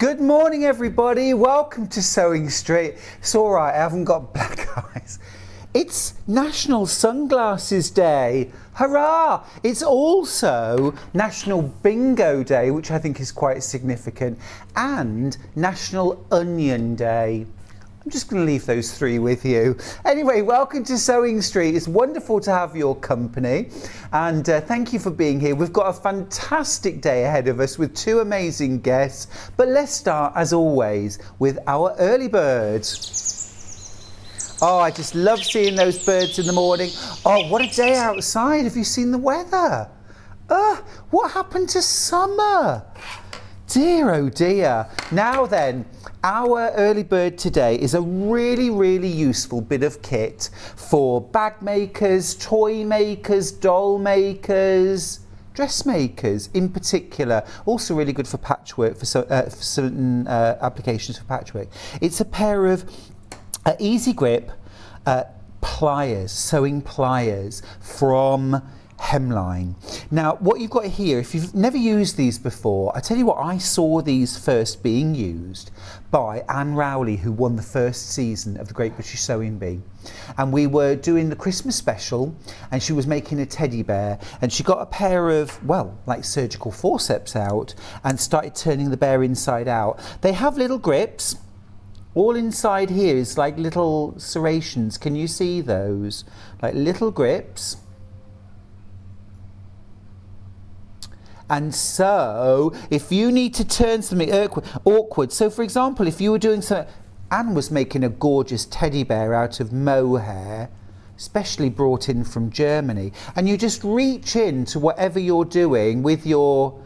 Good morning, everybody. Welcome to Sewing Street. It's all right, I haven't got black eyes. It's National Sunglasses Day. Hurrah! It's also National Bingo Day, which I think is quite significant, and National Onion Day. I'm just going to leave those three with you. Anyway, welcome to Sewing Street. It's wonderful to have your company, and thank you for being here. We've got a fantastic day ahead of us with two amazing guests, but let's start, as always, with our early birds. Oh, I just love seeing those birds in the morning. Oh, what a day outside. Have you seen the weather? What happened to summer? Dear, oh dear. Now then, our early bird today is a really useful bit of kit for bag makers, toy makers, doll makers, dressmakers in particular. Also really good for patchwork, for certain applications for patchwork. It's a pair of easy grip pliers, sewing pliers from Hemline. Now what you've got here, if you've never used these before, I tell you what, I saw these first being used by Anne Rowley, who won the first season of the Great British Sewing Bee, and we were doing the Christmas special and she was making a teddy bear, and she got a pair of, well, like surgical forceps out and started turning the bear inside out. They have little grips. All inside here is like little serrations. Can you see those? Like little grips. And so, if you need to turn something awkward, so for example, if you were doing something, Anne was making a gorgeous teddy bear out of mohair, specially brought in from Germany, and you just reach into whatever you're doing with your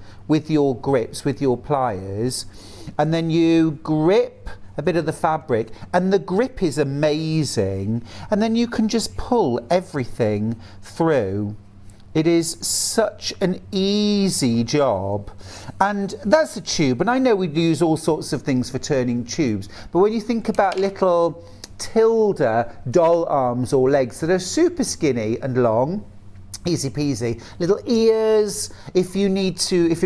grips, with your pliers, and then you grip a bit of the fabric, and the grip is amazing, and then you can just pull everything through. It is such an easy job, and that's a tube, and I know we use all sorts of things for turning tubes, but when you think about little Tilda doll arms or legs that are super skinny and long, easy peasy, little ears, if you're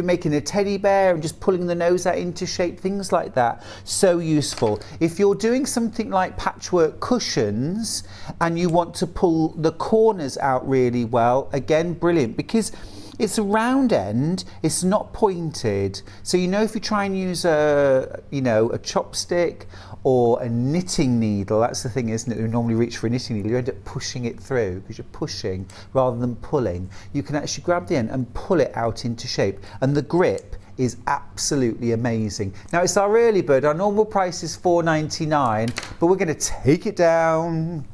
making a teddy bear and just pulling the nose out into shape, things like that, so useful. If you're doing something like patchwork cushions and you want to pull the corners out really well, again, brilliant, because it's a round end, it's not pointed, so if you try and use a chopstick or a knitting needle, that's the thing, isn't it? You normally reach for a knitting needle, you end up pushing it through because you're pushing rather than pulling. You can actually grab the end and pull it out into shape, and the grip is absolutely amazing. Now it's our early bird, our normal price is $4.99, but we're going to take it down,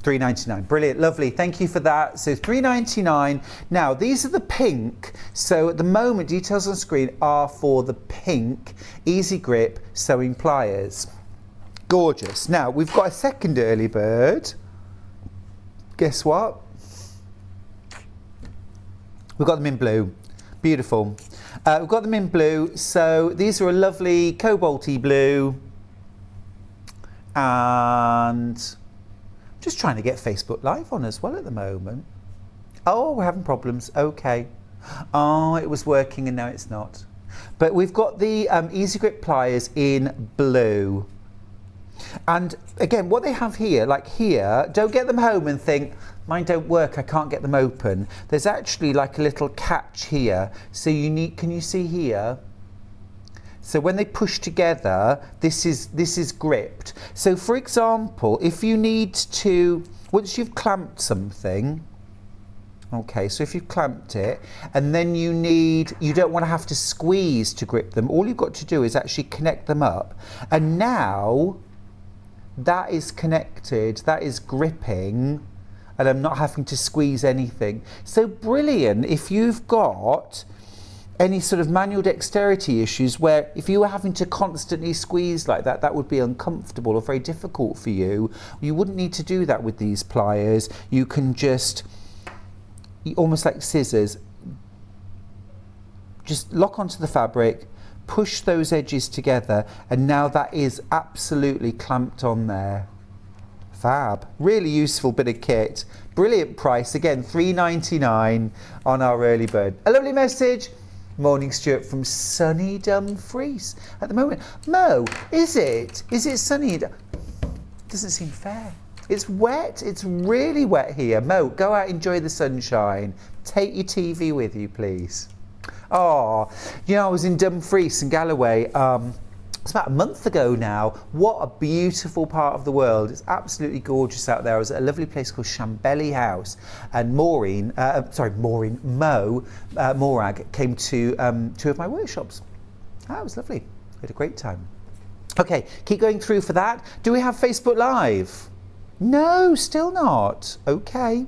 $3.99. Brilliant, lovely, thank you for that. So $3.99. Now these are the pink, so at the moment details on screen are for the pink easy grip sewing pliers. Gorgeous. Now we've got a second early bird. Guess what? We've got them in blue. Beautiful. We've got them in blue, so these are a lovely cobalty blue, and just trying to get Facebook Live on as well at the moment. Oh, we're having problems. Okay. Oh, it was working and now it's not. But we've got the easy grip pliers in blue. And again, what they have here, like here, don't get them home and think, mine don't work, I can't get them open. There's actually like a little catch here. So can you see here? So when they push together, this is gripped. So for example, if you need to, once you've clamped something, okay, so if you've clamped it, and then you don't want to have to squeeze to grip them, all you've got to do is actually connect them up. And now that is connected, that is gripping, and I'm not having to squeeze anything. So brilliant if you've got any sort of manual dexterity issues where if you were having to constantly squeeze like that, that would be uncomfortable or very difficult for you. You wouldn't need to do that with these pliers. You can just, almost like scissors, just lock onto the fabric, push those edges together, and now that is absolutely clamped on there. Fab. Really useful bit of kit. Brilliant price. Again, $3.99 on our early bird. A lovely message. Morning, Stuart, from sunny Dumfries at the moment. Mo, is it sunny? Doesn't seem fair. It's wet. It's really wet here. Mo, go out, enjoy the sunshine. Take your TV with you, please. Oh, you know, I was in Dumfries and Galloway. It's about a month ago now. What a beautiful part of the world. It's absolutely gorgeous out there. I was at a lovely place called Shambelly House, and Mo Morag came to 2 of my workshops. That was lovely. We had a great time. Okay, keep going through for that. Do we have Facebook Live? No, still not. Okay.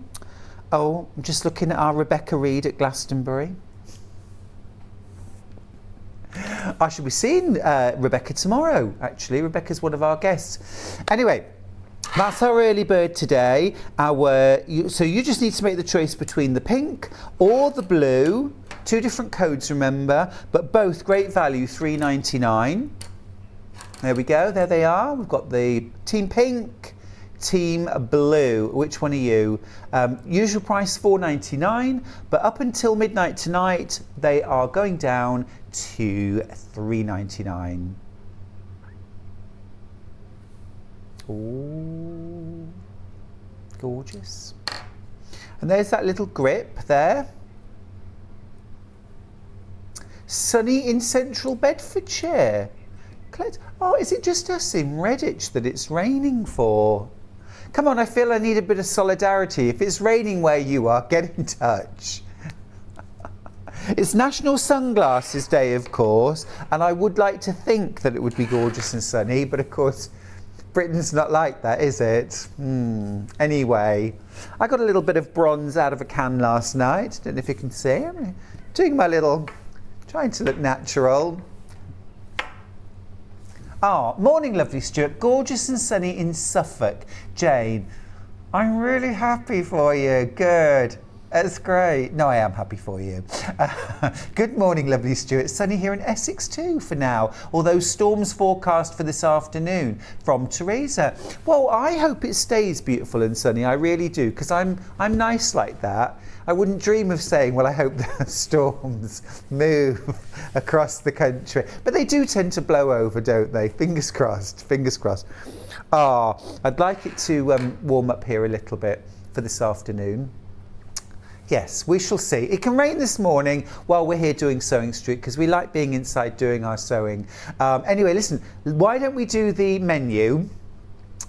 Oh, I'm just looking at our Rebecca Reed at Glastonbury. I should be seeing Rebecca tomorrow, actually. Rebecca's one of our guests. Anyway, that's our early bird today. So you just need to make the choice between the pink or the blue. 2 different codes, remember, but both great value, $3.99. There we go, there they are. We've got the Team Pink, Team Blue. Which one are you? Usual price $4.99, but up until midnight tonight, they are going down to $3.99. Ooh, gorgeous. And there's that little grip there. Sunny in central Bedfordshire. Oh, is it just us in Redditch that it's raining for? Come on, I feel I need a bit of solidarity. If it's raining where you are, get in touch. It's National Sunglasses Day, of course, and I would like to think that it would be gorgeous and sunny, but of course, Britain's not like that, is it? Anyway, I got a little bit of bronze out of a can last night. Don't know if you can see. I'm doing my little, trying to look natural. Oh, morning, lovely Stuart. Gorgeous and sunny in Suffolk. Jane, I'm really happy for you. Good. That's great. No, I am happy for you. Good morning, lovely Stuart. Sunny here in Essex too for now, although storms forecast for this afternoon. From Teresa. Well, I hope it stays beautiful and sunny. I really do, because I'm nice like that. I wouldn't dream of saying, well, I hope the storms move across the country. But they do tend to blow over, don't they? Fingers crossed, fingers crossed. I'd like it to warm up here a little bit for this afternoon. Yes, we shall see. It can rain this morning while we're here doing Sewing Street, because we like being inside doing our sewing. Anyway, listen, why don't we do the menu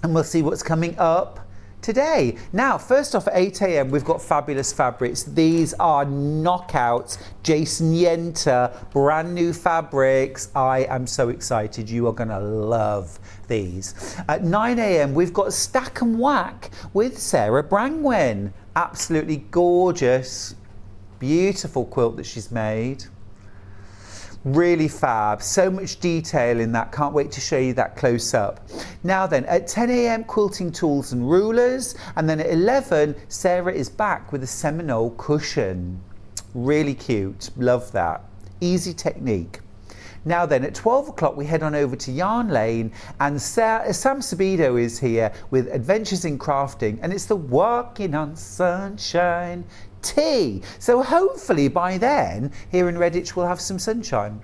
and we'll see what's coming up today. Now, first off, at 8 a.m, we've got fabulous fabrics. These are knockouts, Jason Yenter, brand new fabrics. I am so excited. You are going to love these. At 9 a.m, we've got Stack and Whack with Sarah Brangwyn. Absolutely gorgeous, beautiful quilt that she's made. Really fab, so much detail in that. Can't wait to show you that close up. Now then, at 10 a.m, quilting tools and rulers, and then at 11, Sarah is back with a Seminole cushion. Really cute, love that. Easy technique. Now then, at 12 o'clock, we head on over to Yarn Lane, and Sam Sabido is here with Adventures in Crafting, and it's the Walking on Sunshine tea. So hopefully by then, here in Redditch, we'll have some sunshine.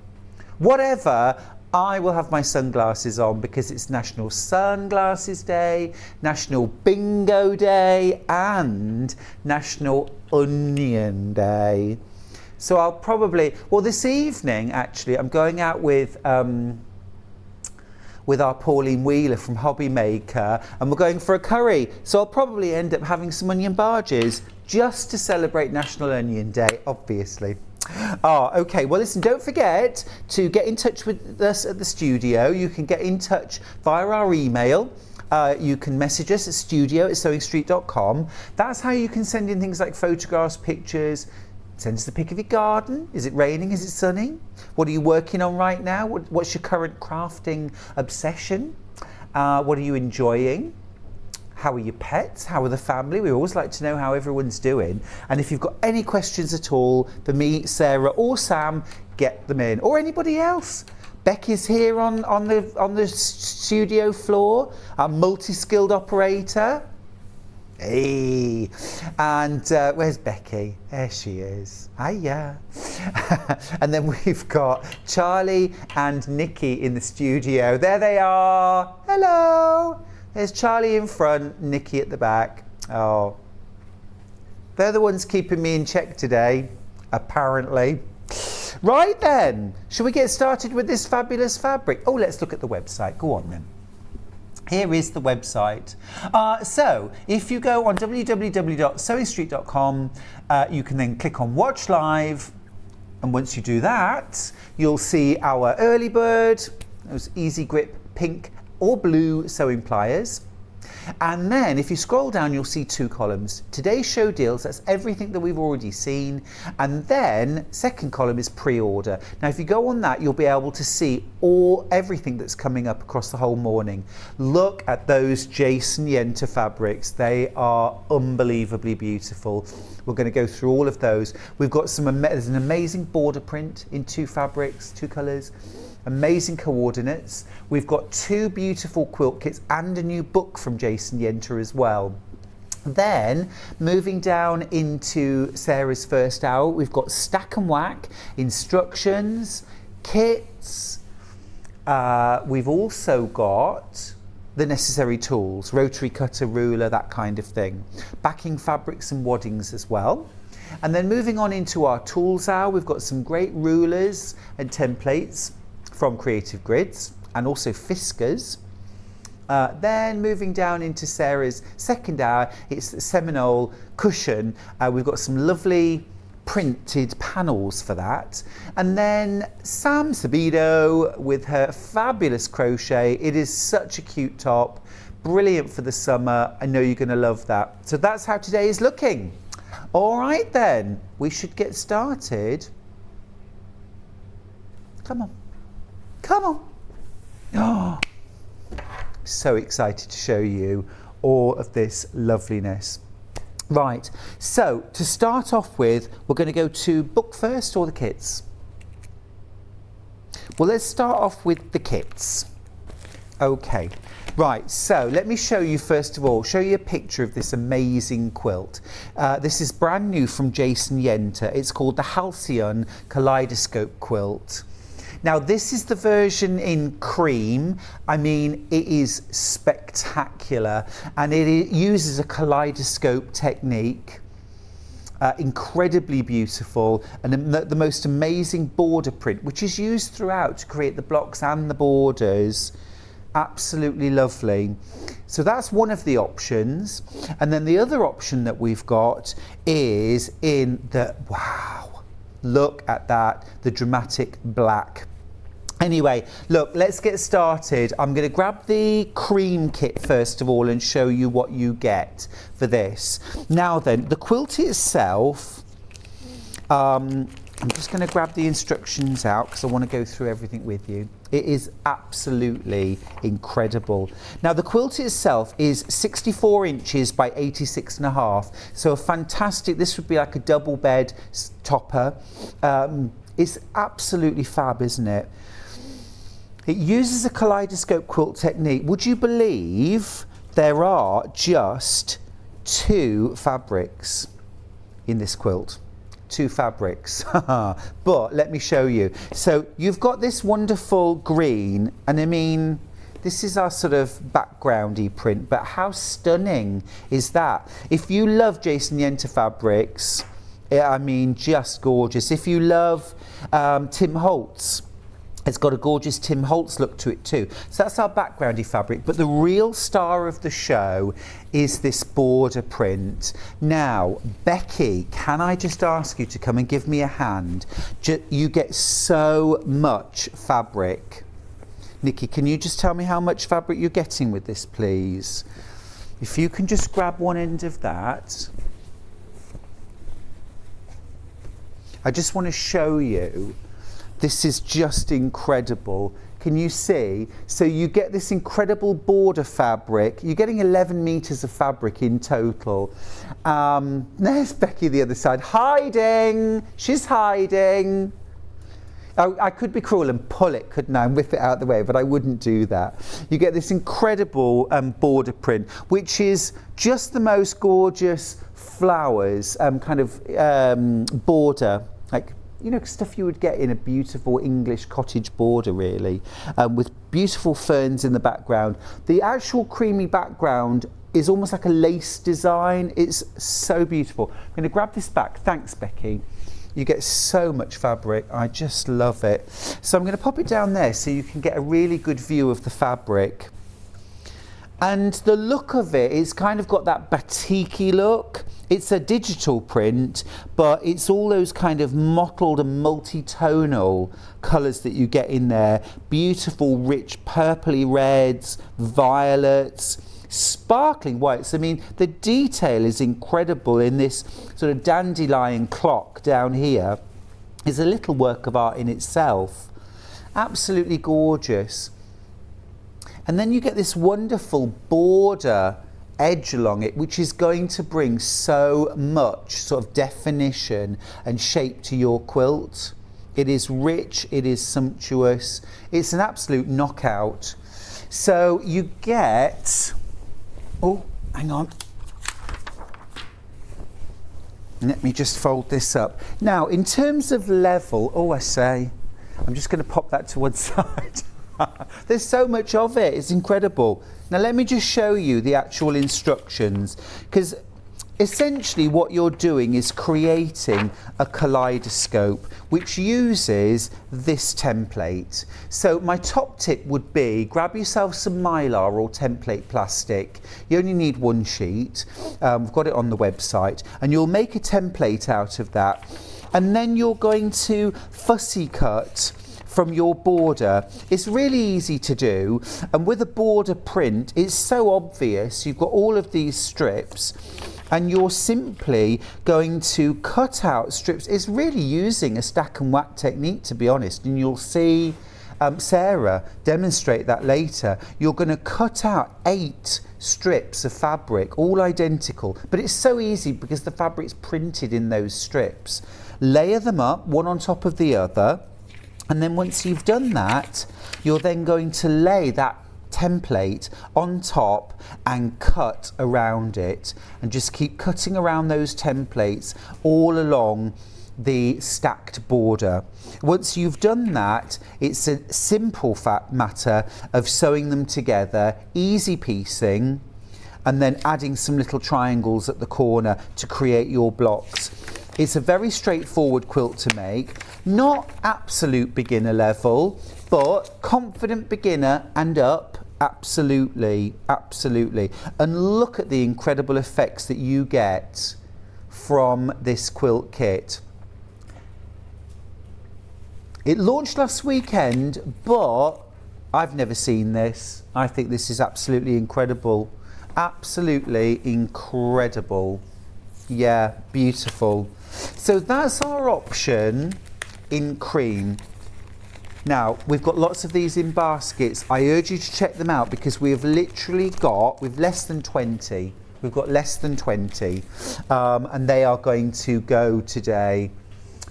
Whatever, I will have my sunglasses on because it's National Sunglasses Day, National Bingo Day, and National Onion Day. So I'll probably, well, this evening, actually, I'm going out with our Pauline Wheeler from Hobby Maker, and we're going for a curry. So I'll probably end up having some onion barges just to celebrate National Onion Day, obviously. Okay, well listen, don't forget to get in touch with us at the studio. You can get in touch via our email. You can message us at studio@sewingstreet.com. That's how you can send in things like photographs, pictures. Send us the pic of your garden. Is it raining? Is it sunny? What are you working on right now? What's your current crafting obsession? What are you enjoying? How are your pets? How are the family? We always like to know how everyone's doing. And if you've got any questions at all for me, Sarah, or Sam, get them in. Or anybody else. Becky's here on the studio floor, our multi-skilled operator. Hey, and where's Becky? There she is. Hiya. And then we've got Charlie and Nikki in the studio. There they are. Hello. There's Charlie in front, Nikki at the back. Oh, they're the ones keeping me in check today, apparently. Right then, shall we get started with this fabulous fabric? Oh, let's look at the website. Go on then. Here is the website. So if you go on www.sewingstreet.com, you can then click on Watch Live. And once you do that, you'll see our early bird, those easy grip pink or blue sewing pliers. And then if you scroll down, you'll see two columns. Today's show deals, that's everything that we've already seen. And then second column is pre-order. Now, if you go on that, you'll be able to see everything that's coming up across the whole morning. Look at those Jason Yenter fabrics. They are unbelievably beautiful. We're going to go through all of those. We've got there's an amazing border print in two fabrics, two colours. Amazing coordinates. We've got two beautiful quilt kits and a new book from Jason Yenter as well. Then moving down into Sarah's first hour, we've got stack and whack, instructions, kits. We've also got the necessary tools, rotary cutter, ruler, that kind of thing. Backing fabrics and waddings as well. And then moving on into our tools hour, we've got some great rulers and templates from Creative Grids and also Fiskars. Then moving down into Sarah's second hour, it's the Seminole cushion. We've got some lovely printed panels for that. And then Sam Sabido with her fabulous crochet. It is such a cute top, brilliant for the summer. I know you're going to love that. So that's how today is looking. All right then, we should get started. Come on. Come on. Oh, so excited to show you all of this loveliness. Right, so to start off with, we're going to go to book first or the kits? Well, let's start off with the kits. Okay, right, so let me show you first of all, show you a picture of this amazing quilt. This is brand new from Jason Yenter. It's called the Halcyon Kaleidoscope Quilt. Now this is the version in cream. I mean, it is spectacular and it uses a kaleidoscope technique. Incredibly beautiful, and the most amazing border print, which is used throughout to create the blocks and the borders. Absolutely lovely. So that's one of the options. And then the other option that we've got is in the, wow, look at that, the dramatic black. Anyway, look, let's get started. I'm going to grab the cream kit first of all and show you what you get for this. Now then, the quilt itself, I'm just going to grab the instructions out because I want to go through everything with you. It is absolutely incredible. Now the quilt itself is 64 inches by 86.5. So a fantastic, this would be like a double bed topper. It's absolutely fab, isn't it? It uses a kaleidoscope quilt technique. Would you believe there are just 2 fabrics in this quilt? 2 fabrics. But let me show you. So you've got this wonderful green, and I mean, this is our sort of backgroundy print, but how stunning is that? If you love Jason Yenter fabrics, I mean, just gorgeous. If you love Tim Holtz, it's got a gorgeous Tim Holtz look to it too. So that's our backgroundy fabric, but the real star of the show is this border print. Now, Becky, can I just ask you to come and give me a hand? You get so much fabric. Nikki, can you just tell me how much fabric you're getting with this, please? If you can just grab one end of that. I just want to show you. This is just incredible. Can you see? So you get this incredible border fabric. You're getting 11 meters of fabric in total. There's Becky the other side, hiding. She's hiding. I could be cruel and pull it, couldn't I, and whip it out the way, but I wouldn't do that. You get this incredible border print, which is just the most gorgeous flowers, border, like, you know, stuff you would get in a beautiful English cottage border, really, with beautiful ferns in the background. The actual creamy background is almost like a lace design. It's so beautiful. I'm going to grab this back. Thanks, Becky. You get so much fabric. I just love it. So I'm going to pop it down there so you can get a really good view of the fabric. And the look of it is kind of got that batik-y look. It's a digital print, but it's all those kind of mottled and multi-tonal colours that you get in there. Beautiful, rich, purpley reds, violets, sparkling whites. I mean, the detail is incredible in this sort of dandelion clock down here. It's a little work of art in itself. Absolutely gorgeous. And then you get this wonderful border edge along it, which is going to bring so much sort of definition and shape to your quilt. It is rich, it is sumptuous, it's an absolute knockout. So you get, oh, hang on. Let me just fold this up. Now, in terms of level, I'm just going to pop that to one side. There's so much of it, it's incredible. Now let me just show you the actual instructions, because essentially what you're doing is creating a kaleidoscope which uses this template. So my top tip would be grab yourself some mylar or template plastic. You only need one sheet. We've got it on the website, and you'll make a template out of that, and then you're going to fussy cut from your border. It's really easy to do, and with a border print it's so obvious. You've got all of these strips and you're simply going to cut out strips. It's really using a stack and whack technique, to be honest, and you'll see Sarah demonstrate that later. You're going to cut out 8 strips of fabric, all identical, but it's so easy because the fabric's printed in those strips. Layer them up one on top of the other. And then once you've done that, you're then going to lay that template on top and cut around it, and just keep cutting around those templates all along the stacked border. Once you've done that, it's a simple matter of sewing them together, easy piecing, and then adding some little triangles at the corner to create your blocks. It's a very straightforward quilt to make, not absolute beginner level, but confident beginner and up, absolutely, absolutely. And look at the incredible effects that you get from this quilt kit. It launched last weekend, but I've never seen this. I think this is absolutely incredible. Absolutely incredible. Yeah, beautiful. So that's our option in cream. Now, we've got lots of these in baskets. I urge you to check them out because we've literally got, we've less than 20. We've got less than 20, and they are going to go today.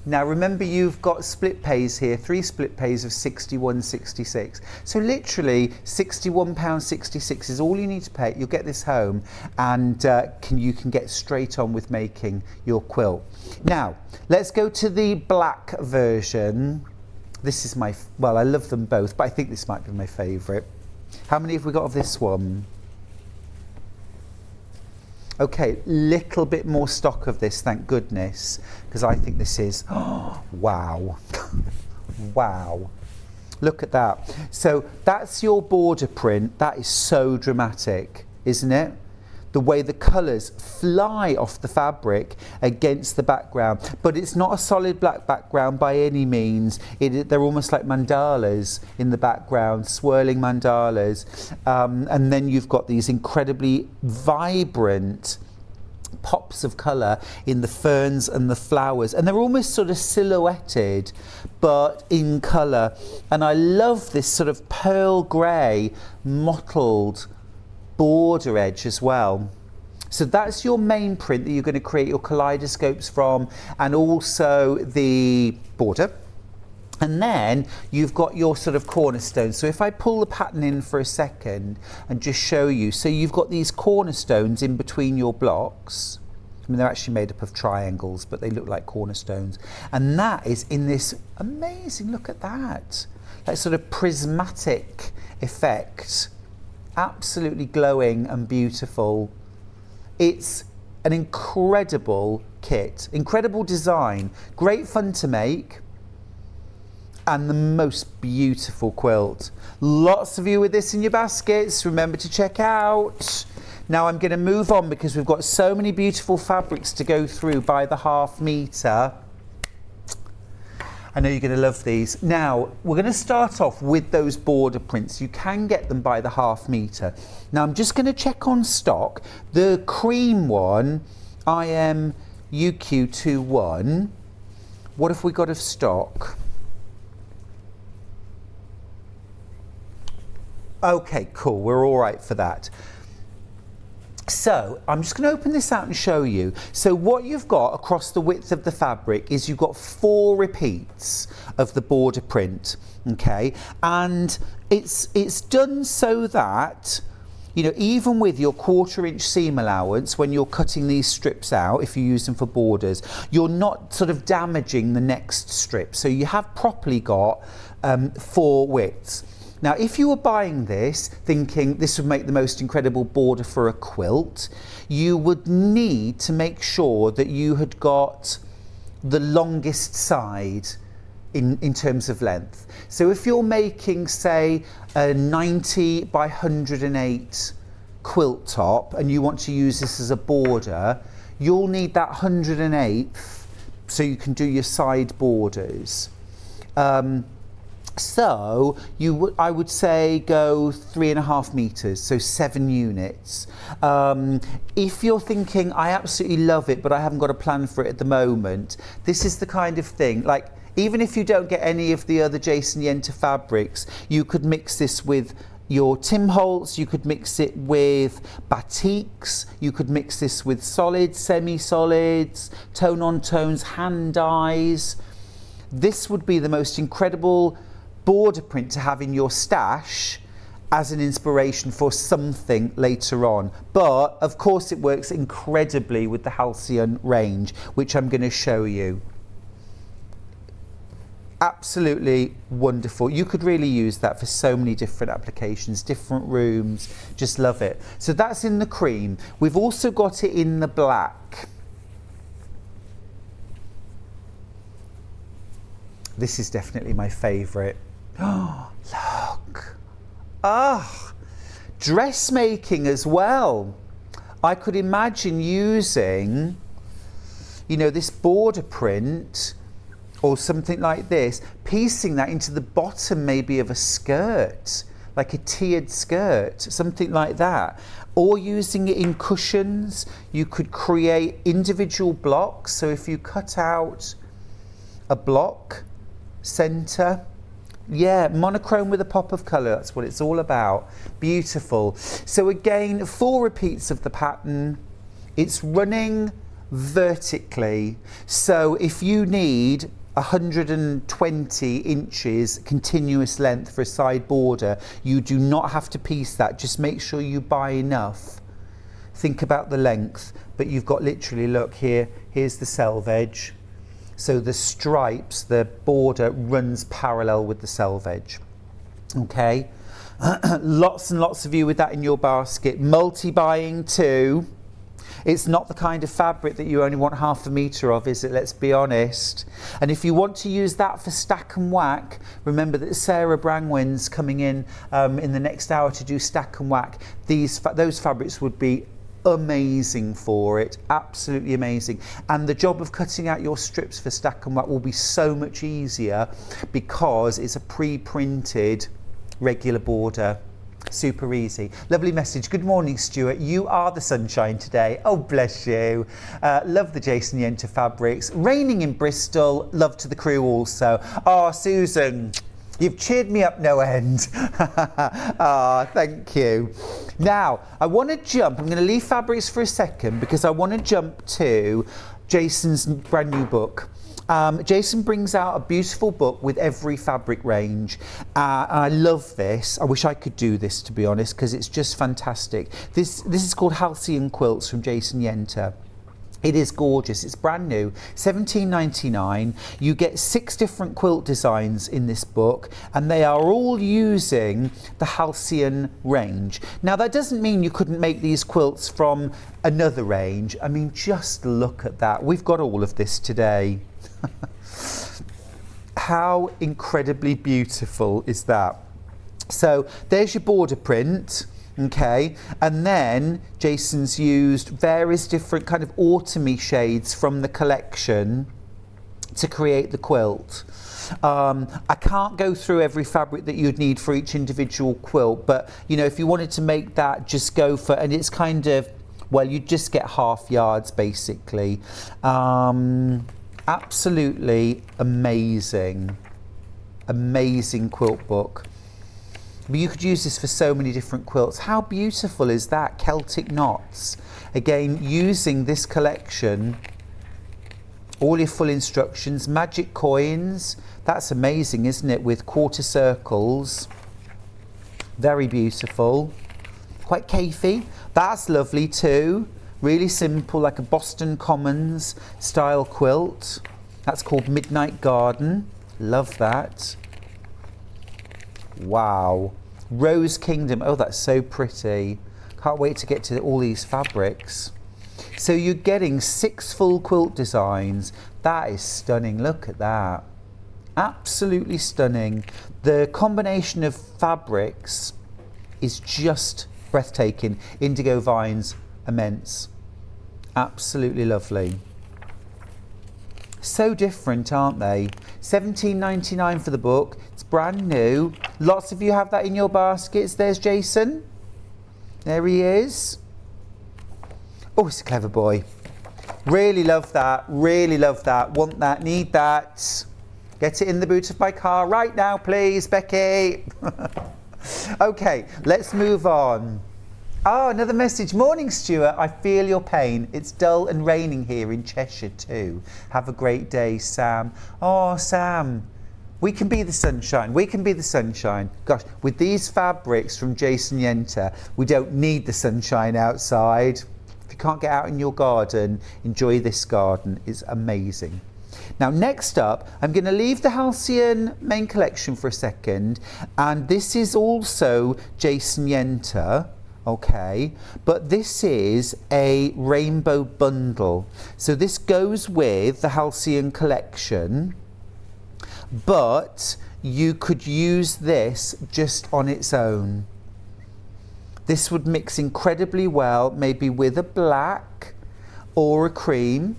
Now remember, you've got split pays here, 3 split pays of £61.66. So literally £61.66 is all you need to pay. You'll get this home, and you can get straight on with making your quilt. Now let's go to the black version. This is my, well, I love them both, but I think this might be my favourite. How many have we got of this one? Okay, little bit more stock of this, thank goodness, because I think this is, oh, wow, wow. Look at that. So that's your border print. That is so dramatic, isn't it? The way the colours fly off the fabric against the background, but it's not a solid black background by any means. They're almost like mandalas in the background, swirling mandalas, and then you've got these incredibly vibrant pops of colour in the ferns and the flowers, and they're almost sort of silhouetted but in colour. And I love this sort of pearl grey mottled border edge as well. So that's your main print that you're going to create your kaleidoscopes from, and also the border. And then you've got your sort of cornerstones. So if I pull the pattern in for a second and just show you, so you've got these cornerstones in between your blocks. I mean, they're actually made up of triangles, but they look like cornerstones. And that is in this amazing, look at that sort of prismatic effect. Absolutely glowing and beautiful. It's an incredible kit, incredible design, great fun to make. And the most beautiful quilt. Lots of you with this in your baskets. Remember to check out. Now I'm going to move on because we've got so many beautiful fabrics to go through by the ½ metre. I know you're going to love these. Now we're going to start off with those border prints. You can get them by the ½ metre. Now I'm just going to check on stock. The cream one, IM UQ21. What have we got of stock? Okay, cool, we're all right for that. So I'm just going to open this out and show you. So what you've got across the width of the fabric is you've got 4 repeats of the border print, okay? And it's done so that, you know, even with your 1/4 inch seam allowance, when you're cutting these strips out, if you use them for borders, you're not sort of damaging the next strip. So you have properly got 4 widths. Now, if you were buying this, thinking this would make the most incredible border for a quilt, you would need to make sure that you had got the longest side in terms of length. So if you're making, say, a 90 by 108 quilt top and you want to use this as a border, you'll need that 108th so you can do your side borders. So I would say go 3.5 meters, so 7 units. If you're thinking, I absolutely love it, but I haven't got a plan for it at the moment, this is the kind of thing, like, even if you don't get any of the other Jason Yenter fabrics, you could mix this with your Tim Holtz, you could mix it with batiks, you could mix this with solids, semi-solids, tone-on-tones, hand dyes. This would be the most incredible border print to have in your stash as an inspiration for something later on. But of course it works incredibly with the Halcyon range, which I'm going to show you. Absolutely wonderful. You could really use that for so many different applications, different rooms. Just love it. So that's in the cream. We've also got it in the black. This is definitely my favourite. Oh, look. Ah, dressmaking as well. I could imagine using, you know, this border print or something like this, piecing that into the bottom maybe of a skirt, like a tiered skirt, something like that. Or using it in cushions. You could create individual blocks. So if you cut out a block, centre, yeah, monochrome with a pop of colour, that's what it's all about. Beautiful. So again, 4 repeats of the pattern. It's running vertically. So if you need 120 inches continuous length for a side border, you do not have to piece that. Just make sure you buy enough. Think about the length, but you've got literally, look here, here's the selvage. So the stripes, the border runs parallel with the selvage. Okay, lots and lots of you with that in your basket. Multi-buying too. It's not the kind of fabric that you only want 1/2 metre of, is it? Let's be honest. And if you want to use that for stack and whack, remember that Sarah Brangwyn's coming in the next hour to do stack and whack. Those fabrics would be amazing for it, absolutely amazing. And the job of cutting out your strips for stack and whack will be so much easier because it's a pre-printed regular border. Super easy. Lovely message. Good morning, Stuart. You are the sunshine today. Oh, bless you. Love the Jason Yenter fabrics. Raining in Bristol. Love to the crew also. Oh, Susan, you've cheered me up no end. Thank you. Now, I want to jump. I'm going to leave fabrics for a second because I want to jump to Jason's brand new book. Jason brings out a beautiful book with every fabric range. I love this. I wish I could do this, to be honest, because it's just fantastic. This is called Halcyon Quilts from Jason Yenter. It is gorgeous. It's brand new, $17.99. You get 6 different quilt designs in this book, and they are all using the Halcyon range. Now, that doesn't mean you couldn't make these quilts from another range. I mean, just look at that. We've got all of this today. How incredibly beautiful is that? So there's your border print. Okay, and then Jason's used various different kind of autumny shades from the collection to create the quilt. I can't go through every fabric that you'd need for each individual quilt, but you know, if you wanted to make that, just go for, and it's kind of, well, you just get half yards basically. Absolutely amazing, amazing quilt book. But you could use this for so many different quilts. How beautiful is that? Celtic knots. Again, using this collection, all your full instructions, magic coins. That's amazing, isn't it? With quarter circles. Very beautiful. Quite cafey. That's lovely too. Really simple, like a Boston Commons style quilt. That's called Midnight Garden. Love that. Wow. Rose Kingdom. Oh, that's so pretty. Can't wait to get to all these fabrics. So you're getting 6 full quilt designs. That is stunning. Look at that. Absolutely stunning. The combination of fabrics is just breathtaking. Indigo vines, immense. Absolutely lovely. So different, aren't they? $17.99 for the book. It's brand new. Lots of you have that in your baskets. There's Jason. There he is. Oh, he's a clever boy. Really love that. Really love that. Want that. Need that. Get it in the boot of my car right now, please, Becky. Okay, let's move on. Oh, another message. Morning, Stuart. I feel your pain. It's dull and raining here in Cheshire too. Have a great day, Sam. Oh, Sam. We can be the sunshine. We can be the sunshine. Gosh, with these fabrics from Jason Yenter, we don't need the sunshine outside. If you can't get out in your garden, enjoy this garden. It's amazing. Now, next up, I'm going to leave the Halcyon main collection for a second. And this is also Jason Yenter. Okay, but this is a rainbow bundle. So this goes with the Halcyon collection, but you could use this just on its own. This would mix incredibly well, maybe with a black or a cream.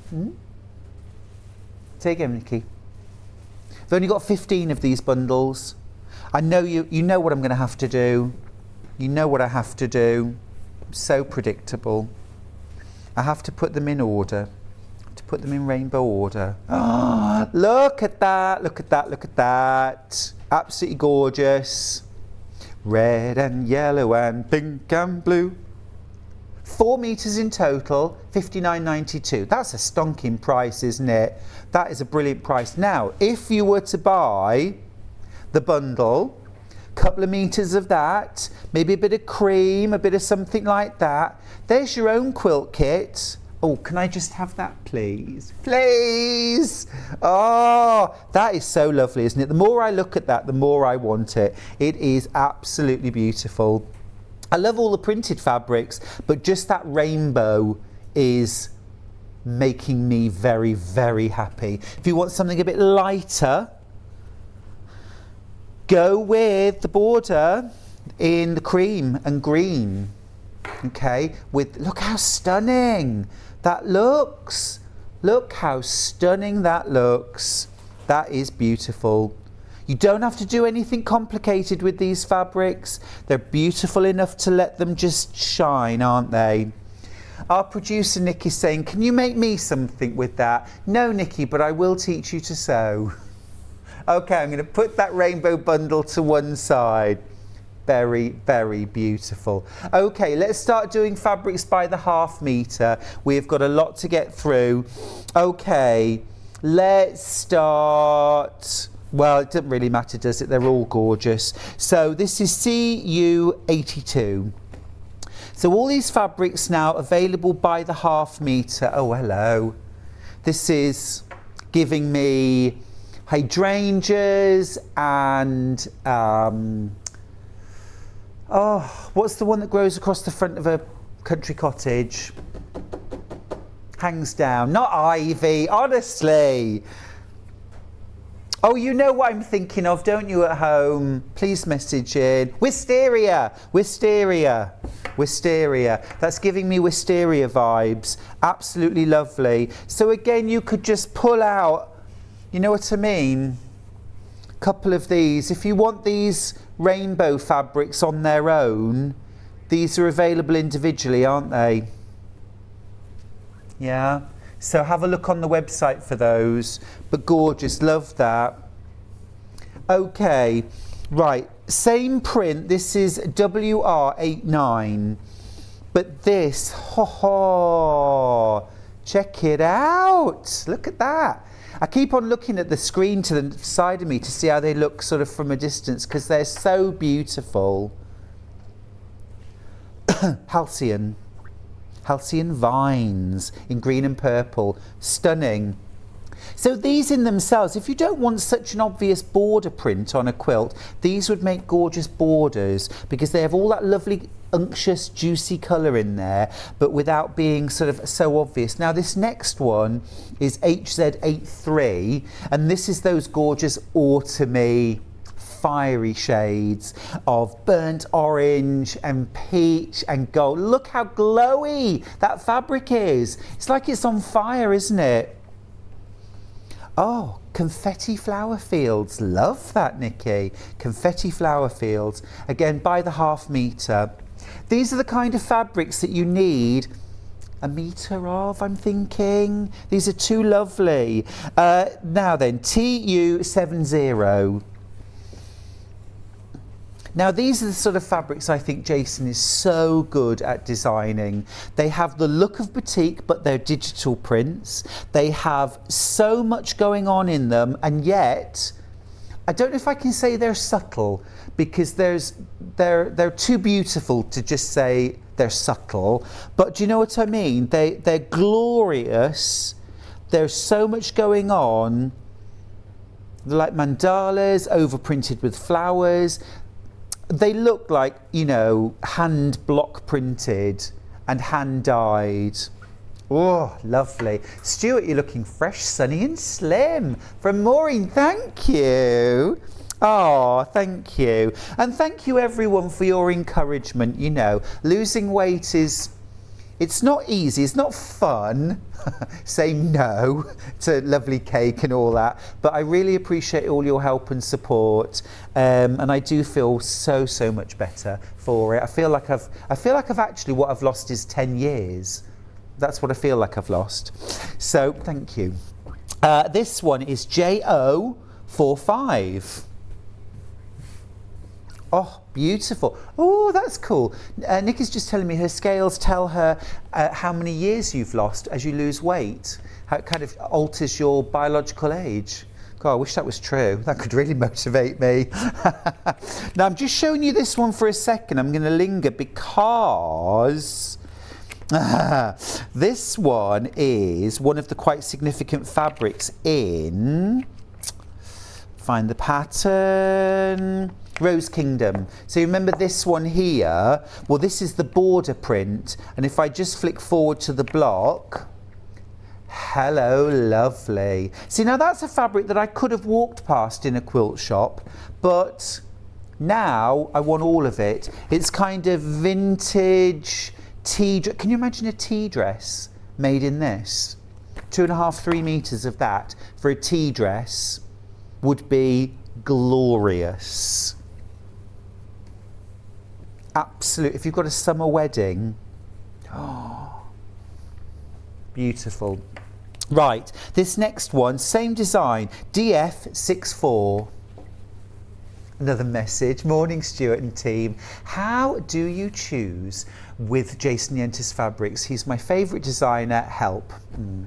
Say again, Nikki. I've only got 15 of these bundles. I know you know what I'm going to have to do. You know what I have to do. So predictable. I have to put them in order. To put them in rainbow order. Oh, look at that. Look at that. Look at that. Absolutely gorgeous. Red and yellow and pink and blue. 4 meters in total, $59.92. That's a stonking price, isn't it? That is a brilliant price. Now, if you were to buy the bundle, couple of meters of that, maybe a bit of cream, a bit of something like that. There's your own quilt kit. Oh, can I just have that, please? Please! Oh, that is so lovely, isn't it? The more I look at that, the more I want it. It is absolutely beautiful. I love all the printed fabrics, but just that rainbow is making me very, very happy. If you want something a bit lighter, go with the border in the cream and green. Okay, with, look how stunning that looks. Look how stunning that looks. That is beautiful. You don't have to do anything complicated with these fabrics. They're beautiful enough to let them just shine, aren't they? Our producer Nick is saying, can you make me something with that? No, Nikki, but I will teach you to sew. Okay, I'm going to put that rainbow bundle to one side. Very, very beautiful. Okay, let's start doing fabrics by the half meter. We've got a lot to get through. Okay, let's start. Well, it doesn't really matter, does it? They're all gorgeous. So this is CU82. So all these fabrics now available by the half metre. Oh, hello. This is giving me hydrangeas and oh, what's the one that grows across the front of a country cottage? Hangs down. Not ivy, honestly. Oh, you know what I'm thinking of, don't you, at home? Please message in. Wisteria. Wisteria. Wisteria. That's giving me wisteria vibes. Absolutely lovely. So again, you could just pull out, you know what I mean? A couple of these. If you want these rainbow fabrics on their own, these are available individually, aren't they? Yeah. So have a look on the website for those. But gorgeous, love that. Okay, right, same print. This is WR89. But this, check it out. Look at that. I keep on looking at the screen to the side of me to see how they look sort of from a distance because they're so beautiful. Halcyon vines in green and purple, stunning. So these in themselves, if you don't want such an obvious border print on a quilt, these would make gorgeous borders because they have all that lovely unctuous juicy colour in there, but without being sort of so obvious. Now this next one is HZ83, and this is those gorgeous autumny fiery shades of burnt orange and peach and gold. Look how glowy that fabric is. It's like it's on fire, isn't it? Oh, confetti flower fields. Love that, Nikki. Confetti flower fields. Again, by the half metre. These are the kind of fabrics that you need a metre of, I'm thinking. These are too lovely. Now then, TU70. Now these are the sort of fabrics I think Jason is so good at designing. They have the look of boutique, but they're digital prints. They have so much going on in them, and yet I don't know if I can say they're subtle, because they're too beautiful to just say they're subtle. But do you know what I mean? They're glorious. There's so much going on. They're like mandalas, overprinted with flowers. They look like, you know, hand block printed and hand dyed. Oh, lovely. Stuart, you're looking fresh, sunny and slim. From Maureen, thank you. Oh, thank you. And thank you everyone for your encouragement. You know, losing weight it's not easy, it's not fun saying no to lovely cake and all that, but I really appreciate all your help and support, and I do feel so much better for it. I feel like I've actually, what I've lost is 10 years. That's what I feel like I've lost. So thank you. This one is JO45. Oh, beautiful. Oh, that's cool. Nikki's just telling me her scales tell her how many years you've lost as you lose weight. How it kind of alters your biological age. God, I wish that was true. That could really motivate me. Now, I'm just showing you this one for a second. I'm going to linger because this one is one of the quite significant fabrics in, find the pattern, Rose Kingdom. So you remember this one here? Well, this is the border print, and if I just flick forward to the block, hello, lovely. See, now that's a fabric that I could have walked past in a quilt shop, but now I want all of it. It's kind of vintage tea dress. Can you imagine a tea dress made in this? 2.5, 3 meters of that for a tea dress would be glorious. Absolute. If you've got a summer wedding, oh, beautiful. Right, this next one, same design, DF64. Another message. Morning, Stuart and team. How do you choose with Jason Yentis Fabrics? He's my favourite designer. Help.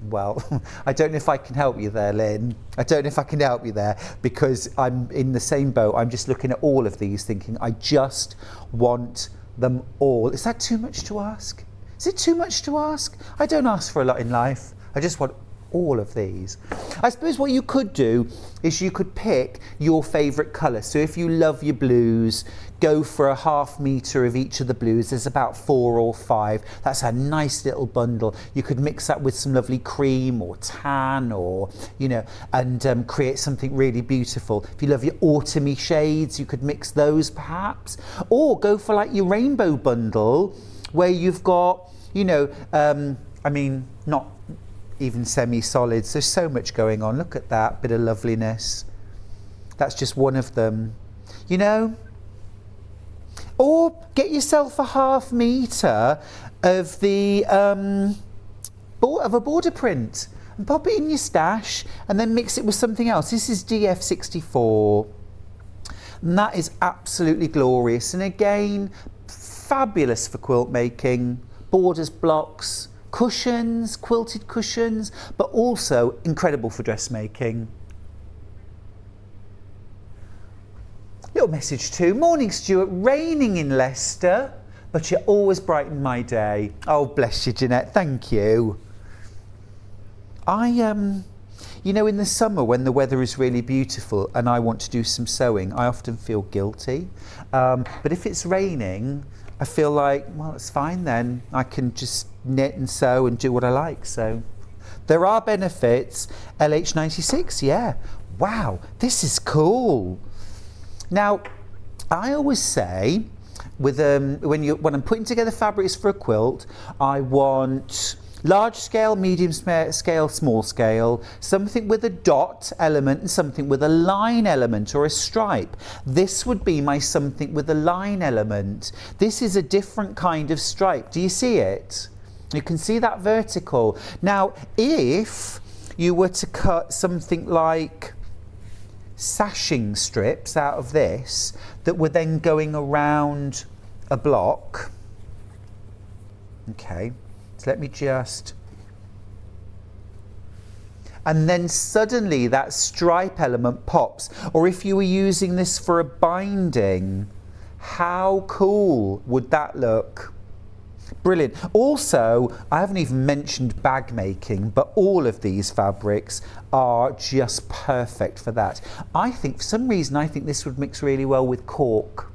Well, I don't know if I can help you there, Lynn. I don't know if I can help you there, because I'm in the same boat. I'm just looking at all of these thinking, I just want them all. Is that too much to ask? Is it too much to ask? I don't ask for a lot in life. I just want all of these. I suppose what you could do is you could pick your favourite colour. So if you love your blues, go for a ½ metre of each of the blues. There's about 4 or 5. That's a nice little bundle. You could mix that with some lovely cream or tan, or, you know, and create something really beautiful. If you love your autumny shades, you could mix those perhaps. Or go for like your rainbow bundle, where you've got, you know, I mean, not even semi-solids. There's so much going on. Look at that bit of loveliness. That's just one of them, you know. Or get yourself a ½ metre of the of a border print and pop it in your stash, and then mix it with something else. This is DF64, and that is absolutely glorious, and again fabulous for quilt making. Borders, blocks, cushions, quilted cushions, but also incredible for dressmaking. Little message too. Morning, Stuart. Raining in Leicester, but you always brighten my day. Oh, bless you, Jeanette. Thank you. You know, in the summer when the weather is really beautiful and I want to do some sewing, I often feel guilty. But if it's raining, I feel like, well, it's fine then. I can just knit and sew and do what I like. So there are benefits. LH96, yeah. Wow, this is cool. Now, I always say, with when I'm putting together fabrics for a quilt, I want large scale, medium scale, small scale, something with a dot element and something with a line element or a stripe. This would be my something with a line element. This is a different kind of stripe. Do you see it? You can see that vertical. Now, if you were to cut something like sashing strips out of this that were then going around a block, okay, so let me just, and then suddenly that stripe element pops. Or if you were using this for a binding, how cool would that look? Brilliant. Also, I haven't even mentioned bag making, but all of these fabrics are just perfect for that. I think, for some reason, I think this would mix really well with cork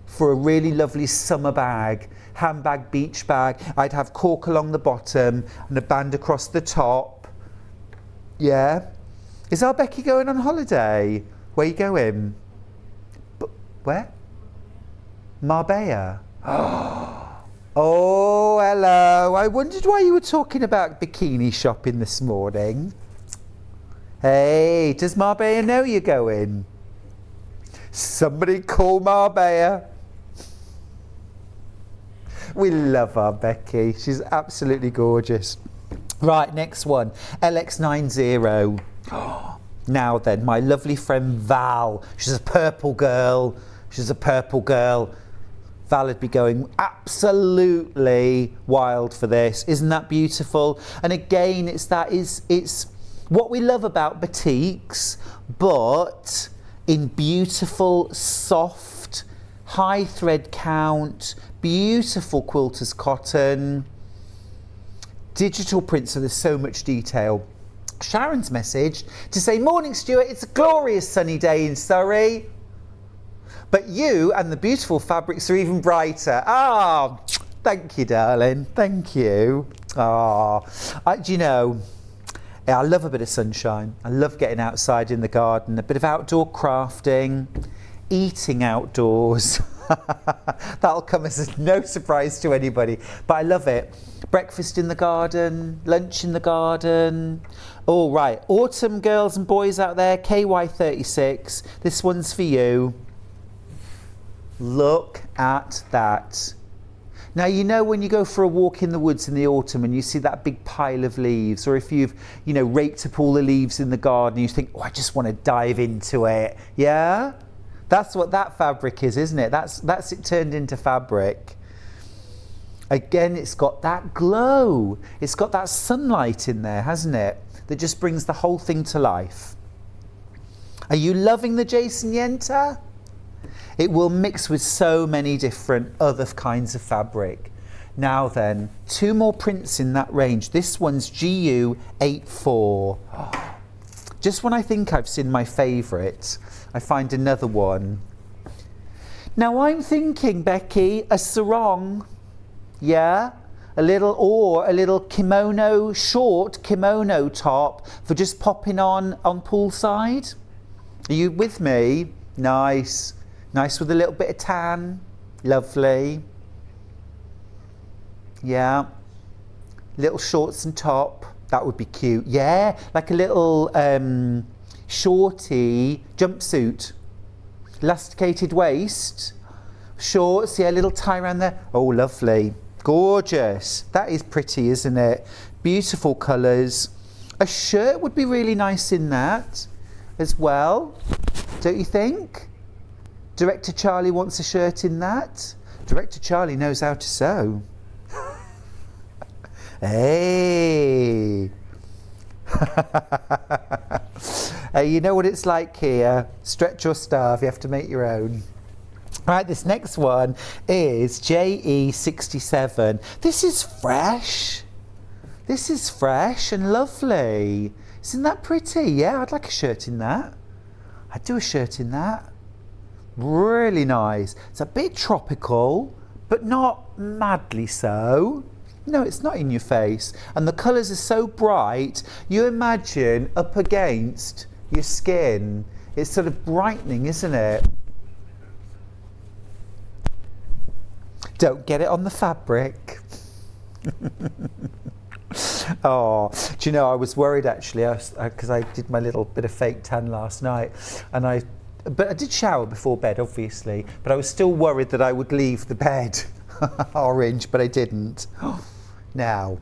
for a really lovely summer bag. Handbag, beach bag. I'd have cork along the bottom and a band across the top. Yeah. Is our Becky going on holiday? Where are you going? Where? Marbella. Oh, hello. I wondered why you were talking about bikini shopping this morning. Hey, does Marbella know you're going? Somebody call Marbella. We love our Becky. She's absolutely gorgeous. Right, next one. LX90. Now then, my lovely friend Val. She's a purple girl. She's a purple girl. Val would be going absolutely wild for this. Isn't that beautiful? And again, it's what we love about batiks, but in beautiful, soft, high thread count, beautiful quilters cotton, digital print, so there's so much detail. Sharon's message to say, morning Stuart, it's a glorious sunny day in Surrey, but you and the beautiful fabrics are even brighter. Ah, thank you, darling, thank you. Ah, do you know, I love a bit of sunshine. I love getting outside in the garden, a bit of outdoor crafting, eating outdoors. That'll come as no surprise to anybody, but I love it. Breakfast in the garden, lunch in the garden. All right, autumn girls and boys out there, KY36, this one's for you. Look at that. Now, you know when you go for a walk in the woods in the autumn and you see that big pile of leaves, or if you've, you know, raked up all the leaves in the garden, you think, oh, I just want to dive into it. Yeah? That's what that fabric is, isn't it? That's it turned into fabric. Again, it's got that glow. It's got that sunlight in there, hasn't it? That just brings the whole thing to life. Are you loving the Jason Yenter? It will mix with so many different other kinds of fabric. Now then, 2 more prints in that range. This one's GU84. Just when I think I've seen my favourite, I find another one. Now I'm thinking, Becky, a sarong, yeah? A little kimono, short kimono top for just popping on poolside. Are you with me? Nice. Nice with a little bit of tan. Lovely. Yeah. Little shorts and top. That would be cute. Yeah, like a little shorty jumpsuit. Elasticated waist. Shorts, yeah, little tie around there. Oh, lovely. Gorgeous. That is pretty, isn't it? Beautiful colours. A shirt would be really nice in that as well. Don't you think? Director Charlie wants a shirt in that. Director Charlie knows how to sew. Hey. You know what it's like here. Stretch or starve. You have to make your own. Right, this next one is JE67. This is fresh. This is fresh and lovely. Isn't that pretty? Yeah, I'd like a shirt in that. I'd do a shirt in that. Really nice. It's a bit tropical, but not madly so. No, it's not in your face. And the colours are so bright, you imagine up against your skin. It's sort of brightening, isn't it? Don't get it on the fabric. Oh, do you know, I was worried actually, because I did my little bit of fake tan last night, but I did shower before bed, obviously, but I was still worried that I would leave the bed orange, but I didn't. Now,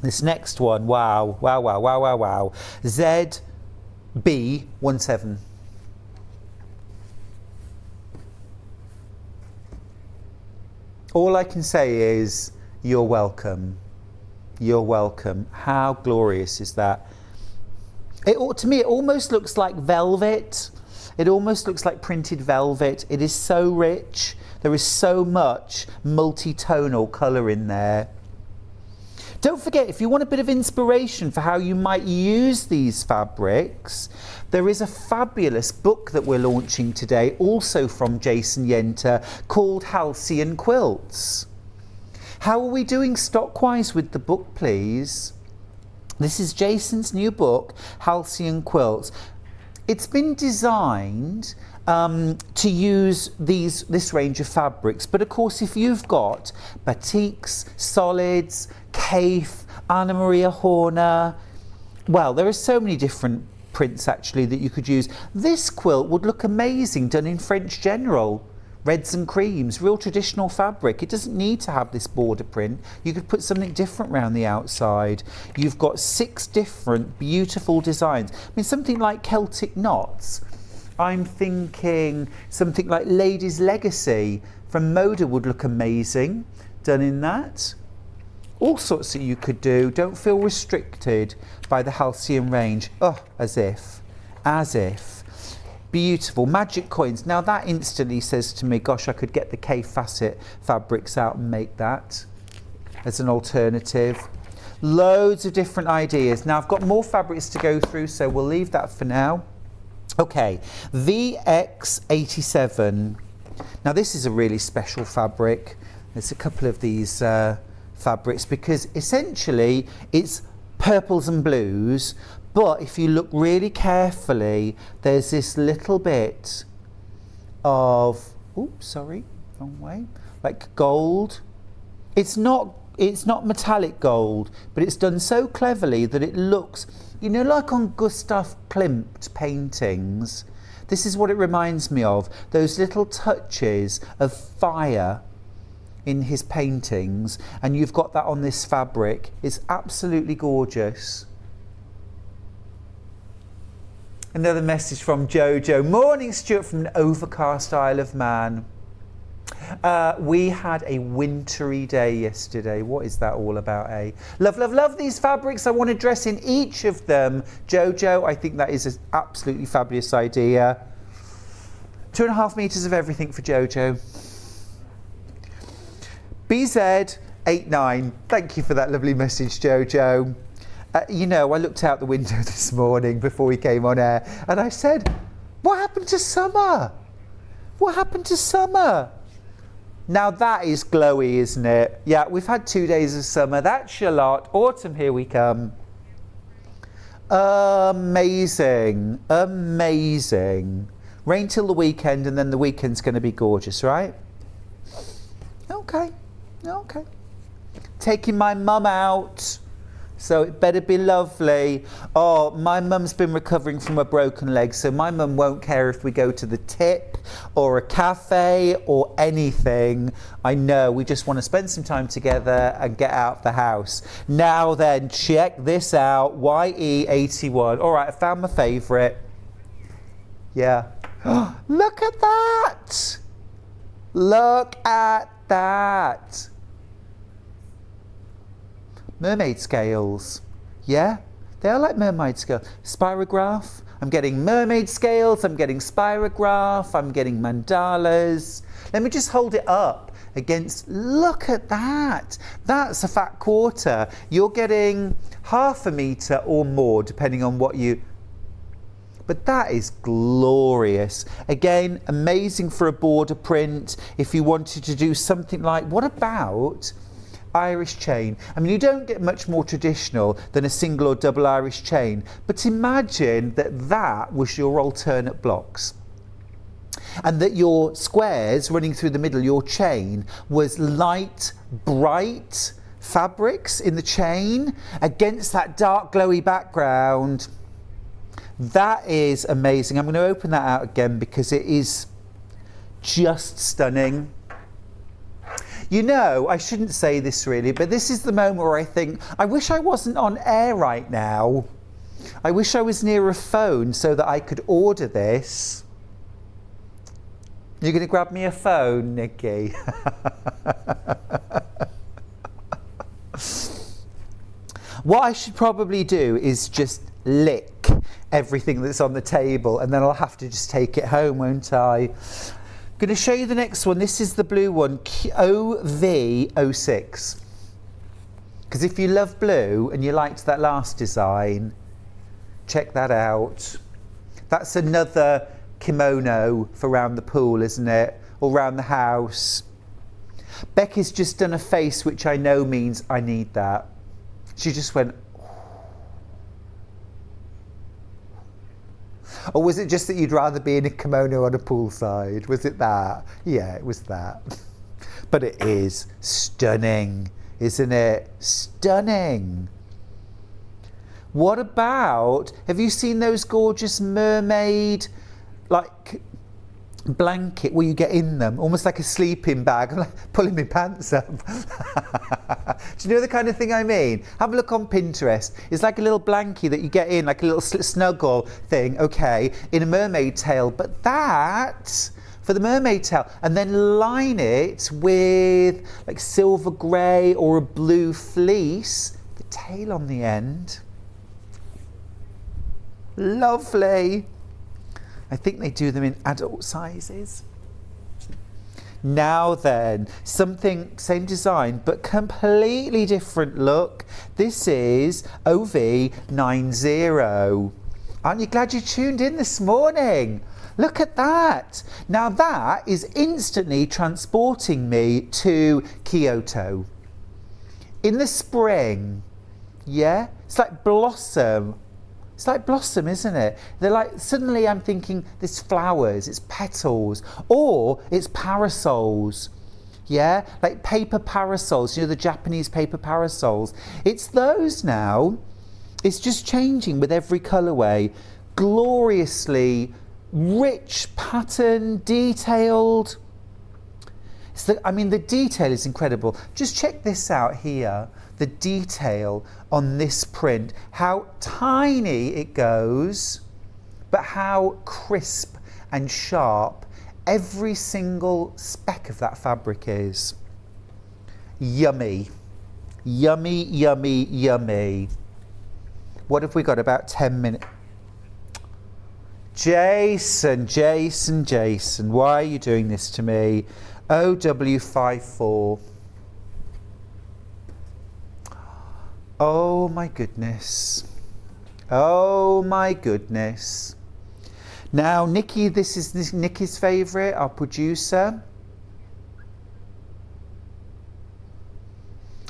this next one, wow, ZB17. All I can say is, you're welcome. You're welcome. How glorious is that? To me, it almost looks like velvet. It almost looks like printed velvet. It is so rich. There is so much multi-tonal colour in there. Don't forget, if you want a bit of inspiration for how you might use these fabrics, there is a fabulous book that we're launching today, also from Jason Yenter, called Halcyon Quilts. How are we doing stock-wise with the book, please? This is Jason's new book, Halcyon Quilts. It's been designed to use this range of fabrics, but of course if you've got batiks, solids, Kaif, Anna Maria Horner, well, there are so many different prints actually that you could use. This quilt would look amazing done in French General. Reds and creams, real traditional fabric. It doesn't need to have this border print. You could put something different around the outside. You've got 6 different beautiful designs. I mean, something like Celtic knots. I'm thinking something like Lady's Legacy from Moda would look amazing done in that. All sorts that you could do. Don't feel restricted by the Halcyon range. Oh, as if. Beautiful. Magic coins. Now that instantly says to me, gosh, I could get the K facet fabrics out and make that as an alternative. Loads of different ideas. Now I've got more fabrics to go through, so we'll leave that for now. Okay, VX87. Now this is a really special fabric. There's a couple of these fabrics because essentially it's purples and blues, but if you look really carefully, there's this little bit of, oops, sorry, wrong way, like gold. It's not metallic gold, but it's done so cleverly that it looks, you know, like on Gustav Klimt paintings. This is what it reminds me of, those little touches of fire in his paintings, and you've got that on this fabric. It's absolutely gorgeous. Another message from Jojo. Morning, Stuart, from an overcast Isle of Man. We had a wintry day yesterday. What is that all about, eh? Love, love, love these fabrics. I want to dress in each of them. Jojo, I think that is an absolutely fabulous idea. 2.5 meters of everything for Jojo. BZ89. Thank you for that lovely message, Jojo. You know, I looked out the window this morning before we came on air and I said, what happened to summer? What happened to summer? Now that is glowy, isn't it? Yeah, we've had 2 days of summer. That's your lot. Autumn, here we come. Amazing. Amazing. Rain till the weekend, and then the weekend's going to be gorgeous, right? Okay. Okay. Taking my mum out. So it better be lovely. Oh, my mum's been recovering from a broken leg, so my mum won't care if we go to the tip or a cafe or anything. I know, we just want to spend some time together and get out of the house. Now then, check this out. YE81. All right, I found my favourite. Yeah. Look at that. Look at that. Mermaid scales. Yeah, they are like mermaid scales. Spirograph. I'm getting mermaid scales, I'm getting spirograph, I'm getting mandalas. Let me just hold it up against, look at that. That's a fat quarter. You're getting 1/2 meter or more, depending on what you... But that is glorious. Again, amazing for a border print. If you wanted to do something like, what about Irish chain? I mean, you don't get much more traditional than a single or double Irish chain, but imagine that that was your alternate blocks, and that your squares running through the middle, your chain, was light, bright fabrics in the chain against that dark, glowy background. That is amazing. I'm going to open that out again because it is just stunning. You know, I shouldn't say this really, but this is the moment where I think, I wish I wasn't on air right now. I wish I was near a phone so that I could order this. You're going to grab me a phone, Nikki? What I should probably do is just lick everything that's on the table, and then I'll have to just take it home, won't I? I'm going to show you the next one. This is the blue one, OV06. Because if you love blue and you liked that last design, check that out. That's another kimono for round the pool, isn't it? Or round the house. Becky's just done a face which I know means I need that. She just went... Or was it just that you'd rather be in a kimono on a poolside? Was it that? Yeah, it was that. But it is stunning, isn't it? Stunning. What about, have you seen those gorgeous mermaid, like, blanket where you get in them, almost like a sleeping bag? I'm like pulling my pants up. Do you know the kind of thing I mean? Have a look on Pinterest. It's like a little blankie that you get in, like a little snuggle thing, okay, in a mermaid tail, but that for the mermaid tail, and then line it with like silver grey or a blue fleece, the tail on the end. Lovely. I think they do them in adult sizes. Now then, something, same design, but completely different look. This is OV90. Aren't you glad you tuned in this morning? Look at that. Now that is instantly transporting me to Kyoto. In the spring, yeah? It's like blossom. It's like blossom, isn't it? They're like, suddenly I'm thinking there's flowers, it's petals, or it's parasols. Yeah, like paper parasols, you know, the Japanese paper parasols. It's those now. It's just changing with every colourway. Gloriously rich pattern, detailed. So, I mean, the detail is incredible. Just check this out here. The detail on this print, how tiny it goes, but how crisp and sharp every single speck of that fabric is. Yummy. Yummy, yummy, yummy. What have we got? About 10 minutes. Jason, Jason, Jason, why are you doing this to me? OW54. Oh my goodness. Oh my goodness. Now, Nikki, this is Nikki's favourite, our producer.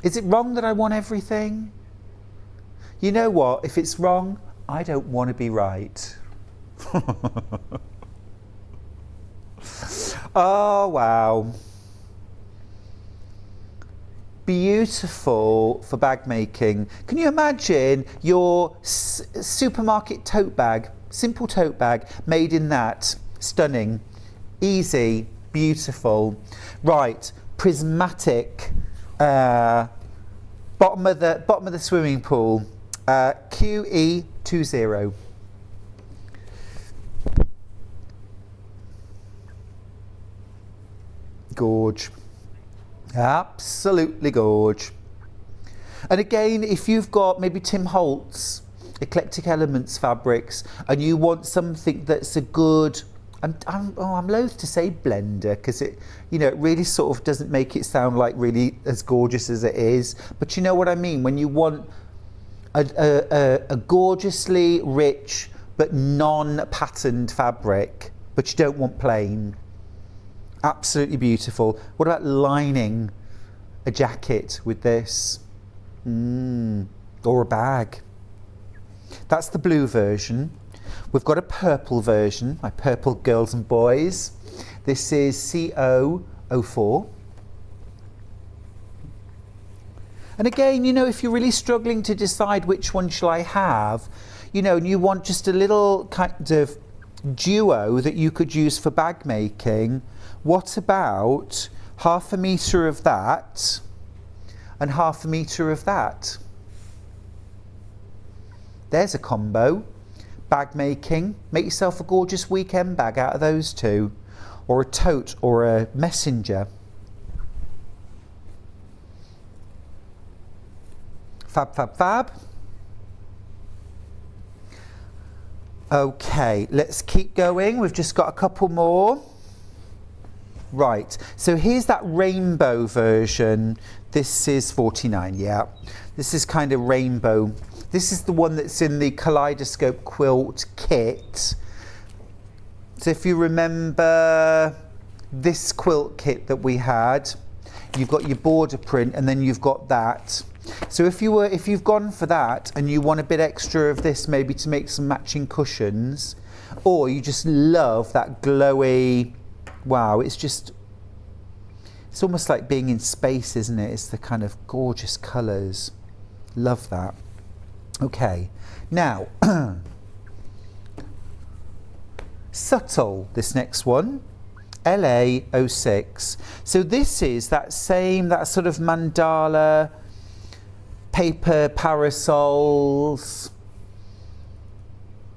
Is it wrong that I want everything? You know what? If it's wrong, I don't want to be right. Oh, wow. Beautiful for bag making. Can you imagine your supermarket tote bag, simple tote bag, made in that? Stunning, easy, beautiful. Right, prismatic, bottom of the swimming pool, QE20. Gorge. Absolutely gorge. And again, if you've got maybe Tim Holtz Eclectic Elements fabrics and you want something that's a good, I'm loath to say blender because it, you know, it really sort of doesn't make it sound like really as gorgeous as it is, but you know what I mean, when you want a gorgeously rich but non-patterned fabric, but you don't want plain. Absolutely beautiful. What about lining a jacket with this? Or a bag. That's the blue version. We've got a purple version, my purple girls and boys. This is CO04. And again, you know, if you're really struggling to decide which one shall I have, you know, and you want just a little kind of duo that you could use for bag making, what about 1/2 metre of that and 1/2 metre of that? There's a combo. Bag making. Make yourself a gorgeous weekend bag out of those two. Or a tote or a messenger. Fab, fab, fab. Okay, let's keep going. We've just got a couple more. Right, so here's that rainbow version. This is 49, yeah. This is kind of rainbow. This is the one that's in the Kaleidoscope Quilt kit. So if you remember this quilt kit that we had, you've got your border print and then you've got that. So if you've gone for that and you want a bit extra of this maybe to make some matching cushions, or you just love that glowy, wow, it's almost like being in space, isn't it? It's the kind of gorgeous colours. Love that. Okay, now, subtle, this next one, LA06. So this is that sort of mandala, paper parasols.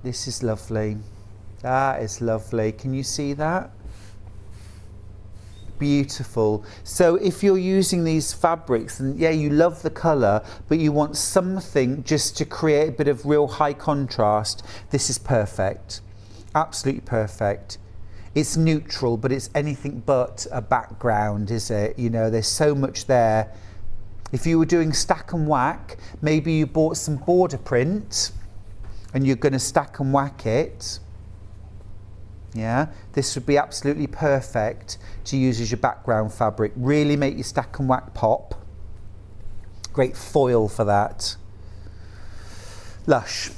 This is lovely. That is lovely. Can you see that? Beautiful. So if you're using these fabrics and yeah, you love the colour, but you want something just to create a bit of real high contrast, this is perfect. Absolutely perfect. It's neutral, but it's anything but a background, is it? You know, there's so much there. If you were doing stack and whack, maybe you bought some border print and you're going to stack and whack it. Yeah, this would be absolutely perfect to use as your background fabric. Really make your stack and whack pop. Great foil for that. Lush.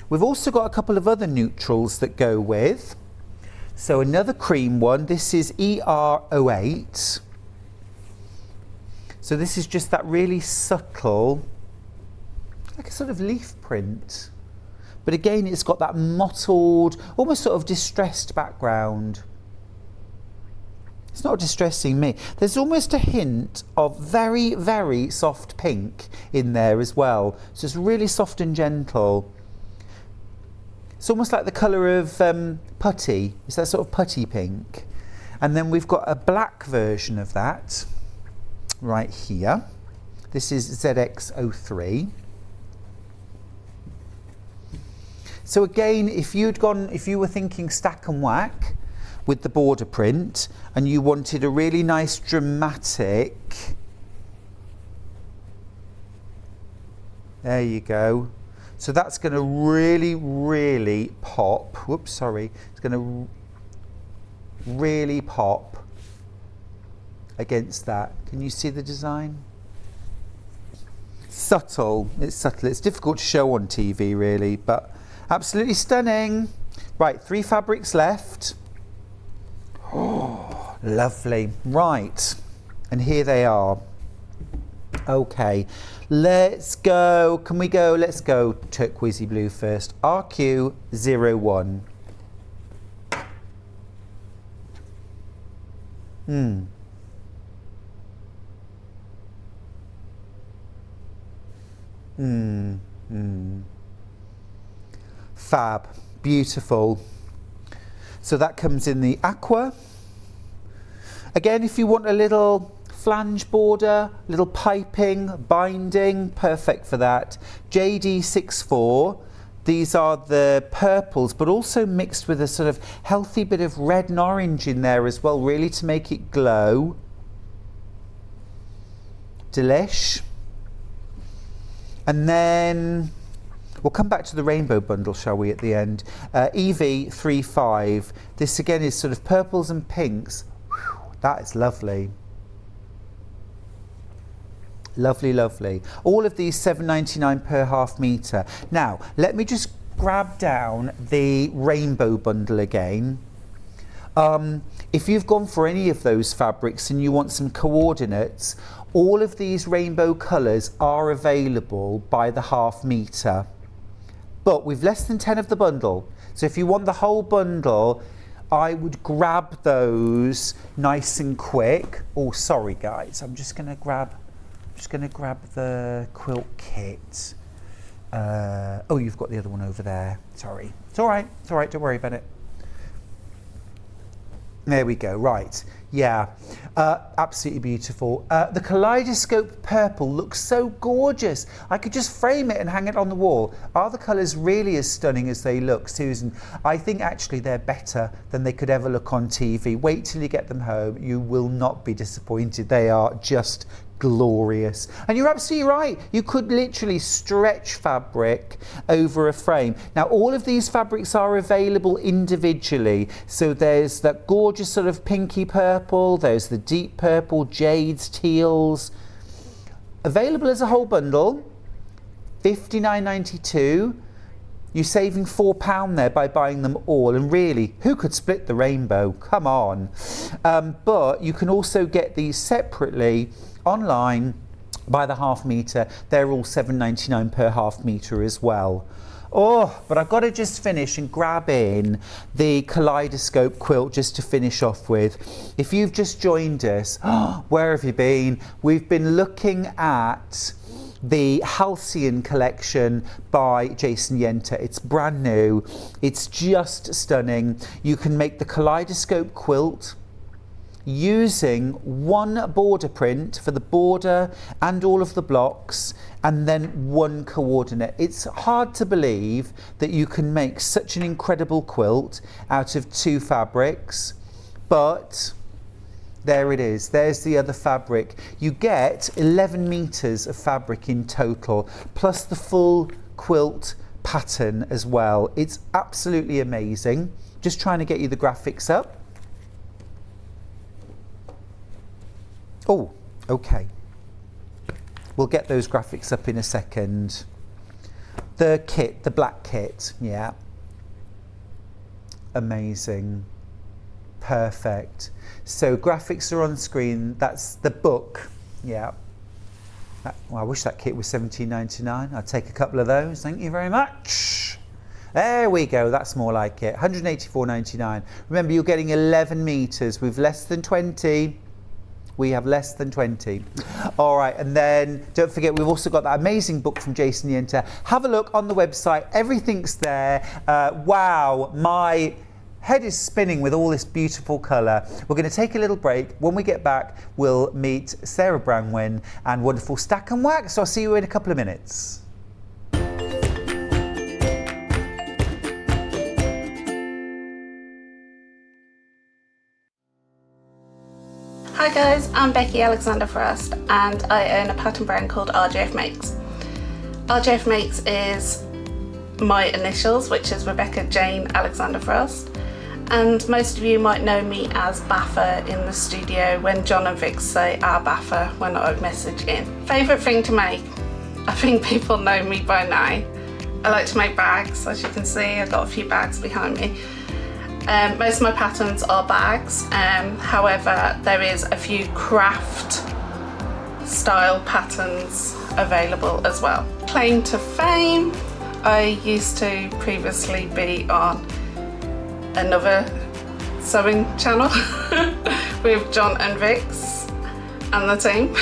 We've also got a couple of other neutrals that go with. So another cream one. This is ER08. So this is just that really subtle, like a sort of leaf print. But again, it's got that mottled, almost sort of distressed background. It's not distressing me. There's almost a hint of very, very soft pink in there as well. So it's really soft and gentle. It's almost like the colour of putty. It's that sort of putty pink. And then we've got a black version of that right here. This is ZX03. So again, if you were thinking stack and whack with the border print and you wanted a really nice dramatic, there you go. So that's going to really, really pop. Whoops, sorry. It's going to really pop against that. Can you see the design? Subtle. It's subtle. It's difficult to show on TV, really, but absolutely stunning. Right, 3 fabrics left. Oh, lovely. Right, and here they are. Okay, let's go. Can we go? Let's go turquoisey blue first. RQ01. Fab. Beautiful. So that comes in the aqua. Again, if you want a little flange border, little piping, binding, perfect for that. JD64, these are the purples, but also mixed with a sort of healthy bit of red and orange in there as well, really to make it glow. Delish. And then we'll come back to the rainbow bundle, shall we, at the end. EV35. This again is sort of purples and pinks. Whew, that is lovely. Lovely, lovely. All of these £7.99 per half metre. Now, let me just grab down the rainbow bundle again. If you've gone for any of those fabrics and you want some coordinates, all of these rainbow colours are available by the half metre. But we've less than 10 of the bundle. So if you want the whole bundle, I would grab those nice and quick. Oh, sorry guys, I'm just gonna grab the quilt kit. Oh, you've got the other one over there. Sorry. It's all right, don't worry about it. There we go, right. Yeah, absolutely beautiful. The kaleidoscope purple looks so gorgeous. I could just frame it and hang it on the wall. Are the colours really as stunning as they look, Susan? I think actually they're better than they could ever look on TV. Wait till you get them home. You will not be disappointed. They are just glorious. And you're absolutely right. You could literally stretch fabric over a frame. Now, all of these fabrics are available individually. So there's that gorgeous sort of pinky purple, there's the deep purple, jades, teals. Available as a whole bundle, £59.92. You're saving £4 there by buying them all, and really, who could split the rainbow? Come on. But you can also get these separately online by the half metre. They're all £7.99 per half metre as well. Oh, but I've got to just finish and grab in the kaleidoscope quilt just to finish off with. If you've just joined us, where have you been? We've been looking at the Halcyon collection by Jason Yenter. It's brand new. It's just stunning. You can make the kaleidoscope quilt using one border print for the border and all of the blocks, and then one coordinate. It's hard to believe that you can make such an incredible quilt out of 2 fabrics, but there it is. There's the other fabric. You get 11 meters of fabric in total, plus the full quilt pattern as well. It's absolutely amazing. Just trying to get you the graphics up. Oh, okay. We'll get those graphics up in a second. The kit, the black kit, yeah. Amazing. Perfect. So graphics are on screen. That's the book, yeah. Well, I wish that kit was £17.99. I'd take a couple of those. Thank you very much. There we go, that's more like it. 184.99. Remember, you're getting 11 metres with less than 20. We have less than 20. All right, and then don't forget, we've also got that amazing book from Jason Yenter. Have a look on the website, everything's there. Wow, my head is spinning with all this beautiful colour. We're going to take a little break. When we get back, we'll meet Sarah Brangwyn and wonderful Stack and Wax. So I'll see you in a couple of minutes. Hi guys, I'm Becky Alexander Frost and I own a pattern brand called RJF Makes. RJF Makes is my initials, which is Rebecca Jane Alexander Frost, and most of you might know me as Baffer in the studio when John and Vic say our Baffer when I message in. Favourite thing to make? I think people know me by now. I like to make bags, as you can see I've got a few bags behind me. Most of my patterns are bags, however there is a few craft style patterns available as well. Claim to fame, I used to previously be on another sewing channel with John and Vix and the team.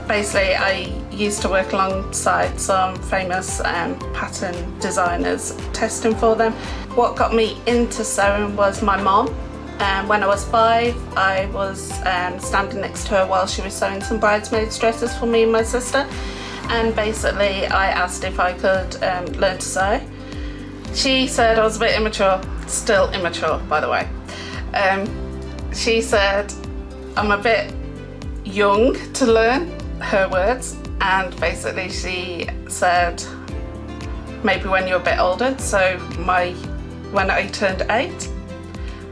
Basically I used to work alongside some famous pattern designers testing for them. What got me into sewing was my mom. When I was 5, I was standing next to her while she was sewing some bridesmaids dresses for me and my sister, and basically I asked if I could learn to sew. She said I was a bit immature, still immature by the way. She said I'm a bit young to learn, her words, and basically she said maybe when you're a bit older. So when I turned 8,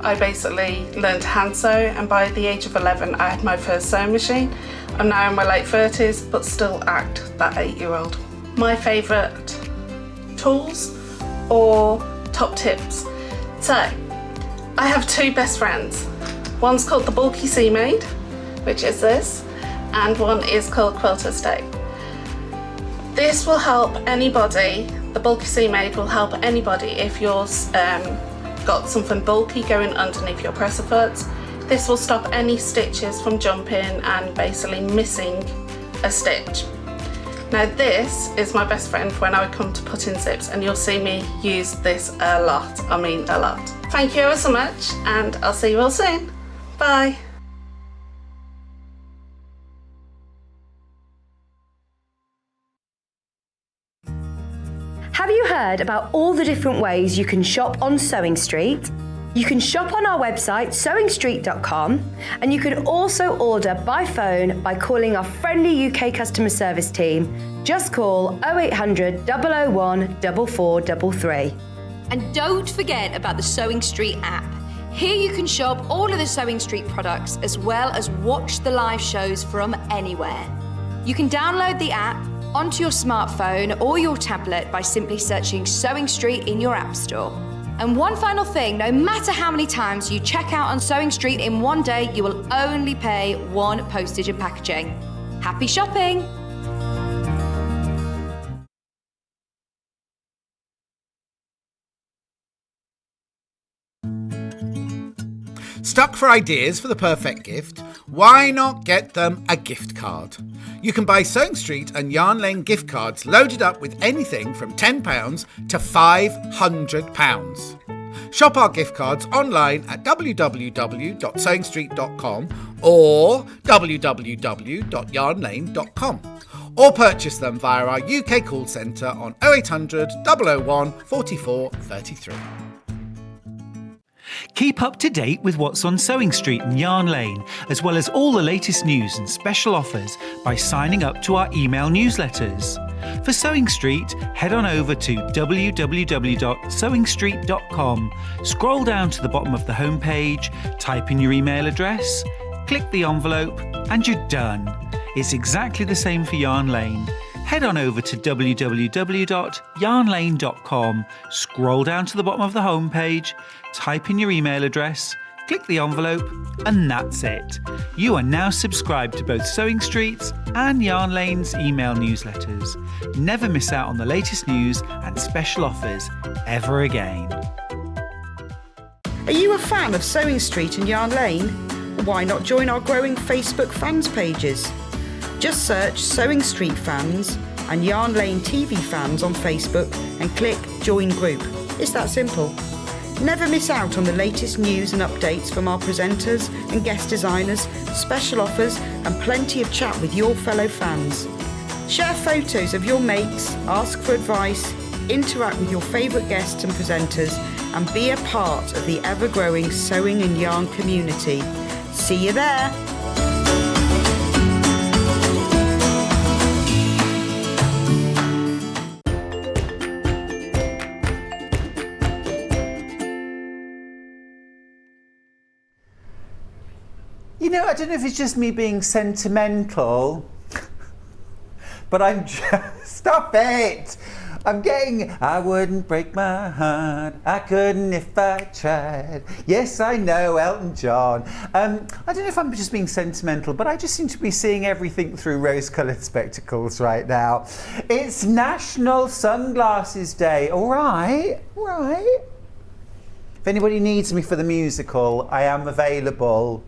I basically learned to hand sew, and by the age of 11 I had my first sewing machine. I'm now in my late 30s but still act that 8-year-old. My favourite tools or top tips. So I have 2 best friends. One's called the Bulky Sea Maid, which is this, and one is called Quilt Estate. This will help anybody, the Bulky Sea Maid will help anybody if you're got something bulky going underneath your presser foot. This will stop any stitches from jumping and basically missing a stitch. Now this is my best friend when I come to put in zips, and you'll see me use this a lot, I mean a lot. Thank you ever so much, and I'll see you all soon. Bye. Have you heard about all the different ways you can shop on Sewing Street? You can shop on our website sewingstreet.com, and you can also order by phone by calling our friendly UK customer service team. Just call 0800 001 4433. And don't forget about the Sewing Street app. Here you can shop all of the Sewing Street products as well as watch the live shows from anywhere. You can download the app onto your smartphone or your tablet by simply searching Sewing Street in your app store. And one final thing, no matter how many times you check out on Sewing Street in one day, you will only pay 1 postage and packaging. Happy shopping! Stuck for ideas for the perfect gift? Why not get them a gift card? You can buy Sewing Street and Yarn Lane gift cards loaded up with anything from £10 to £500. Shop our gift cards online at www.sewingstreet.com or www.yarnlane.com, or purchase them via our UK call centre on 0800 001 44 33. Keep up to date with what's on Sewing Street and Yarn Lane, as well as all the latest news and special offers by signing up to our email newsletters. For Sewing Street, head on over to www.sewingstreet.com, scroll down to the bottom of the homepage, type in your email address, click the envelope, and you're done. It's exactly the same for Yarn Lane. Head on over to www.yarnlane.com, scroll down to the bottom of the homepage, type in your email address, click the envelope, and that's it. You are now subscribed to both Sewing Street's and Yarn Lane's email newsletters. Never miss out on the latest news and special offers ever again. Are you a fan of Sewing Street and Yarn Lane? Why not join our growing Facebook fans pages? Just search Sewing Street Fans and Yarn Lane TV Fans on Facebook and click Join Group. It's that simple. Never miss out on the latest news and updates from our presenters and guest designers, special offers and plenty of chat with your fellow fans. Share photos of your makes, ask for advice, interact with your favourite guests and presenters and be a part of the ever-growing sewing and yarn community. See you there! You know, I don't know if it's just me being sentimental, but I'm just... Stop it! I wouldn't break my heart, I couldn't if I tried. Yes, I know, Elton John. I don't know if I'm just being sentimental, but I just seem to be seeing everything through rose-coloured spectacles right now. It's National Sunglasses Day, all right. If anybody needs me for the musical, I am available.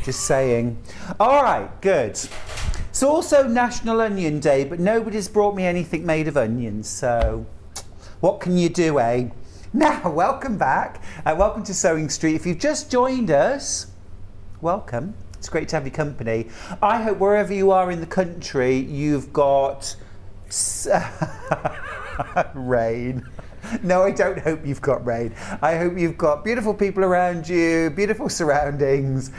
Just saying. All right, good. It's also National Onion Day, but nobody's brought me anything made of onions, so what can you do, eh? Now, welcome back. Welcome to Sewing Street. If you've just joined us, welcome. It's great to have your company. I hope wherever you are in the country, you've got rain. No, I don't hope you've got rain. I hope you've got beautiful people around you, beautiful surroundings.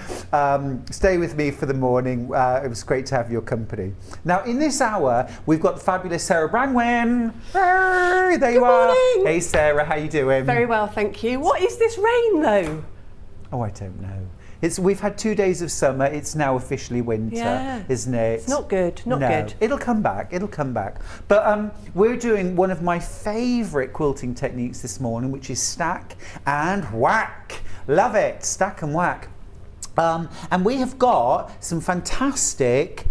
Stay with me for the morning. It was great to have your company. Now, in this hour, we've got the fabulous Sarah Brangwyn. Hey, there you are. Morning. Hey, Sarah, how you doing? Very well, thank you. What is this rain, though? Oh, I don't know. We've had 2 days of summer. It's now officially winter, isn't it? It's not good. Not good. It'll come back. But we're doing one of my favourite quilting techniques this morning, which is stack and whack. Love it. Stack and whack. And we have got some fantastic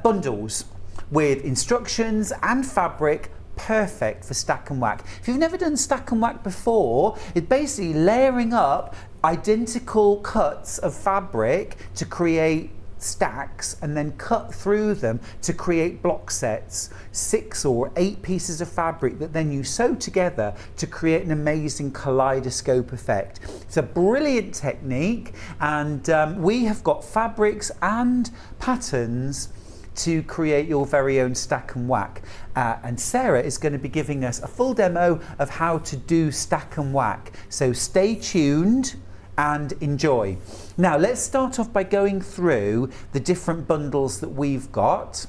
bundles with instructions and fabric. Perfect for stack and whack. If you've never done stack and whack before, it's basically layering up identical cuts of fabric to create stacks and then cut through them to create block sets, 6 or 8 pieces of fabric that then you sew together to create an amazing kaleidoscope effect. It's a brilliant technique, and we have got fabrics and patterns to create your very own stack and whack. And Sarah is going to be giving us a full demo of how to do stack and whack. So stay tuned and enjoy. Now let's start off by going through the different bundles that we've got.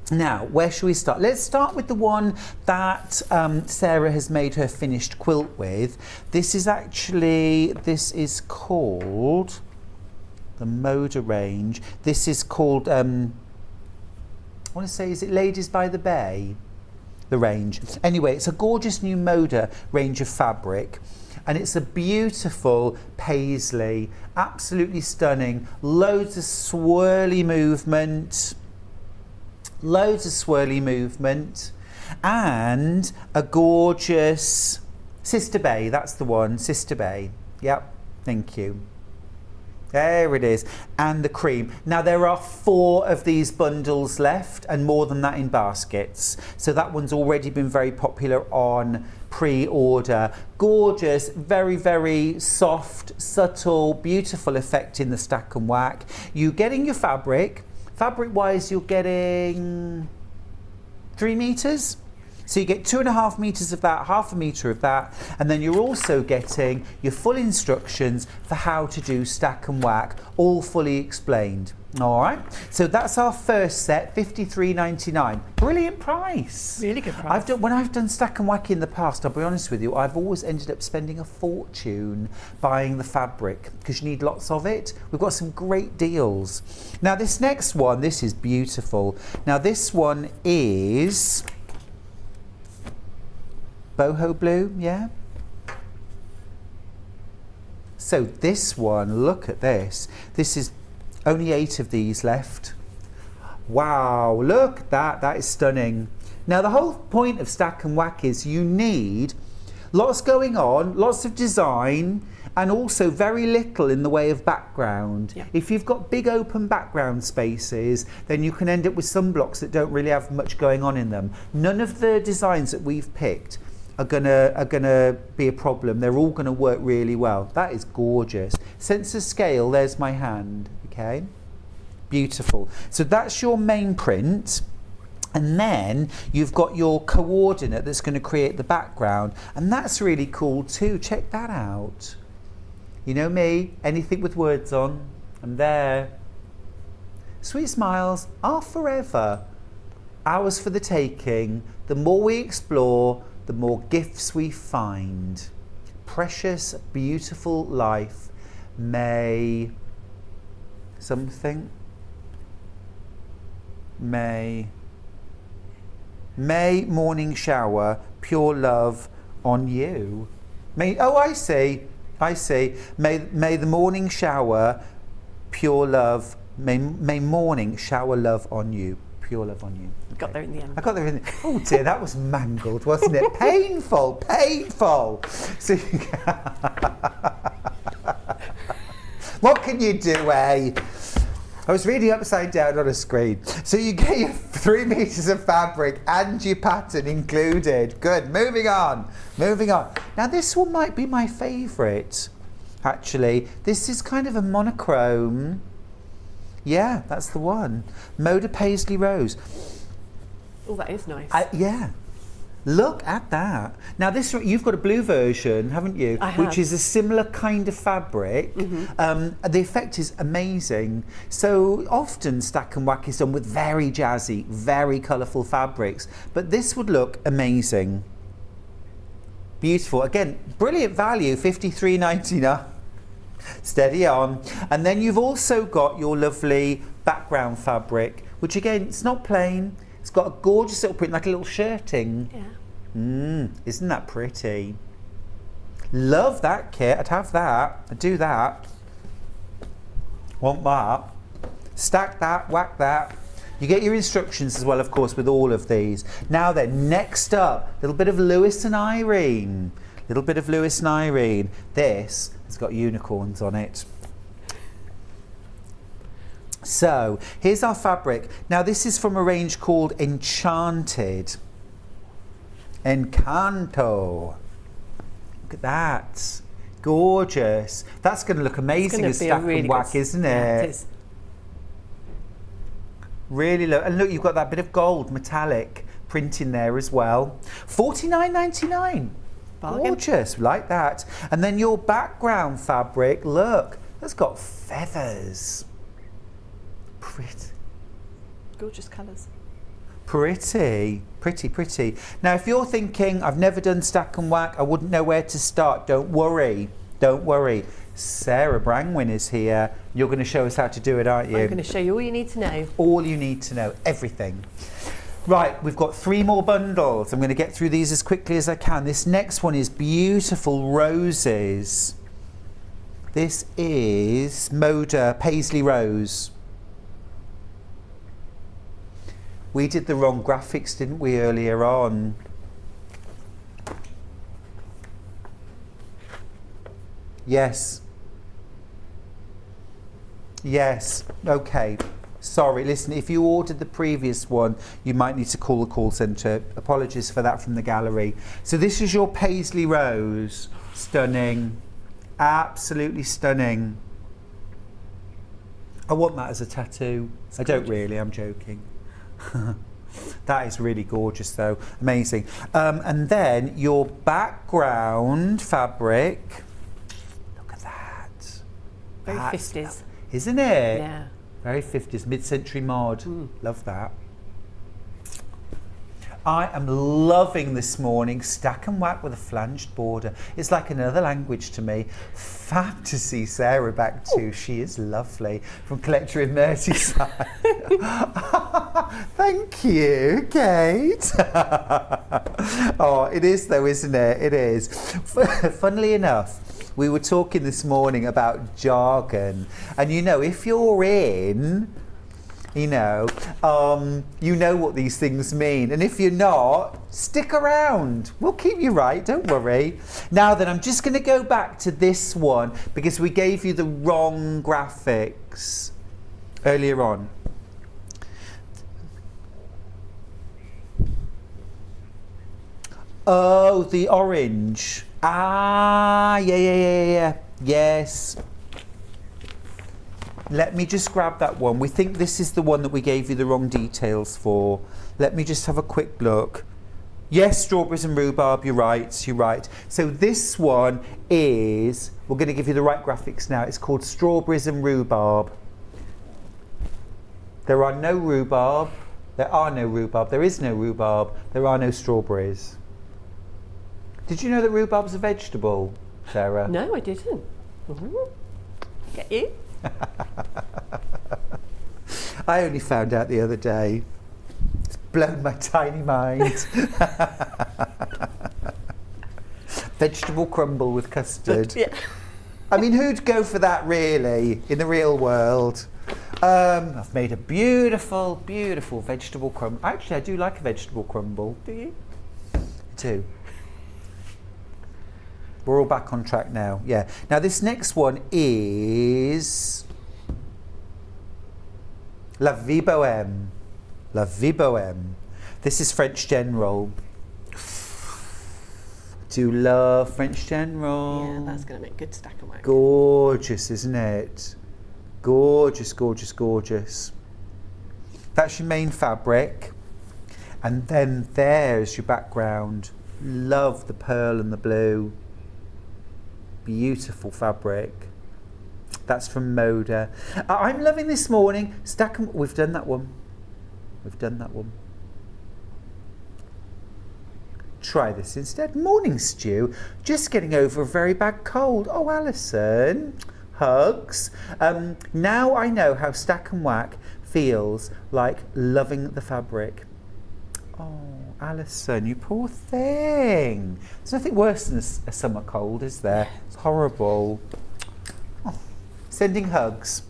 Now, where should we start? Let's start with the one that Sarah has made her finished quilt with. This is called the Moda range. This is called I want to say, is it Ladies by the Bay? The range. Anyway, it's a gorgeous new Moda range of fabric, and it's a beautiful paisley, absolutely stunning, loads of swirly movement, and a gorgeous Sister Bay. That's the one, Sister Bay. Yep, thank you. There it is, and the cream. Now there are 4 of these bundles left, and more than that in baskets. So that one's already been very popular on pre-order. Gorgeous, very, very soft, subtle, beautiful effect in the stack and whack. You're getting your fabric. Fabric-wise, you're getting 3 meters. So you get 2.5 meters of that, 1/2 meter of that, and then you're also getting your full instructions for how to do stack and whack, all fully explained. All right, so that's our first set, $53.99. Brilliant price. Really good price. When I've done stack and whack in the past, I'll be honest with you, I've always ended up spending a fortune buying the fabric because you need lots of it. We've got some great deals. Now this next one, this is beautiful. Now this one is boho blue, yeah? So this one, look at this. This is only 8 of these left. Wow, look at that. That is stunning. Now the whole point of Stack and Whack is you need lots going on, lots of design, and also very little in the way of background. Yeah. If you've got big open background spaces, then you can end up with some blocks that don't really have much going on in them. None of the designs that we've picked are gonna be a problem. They're all gonna work really well. That is gorgeous. Sense of scale, there's my hand, okay? Beautiful. So that's your main print. And then you've got your coordinate that's going to create the background. And that's really cool too. Check that out. You know me, anything with words on, I'm there. Sweet smiles are forever. Ours for the taking. The more we explore, the more gifts we find. Precious, beautiful life. May something. May morning shower, pure love on you. May, oh, I see. May the morning shower, pure love, may morning shower love on you. Pure love on you. Okay. Got there in the end. I got there in the end. Oh dear, that was mangled, wasn't it? Painful. So what can you do, eh? I was reading upside down on a screen. So you get your 3 meters of fabric and your pattern included. Good, moving on. Now this one might be my favourite, actually. This is kind of a monochrome. Yeah, that's the one. Moda Paisley Rose. Oh, that is nice. Yeah. Look at that. Now this, you've got a blue version, haven't you? I have. Which is a similar kind of fabric. The effect is amazing. So often Stack and Whack is done with very jazzy, very colourful fabrics, but this would look amazing. Beautiful. Again, brilliant value, $53.99. Steady on. And then you've also got your lovely background fabric, which again, it's not plain. It's got a gorgeous little print, like a little shirting. Yeah. Isn't that pretty? Love that kit. I'd have that. I'd do that. Want that. Stack that, whack that. You get your instructions as well, of course, with all of these. Now then, next up, a little bit of Lewis and Irene. This has got unicorns on it. So here's our fabric. Now this is from a range called Enchanted. Encanto. Look at that. Gorgeous. That's going to look amazing as Stack and Whack, isn't it? Yeah, it is. Really look. And look, you've got that bit of gold metallic print in there as well. $49.99. Bargain. Gorgeous, like that. And then your background fabric, look, that's got feathers. Pretty. Gorgeous colours. Pretty. Now, if you're thinking, I've never done Stack and Whack, I wouldn't know where to start, don't worry. Sarah Brangwyn is here. You're going to show us how to do it, aren't you? I'm going to show you all you need to know. All you need to know, everything. Right, we've got 3 more bundles. I'm going to get through these as quickly as I can. This next one is Beautiful Roses. This is Moda Paisley Rose. We did the wrong graphics, didn't we, earlier on? Yes. Okay. Sorry, listen, if you ordered the previous one, you might need to call the call centre. Apologies for that from the gallery. So this is your Paisley Rose. Stunning. Absolutely stunning. I want that as a tattoo. I don't really, I'm joking. That is really gorgeous though. Amazing. And then your background fabric. Look at that. Very 50s. Isn't it? Yeah. Very 50s, mid-century mod. Love that. I am loving this morning Stack and Whack with a flanged border. It's like another language to me. Fab to see Sarah back too. She is lovely. From Collector in Merseyside. Thank you, Kate. Oh, it is though, isn't it? It is. Funnily enough, We were talking this morning about jargon, and you know, if you're in, you know what these things mean, and if you're not, stick around. We'll keep you right, don't worry. Now then, I'm just going to go back to this one because we gave you the wrong graphics earlier on. Oh, the orange. Ah, yeah. Yes. Let me just grab that one. We think this is the one that we gave you the wrong details for. Let me just have a quick look. Yes, strawberries and rhubarb, you're right. So this one is, we're going to give you the right graphics now. It's called strawberries and rhubarb. There are no rhubarb. There are no rhubarb. There is no rhubarb. There are no strawberries. Did you know that rhubarb's a vegetable, Sarah? No, I didn't. Get you? I only found out the other day. It's blown my tiny mind. Vegetable crumble with custard. Yeah. I mean, who'd go for that really in the real world? I've made a beautiful, beautiful vegetable crumble. Actually, I do like a vegetable crumble. Do you? I do. We're all back on track now. Yeah. Now this next one is La Vie Bohème. La Vie Bohème. This is French General. Do love French General. Yeah, that's going to make good stack of work. Gorgeous, isn't it? Gorgeous, gorgeous, gorgeous. That's your main fabric. And then there's your background. Love the pearl and the blue. Beautiful fabric. That's from Moda. I'm loving this morning. We've done that one. Try this instead. Morning stew. Just getting over a very bad cold. Oh, Alison. Hugs. Now I know how Stack and Whack feels like loving the fabric. Oh, Alison, you poor thing. There's nothing worse than a summer cold, is there? It's horrible. Oh, sending hugs.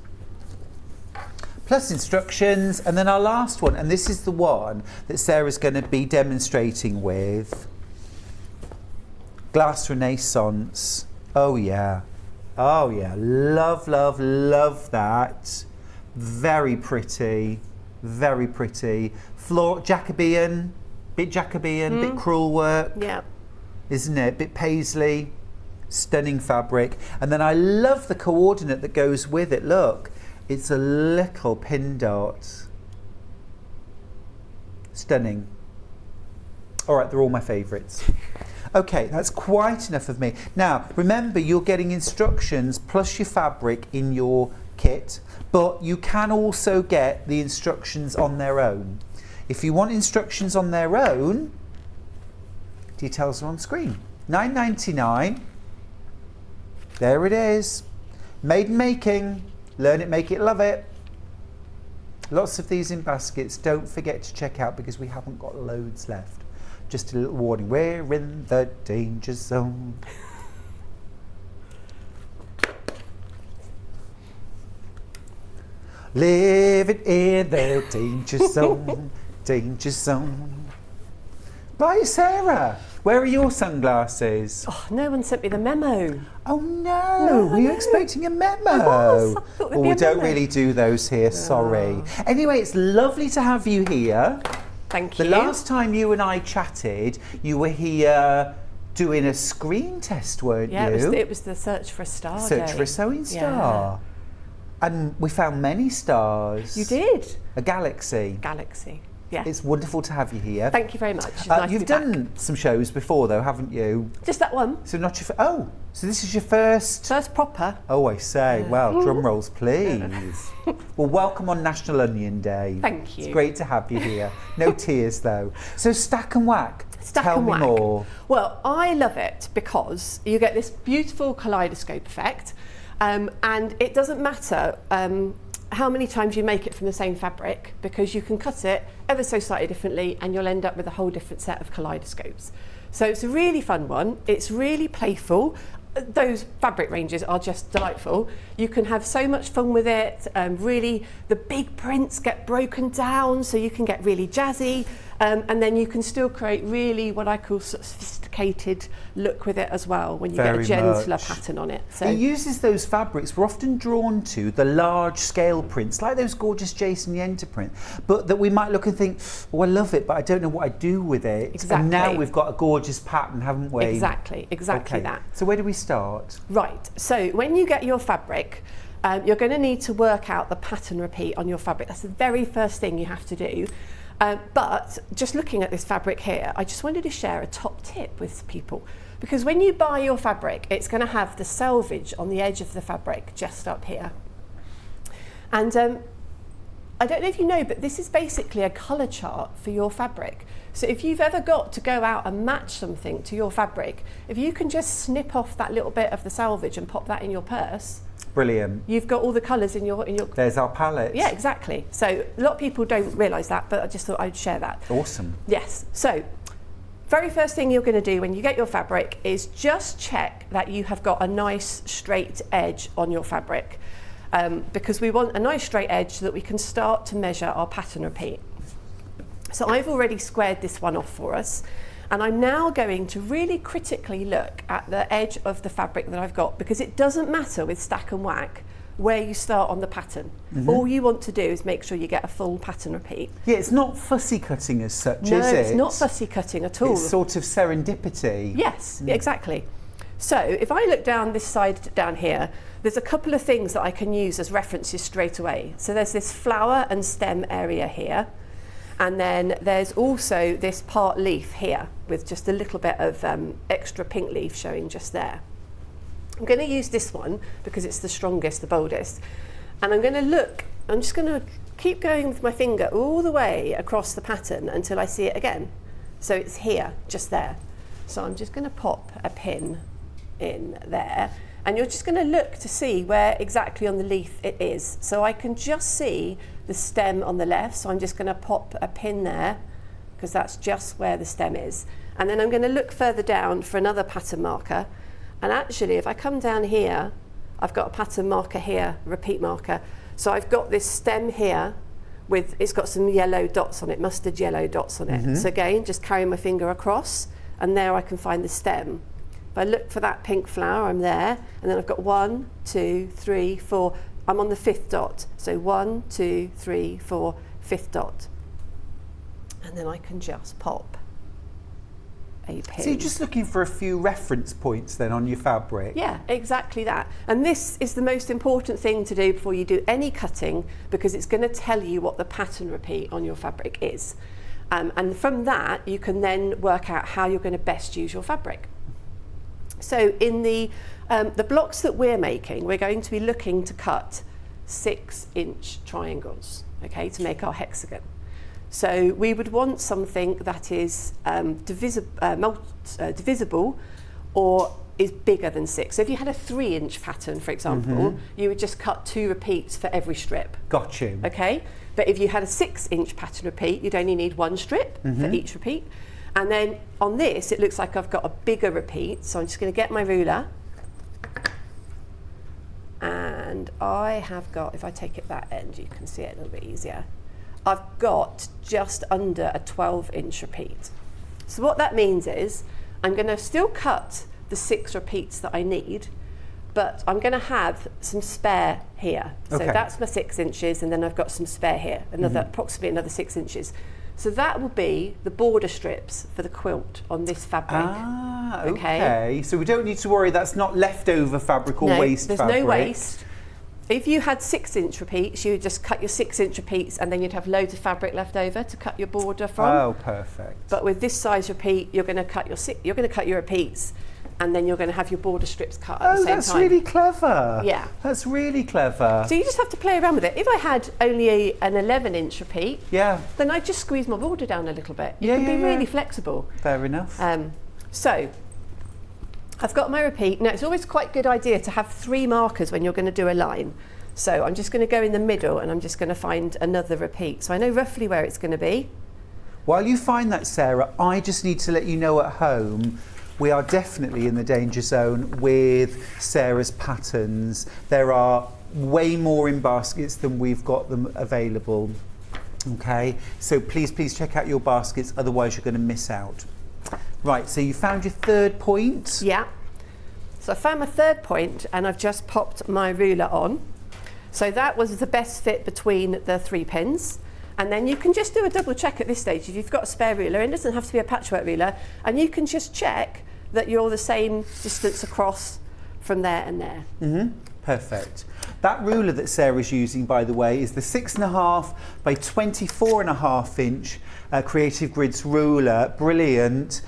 Plus instructions, and then our last one, and this is the one that Sarah's going to be demonstrating with. Glass Renaissance. Oh yeah. Love that. Very pretty. Floor Jacobean, bit crewel work. Yeah. Isn't it? Bit paisley, stunning fabric. And then I love the coordinate that goes with it. Look, it's a little pin dot. Stunning. All right, they're all my favourites. Okay, that's quite enough of me. Now, remember, you're getting instructions plus your fabric in your kit, but you can also get the instructions on their own. If you want instructions on their own, details are on screen. $9.99. There it is. Made and making. Learn it, make it, love it. Lots of these in baskets. Don't forget to check out because we haven't got loads left. Just a little warning. We're in the danger zone. Living in the danger zone. Danger zone. Right, Sarah, where are your sunglasses? Oh, no one sent me the memo. Oh no, were you expecting a memo? I was. I thought there'd be we a don't memo. really do those here, sorry. Anyway, it's lovely to have you here. Thank you. The last time you and I chatted, you were here doing a screen test, weren't Yeah, you? it was the Search for a Star Search day. for a sewing star. And we found many stars. You did. A galaxy. Galaxy. Yeah. It's wonderful to have you here. Thank you very much. It's nice to You've be back. done some shows before, though, haven't you? Just that one. So not your so this is your first. First proper. Oh, I say. Well, drum rolls, please. Well, welcome on National Onion Day. Thank you. It's great to have you here. No tears, though. So Stack and Whack. Tell me more. Well, I love it because you get this beautiful kaleidoscope effect, and it doesn't matter how many times you make it from the same fabric because you can cut it ever so slightly differently and you'll end up with a whole different set of kaleidoscopes. So it's a really fun one. It's really playful. those fabric ranges are just delightful. You can have so much fun with it. Really, the big prints get broken down, so you can get really jazzy, and then you can still create really what I call sort of sophisticated look with it as well when you get a gentler pattern on it. So it uses those fabrics we're often drawn to, the large scale prints, like those gorgeous Jason Yenter print, but that we might look and think, oh, I love it, but I don't know what I do with it. Exactly. And now we've got a gorgeous pattern, haven't we? Exactly that. So where do we start? Right, so when you get your fabric, you're going to need to work out the pattern repeat on your fabric. That's the very first thing you have to do. But just looking at this fabric here, I just wanted to share a top tip with people. Because when you buy your fabric, it's going to have the selvage on the edge of the fabric just up here. And I don't know if you know, but this is basically a colour chart for your fabric. So if you've ever got to go out and match something to your fabric, if you can just snip off that little bit of the selvage and pop that in your purse, brilliant. You've got all the colours in your. There's our palette. Yeah, exactly. So a lot of people don't realise that, but I just thought I'd share that. Awesome. Yes. So very first thing you're going to do when you get your fabric is just check that you have got a nice straight edge on your fabric, because we want a nice straight edge so that we can start to measure our pattern repeat. So I've already squared this one off for us, and I'm now going to really critically look at the edge of the fabric that I've got, because it doesn't matter with stack and whack where you start on the pattern. All you want to do is make sure you get a full pattern repeat. Yeah, it's not fussy cutting as such, is it? No, it's not fussy cutting at all. It's sort of serendipity. Yes, exactly. So if I look down this side down here, there's a couple of things that I can use as references straight away. So there's this flower and stem area here, and then there's also this part leaf here with just a little bit of extra pink leaf showing just there. I'm going to use this one because it's the strongest, the boldest, and I'm just going to keep going with my finger all the way across the pattern until I see it again. So it's here, just there. So I'm just going to pop a pin in there, and you're just going to look to see where exactly on the leaf it is. So I can just see the stem on the left, so I'm just going to pop a pin there because that's just where the stem is. And then I'm going to look further down for another pattern marker, and actually if I come down here, I've got a pattern marker here, repeat marker. So I've got this stem here with, it's got some yellow dots on it, mustard yellow dots on it. So again, just carry my finger across, and there I can find the stem. If I look for that pink flower, I'm there, and then I've got 1, 2, 3, 4. I'm on the 5th dot. So 1, 2, 3, 4, 5th dot. And then I can just pop a pin. So you're just looking for a few reference points then on your fabric? Yeah, exactly that. And this is the most important thing to do before you do any cutting, because it's going to tell you what the pattern repeat on your fabric is. And from that, you can then work out how you're going to best use your fabric. So in the blocks that we're making, we're going to be looking to cut 6-inch triangles, okay, to make our hexagon. So we would want something that is divisible or is bigger than 6. So if you had a 3-inch pattern, for example, you would just cut 2 repeats for every strip. Got you. Okay, but if you had a 6-inch pattern repeat, you'd only need 1 strip for each repeat. And then on this, it looks like I've got a bigger repeat. So I'm just going to get my ruler. And I have got, if I take it that end, you can see it a little bit easier. I've got just under a 12-inch repeat. So what that means is I'm going to still cut the 6 repeats that I need, but I'm going to have some spare here. So that's my 6 inches, and then I've got some spare here, approximately another 6 inches. So that will be the border strips for the quilt on this fabric. Ah, okay. So we don't need to worry that's not leftover fabric or waste fabric. There's no waste. If you had 6-inch repeats, you would just cut your 6-inch repeats, and then you'd have loads of fabric left over to cut your border from. Oh, perfect. But with this size repeat, you're going to cut your repeats, and then you're going to have your border strips cut at the same time. Oh, that's really clever. Yeah. That's really clever. So you just have to play around with it. If I had only an 11-inch repeat, then I'd just squeeze my border down a little bit. You can be really flexible. Fair enough. So I've got my repeat. Now, it's always quite a good idea to have 3 markers when you're going to do a line. So I'm just going to go in the middle, and I'm just going to find another repeat. So I know roughly where it's going to be. While you find that, Sarah, I just need to let you know at home, we are definitely in the danger zone with Sarah's patterns. There are way more in baskets than we've got them available. Okay, so please check out your baskets, otherwise you're going to miss out. Right, so you found your third point? Yeah. So I found my third point and I've just popped my ruler on. So that was the best fit between the 3 pins. And then you can just do a double check at this stage if you've got a spare ruler. It doesn't have to be a patchwork ruler. And you can just check that you're the same distance across from there and there. Perfect. That ruler that Sarah's using, by the way, is the 6.5 by 24.5 inch Creative Grids ruler. Brilliant.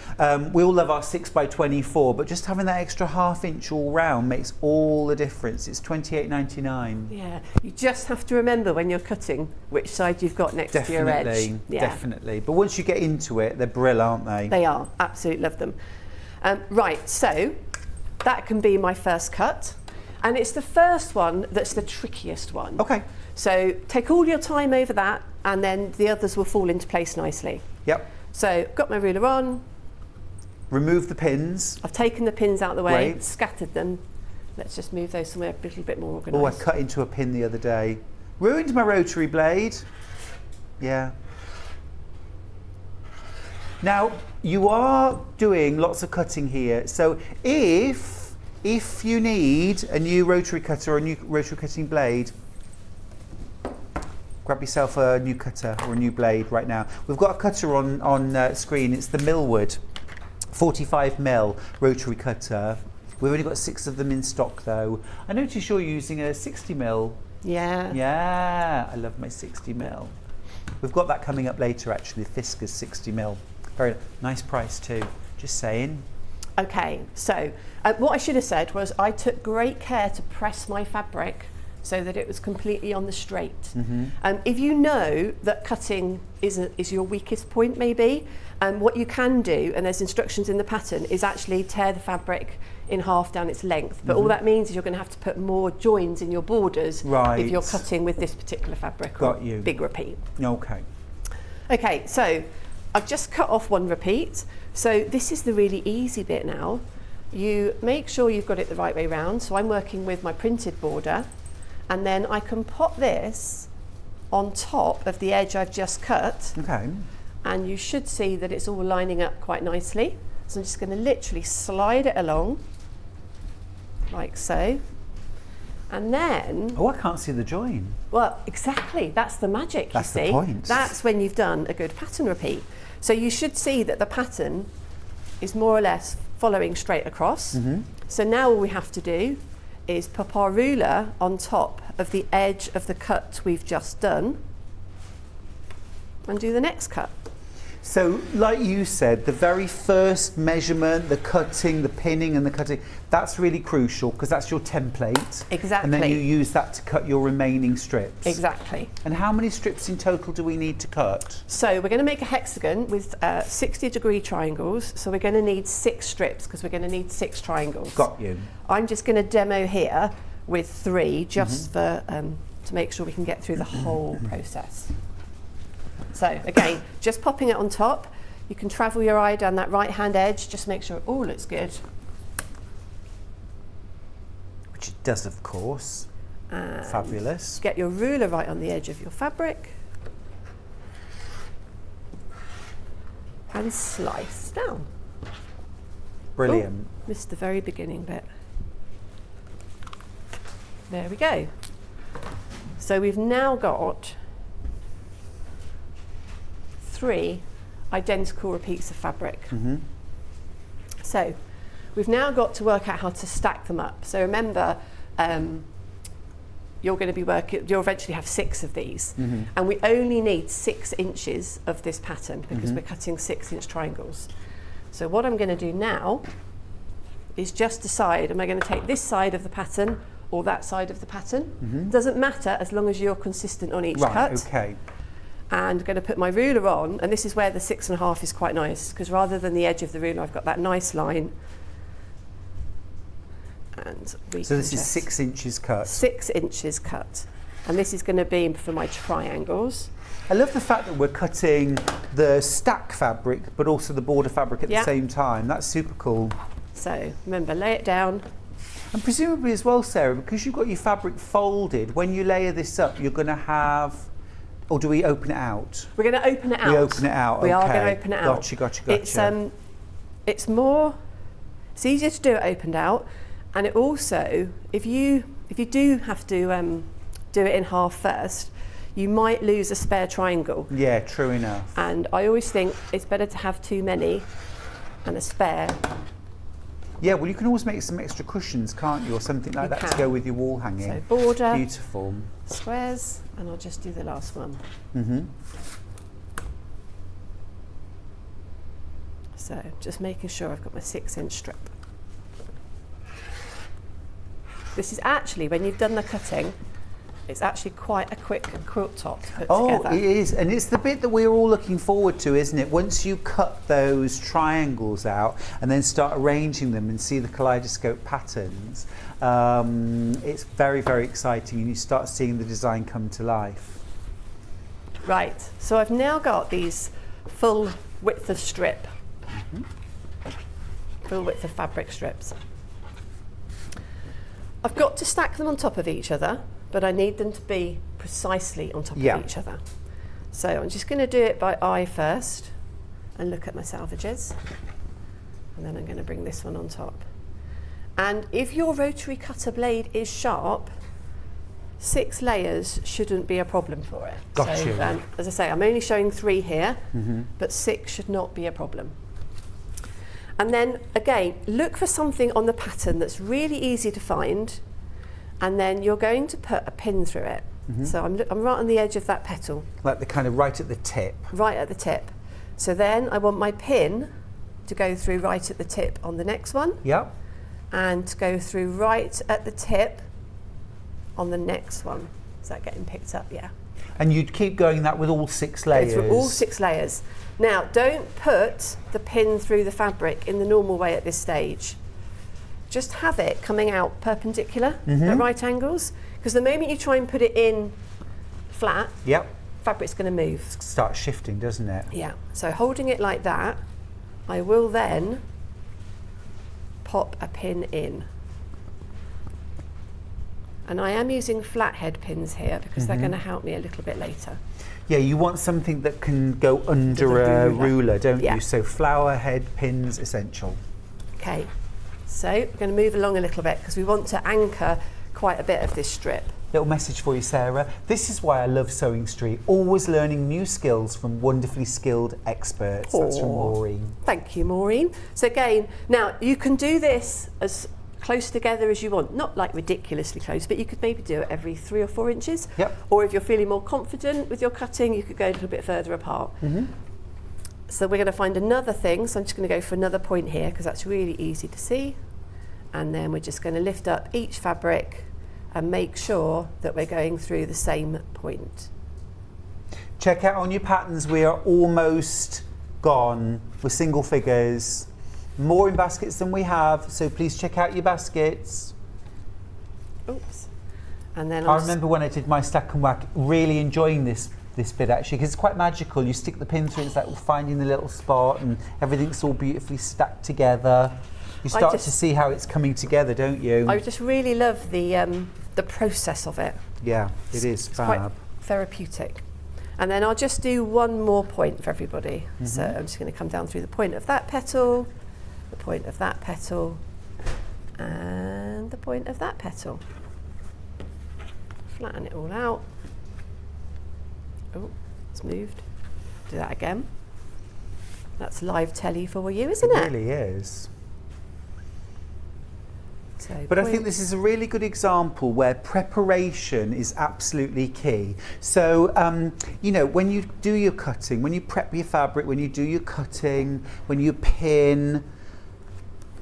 We all love our 6 by 24, but just having that extra ½ inch all round makes all the difference. It's £28.99. Yeah, you just have to remember when you're cutting which side you've got next to your edge. Definitely. But once you get into it, they're brill, aren't they? They are. Absolutely love them. Right, so that can be my first cut. And it's the first one that's the trickiest one. Okay. So take all your time over that and then the others will fall into place nicely. Yep. So got my ruler on. Remove the pins. I've taken the pins out of the way, Great. scattered them. Let's just move those somewhere a little bit more organised. Oh, I cut into a pin the other day. Ruined my rotary blade. Yeah. Now, you are doing lots of cutting here. So if you need a new rotary cutter or a new rotary cutting blade, grab yourself a new cutter or a new blade right now. We've got a cutter on screen. It's the Millwood 45mm rotary cutter. We've only got 6 of them in stock though. I notice you're using a 60mm. Yeah. Yeah, I love my 60mm. We've got that coming up later actually, Fiskars 60mm. Very nice price too, just saying. Okay, so what I should have said was I took great care to press my fabric so that it was completely on the straight. If you know that cutting is your weakest point maybe, what you can do, and there's instructions in the pattern, is actually tear the fabric in half down its length. But all that means is you're going to have to put more joins in your borders if you're cutting with this particular fabric. Got you. Big repeat. Okay. Okay, so I've just cut off 1 repeat. So this is the really easy bit now. You make sure you've got it the right way round. So I'm working with my printed border, and then I can pop this on top of the edge I've just cut. Okay. And you should see that it's all lining up quite nicely. So I'm just going to literally slide it along like so. And then... Oh, I can't see the join. Well, exactly. That's the magic, That's you see. the point. That's when you've done a good pattern repeat. So you should see that the pattern is more or less following straight across. So now all we have to do is pop our ruler on top of the edge of the cut we've just done and do the next cut. So, like you said, the very first measurement, the cutting, the pinning and the cutting, that's really crucial because that's your template. Exactly. And then you use that to cut your remaining strips. Exactly. And how many strips in total do we need to cut? So we're going to make a hexagon with 60-degree triangles. So we're going to need 6 strips because we're going to need 6 triangles. Got you. I'm just going to demo here with 3 just for to make sure we can get through the whole process. So again, just popping it on top. You can travel your eye down that right hand edge, just make sure it all looks good. Which it does, of course. And fabulous. Get your ruler right on the edge of your fabric. And slice down. Brilliant. Oh, missed the very beginning bit. There we go. So we've now got 3 identical repeats of fabric. So we've now got to work out how to stack them up. So remember, you'll eventually have 6 of these, and we only need 6 inches of this pattern because we're cutting 6-inch triangles. So what I'm going to do now is just decide, am I going to take this side of the pattern or that side of the pattern? Doesn't matter as long as you're consistent on each cut. Okay. And going to put my ruler on, and this is where the 6.5 is quite nice because rather than the edge of the ruler, I've got that nice line. And so this is 6 inches cut. 6 inches cut. And this is going to be for my triangles. I love the fact that we're cutting the stack fabric, but also the border fabric at the same time. That's super cool. So remember, lay it down. And presumably as well, Sarah, because you've got your fabric folded, when you layer this up, you're going to have, or do we open it out? We're going to open it out. We open it out, We are okay. going to open it out. Gotcha. It's easier to do it opened out, and it also, if you do have to do it in half first, you might lose a spare triangle. Yeah, true enough. And I always think it's better to have too many and a spare. Yeah, well, you can always make some extra cushions, can't you, or something like that to go with your wall hanging. So border, beautiful squares, and I'll just do the last one. So just making sure I've got my 6-inch strip. This is actually, when you've done the cutting, it's actually quite a quick quilt top to put together. Oh, it is, and it's the bit that we're all looking forward to, isn't it? Once you cut those triangles out and then start arranging them and see the kaleidoscope patterns, it's very, very exciting, and you start seeing the design come to life. Right, so I've now got these full width of strip, full width of fabric strips. I've got to stack them on top of each other, but I need them to be precisely on top of each other. So I'm just going to do it by eye first and look at my salvages, and then I'm going to bring this one on top. And if your rotary cutter blade is sharp, 6 layers shouldn't be a problem for it. Got you. As I say, I'm only showing 3 here, but 6 should not be a problem. And then again, look for something on the pattern that's really easy to find, and then you're going to put a pin through it. So I'm right on the edge of that petal. Like the kind of right at the tip. Right at the tip. So then I want my pin to go through right at the tip on the next one. Yep. And to go through right at the tip on the next one. Is that getting picked up? Yeah. And you'd keep going that with all 6 layers. Go through all 6 layers. Now, don't put the pin through the fabric in the normal way at this stage. Just have it coming out perpendicular at right angles, because the moment you try and put it in flat, fabric's going to move. It starts shifting, doesn't it? Yeah. So holding it like that, I will then pop a pin in. And I am using flathead pins here because they're going to help me a little bit later. Yeah, you want something that can go under a ruler, don't you? So flower head pins essential. Okay, so we're going to move along a little bit because we want to anchor quite a bit of this strip. Little message for you, Sarah. This is why I love Sewing Street. Always learning new skills from wonderfully skilled experts. That's from Maureen. Thank you, Maureen. So again, now you can do this as close together as you want, not like ridiculously close, but you could maybe do it every 3 or 4 inches. Or if you're feeling more confident with your cutting, you could go a little bit further apart. So we're going to find another thing, so I'm just going to go for another point here because that's really easy to see. And then we're just going to lift up each fabric and make sure that we're going through the same point. Check out on your patterns, we are almost gone with single figures. More in baskets than we have, so please check out your baskets. Oops. And then I remember when I did my stack and whack, really enjoying this bit actually, because it's quite magical. You stick the pin through, it's like finding the little spot and everything's all beautifully stacked together. You start to see how it's coming together, don't you? I just really love the process of it. Yeah, it is fab. Quite therapeutic. And then I'll just do one more point for everybody. So I'm just going to come down through the point of that petal, the point of that petal, and the point of that petal. Flatten it all out. Oh, it's moved. Do that again. That's live telly for you, isn't it? It really is. So but I think this is a really good example where preparation is absolutely key. So, you know, when you do your cutting, when you prep your fabric, when you do your cutting, when you pin,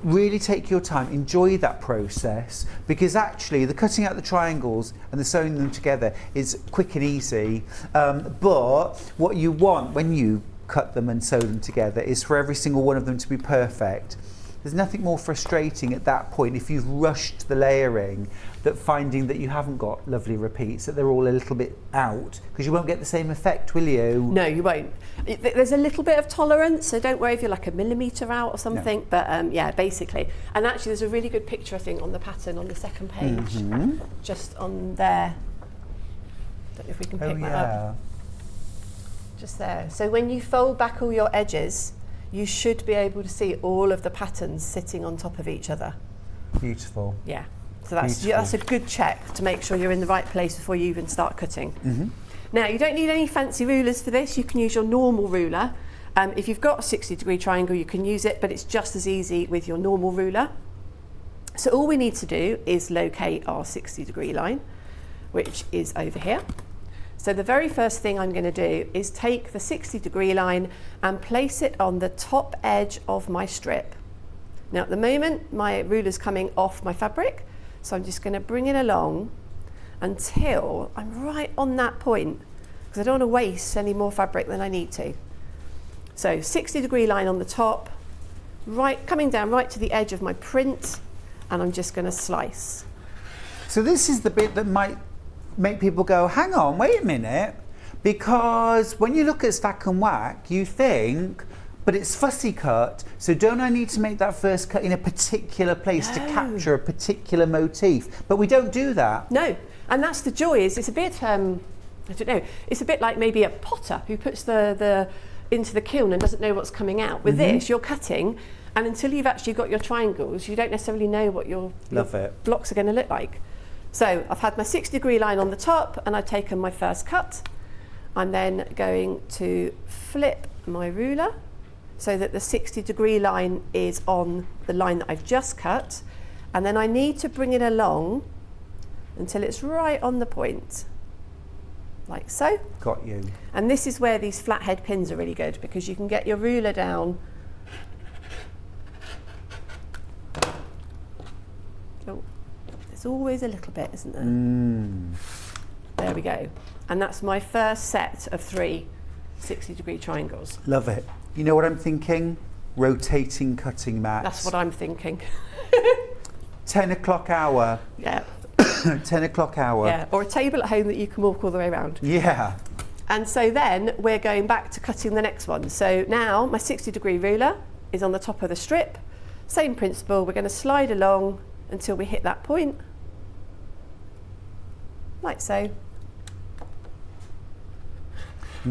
really take your time, enjoy that process, because actually the cutting out the triangles and the sewing them together is quick and easy. But what you want when you cut them and sew them together is for every single one of them to be perfect. there's nothing more frustrating at that point if you've rushed the layering, that finding that you haven't got lovely repeats, that they're all a little bit out, because you won't get the same effect, will you? No, you won't. There's a little bit of tolerance, so don't worry if you're like a millimetre out or something. No. But yeah, basically. And actually, there's a really good picture, I think, on the pattern on the second page, just on there. Don't know if we can pick that up. Just there. So when you fold back all your edges, you should be able to see all of the patterns sitting on top of each other. Beautiful. Yeah. So that's a good check to make sure you're in the right place before you even start cutting. Now, you don't need any fancy rulers for this. You can use your normal ruler. If you've got a 60-degree triangle, you can use it, but it's just as easy with your normal ruler. So all we need to do is locate our 60-degree line, which is over here. So the very first thing I'm going to do is take the 60-degree line and place it on the top edge of my strip. Now at the moment my ruler's coming off my fabric, so I'm just going to bring it along until I'm right on that point, because I don't want to waste any more fabric than I need to. So 60-degree line on the top, right, coming down right to the edge of my print, and I'm just going to slice. So this is the bit that might make people go, hang on, wait a minute, because when you look at stack and whack, you think, but it's fussy cut, so don't I need to make that first cut in a particular place to capture a particular motif? But we don't do that. No, and that's the joy, is it's a bit, I don't know, it's a bit like maybe a potter who puts the into the kiln and doesn't know what's coming out. With this, you're cutting, and until you've actually got your triangles, you don't necessarily know what your blocks are going to look like. So I've had my 60-degree line on the top, and I've taken my first cut. I'm then going to flip my ruler so that the 60-degree line is on the line that I've just cut, and then I need to bring it along until it's right on the point, like so. Got you. And this is where these flathead pins are really good, because you can get your ruler down. Oh, there's always a little bit, isn't there? There we go. And that's my first set of 3 60-degree triangles. Love it. You know what I'm thinking? Rotating cutting mats. That's what I'm thinking. 10 o'clock hour. Yeah. 10 o'clock hour. Yeah, or a table at home that you can walk all the way around. Yeah. And so then we're going back to cutting the next one. So now my 60-degree ruler is on the top of the strip. Same principle, we're going to slide along until we hit that point, like so.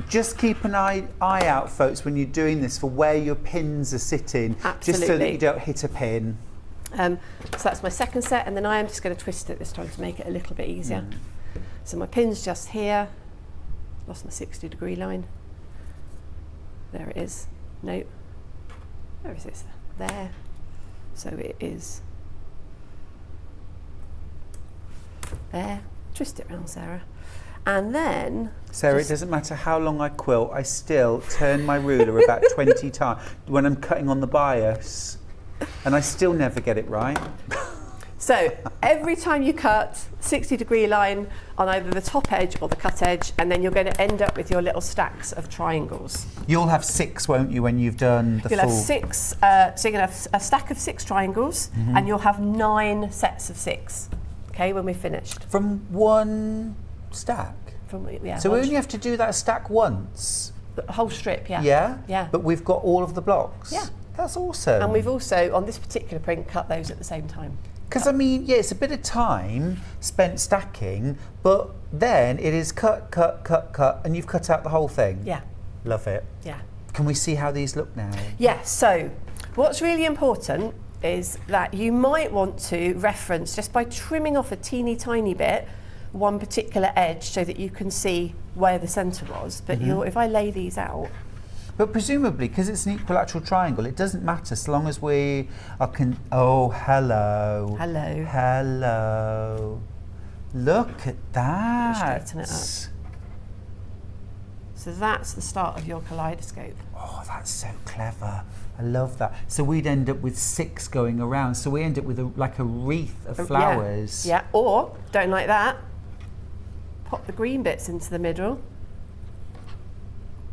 Just keep an eye out, folks, when you're doing this, for where your pins are sitting. Absolutely. Just so that you don't hit a pin. So that's my second set, and then I am just going to twist it this time to make it a little bit easier. So my pin's just here. Lost my 60-degree line. There it is. Nope. Where is this? There. So it is there. Twist it round, Sarah. And then... Sarah, it doesn't matter how long I quilt, I still turn my ruler about 20 times when I'm cutting on the bias, and I still never get it right. So every time you cut, 60-degree line on either the top edge or the cut edge, and then you're going to end up with your little stacks of triangles. You'll have 6, won't you, when you've done the full... You'll have 6, so you're going to have a stack of 6 triangles, and you'll have 9 sets of 6, okay, when we're finished. From one stack? Yeah, so we only have to do that stack once? The whole strip, yeah. Yeah? Yeah. But we've got all of the blocks? Yeah. That's awesome. And we've also, on this particular print, cut those at the same time. Because, I mean, yeah, it's a bit of time spent stacking, but then it is cut, cut, cut, cut, and you've cut out the whole thing. Yeah. Love it. Yeah. Can we see how these look now? Yeah, so what's really important is that you might want to reference, just by trimming off a teeny tiny bit, one particular edge so that you can see where the centre was. But if I lay these out... But presumably, because it's an equilateral triangle, it doesn't matter so long as we are oh, hello. Hello. Hello. Look at that. Straighten it up. So that's the start of your kaleidoscope. Oh, that's so clever. I love that. So we'd end up with 6 going around. So we end up with like a wreath of flowers. Yeah, or, don't like that, pop the green bits into the middle.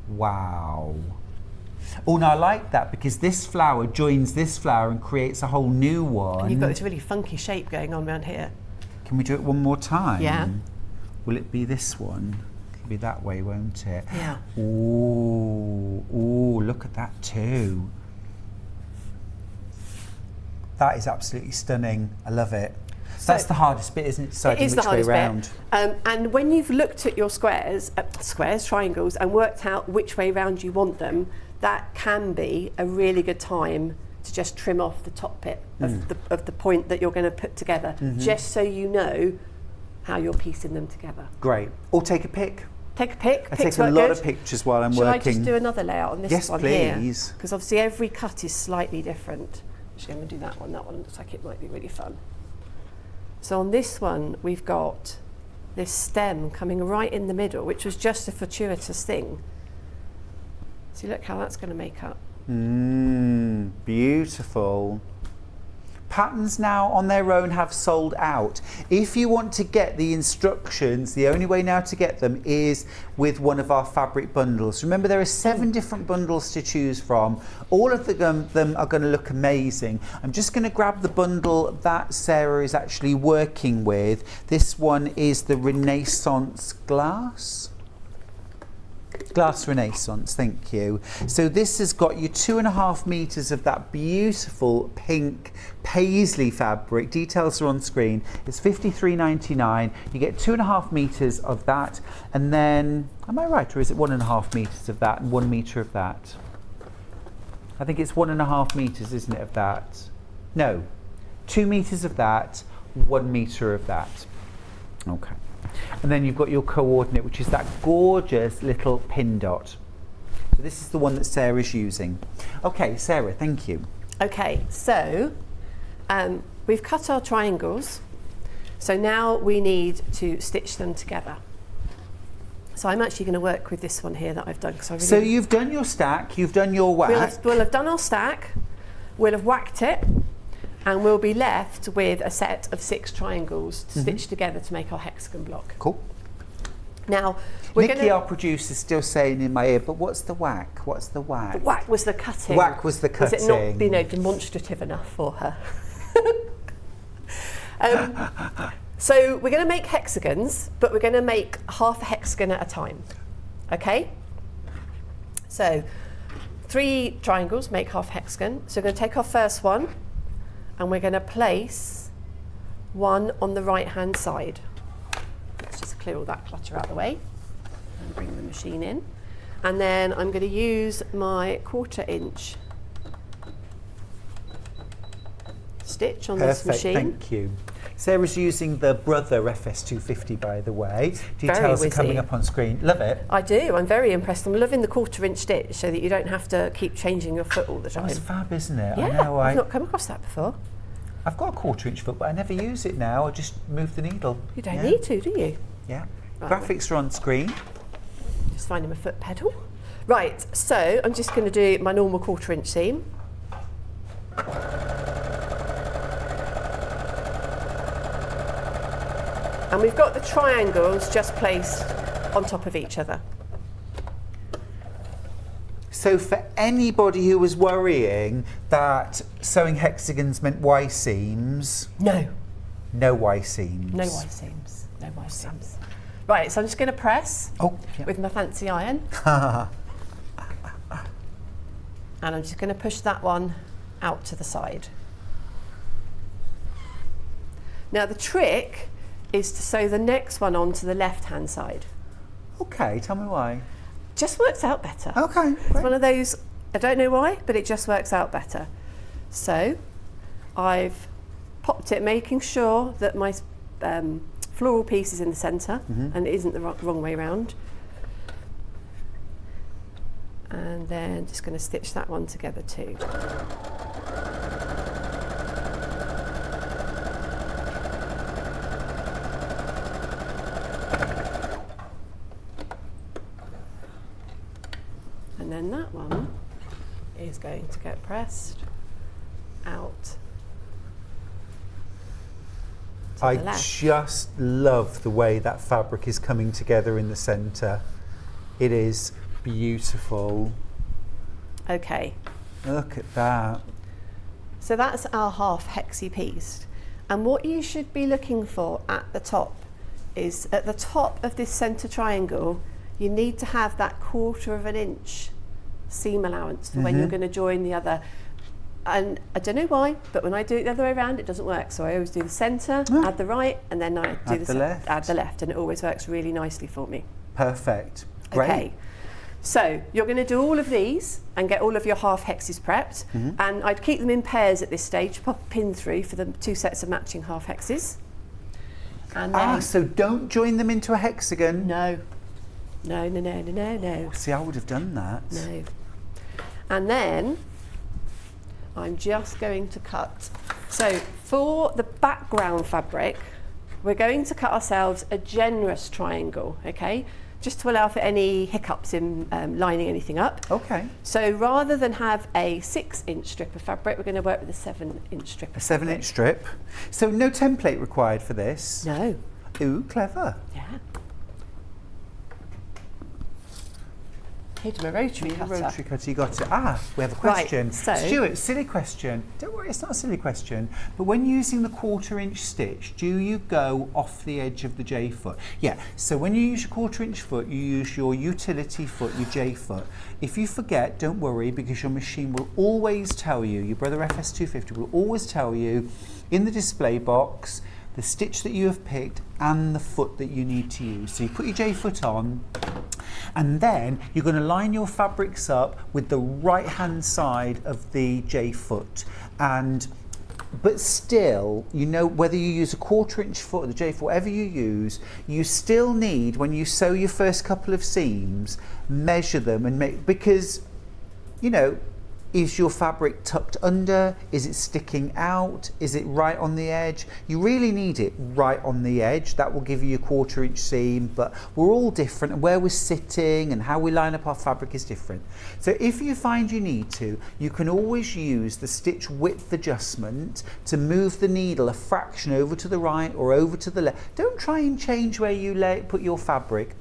Wow. Oh, no, I like that because this flower joins this flower and creates a whole new one. And you've got this really funky shape going on around here. Can we do it one more time? Yeah. Will it be this one? It'll be that way, won't it? Yeah. Ooh, look at that too. That is absolutely stunning. I love it. That's the hardest bit, isn't it? Deciding which way round. And when you've looked at your triangles, and worked out which way round you want them, that can be a really good time to just trim off the top bit of the point that you're going to put together, just so you know how you're piecing them together. Great. Or take a pic. Take a pic. I take a lot of pictures while I'm working. Shall I just do another layout on this one here? Yes, please. Because obviously every cut is slightly different. Actually, I'm going to do that one. That one looks like it might be really fun. So on this one, we've got this stem coming right in the middle, which was just a fortuitous thing. See, look how that's going to make up. Beautiful. Patterns now on their own have sold out. If you want to get the instructions, the only way now to get them is with one of our fabric bundles. Remember, there are 7 different bundles to choose from. All of them are going to look amazing. I'm just going to grab the bundle that Sarah is actually working with. This one is the Renaissance Glass Renaissance, thank you. So this has got you 2.5 meters of that beautiful pink paisley fabric. Details are on screen. It's $53.99. You get 2.5 meters of that, and then, am I right, or is it 1.5 meters of that and 1 meter of that? I think it's 1.5 meters, isn't it, of that? No, 2 meters of that, 1 meter of that. Okay. And then you've got your coordinate, which is that gorgeous little pin dot. So this is the one that Sarah's using. Okay, Sarah, thank you. Okay, so we've cut our triangles. So now we need to stitch them together. So I'm actually going to work with this one here that I've done. So you've done your stack, you've done your whack. We'll have done our stack, we'll have whacked it, and we'll be left with a set of 6 triangles to stitch together to make our hexagon block. Cool. Now, Nikki, our producer, is still saying in my ear, but what's the whack? What's the whack? The whack was the cutting. Whack was the cutting. Was it not, demonstrative enough for her? So we're going to make hexagons, but we're going to make half a hexagon at a time. Okay? So 3 triangles make half a hexagon. So we're going to take our first one, and we're going to place one on the right hand side. Let's just clear all that clutter out of the way and bring the machine in. And then I'm going to use my 1/4 inch stitch on this machine. Thank you. Sarah's using the Brother FS250, by the way. Details are coming up on screen. Love it. I do. I'm very impressed. I'm loving the 1/4 inch stitch so that you don't have to keep changing your foot all the time. That's fab, isn't it? Yeah, I know. I've not come across that before. I've got a 1/4 inch foot, but I never use it now. I just move the needle. You don't need to, do you? Yeah. Right, Graphics are on screen. Just finding my foot pedal. Right, so I'm just going to do my normal 1/4 inch seam. And we've got the triangles just placed on top of each other. So for anybody who was worrying that sewing hexagons meant Y seams, no Y seams. No Y seams. No Y seams. Right, so I'm just going to press with my fancy iron. And I'm just going to push that one out to the side. Now the trick is to sew the next one onto the left-hand side. Okay, tell me why. Just works out better. Okay, It's one of those, I don't know why, but it just works out better. So I've popped it, making sure that my floral piece is in the centre and it isn't the wrong way round. And then just going to stitch that one together too. And then that one is going to get pressed out. I just love the way that fabric is coming together in the centre. It is beautiful. Okay, Look at that. so that's our half hexy piece. And what you should be looking for at the top is at the top of this centre triangle, you need to have that 1/4 of an inch seam allowance for when you're going to join the other. And I don't know why, but when I do it the other way around, it doesn't work. So I always do the centre, add the right, and then I do add the left, and it always works really nicely for me. Perfect. Great. Okay, so you're going to do all of these and get all of your half hexes prepped, and I'd keep them in pairs at this stage, pop a pin through for the 2 sets of matching half hexes. And then, So don't join them into a hexagon. no. See, I would have done that. No. And then I'm just going to cut. So for the background fabric, we're going to cut ourselves a generous triangle, okay? Just to allow for any hiccups in lining anything up. Okay. So rather than have a 6-inch strip of fabric, we're going to work with a 7-inch strip. A 7-inch strip. So no template required for this? No. Ooh, clever. Yeah. Here's my rotary cutter. Rotary cutter, you got it. We have a question. Right, so Stuart, silly question. Don't worry, it's not a silly question. But when using the 1/4 inch stitch, do you go off the edge of the J foot? Yeah, so when you use your 1/4 inch foot, you use your utility foot, your J foot. If you forget, don't worry, because your machine will always tell you, your Brother FS250 will always tell you in the display box, the stitch that you have picked and the foot that you need to use. So you put your J foot on, and then you're going to line your fabrics up with the right hand side of the J foot. But still, you know, whether you use a 1/4 inch foot or the J foot, whatever you use, you still need, when you sew your first couple of seams, measure them and make, because, you know, is your fabric tucked under? Is it sticking out? Is it right on the edge? You really need it right on the edge. That will give you a 1/4 inch seam, but we're all different, and where we're sitting and how we line up our fabric is different. So if you find you need to, you can always use the stitch width adjustment to move the needle a fraction over to the right or over to the left. Don't try and change where you put your fabric.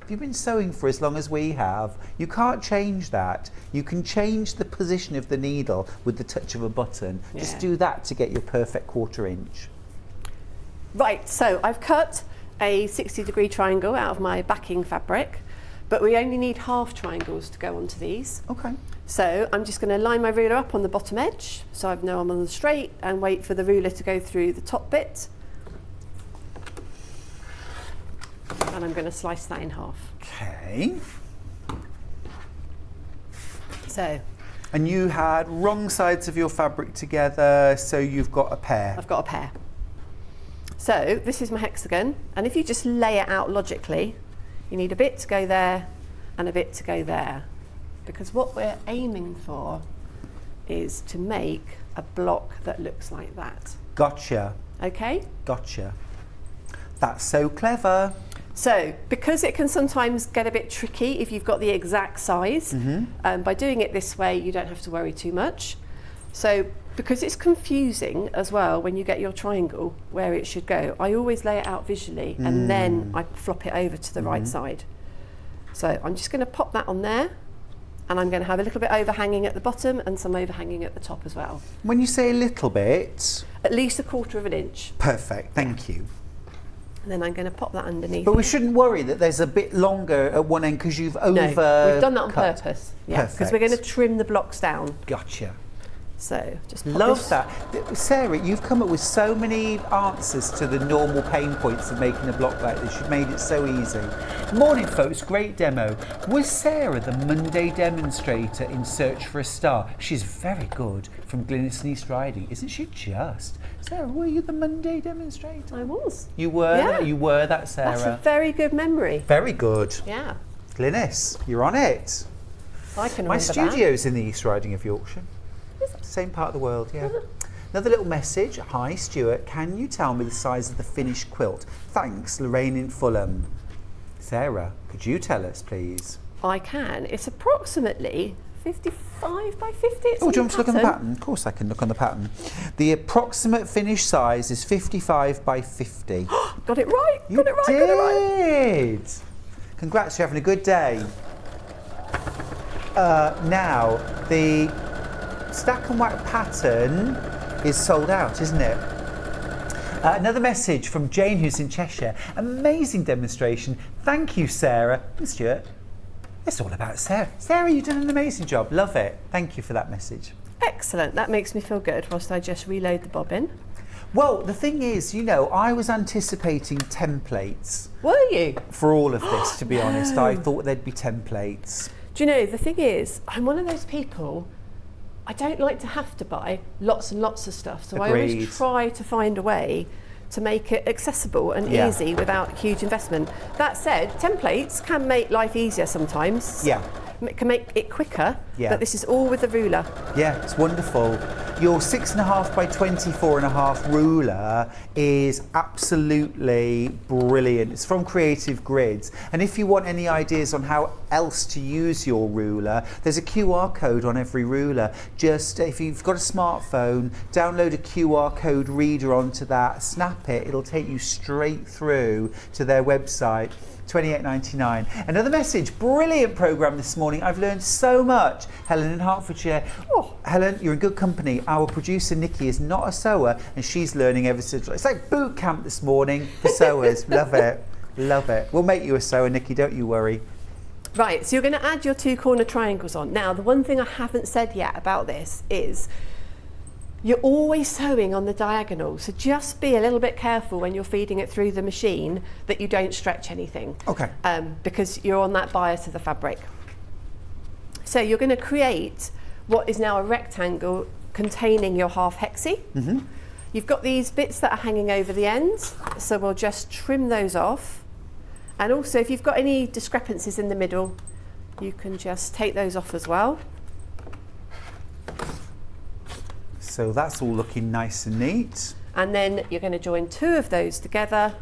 If you've been sewing for as long as we have, you can't change that. You can change the position of the needle with the touch of a button. Yeah. Just do that to get your perfect 1/4 inch. Right, so I've cut a 60-degree triangle out of my backing fabric, but we only need half triangles to go onto these. Okay. So I'm just going to line my ruler up on the bottom edge, so I know I'm on the straight, and wait for the ruler to go through the top bit. And I'm going to slice that in half. Okay. So And you had wrong sides of your fabric together, so you've got a pair. I've got a pair. So this is my hexagon, and if you just lay it out logically, you need a bit to go there and a bit to go there, because what we're aiming for is to make a block that looks like that. Gotcha. Okay? Gotcha. That's so clever. So, because it can sometimes get a bit tricky if you've got the exact size, by doing it this way, you don't have to worry too much. So, because it's confusing as well when you get your triangle where it should go, I always lay it out visually and then I flop it over to the right side. So, I'm just going to pop that on there, and I'm going to have a little bit overhanging at the bottom and some overhanging at the top as well. When you say a little bit, At least a 1/4 of an inch. perfect, thank you. And then I'm going to pop that underneath. But we shouldn't worry that there's a bit longer at one end because you've over. No, we've done that on cut. purpose. Yeah, because Perfect. we're going to trim the blocks down. Gotcha. So just pop Love this. that. Sarah, you've come up with so many answers to the normal pain points of making a block like this. You've made it so easy. Morning, folks. Great demo. Was Sarah the Monday demonstrator in Search for a Star? She's very good from Glynis and East Riding. Isn't she just? Sarah, were you the Monday demonstrator? I was. You were? Yeah. You were that, Sarah? That's a very good memory. Very good. Yeah, Glynis, you're on it. I can My remember studio's in the East Riding of Yorkshire. Same part of the world, yeah. Another little message. Hi, Stuart. Can you tell me the size of the finished quilt? Thanks, Lorraine in Fulham. Sarah, could you tell us, please? that. I can. It's approximately 55 by 50. It's Oh, on do you want to look on the pattern. pattern? Of course I can look on the pattern. The approximate finished size is 55 by 50. Got it right. You got it right. did. Got it right. Congrats, you're having a good day. now the stack and whack pattern is sold out, isn't it? Another message from Jane, who's in Cheshire. Amazing demonstration. Thank you, Sarah. And Stuart, it's all about Sarah. Sarah, you've done an amazing job. Love it. Thank you for that message. Excellent. That makes me feel good whilst I just reload the bobbin. Well, the thing is, you know, I was anticipating templates. Were you? For all of this, to be honest. I thought there'd be templates. Do you know, the thing is, I'm one of those people, I don't like to have to buy lots and lots of stuff. So I Agreed. always try to find a way to make it accessible and easy without huge investment. That said, templates can make life easier sometimes. Yeah. It can make it quicker, Yeah. but this is all with a ruler. Yeah, it's wonderful. Your 6.5 by 24.5 ruler is absolutely brilliant. It's from Creative Grids. And if you want any ideas on how else to use your ruler, there's a QR code on every ruler. Just if you've got a smartphone, download a QR code reader onto that, snap it, it'll take you straight through to their website. £28.99. Another message, brilliant programme this morning. I've learned so much. Helen in Hertfordshire. Oh, Helen, you're in good company. Our producer Nikki is not a sewer and she's learning ever since. It's like boot camp this morning for sewers. Love it. Love it. We'll make you a sewer, Nikki, don't you worry. Right, so you're going to add your 2 corner triangles on. Now, the one thing I haven't said yet about this is you're always sewing on the diagonal, so just be a little bit careful when you're feeding it through the machine that you don't stretch anything. Okay. Because you're on that bias of the fabric. So you're going to create what is now a rectangle containing your half hexie. Mm-hmm. You've got these bits that are hanging over the ends, so we'll just trim those off. And also, if you've got any discrepancies in the middle, you can just take those off as well. So that's all looking nice and neat. And then you're going to join 2 of those together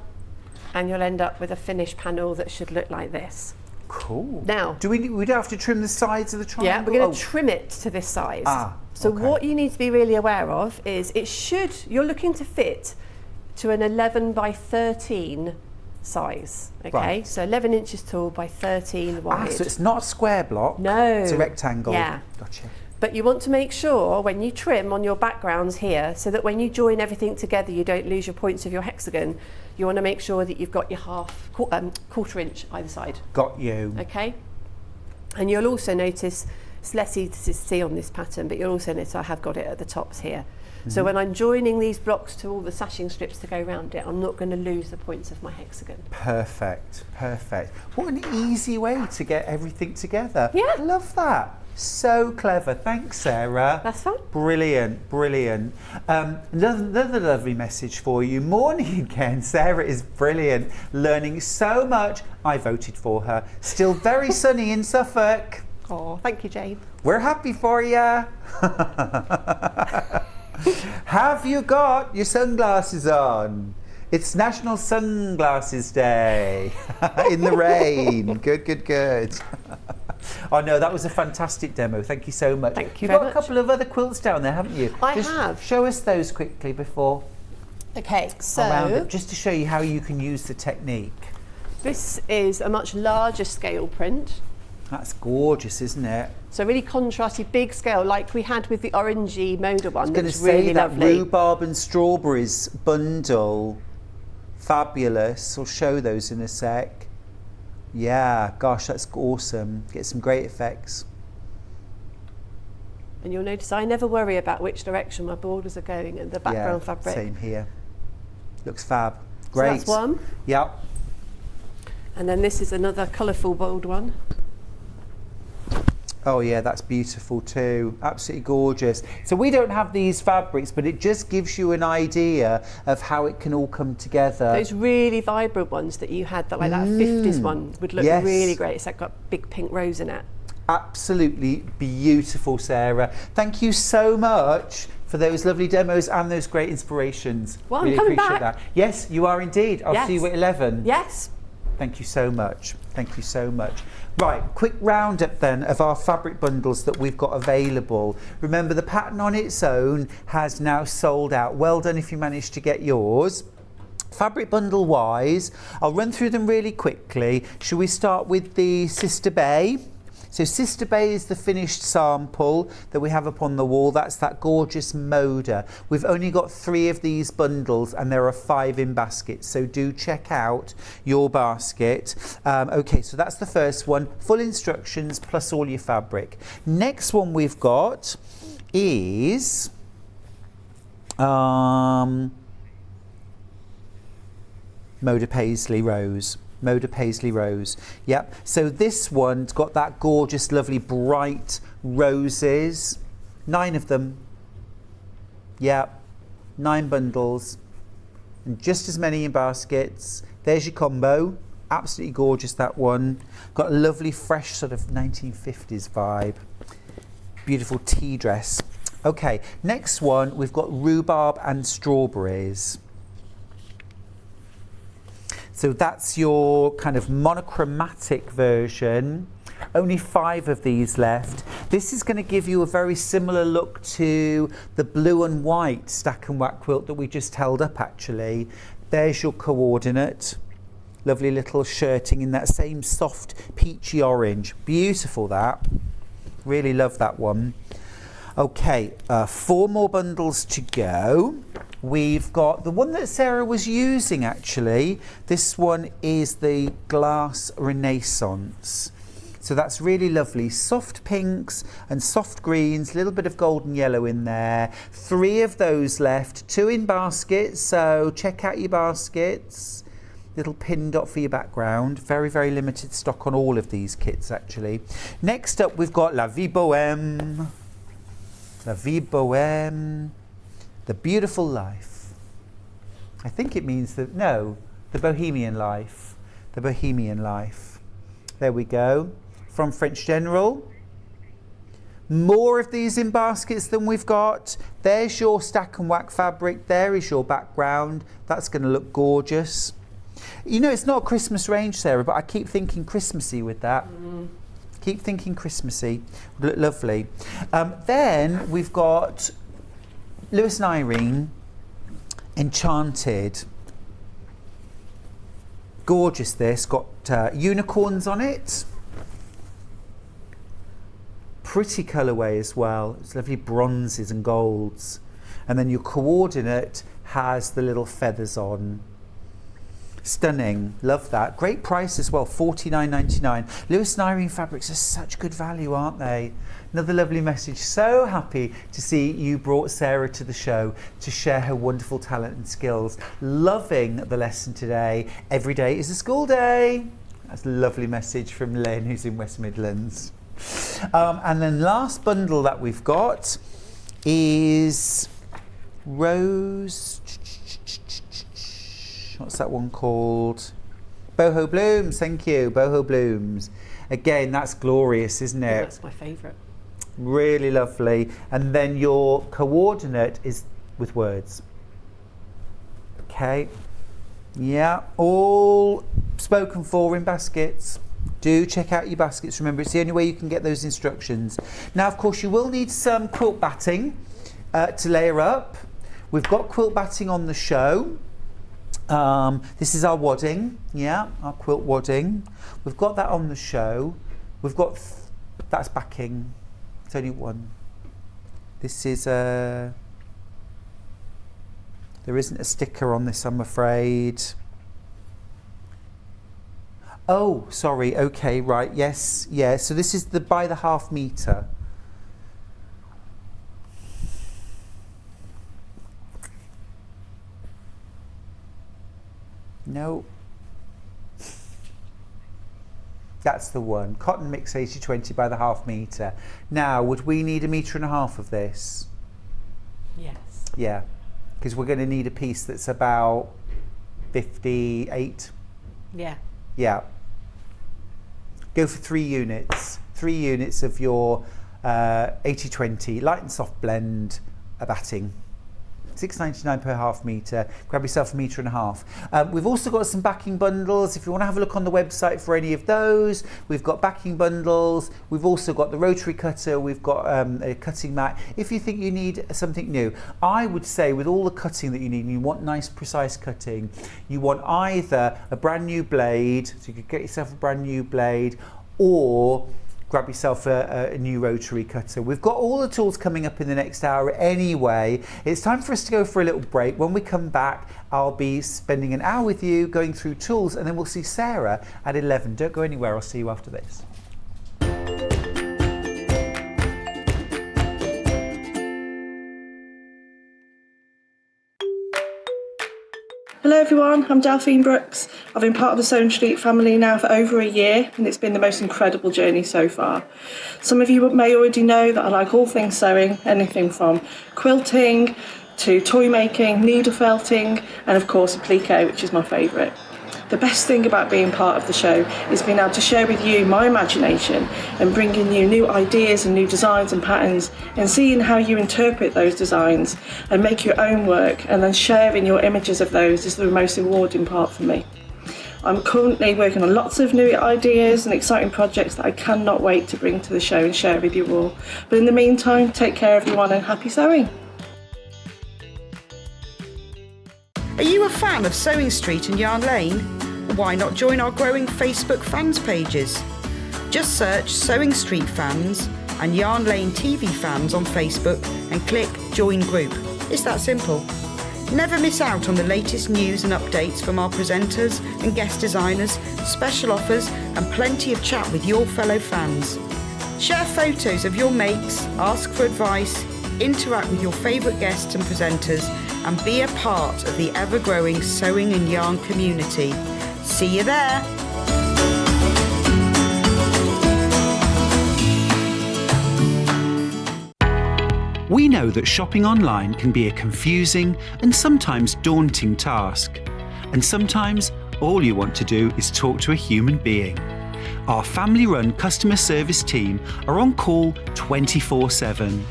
and you'll end up with a finished panel that should look like this. Cool. Now, we'd have to trim the sides of the triangle? yeah, we're going to trim it to this size. So okay. what you need to be really aware of is you're looking to fit to an 11 by 13 size, okay? Right. So 11 inches tall by 13 wide. So it's not a square block? No. It's a rectangle? Yeah. Gotcha. But you want to make sure when you trim on your backgrounds here, so that when you join everything together, you don't lose your points of your hexagon. You want to make sure that you've got your quarter inch either side. Got you. Okay. And you'll also notice, it's less easy to see on this pattern, but you'll also notice I have got it at the tops here. Mm-hmm. So when I'm joining these blocks to all the sashing strips to go around it, I'm not going to lose the points of my hexagon. Perfect, perfect. What an easy way to get everything together. Yeah. I love that. So clever. Thanks, Sarah. That's fine. Brilliant, brilliant. Another lovely message for you. Morning again. Sarah is brilliant. Learning so much. I voted for her. Still very sunny in Suffolk. Oh, thank you, Jane. We're happy for you. Have you got your sunglasses on? It's National Sunglasses Day. In the rain. Good, good, good. Oh no, that was a fantastic demo. Thank you so much. Thank you You've very got much. a couple of other quilts down there, haven't you? I Just have. Show us those quickly before Okay, around so it, just to show you how you can use the technique. this is a much larger scale print. That's gorgeous, isn't it? So really contrasty, big scale, like we had with the orangey Moda one. I was going to That's say really that lovely. rhubarb and strawberries bundle, fabulous. I'll show those in a sec. Yeah, gosh, that's awesome. Get some great effects. And you'll notice I never worry about which direction my borders are going and the background Yeah, fabric. same here. Looks fab. So Great. that's one. Yep. And then this is another colourful, bold one. Oh yeah, that's beautiful too. Absolutely gorgeous. So we don't have these fabrics, but it just gives you an idea of how it can all come together. Those really vibrant ones that you had, that like that 50s one, would look Yes. really great. It's like got a big pink rose in it. Absolutely beautiful, Sarah. Thank you so much for those lovely demos and those great inspirations. Well, I'm really coming appreciate back. that. Yes, you are indeed. I'll see you at 11. Yes. Thank you so much. Thank you so much. Right, quick roundup then of our fabric bundles that we've got available. Remember, the pattern on its own has now sold out. Well done if you managed to get yours. Fabric bundle wise, I'll run through them really quickly. Shall we start with the Sister Bay? So Sister Bay is the finished sample that we have up on the wall. That's that gorgeous Moda. We've only got 3 of these bundles and there are 5 in baskets, so do check out your basket. Okay, so that's the first one, full instructions plus all your fabric. Next one we've got is Moda Paisley Rose. Moda Paisley Rose. Yep. So this one's got that gorgeous, lovely, bright roses. 9 of them. Yep. 9 bundles. And just as many in baskets. There's your combo. Absolutely gorgeous, that one. Got a lovely, fresh sort of 1950s vibe. Beautiful tea dress. Okay, next one, we've got rhubarb and strawberries. So that's your kind of monochromatic version. Only 5 of these left. This is going to give you a very similar look to the blue and white stack and whack quilt that we just held up actually. There's your coordinate. Lovely little shirting in that same soft peachy orange. Beautiful that. Really love that one. Okay, 4 more bundles to go. We've got the one that Sarah was using actually. This one is the Glass Renaissance. So that's really lovely. Soft pinks and soft greens, a little bit of golden yellow in there. 3 of those left, 2 in baskets, so check out your baskets. Little pin dot for your background. Very, very limited stock on all of these kits actually. Next up we've got La Vie Bohème. La Vie Bohème. The Beautiful Life. I think it means that, no, the Bohemian Life. The Bohemian Life. There we go. From French General. More of these in baskets than we've got. There's your stack and whack fabric. There is your background. That's going to look gorgeous. You know, it's not a Christmas range, Sarah, but I keep thinking Christmassy with that. Keep thinking Christmassy. Would look lovely. Then we've got Lewis and Irene, Enchanted. Gorgeous this. Got unicorns on it. Pretty colourway as well. It's lovely bronzes and golds. And then your coordinate has the little feathers on. Stunning. Love that. Great price as well, $49.99. Lewis and Irene fabrics are such good value, aren't they? Another lovely message. So happy to see you brought Sarah to the show to share her wonderful talent and skills. Loving the lesson today. Every day is a school day. That's a lovely message from Lynn, who's in West Midlands. And then last bundle that we've got is Rose. What's that one called? Boho Blooms, thank you. Boho Blooms. Again, that's glorious, isn't it? Yeah, that's my favourite. Really lovely. And then your coordinate is with words. Okay. Yeah, all spoken for in baskets. Do check out your baskets. Remember, it's the only way you can get those instructions. Now, of course, you will need some quilt batting to layer up. We've got quilt batting on the show. This is our wadding, yeah, our quilt wadding. We've got that on the show. We've got, that's backing. It's only one. This is there isn't a sticker on this, I'm afraid. Oh, sorry, okay, right, yes, yeah. So this is the by the half metre. No, that's the one. Cotton mix 80-20 by the half metre. Now, would we need 1.5 meters of this? Yes. Yeah, because we're going to need a piece that's about 58. Yeah. Yeah. Go for 3 units. 3 units of your 80-20 light and soft blend batting. $6.99 per half metre. Grab yourself 1.5 meters. We've also got some backing bundles. If you want to have a look on the website for any of those, we've got backing bundles. We've also got the rotary cutter. We've got a cutting mat. If you think you need something new, I would say with all the cutting that you need, and you want nice, precise cutting, you want either a brand new blade, so you could get yourself a brand new blade, or grab yourself a new rotary cutter. We've got all the tools coming up in the next hour anyway. It's time for us to go for a little break. When we come back, I'll be spending an hour with you going through tools, and then we'll see Sarah at 11. Don't go anywhere, I'll see you after this. Hello everyone, I'm Delphine Brooks. I've been part of the Sewing Street family now for over a year, and it's been the most incredible journey so far. Some of you may already know that I like all things sewing, anything from quilting to toy making, needle felting, and of course applique, which is my favourite. The best thing about being part of the show is being able to share with you my imagination and bringing you new ideas and new designs and patterns, and seeing how you interpret those designs and make your own work, and then sharing your images of those is the most rewarding part for me. I'm currently working on lots of new ideas and exciting projects that I cannot wait to bring to the show and share with you all. But in the meantime, take care everyone and happy sewing. Are you a fan of Sewing Street and Yarn Lane? Why not join our growing Facebook fans pages? Just search Sewing Street Fans and Yarn Lane TV Fans on Facebook and click Join Group. It's that simple. Never miss out on the latest news and updates from our presenters and guest designers, special offers and plenty of chat with your fellow fans. Share photos of your makes, ask for advice, interact with your favourite guests and presenters, and be a part of the ever-growing sewing and yarn community. See you there! We know that shopping online can be a confusing and sometimes daunting task. And sometimes all you want to do is talk to a human being. Our family-run customer service team are on call 24/7.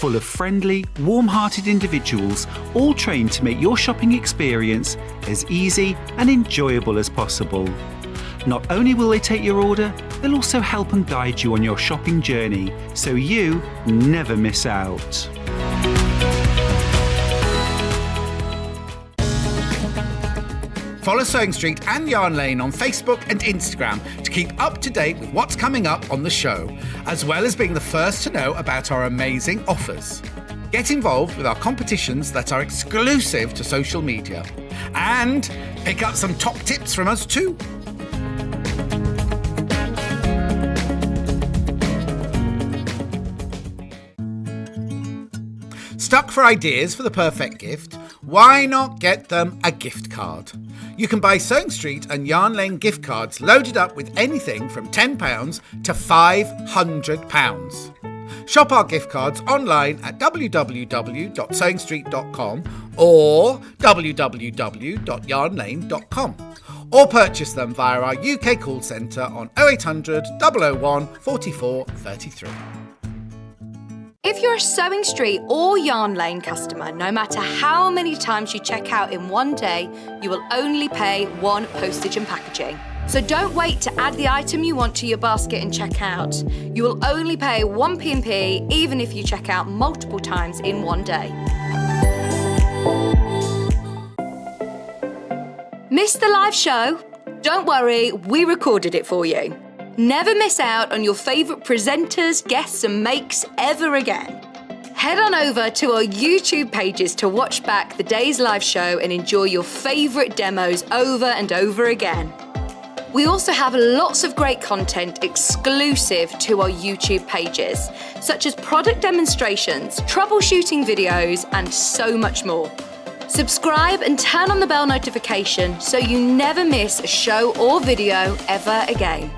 Full of friendly, warm-hearted individuals, all trained to make your shopping experience as easy and enjoyable as possible. Not only will they take your order, they'll also help and guide you on your shopping journey, so you never miss out. Follow Sewing Street and Yarn Lane on Facebook and Instagram to keep up to date with what's coming up on the show, as well as being the first to know about our amazing offers. Get involved with our competitions that are exclusive to social media, and pick up some top tips from us too. Stuck for ideas for the perfect gift? Why not get them a gift card? You can buy Sewing Street and Yarn Lane gift cards loaded up with anything from £10 to £500. Shop our gift cards online at www.sewingstreet.com or www.yarnlane.com, or purchase them via our UK call centre on 0800 001 44 33. If you're a Sewing Street or Yarn Lane customer, no matter how many times you check out in one day, you will only pay one postage and packaging. So don't wait to add the item you want to your basket and check out. You will only pay one P&P even if you check out multiple times in one day. Missed the live show? Don't worry, we recorded it for you. Never miss out on your favourite presenters, guests and makes ever again. Head on over to our YouTube pages to watch back the day's live show and enjoy your favourite demos over and over again. We also have lots of great content exclusive to our YouTube pages, such as product demonstrations, troubleshooting videos and so much more. Subscribe and turn on the bell notification so you never miss a show or video ever again.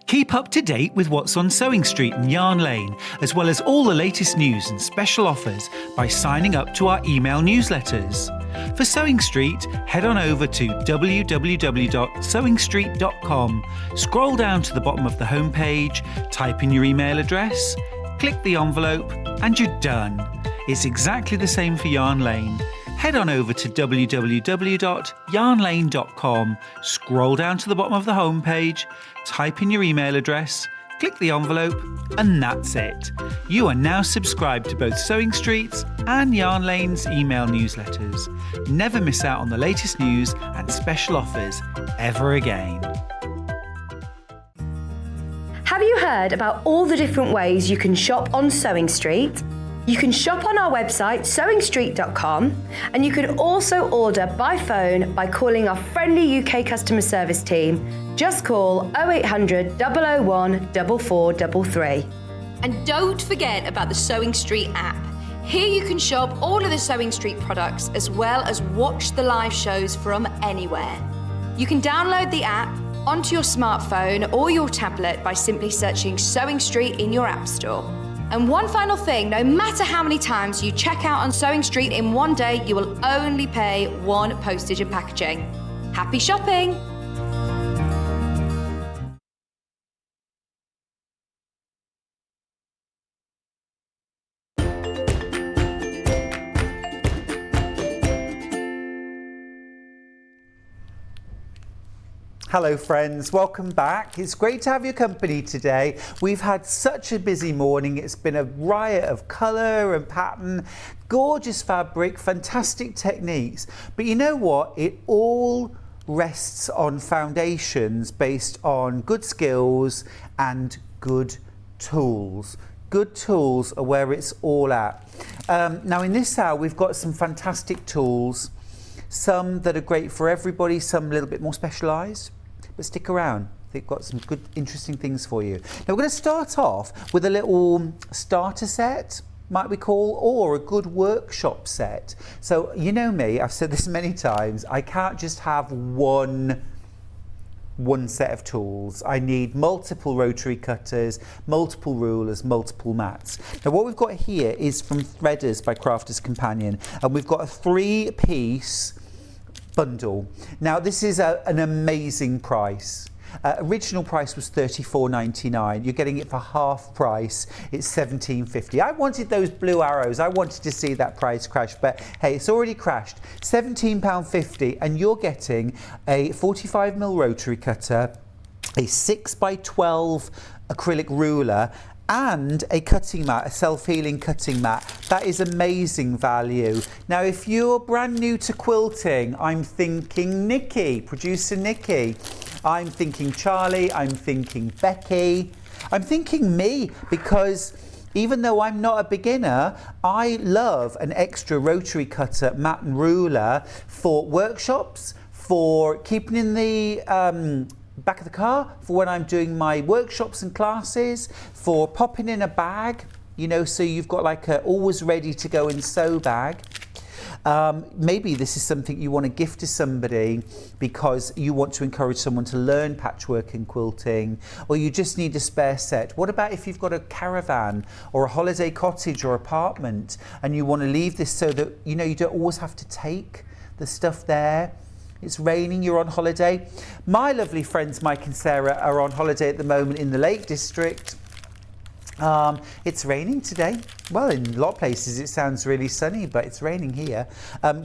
Keep up to date with what's on Sewing Street and Yarn Lane, as well as all the latest news and special offers by signing up to our email newsletters. For Sewing Street, head on over to www.sewingstreet.com, scroll down to the bottom of the homepage, type in your email address, click the envelope, and you're done. It's exactly the same for Yarn Lane. Head on over to www.yarnlane.com, scroll down to the bottom of the homepage, type in your email address, click the envelope, and that's it. You are now subscribed to both Sewing Street's and Yarn Lane's email newsletters. Never miss out on the latest news and special offers ever again. Have you heard about all the different ways you can shop on Sewing Street? You can shop on our website sewingstreet.com, and you can also order by phone by calling our friendly UK customer service team. Just call 0800 001 4433. And don't forget about the Sewing Street app. Here you can shop all of the Sewing Street products as well as watch the live shows from anywhere. You can download the app onto your smartphone or your tablet by simply searching Sewing Street in your app store. And one final thing, no matter how many times you check out on Sewing Street in one day, you will only pay one postage and packaging. Happy shopping! Hello friends, welcome back. It's great to have your company today. We've had such a busy morning. It's been a riot of colour and pattern, gorgeous fabric, fantastic techniques. But you know what? It all rests on foundations based on good skills and good tools. Good tools are where it's all at. Now in this hour we've got some fantastic tools, some that are great for everybody, some a little bit more specialised. But stick around, they've got some good interesting things for you. Now we're going to start off with a little starter set, might we call, or a good workshop set. So you know me, I've said this many times, I can't just have one set of tools. I need multiple rotary cutters, multiple rulers, multiple mats. Now what we've got here is from Threaders by Crafter's Companion, and we've got a 3-piece bundle. Now this is an amazing price. Original price was $34.99. You're getting it for half price. It's $17.50. I wanted those blue arrows. I wanted to see that price crash, but hey, it's already crashed. £17.50, and you're getting a 45mm rotary cutter, a 6x12 acrylic ruler, and a cutting mat, a self-healing cutting mat. That is amazing value. Now, if you're brand new to quilting, I'm thinking Nikki, producer Nikki. I'm thinking Charlie, I'm thinking Becky. I'm thinking me, because even though I'm not a beginner, I love an extra rotary cutter, mat and ruler for workshops, for keeping in the back of the car, for when I'm doing my workshops and classes, for popping in a bag, you know, so you've got like a always ready to go and sew bag. Maybe this is something you want to gift to somebody because you want to encourage someone to learn patchwork and quilting, or you just need a spare set. What about if you've got a caravan or a holiday cottage or apartment and you want to leave this so that, you know, you don't always have to take the stuff there? It's raining, you're on holiday. My lovely friends Mike and Sarah are on holiday at the moment in the Lake District. It's raining today. Well, in a lot of places it sounds really sunny, but it's raining here.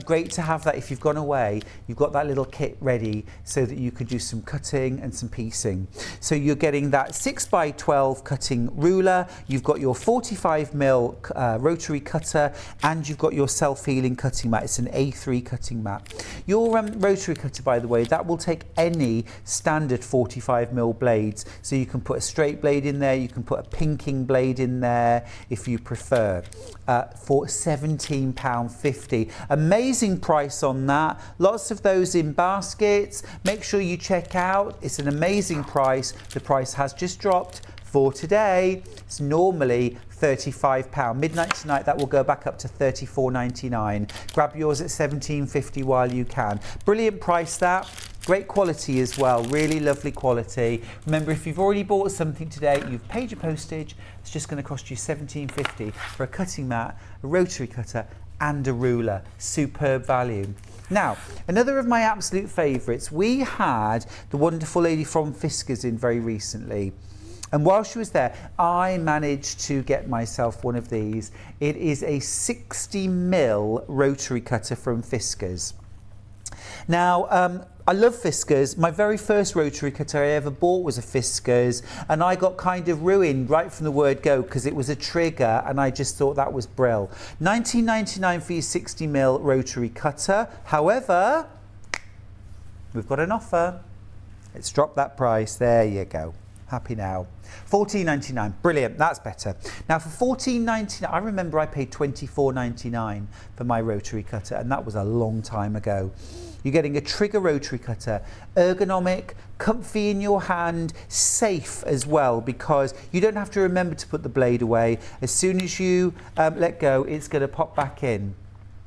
Great to have that if you've gone away. You've got that little kit ready so that you could do some cutting and some piecing. So you're getting that 6x12 cutting ruler, you've got your 45mm rotary cutter, and you've got your self-healing cutting mat. It's an A3 cutting mat. Your rotary cutter, by the way, that will take any standard 45mm blades. So you can put a straight blade in there, you can put a pinking blade in there if you prefer, for £17.50. Amazing price on that. Lots of those in baskets. Make sure you check out. It's an amazing price. The price has just dropped for today. It's normally £35. Midnight tonight that will go back up to $34.99. Grab yours at $17.50 while you can. Brilliant price that. Great quality as well, really lovely quality. Remember, if you've already bought something today, you've paid your postage, it's just going to cost you $17.50 for a cutting mat, a rotary cutter and a ruler. Superb value. Now, another of my absolute favourites, we had the wonderful lady from Fiskars in very recently. And while she was there, I managed to get myself one of these. It is a 60mm rotary cutter from Fiskars. Now, I love Fiskars. My very first rotary cutter I ever bought was a Fiskars, and I got kind of ruined right from the word go because it was a trigger and I just thought that was brill. $19.99 for your 60mm rotary cutter. However, we've got an offer. Let's drop that price. There you go. Happy now. $14.99. Brilliant. That's better. Now for $14.99, I remember I paid $24.99 for my rotary cutter, and that was a long time ago. You're getting a trigger rotary cutter, ergonomic, comfy in your hand, safe as well, because you don't have to remember to put the blade away. As soon as you let go, it's going to pop back in.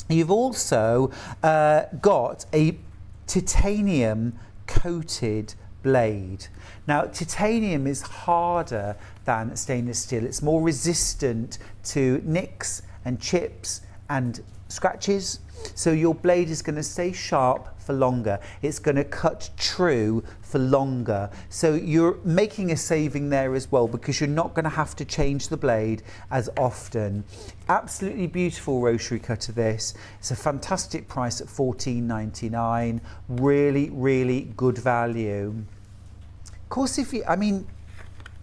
You've also got a titanium coated blade. Now, titanium is harder than stainless steel. It's more resistant to nicks and chips and scratches. So your blade is going to stay sharp for longer. It's going to cut true for longer. So you're making a saving there as well, because you're not going to have to change the blade as often. Absolutely beautiful rotary cutter this. It's a fantastic price at $14.99. Really, really good value. Of course,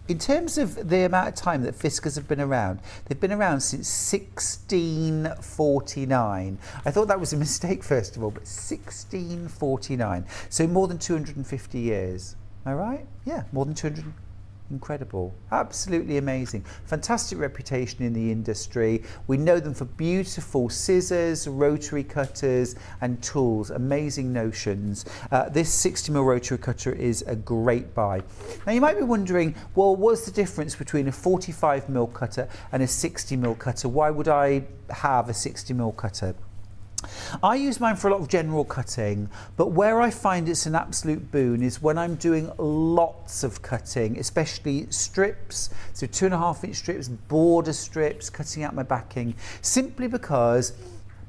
in terms of the amount of time that Fiskars have been around, they've been around since 1649. I thought that was a mistake, first of all, but 1649. So more than 250 years. Am I right? Yeah, more than 200. Incredible. Absolutely amazing. Fantastic reputation in the industry. We know them for beautiful scissors, rotary cutters and tools. Amazing notions. This 60mm rotary cutter is a great buy. Now you might be wondering, well, what's the difference between a 45mm cutter and a 60mm cutter? Why would I have a 60mm cutter? I use mine for a lot of general cutting, but where I find it's an absolute boon is when I'm doing lots of cutting, especially strips, so 2.5-inch strips, border strips, cutting out my backing, simply because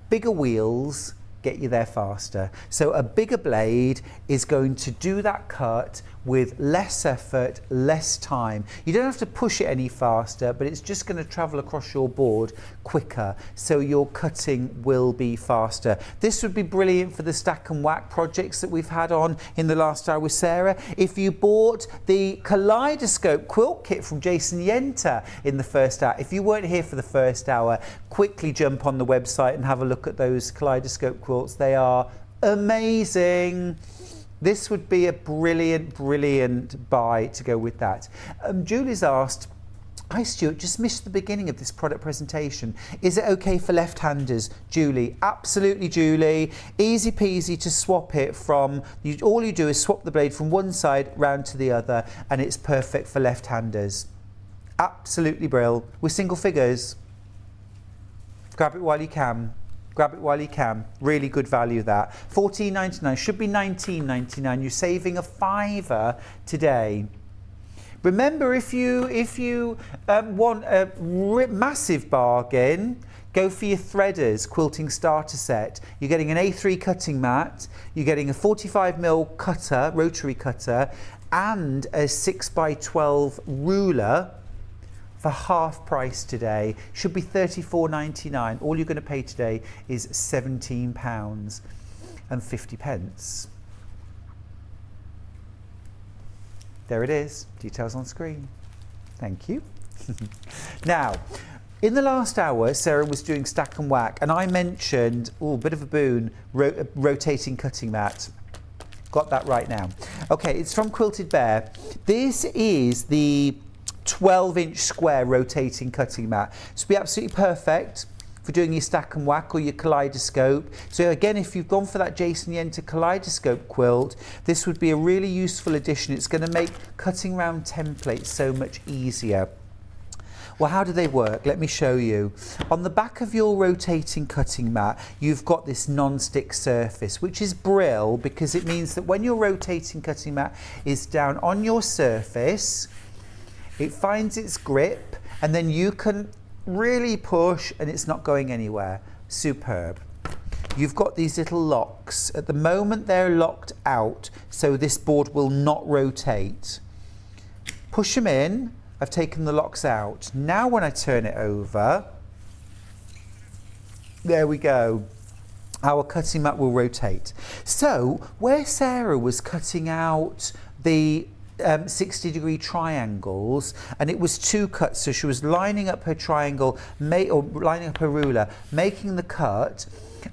bigger wheels get you there faster. So a bigger blade is going to do that cut with less effort, less time. You don't have to push it any faster, but it's just going to travel across your board quicker, so your cutting will be faster. This would be brilliant for the stack and whack projects that we've had on in the last hour with Sarah. If you bought the Kaleidoscope quilt kit from Jason Yenter in the first hour, if you weren't here for the first hour, quickly jump on the website and have a look at those Kaleidoscope quilts. They are amazing. This would be a brilliant, brilliant buy to go with that. Julie's asked, hi Stuart, just missed the beginning of this product presentation. Is it okay for left-handers? Julie, absolutely Julie. Easy peasy to swap it from, all you do is swap the blade from one side round to the other, and it's perfect for left-handers. Absolutely brill. With single figures. Grab it while you can. Grab it while you can. Really good value that. $14.99, should be $19.99. You're saving a $5 today. Remember, if you want a massive bargain, go for your Threaders Quilting Starter Set. You're getting an A3 cutting mat, you're getting a 45mm cutter, rotary cutter, and a 6x12 ruler for half price today. Should be $34.99. All you're going to pay today is £17.50. There it is, details on screen. Thank you. Now, in the last hour, Sarah was doing stack and whack, and I mentioned, a bit of a boon, rotating cutting mat. Got that right now. Okay, it's from Quilted Bear. This is the 12-inch square rotating cutting mat. This would be absolutely perfect for doing your stack and whack or your kaleidoscope. So again, if you've gone for that Jason Yenter kaleidoscope quilt, this would be a really useful addition. It's going to make cutting round templates so much easier. Well, how do they work? Let me show you. On the back of your rotating cutting mat, you've got this non-stick surface, which is brill because it means that when your rotating cutting mat is down on your surface, it finds its grip, and then you can really push and it's not going anywhere. Superb. You've got these little locks. At the moment they're locked out, so this board will not rotate. Push them in. I've taken the locks out. Now when I turn it over, there we go. our cutting mat will rotate. So where Sarah was cutting out the 60-degree triangles, and it was 2 cuts, so she was lining up her triangle, or lining up her ruler, making the cut,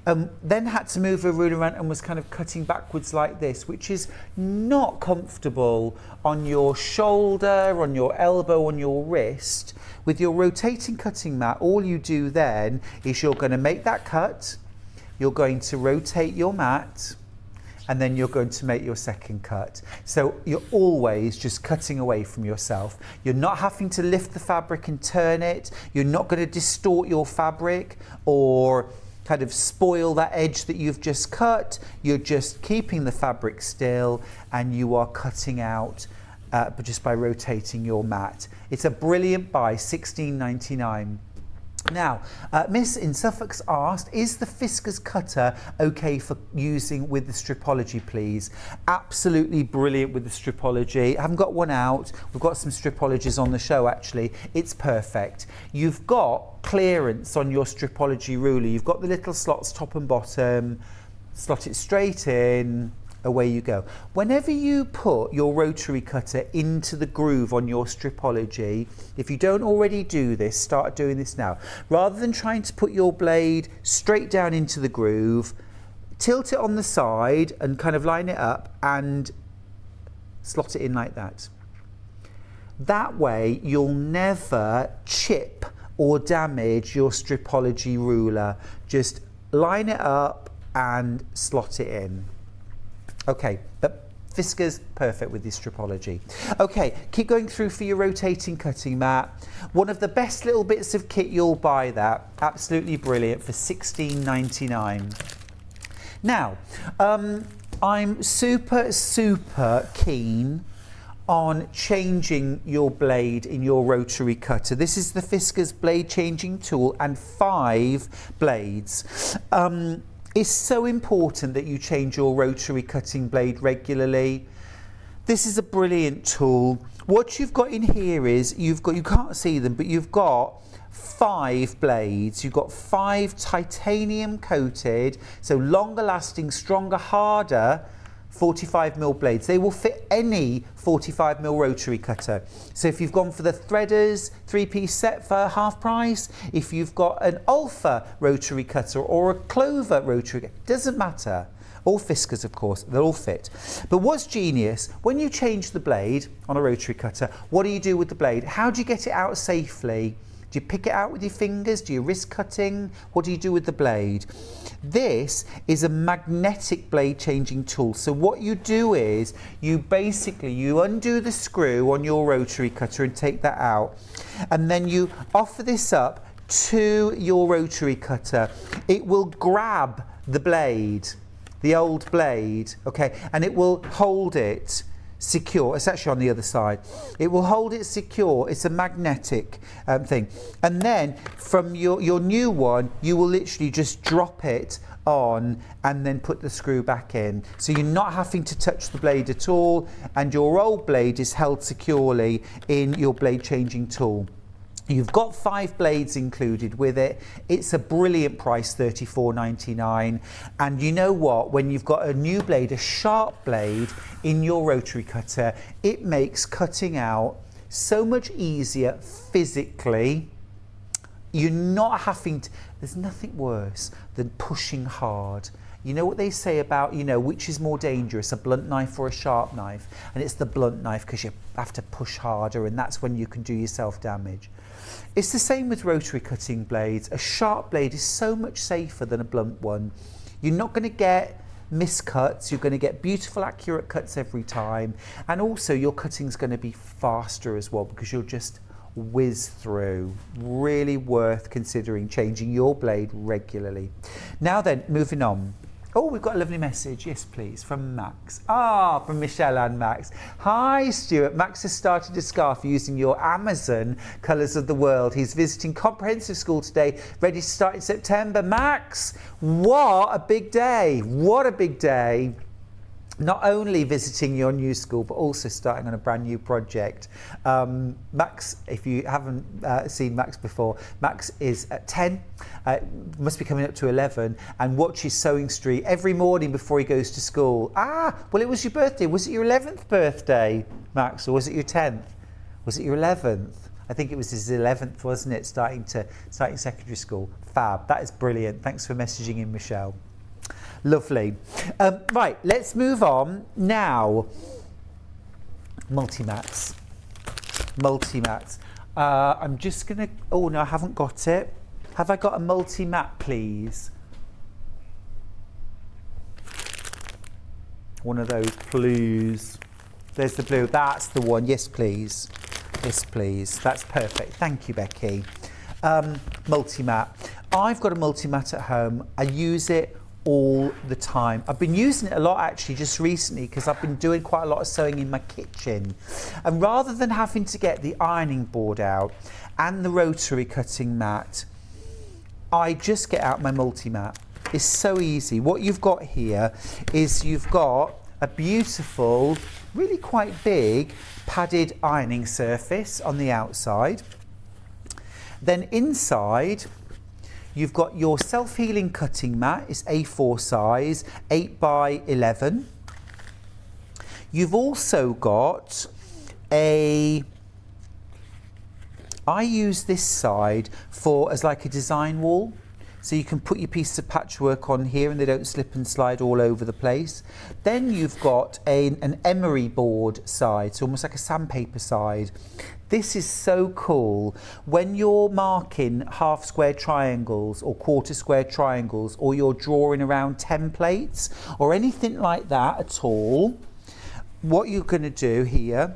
then had to move her ruler around and was kind of cutting backwards like this, which is not comfortable on your shoulder, on your elbow, on your wrist. With your rotating cutting mat, all you do then is you're going to make that cut, you're going to rotate your mat, and then you're going to make your second cut. So you're always just cutting away from yourself. You're not having to lift the fabric and turn it. You're not going to distort your fabric or kind of spoil that edge that you've just cut. You're just keeping the fabric still, and you are cutting out but just by rotating your mat. It's a brilliant buy, $16.99. Now, Miss in Suffolk's asked, is the Fiskars cutter okay for using with the stripology, please? Absolutely brilliant with the stripology. I haven't got one out. We've got some stripologies on the show, actually. It's perfect. You've got clearance on your stripology ruler. You've got the little slots top and bottom. Slot it straight in. Away you go. Whenever you put your rotary cutter into the groove on your stripology, if you don't already do this, start doing this now. Rather than trying to put your blade straight down into the groove, tilt it on the side and kind of line it up and slot it in like that. That way you'll never chip or damage your stripology ruler. Just line it up and slot it in. Okay, but Fiskars, perfect with this stripology. Okay, keep going through for your rotating cutting mat. One of the best little bits of kit, you'll buy that. Absolutely brilliant for $16.99. Now, I'm super keen on changing your blade in your rotary cutter. This is the Fiskars blade changing tool and 5 blades. It's so important that you change your rotary cutting blade regularly. This is a brilliant tool. What you've got in here is, you can't see them, but you've got 5 blades. You've got 5 titanium coated, so longer lasting, stronger, harder 45mm blades. They will fit any 45mm rotary cutter. So if you've gone for the threaders 3-piece set for half price, if you've got an Alpha rotary cutter or a Clover rotary cutter, doesn't matter. All Fiskars, of course, they'll all fit. But what's genius, when you change the blade on a rotary cutter, what do you do with the blade? How do you get it out safely? Do you pick it out with your fingers? Do you risk cutting? What do you do with the blade? This is a magnetic blade changing tool. So what you do is you undo the screw on your rotary cutter and take that out. And then you offer this up to your rotary cutter. It will grab the blade, the old blade, okay, and it will hold it secure. It's actually on the other side. It will hold it secure. It's a magnetic thing. And then from your new one, you will literally just drop it on and then put the screw back in. So you're not having to touch the blade at all, and your old blade is held securely in your blade changing tool. You've got 5 blades included with it. It's a brilliant price, $34.99. And you know what? When you've got a new blade, a sharp blade in your rotary cutter, it makes cutting out so much easier physically. You're not having to, there's nothing worse than pushing hard. You know what they say about, which is more dangerous, a blunt knife or a sharp knife? And it's the blunt knife, because you have to push harder, and that's when you can do yourself damage. It's the same with rotary cutting blades. A sharp blade is so much safer than a blunt one. You're not going to get miscuts, you're going to get beautiful, accurate cuts every time. And also your cutting's going to be faster as well, because you'll just whiz through. Really worth considering changing your blade regularly. Now then, moving on. Oh, we've got a lovely message. Yes, please, from Max. From Michelle and Max. Hi, Stuart. Max has started a scarf using your Amazon Colours of the World. He's visiting comprehensive school today, ready to start in September. Max, what a big day. What a big day. not only visiting your new school, but also starting on a brand new project. Max, if you haven't seen Max before, Max is at 10, must be coming up to 11, and watches Sewing Street every morning before he goes to school. Well, it was your birthday. Was it your 11th birthday, Max, or was it your 10th? Was it your 11th? I think it was his 11th, wasn't it, starting secondary school. Fab. That is brilliant. Thanks for messaging in, Michelle. Lovely. Right, let's move on now. Multi-mats. I'm just going to... Oh, no, I haven't got it. Have I got a multi-mat, please? One of those, please. There's the blue. That's the one. Yes, please. Yes, please. That's perfect. Thank you, Becky. Multi-mat. I've got a multi-mat at home. I use it all the time. I've been using it a lot actually just recently because I've been doing quite a lot of sewing in my kitchen, and rather than having to get the ironing board out and the rotary cutting mat, I just get out my multi-mat. It's so easy. What you've got here is you've got a beautiful, really quite big padded ironing surface on the outside. Then inside you've got your self-healing cutting mat. It's A4 size, 8 by 11. You've also got I use this side as like a design wall. So you can put your pieces of patchwork on here and they don't slip and slide all over the place. Then you've got an emery board side, so almost like a sandpaper side. This is so cool. When you're marking half square triangles or quarter square triangles, or you're drawing around templates or anything like that at all, what you're going to do here,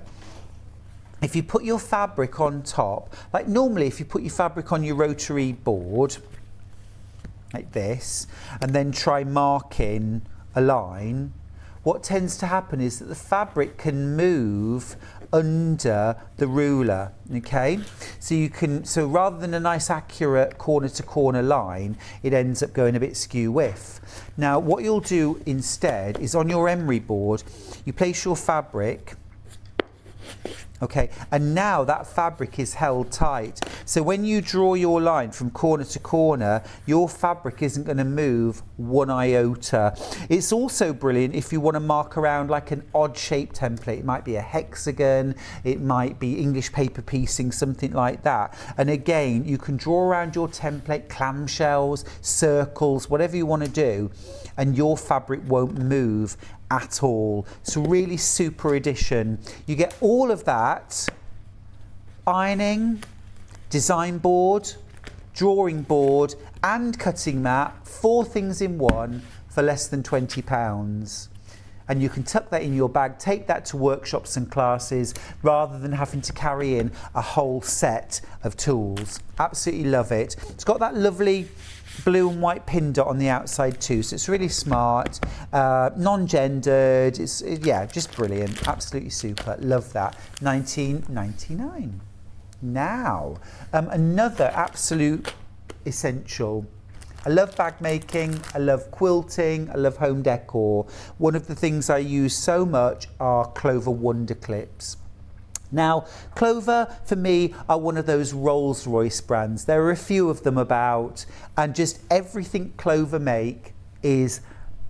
if you put your fabric on top, like normally if you put your fabric on your rotary board, like this, and then try marking a line, what tends to happen is that the fabric can move under the ruler, okay? So rather than a nice accurate corner to corner line, it ends up going a bit skew whiff. Now what you'll do instead is on your emery board, you place your fabric, okay, and now that fabric is held tight. So when you draw your line from corner to corner, your fabric isn't going to move one iota. It's also brilliant if you want to mark around like an odd shaped template. It might be a hexagon, it might be English paper piecing, something like that. And again, you can draw around your template, clamshells, circles, whatever you want to do, and your fabric won't move at all. It's a really super addition. You get all of that: ironing, design board, drawing board and cutting mat, 4 things in one for less than £20. And you can tuck that in your bag, take that to workshops and classes rather than having to carry in a whole set of tools. Absolutely love it. It's got that lovely blue and white pin dot on the outside too, so it's really smart, non-gendered. Yeah, just brilliant, absolutely super. Love that. $19.99. Now, another absolute essential. I love bag making, I love quilting, I love home decor. One of the things I use so much are Clover Wonder Clips. Now, Clover, for me, are one of those Rolls-Royce brands. There are a few of them about, and just everything Clover make is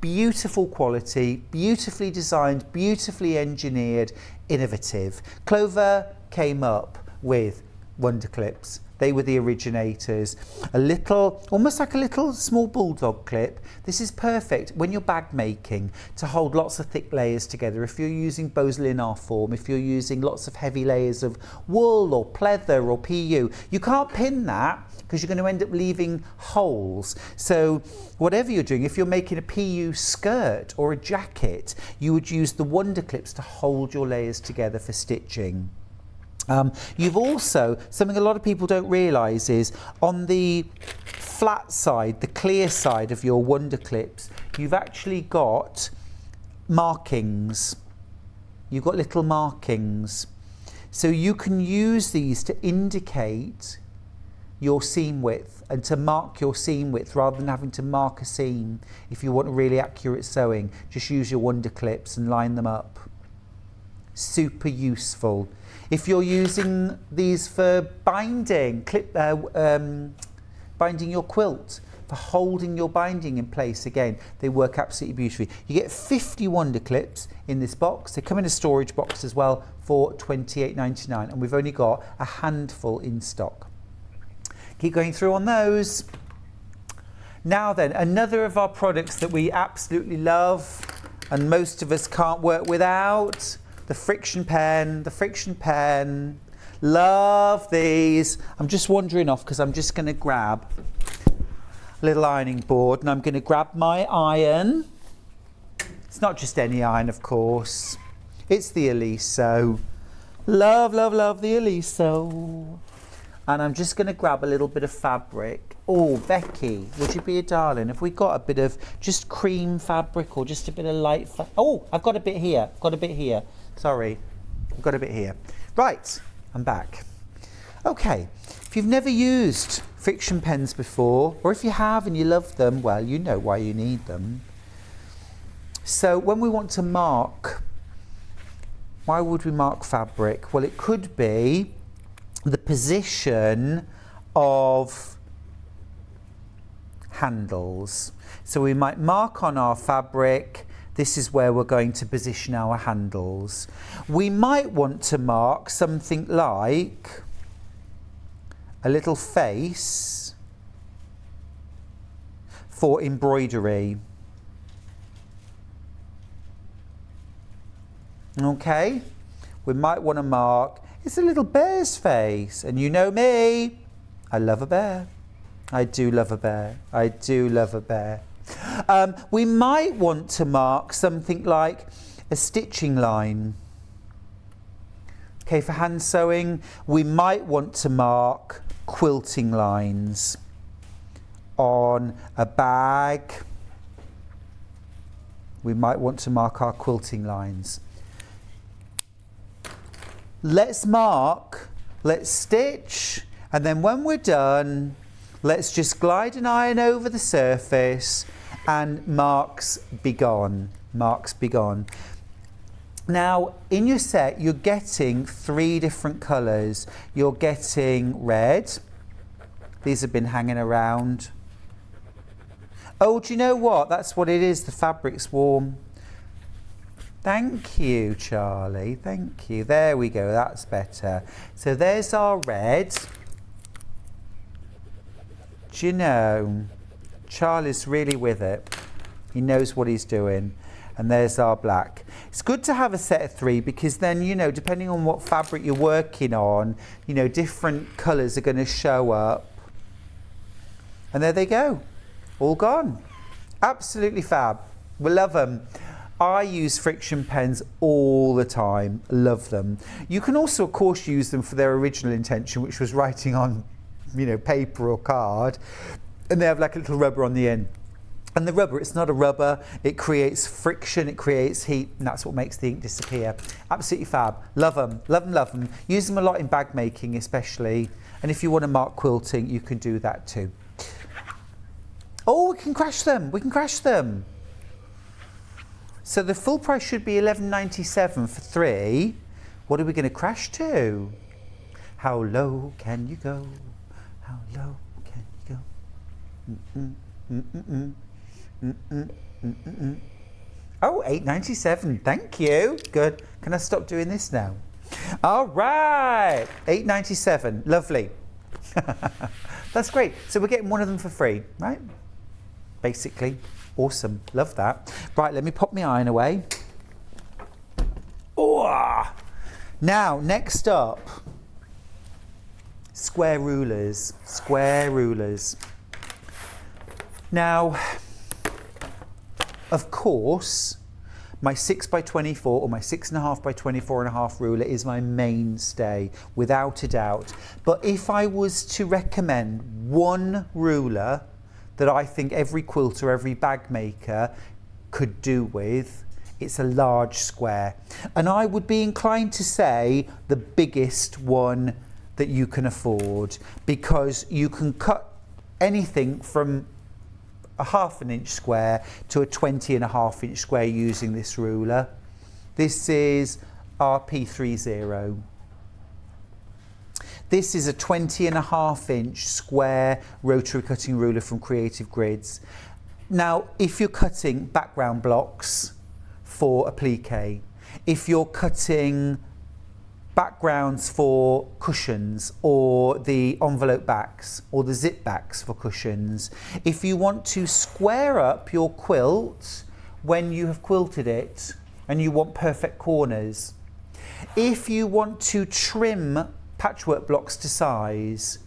beautiful quality, beautifully designed, beautifully engineered, innovative. Clover came up with Wonder Clips. They were the originators. A little, almost like a little small bulldog clip. This is perfect when you're bag making to hold lots of thick layers together. If you're using Bose Linar form, if you're using lots of heavy layers of wool or pleather or PU, you can't pin that because you're going to end up leaving holes. So whatever you're doing, if you're making a PU skirt or a jacket, you would use the Wonder Clips to hold your layers together for stitching. You've also, something a lot of people don't realise is on the flat side, the clear side of your Wonder Clips, you've actually got markings. You've got little markings. So you can use these to indicate your seam width and to mark your seam width rather than having to mark a seam. If you want really accurate sewing, just use your wonder clips and line them up. Super useful. If you're using these for binding, binding your quilt, for holding your binding in place, again, they work absolutely beautifully. You get 50 wonder clips in this box. They come in a storage box as well for $28.99, and we've only got a handful in stock. Keep going through on those. Now then, another of our products that we absolutely love and most of us can't work without, the friction pen. The friction pen. Love these. I'm just wandering off because I'm just going to grab a little ironing board and I'm going to grab my iron. It's not just any iron, of course. It's the Eliso. Love, love, love the Eliso. And I'm just going to grab a little bit of fabric. Oh, Becky, would you be a darling? Have we got a bit of just cream fabric or just a bit of light oh, I've got a bit here. I've got a bit here. Sorry, I've got a bit here. Right, I'm back. Okay, if you've never used friction pens before, or if you have and you love them, well, you know why you need them. So when we want to mark, why would we mark fabric? Well, it could be the position of handles. So we might mark on our fabric, this is where we're going to position our handles. We might want to mark something like a little face for embroidery. Okay, we might want to mark, it's a little bear's face, and you know me, I love a bear. I do love a bear. I do love a bear. We might want to mark something like a stitching line. Okay, for hand sewing, we might want to mark quilting lines on a bag. We might want to mark our quilting lines. Let's mark, let's stitch, and then when we're done, let's just glide an iron over the surface and marks be gone. Marks be gone. Now, in your set, you're getting 3 different colours. You're getting red. These have been hanging around. Oh, do you know what? That's what it is. The fabric's warm. Thank you, Charlie. Thank you. There we go. That's better. So there's our red. Do you know, Charlie's really with it. He knows what he's doing. And there's our black. It's good to have a set of 3 because then, you know, depending on what fabric you're working on, you know, different colours are going to show up. And there they go. All gone. Absolutely fab. We love them. I use friction pens all the time. Love them. You can also, of course, use them for their original intention, which was writing on, you know, paper or card. And they have like a little rubber on the end. And the rubber, it's not a rubber, it creates friction, it creates heat, and that's what makes the ink disappear. Absolutely fab. Love them, love them, love them. Use them a lot in bag making especially. And if you want to mark quilting, you can do that too. Oh, we can crash them, we can crash them. So the full price should be $11.97 for 3. What are we going to crash to? How low can you go? How low can you go? Oh, $8.97. Thank you. Good. Can I stop doing this now? All right. $8.97. Lovely. That's great. So we're getting one of them for free, right? Basically. Awesome. Love that. Right, let me pop my iron away. Oh! Now, next up, square rulers. Square rulers. Now, of course, my 6x24 or my 6.5x24.5 ruler is my mainstay, without a doubt. But if I was to recommend one ruler that I think every quilter, every bag maker could do with, it's a large square. And I would be inclined to say the biggest one that you can afford, because you can cut anything from a 1/2 inch square to a 20.5 inch square using this ruler. This is RP30. This is a 20.5 inch square rotary cutting ruler from Creative Grids. Now, if you're cutting background blocks for applique, if you're cutting backgrounds for cushions, or the envelope backs or the zip backs for cushions, if you want to square up your quilt when you have quilted it and you want perfect corners, if you want to trim patchwork blocks to size,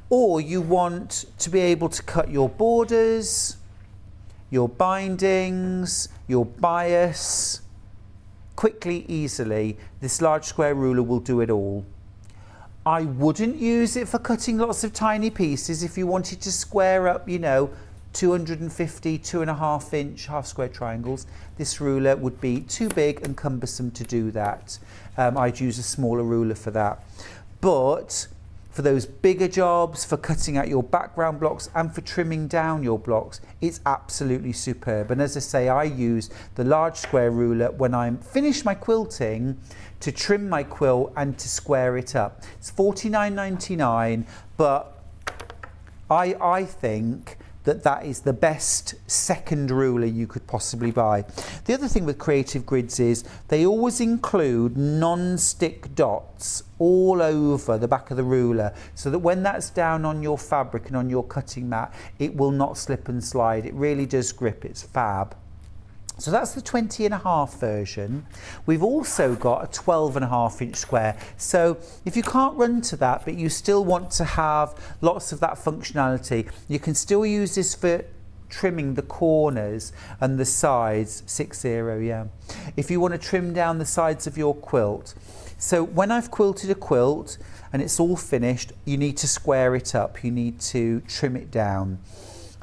or you want to be able to cut your borders, your bindings, your bias quickly, easily, this large square ruler will do it all. I wouldn't use it for cutting lots of tiny pieces. If you wanted to square up, you know, 250, 2.5 inch half square triangles, this ruler would be too big and cumbersome to do that. I'd use a smaller ruler for that. But for those bigger jobs, for cutting out your background blocks and for trimming down your blocks, it's absolutely superb. And as I say, I use the large square ruler when I'm finished my quilting to trim my quilt and to square it up. It's $49.99, but I think that is the best second ruler you could possibly buy. The other thing with Creative Grids is they always include non-stick dots all over the back of the ruler, so that when that's down on your fabric and on your cutting mat, it will not slip and slide. It really does grip. It's fab. So that's the 20.5 version. We've also got a 12.5 inch square. So if you can't run to that, but you still want to have lots of that functionality, you can still use this for trimming the corners and the sides. 60, yeah. If you want to trim down the sides of your quilt. So when I've quilted a quilt and it's all finished, you need to square it up. You need to trim it down.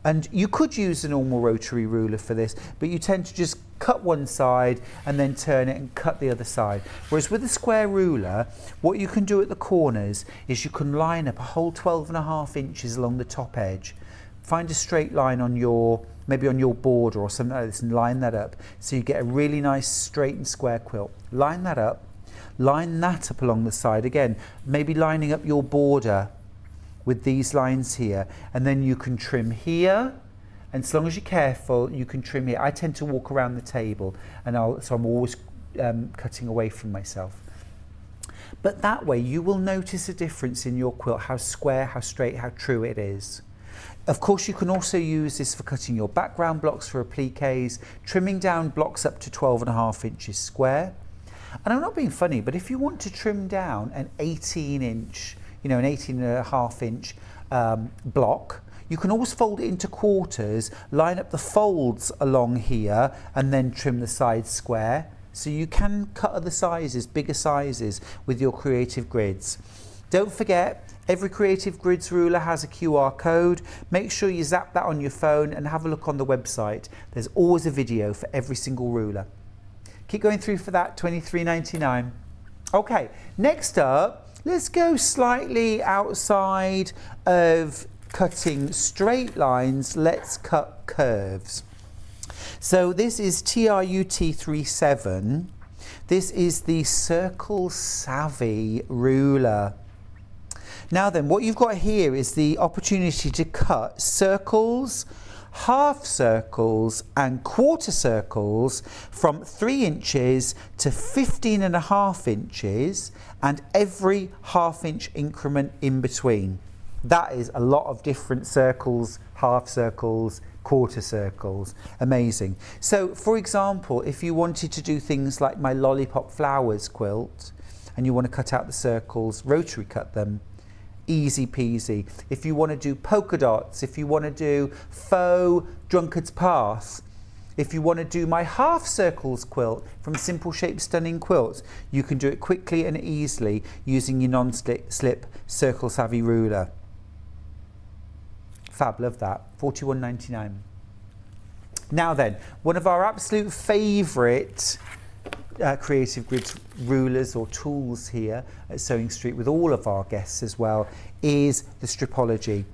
And you could use a normal rotary ruler for this, but you tend to just cut one side and then turn it and cut the other side. Whereas with a square ruler, what you can do at the corners is you can line up a whole 12.5 inches along the top edge. Find a straight line on your, maybe on your border or something like this, and line that up. So you get a really nice straight and square quilt. Line that up along the side again, maybe lining up your border with these lines here, and then you can trim here, and as long as you're careful, you can trim here. I tend to walk around the table, and so I'm always cutting away from myself. But that way you will notice a difference in your quilt, how square, how straight, how true it is. Of course, you can also use this for cutting your background blocks for appliques, trimming down blocks up to 12.5 inches square. And I'm not being funny, but if you want to trim down an 18 inch, an 18.5 inch block, you can always fold it into quarters, line up the folds along here, and then trim the sides square. So you can cut other sizes, bigger sizes, with your Creative Grids. Don't forget, every Creative Grids ruler has a QR code. Make sure you zap that on your phone and have a look on the website. There's always a video for every single ruler. Keep going through for that, $23.99. Okay, next up, let's go slightly outside of cutting straight lines. Let's cut curves. So this is TRUT37. This is the Circle Savvy ruler. Now then, what you've got here is the opportunity to cut circles, half circles and quarter circles from 3 inches to 15.5 inches, and every half-inch increment in between. That is a lot of different circles, half circles, quarter circles. Amazing. So for example, if you wanted to do things like my lollipop flowers quilt and you want to cut out the circles, rotary cut them, easy peasy. If you want to do polka dots, if you want to do faux drunkard's path, if you want to do my half circles quilt from Simple Shape Stunning Quilts, you can do it quickly and easily using your non-slip Circle Savvy ruler. Fab, love that. $41.99. Now then, one of our absolute favourite Creative Grids rulers or tools here at Sewing Street with all of our guests as well is the Stripology.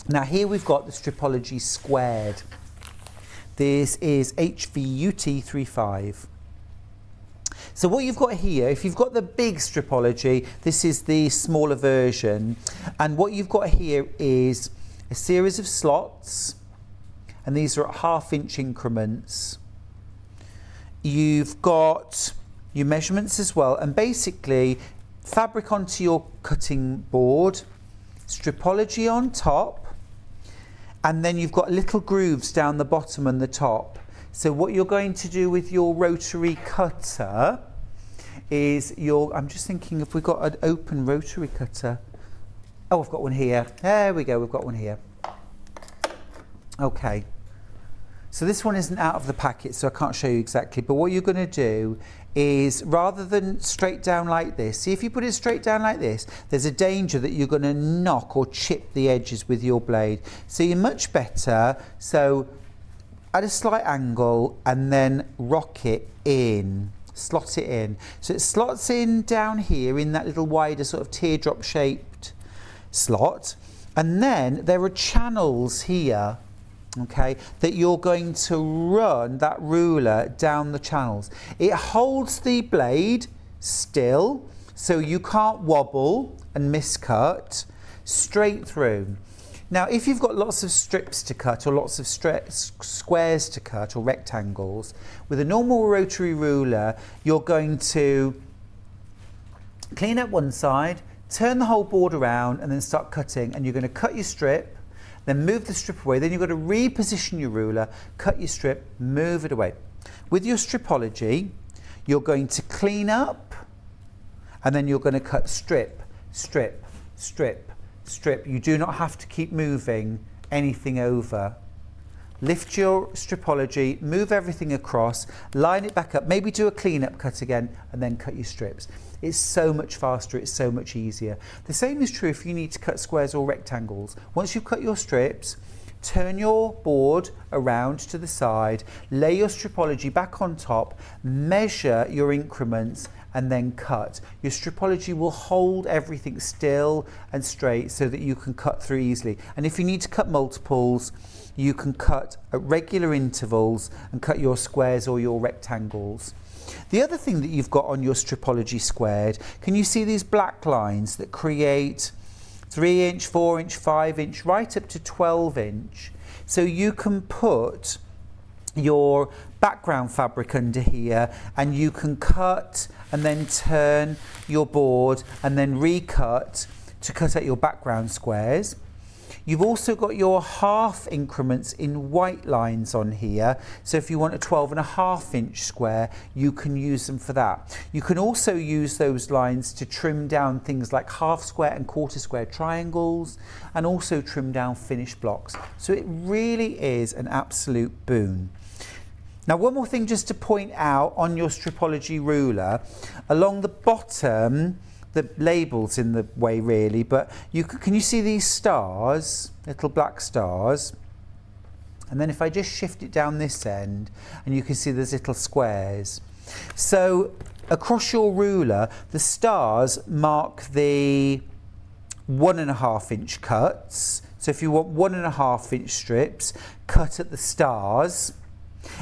Now here we've got the Stripology squared. This is HVUT 35. So what you've got here, if you've got the big Stripology, this is the smaller version, and what you've got here is a series of slots, and these are at 1/2 inch increments. You've got your measurements as well, and basically fabric onto your cutting board, Stripology on top, and then you've got little grooves down the bottom and the top. So what you're going to do with your rotary cutter is I'm just thinking if we've got an open rotary cutter. Oh, I've got one here. There we go, we've got one here. Okay. So this one isn't out of the packet, so I can't show you exactly, but what you're going to do is, rather than straight down like this, see if you put it straight down like this, there's a danger that you're going to knock or chip the edges with your blade. So you're much better, so at a slight angle and then rock it in, slot it in. So it slots in down here in that little wider sort of teardrop shaped slot, and then there are channels here, okay, that you're going to run that ruler down the channels. It holds the blade still, so you can't wobble and miscut, straight through. Now, if you've got lots of strips to cut or lots of squares to cut or rectangles, with a normal rotary ruler, you're going to clean up one side, turn the whole board around and then start cutting, and you're going to cut your strip, then move the strip away, then you've got to reposition your ruler, cut your strip, move it away. With your Stripology, you're going to clean up, and then you're going to cut strip, strip, strip, strip. You do not have to keep moving anything over. Lift your Stripology, move everything across, line it back up, maybe do a clean-up cut again, and then cut your strips. It's so much faster, it's so much easier. The same is true if you need to cut squares or rectangles. Once you've cut your strips, turn your board around to the side, lay your Stripology back on top, measure your increments, and then cut. Your Stripology will hold everything still and straight so that you can cut through easily. And if you need to cut multiples, you can cut at regular intervals and cut your squares or your rectangles. The other thing that you've got on your Stripology squared, can you see these black lines that create 3 inch, 4 inch, 5 inch, right up to 12 inch? So you can put your background fabric under here, and you can cut and then turn your board and then recut to cut out your background squares. You've also got your 1/2 increments in white lines on here, so if you want a 12.5 inch square, you can use them for that. You can also use those lines to trim down things like 1/2 square and 1/4 square triangles, and also trim down finished blocks. So it really is an absolute boon. Now, one more thing just to point out on your Stripology ruler, along the bottom, the label's in the way really, but can you see these stars, little black stars? And then if I just shift it down this end, and you can see there's little squares. So across your ruler, the stars mark the 1.5 inch cuts. So if you want 1.5 inch strips, cut at the stars.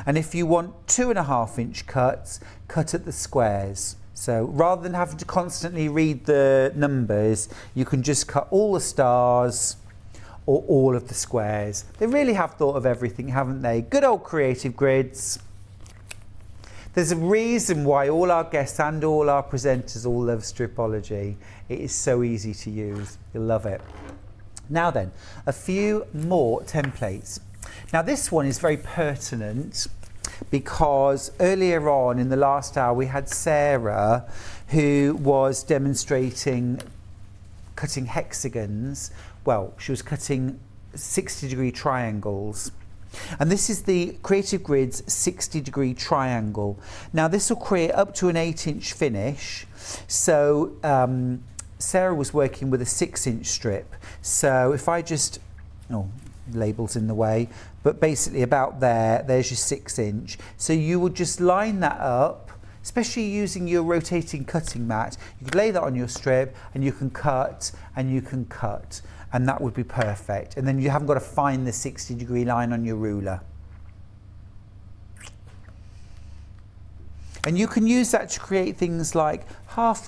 And if you want 2.5 inch cuts, cut at the squares. So rather than having to constantly read the numbers, you can just cut all the stars or all of the squares. They really have thought of everything, haven't they? Good old Creative Grids. There's a reason why all our guests and all our presenters all love Stripology. It is so easy to use. You'll love it. Now then, a few more templates. Now this one is very pertinent because earlier on in the last hour we had Sarah who was demonstrating cutting hexagons. Well, she was cutting 60-degree triangles. And this is the Creative Grids 60-degree triangle. Now this will create up to an 8-inch finish. So Sarah was working with a 6-inch strip. So if I just, labels in the way, but basically about there's your 6-inch. So you would just line that up especially using your rotating cutting mat. You could lay that on your strip and you can cut and you can cut, and that would be perfect. And then you haven't got to find the 60-degree line on your ruler. And you can use that to create things like half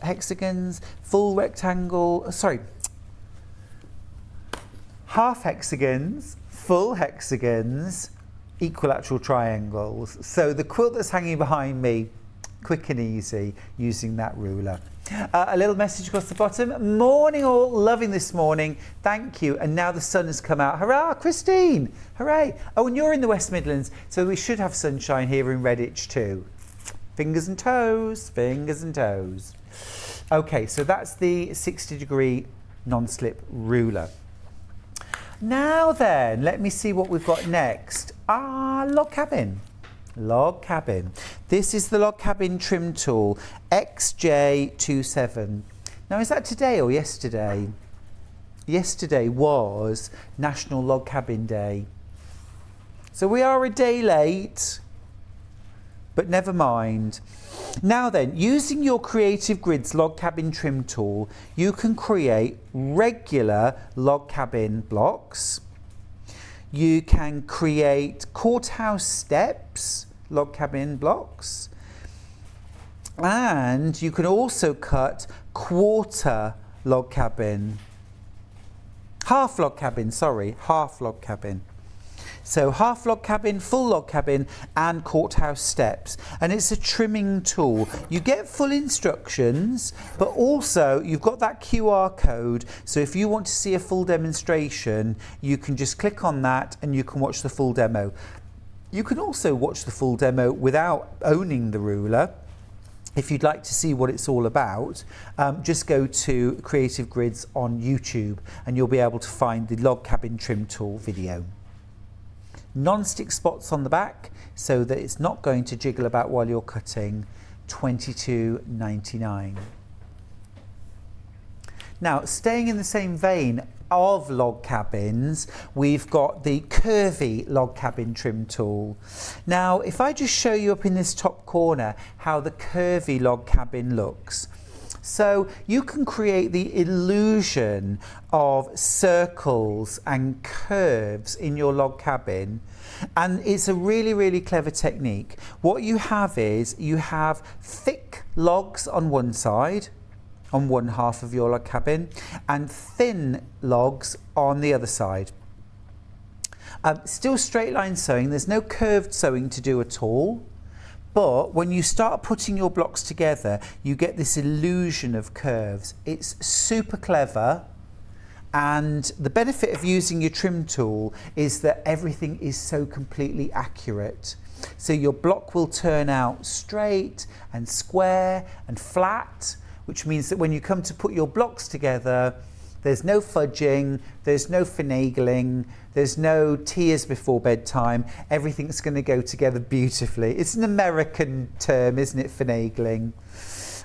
hexagons, full rectangle, half hexagons, full hexagons, equilateral triangles. So the quilt that's hanging behind me, quick and easy using that ruler. A little message across the bottom. Morning all, loving this morning. Thank you. And now the sun has come out. Hurrah, Christine. Hooray. Oh, and you're in the West Midlands, so we should have sunshine here in Redditch too. Fingers and toes, fingers and toes. Okay, so that's the 60-degree non-slip ruler. Now then, let me see what we've got next. Log cabin. Log cabin. This is the log cabin trim tool, XJ27. Now, is that today or yesterday? Yesterday was National Log Cabin Day. So we are a day late, but never mind. Now then, using your Creative Grids log cabin trim tool, you can create regular log cabin blocks. You can create courthouse steps, log cabin blocks. And you can also cut quarter log cabin. Half log cabin. So half log cabin, full log cabin and courthouse steps. And it's a trimming tool. You get full instructions, but also you've got that QR code. So if you want to see a full demonstration, you can just click on that and you can watch the full demo. You can also watch the full demo without owning the ruler. If you'd like to see what it's all about, just go to Creative Grids on YouTube and you'll be able to find the log cabin trim tool video. Non-stick spots on the back so that it's not going to jiggle about while you're cutting, $22.99. Now, staying in the same vein of log cabins, we've got the curvy log cabin trim tool. Now, if I just show you up in this top corner how the curvy log cabin looks. So you can create the illusion of circles and curves in your log cabin, and it's a really, really clever technique. What you have is you have thick logs on one side, on one half of your log cabin, and thin logs on the other side. Still straight line sewing, there's no curved sewing to do at all. But when you start putting your blocks together, you get this illusion of curves. It's super clever, and the benefit of using your trim tool is that everything is so completely accurate. So your block will turn out straight and square and flat, which means that when you come to put your blocks together, there's no fudging, there's no finagling, there's no tears before bedtime. Everything's going to go together beautifully. It's an American term, isn't it, finagling?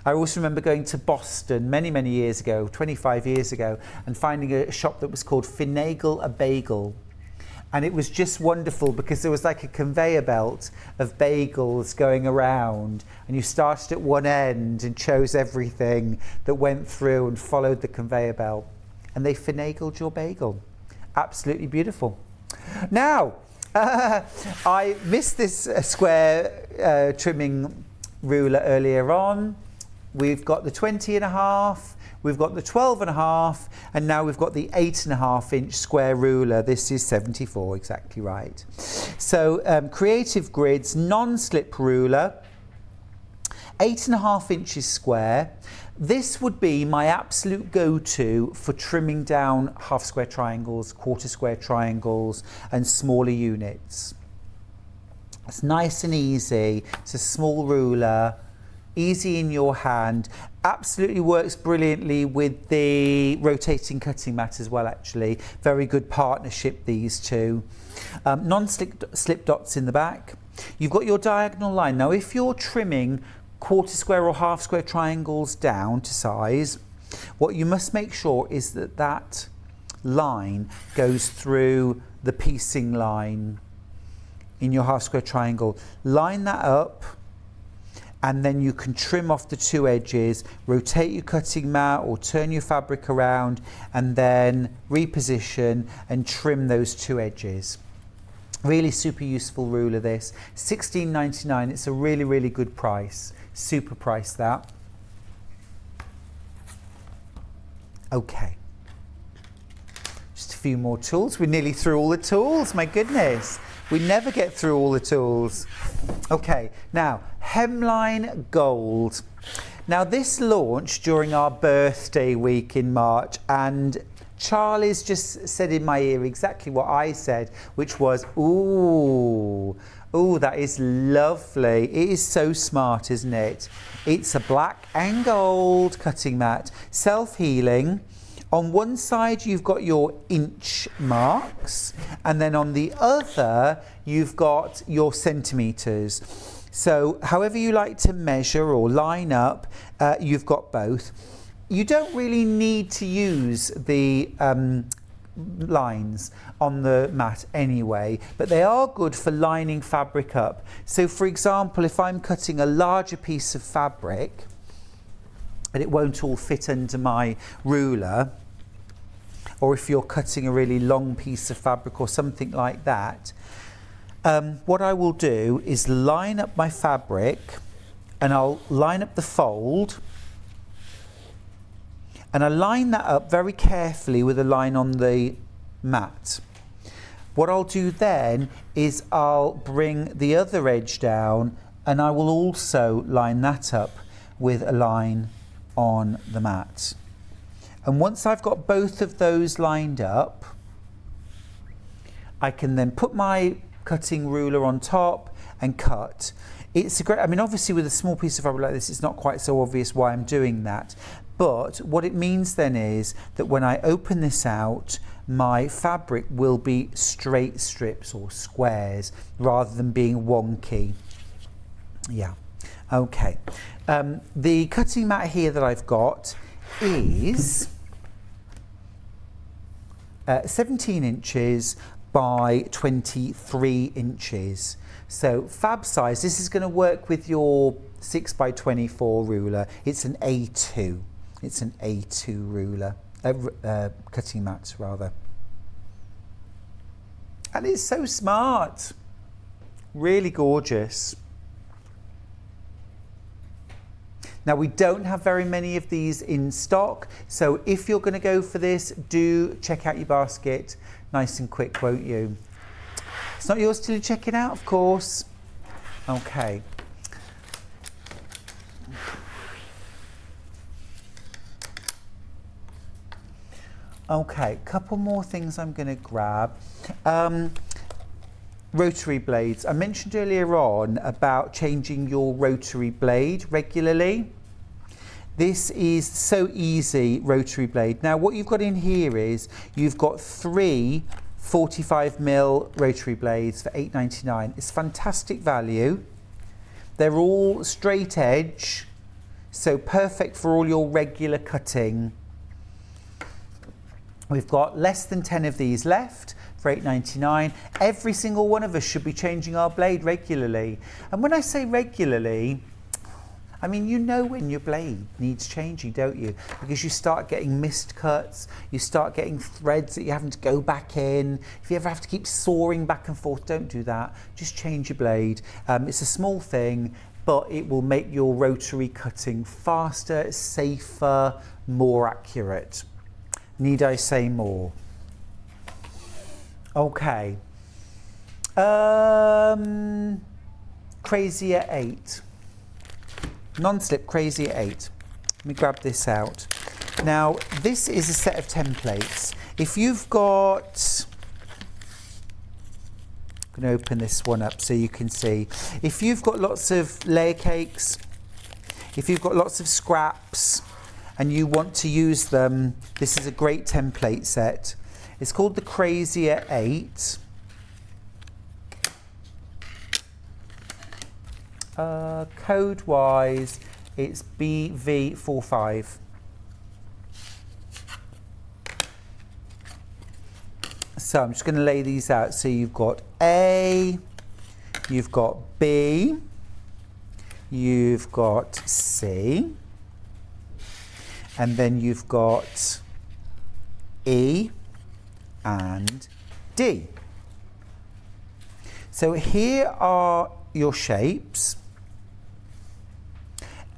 I also remember going to Boston many, many years ago, 25 years ago, and finding a shop that was called Finagle a Bagel. And it was just wonderful because there was like a conveyor belt of bagels going around, and you started at one end and chose everything that went through and followed the conveyor belt. And they finagled your bagel. Absolutely beautiful. Now, I missed this square trimming ruler earlier on. We've got the 20.5, we've got the 12.5, and now we've got the 8.5 inch square ruler. This is 74, exactly right. So Creative Grids non-slip ruler, 8.5 inches square. This would be my absolute go-to for trimming down half square triangles, quarter square triangles, and smaller units. It's nice and easy. It's a small ruler, easy in your hand. Absolutely works brilliantly with the rotating cutting mat as well, actually. Very good partnership, these two. Non-slip dots in the back. You've got your diagonal line. Now, if you're trimming quarter square or half square triangles down to size, what you must make sure is that that line goes through the piecing line in your half square triangle. Line that up and then you can trim off the 2 edges, rotate your cutting mat or turn your fabric around, and then reposition and trim those 2 edges. Really super useful ruler this. $16.99. It's a really, really good price. Super price that. Okay. Just a few more tools. We're nearly through all the tools. My goodness. We never get through all the tools. Okay, now Hemline Gold. Now this launched during our birthday week in March, and Charlie's just said in my ear exactly what I said, which was, ooh, that is lovely. It is so smart, isn't it? It's a black and gold cutting mat, self-healing. On one side you've got your inch marks, and then on the other you've got your centimetres. So however you like to measure or line up, you've got both. You don't really need to use the lines on the mat anyway, but they are good for lining fabric up. So for example, if I'm cutting a larger piece of fabric and it won't all fit under my ruler, or if you're cutting a really long piece of fabric or something like that, what I will do is line up my fabric, and I'll line up the fold, and I line that up very carefully with a line on the mat. What I'll do then is I'll bring the other edge down, and I will also line that up with a line on the mat. And once I've got both of those lined up, I can then put my cutting ruler on top and cut. It's a great, I mean, obviously with a small piece of fabric like this, it's not quite so obvious why I'm doing that. But what it means then is that when I open this out, my fabric will be straight strips or squares rather than being wonky. Yeah, okay. The cutting mat here that I've got is 17 inches by 23 inches. So fab size. This is going to work with your 6 by 24 ruler. It's an A2. It's an A2 ruler, cutting mat rather. And it's so smart. Really gorgeous. Now we don't have very many of these in stock, so if you're going to go for this, do check out your basket nice and quick, won't you? It's not yours till you check it out, of course. Okay. Okay, couple more things I'm going to grab. Rotary blades. I mentioned earlier on about changing your rotary blade regularly. This is so easy, rotary blade. Now what you've got in here is you've got 3 45mm rotary blades for $8.99. It's fantastic value. They're all straight edge, so perfect for all your regular cutting. We've got less than 10 of these left for $8.99. Every single one of us should be changing our blade regularly. And when I say regularly, I mean, you know when your blade needs changing, don't you? Because you start getting missed cuts, you start getting threads that you're having to go back in. If you ever have to keep sawing back and forth, don't do that. Just change your blade. It's a small thing, but it will make your rotary cutting faster, safer, more accurate. Need I say more? Okay. Crazy at 8. Non-slip Crazy at 8. Let me grab this out. Now, this is a set of templates. If you've got... I'm going to open this one up so you can see. If you've got lots of layer cakes, if you've got lots of scraps, and you want to use them, this is a great template set. It's called the Crazy at 8. Code-wise, it's BV45. So I'm just going to lay these out. So you've got A, you've got B, you've got C, and then you've got E and D. So here are your shapes.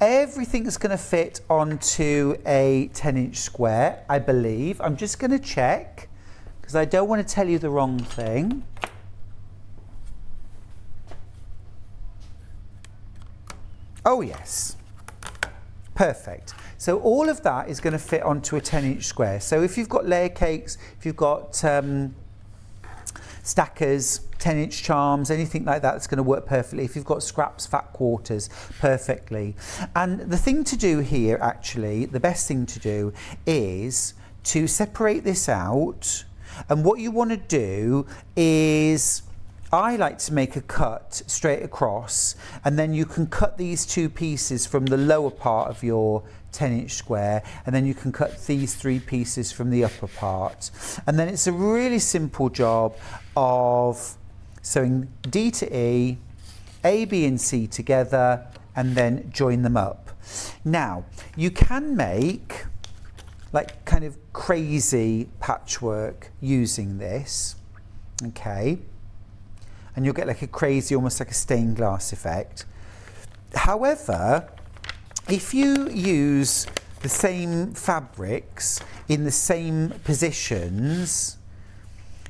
Everything's going to fit onto a 10-inch square, I believe. I'm just going to check because I don't want to tell you the wrong thing. Oh yes, perfect. So all of that is going to fit onto a 10-inch square. So if you've got layer cakes, if you've got stackers, 10-inch charms, anything like that, it's going to work perfectly. If you've got scraps, fat quarters, perfectly. And the thing to do here, actually, the best thing to do is to separate this out. And what you want to do is, I like to make a cut straight across, and then you can cut these two pieces from the lower part of your 10-inch square, and then you can cut these three pieces from the upper part. And then it's a really simple job of sewing D to E, A, B and C together, and then join them up. Now, you can make like kind of crazy patchwork using this, okay? And you'll get like a crazy, almost like a stained glass effect. However, if you use the same fabrics in the same positions,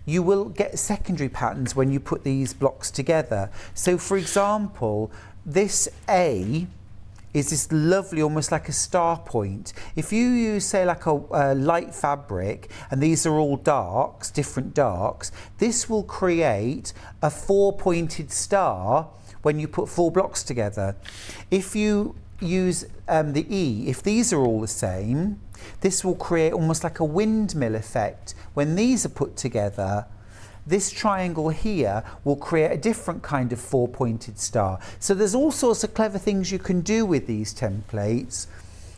you will get secondary patterns when you put these blocks together. So for example, this A is this lovely, almost like a star point. If you use, say, like a light fabric, and these are all darks, different darks, this will create a 4-pointed star when you put 4 blocks together. If you use the E, if these are all the same, this will create almost like a windmill effect. When these are put together, this triangle here will create a different kind of 4-pointed star. So there's all sorts of clever things you can do with these templates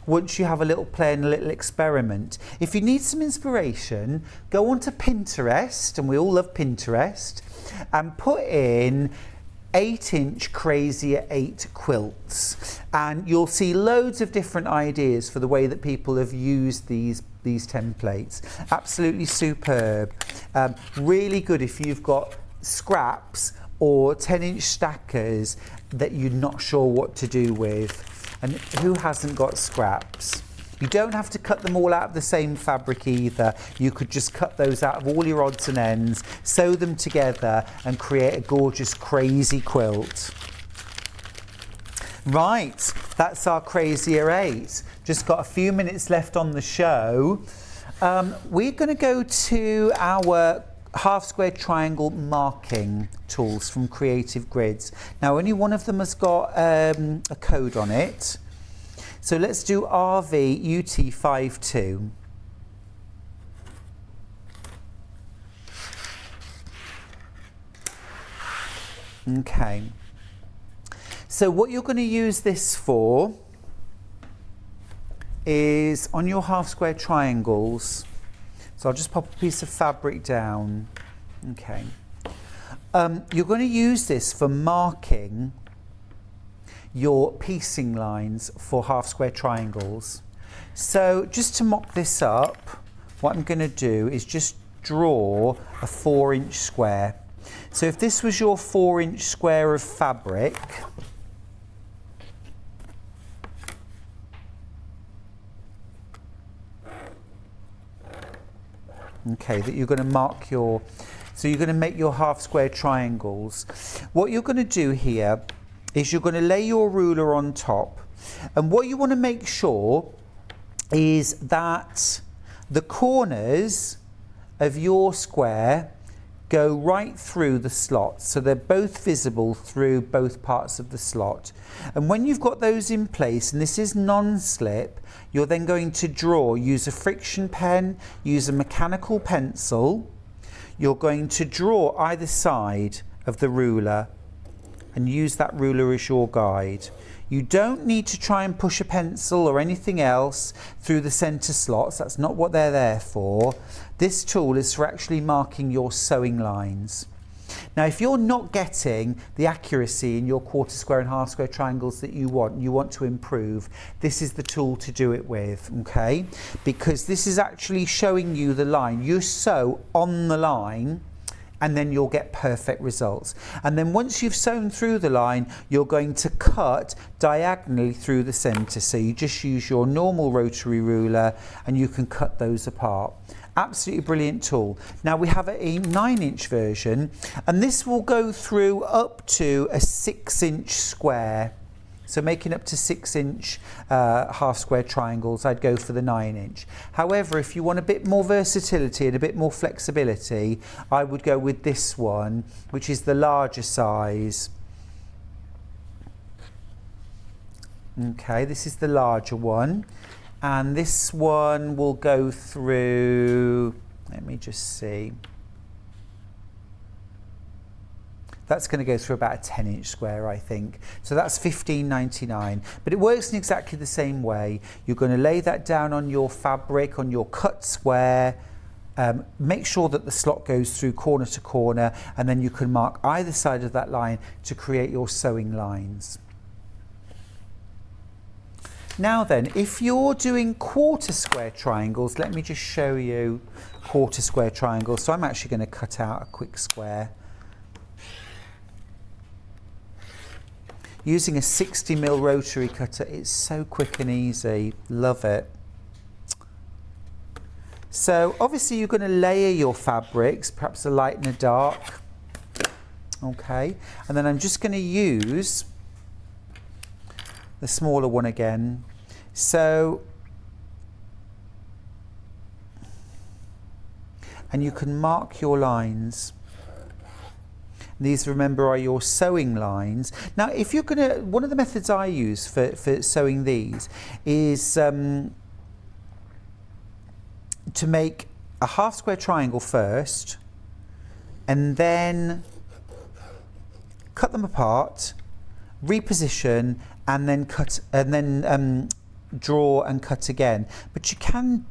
once you have a little play and a little experiment. If you need some inspiration, go onto Pinterest, and we all love Pinterest, and put in 8-inch Crazier 8 quilts, and you'll see loads of different ideas for the way that people have used these templates. Absolutely superb. Really good if you've got scraps or 10-inch stackers that you're not sure what to do with. And who hasn't got scraps? You don't have to cut them all out of the same fabric either. You could just cut those out of all your odds and ends, sew them together and create a gorgeous crazy quilt. Right, that's our Crazier 8. Just got a few minutes left on the show. We're going to go to our half square triangle marking tools from Creative Grids. Now only one of them has got a code on it. So let's do RVUT52. Okay. So what you're going to use this for is on your half square triangles. So I'll just pop a piece of fabric down. Okay. You're going to use this for marking your piecing lines for half square triangles. So just to mock this up, what I'm going to do is just draw a 4-inch square. So if this was your 4-inch square of fabric, okay, that you're going to mark your, so you're going to make your half square triangles. What you're going to do here is you're going to lay your ruler on top, and what you want to make sure is that the corners of your square go right through the slots, so they're both visible through both parts of the slot. And when you've got those in place, and this is non-slip, you're then going to draw, use a friction pen, use a mechanical pencil. You're going to draw either side of the ruler and use that ruler as your guide. You don't need to try and push a pencil or anything else through the center slots. That's not what they're there for. This tool is for actually marking your sewing lines. Now, if you're not getting the accuracy in your quarter square and half square triangles that you want to improve, this is the tool to do it with, okay? Because this is actually showing you the line. You sew on the line and then you'll get perfect results. And then once you've sewn through the line, you're going to cut diagonally through the centre. So you just use your normal rotary ruler and you can cut those apart. Absolutely brilliant tool. Now we have a 9-inch version, and this will go through up to a 6-inch square. So making up to 6-inch half square triangles, I'd go for the 9-inch. However, if you want a bit more versatility and a bit more flexibility, I would go with this one, which is the larger size. Okay, this is the larger one. And this one will go through, let me just see. That's going to go through about a 10-inch square, I think. So that's $15.99. But it works in exactly the same way. You're going to lay that down on your fabric, on your cut square. Make sure that the slot goes through corner to corner, and then you can mark either side of that line to create your sewing lines. Now then, if you're doing quarter square triangles, let me just show you quarter square triangles. So I'm actually going to cut out a quick square. Using a 60mm rotary cutter, it's so quick and easy. Love it. So obviously you're going to layer your fabrics, perhaps a light and a dark. Okay, and then I'm just going to use the smaller one again. So, and you can mark your lines. These, remember, are your sewing lines. Now, if you're going to, one of the methods I use for sewing these is to make a half square triangle first, and then cut them apart, reposition, and then cut, and then draw and cut again. But you can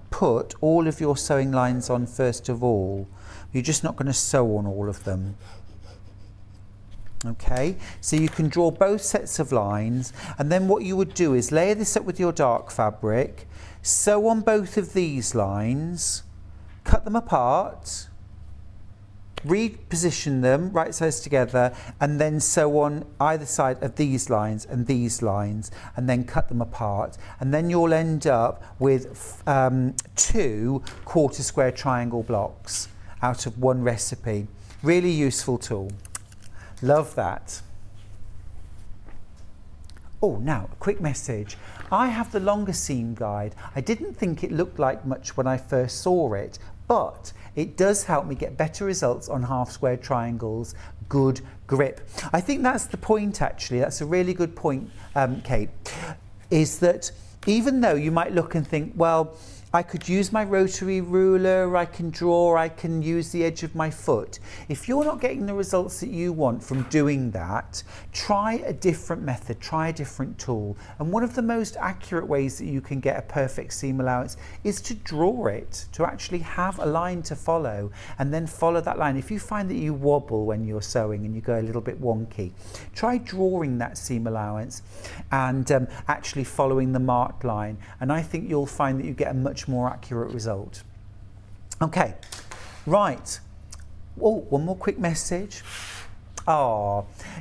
put all of your sewing lines on first of all. You're just not going to sew on all of them. Okay, so you can draw both sets of lines, and then what you would do is layer this up with your dark fabric, sew on both of these lines, cut them apart, reposition them right sides together, and then sew on either side of these lines, and then cut them apart, and then you'll end up with 2 quarter square triangle blocks out of one recipe. Really useful tool. Love that. Oh, now a quick message. I have the longer seam guide. I didn't think it looked like much when I first saw it, but it does help me get better results on half square triangles. Good grip. I think that's the point, actually. That's a really good point, Kate, is that even though you might look and think, well, I could use my rotary ruler, I can draw, I can use the edge of my foot. If you're not getting the results that you want from doing that, try a different method, try a different tool. And one of the most accurate ways that you can get a perfect seam allowance is to draw it, to actually have a line to follow, and then follow that line. If you find that you wobble when you're sewing and you go a little bit wonky, try drawing that seam allowance and actually following the marked line. And I think you'll find that you get a much more accurate result. Okay, right. Oh, one more quick message.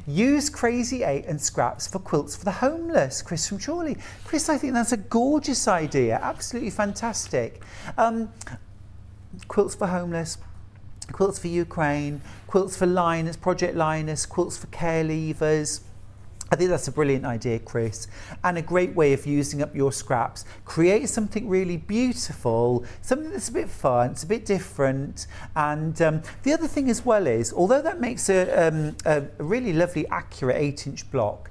Use Crazy 8 and scraps for quilts for the homeless. Chris from Chorley. Chris, I think that's a gorgeous idea. Absolutely fantastic. Quilts for homeless, quilts for Ukraine, quilts for liners, Project Liners, quilts for care leavers. I think that's a brilliant idea, Chris, and a great way of using up your scraps. Create something really beautiful, something that's a bit fun, it's a bit different. And the other thing as well is, although that makes a really lovely, accurate 8-inch block,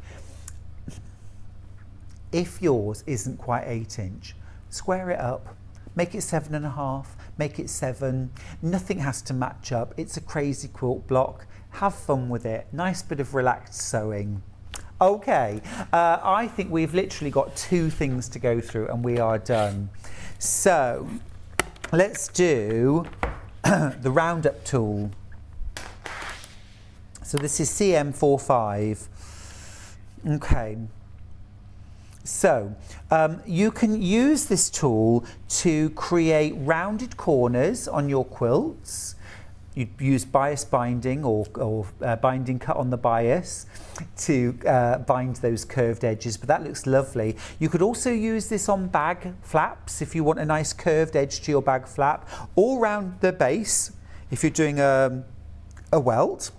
if yours isn't quite 8-inch, square it up, make it 7.5, make it 7. Nothing has to match up. It's a crazy quilt block. Have fun with it. Nice bit of relaxed sewing. Okay, I think we've literally got 2 things to go through and we are done. So let's do the roundup tool. So this is CM45. Okay. So you can use this tool to create rounded corners on your quilts. You use bias binding or binding cut on the bias to bind those curved edges, but that looks lovely. You could also use this on bag flaps if you want a nice curved edge to your bag flap, all round the base if you're doing a welt.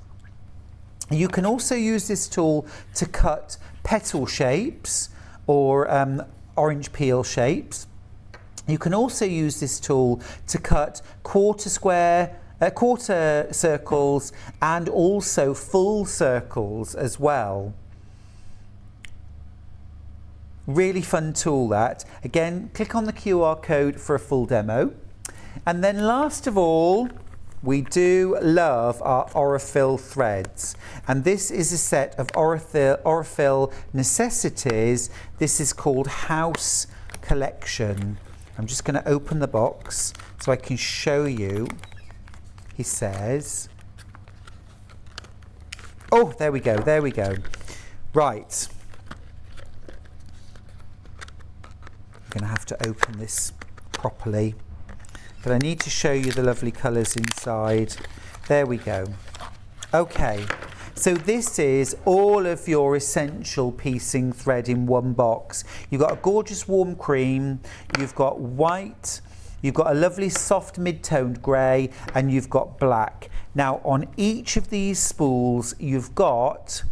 You can also use this tool to cut petal shapes or orange peel shapes. You can also use this tool to cut quarter circles and also full circles as well. Really fun tool that. Again, click on the QR code for a full demo. And then last of all, we do love our Aurifil threads, and this is a set of Aurifil necessities. This is called House Collection. I'm just going to open the box so I can show you. He says, oh, there we go, there we go. Right. I'm going to have to open this properly. But I need to show you the lovely colours inside. There we go. Okay, so this is all of your essential piecing thread in one box. You've got a gorgeous warm cream, you've got white, you've got a lovely soft mid-toned grey, and you've got black. Now on each of these spools you've got,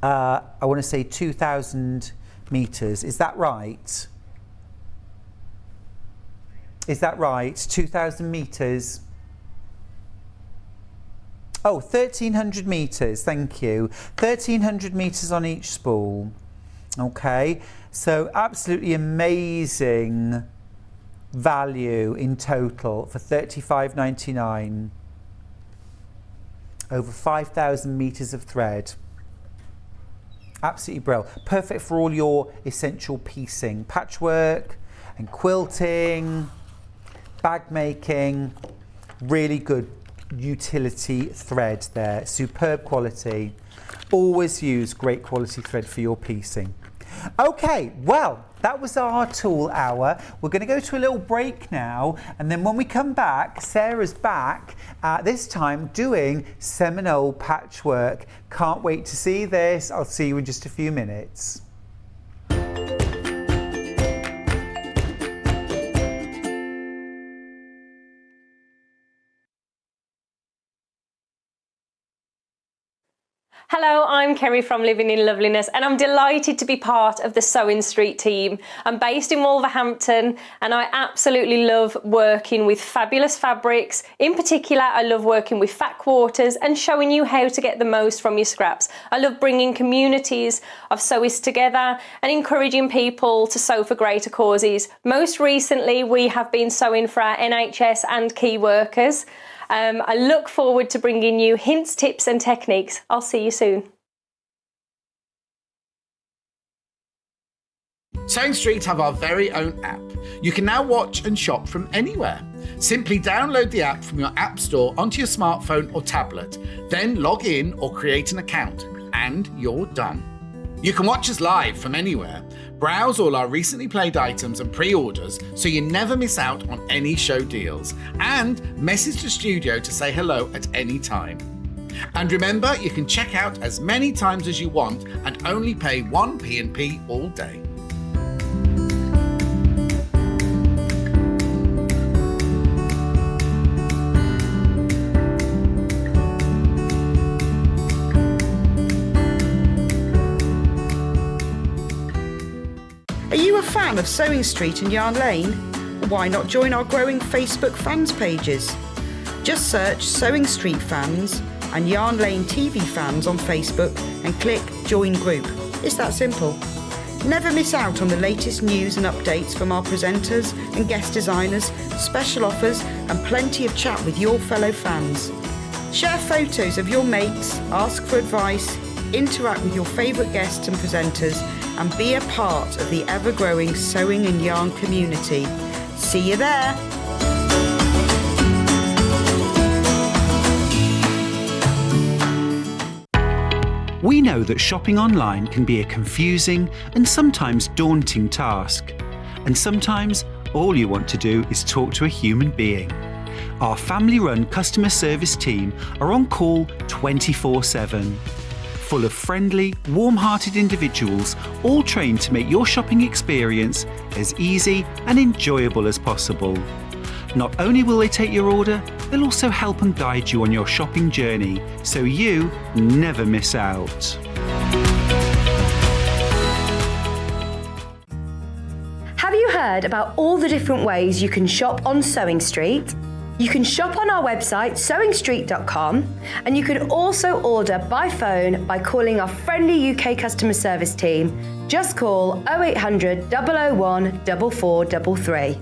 I want to say 2,000 metres, is that right? Is that right? 2,000 metres? Oh, 1,300 metres, thank you. 1,300 metres on each spool. Okay, so absolutely amazing value in total for $35.99. Over 5,000 metres of thread. Absolutely brilliant. Perfect for all your essential piecing, patchwork and quilting, bag making. Really good utility thread there, superb quality. Always use great quality thread for your piecing. Okay, well, that was our tool hour. We're going to go to a little break now, and then when we come back, Sarah's back, this time doing Seminole patchwork. Can't wait to see this. I'll see you in just a few minutes. Hello, I'm Kerry from Living in Loveliness, and I'm delighted to be part of the Sewing Street team. I'm based in Wolverhampton, and I absolutely love working with fabulous fabrics. In particular, I love working with fat quarters and showing you how to get the most from your scraps. I love bringing communities of sewists together and encouraging people to sew for greater causes. Most recently, we have been sewing for our NHS and key workers. I look forward to bringing you hints, tips and techniques. I'll see you soon. Sewing Street have our very own app. You can now watch and shop from anywhere. Simply download the app from your app store onto your smartphone or tablet, then log in or create an account, and you're done. You can watch us live from anywhere, browse all our recently played items and pre-orders so you never miss out on any show deals, and message the studio to say hello at any time. And remember, you can check out as many times as you want and only pay 1 P&P all day. Are you a fan of Sewing Street and Yarn Lane? Why not join our growing Facebook fans pages? Just search Sewing Street Fans and Yarn Lane TV Fans on Facebook and click Join Group. It's that simple. Never miss out on the latest news and updates from our presenters and guest designers, special offers and plenty of chat with your fellow fans. Share photos of your makes, ask for advice, interact with your favourite guests and presenters, and be a part of the ever-growing sewing and yarn community. See you there! We know that shopping online can be a confusing and sometimes daunting task. And sometimes all you want to do is talk to a human being. Our family-run customer service team are on call 24/7. Full of friendly, warm-hearted individuals, all trained to make your shopping experience as easy and enjoyable as possible. Not only will they take your order, they'll also help and guide you on your shopping journey, so you never miss out. Have you heard about all the different ways you can shop on Sewing Street? You can shop on our website sewingstreet.com, and you can also order by phone by calling our friendly UK customer service team. Just call 0800 001 4433.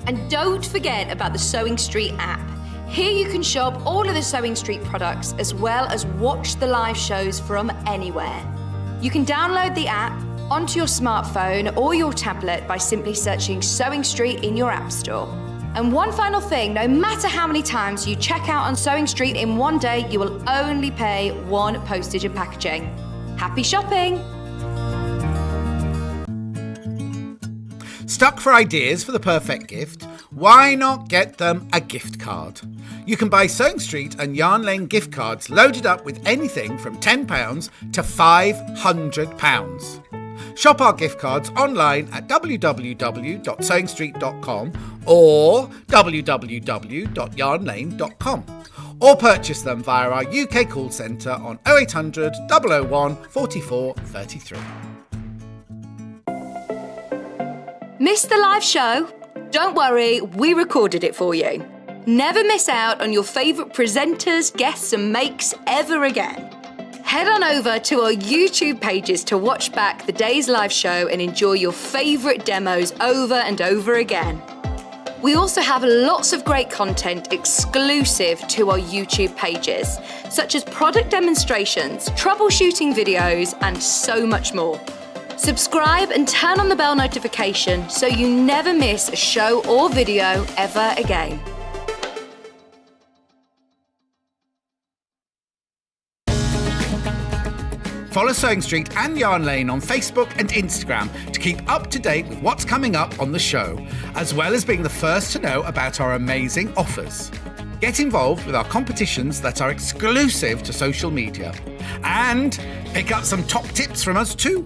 And don't forget about the Sewing Street app. Here you can shop all of the Sewing Street products as well as watch the live shows from anywhere. You can download the app onto your smartphone or your tablet by simply searching Sewing Street in your app store. And one final thing, no matter how many times you check out on Sewing Street in one day, you will only pay one postage and packaging. Happy shopping! Stuck for ideas for the perfect gift? Why not get them a gift card? You can buy Sewing Street and Yarn Lane gift cards loaded up with anything from £10 to £500. Shop our gift cards online at www.sewingstreet.com or www.yarnlane.com, or purchase them via our UK call centre on 0800 001 44 33. Missed the live show? Don't worry, we recorded it for you. Never miss out on your favourite presenters, guests and makes ever again. Head on over to our YouTube pages to watch back the day's live show and enjoy your favourite demos over and over again. We also have lots of great content exclusive to our YouTube pages, such as product demonstrations, troubleshooting videos, and so much more. Subscribe and turn on the bell notification so you never miss a show or video ever again. Follow Sewing Street and Yarn Lane on Facebook and Instagram to keep up to date with what's coming up on the show, as well as being the first to know about our amazing offers. Get involved with our competitions that are exclusive to social media, and pick up some top tips from us too.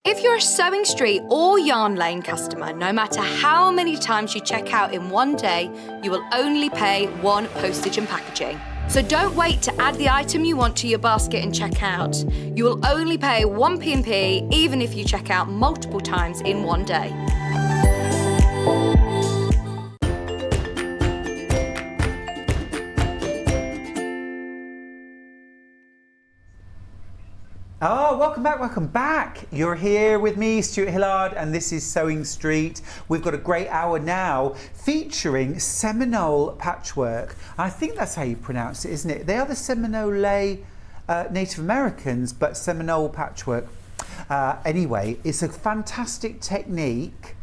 If you're a Sewing Street or Yarn Lane customer, no matter how many times you check out in one day, you will only pay one postage and packaging. So don't wait to add the item you want to your basket and check out. You will only pay one P&P even if you check out multiple times in one day. Oh, welcome back. You're here with me, Stuart Hillard, and this is Sewing Street. We've got a great hour now featuring Seminole patchwork. I think that's how you pronounce it, isn't it? They are the Seminole Native Americans, but Seminole patchwork. Anyway, it's a fantastic technique.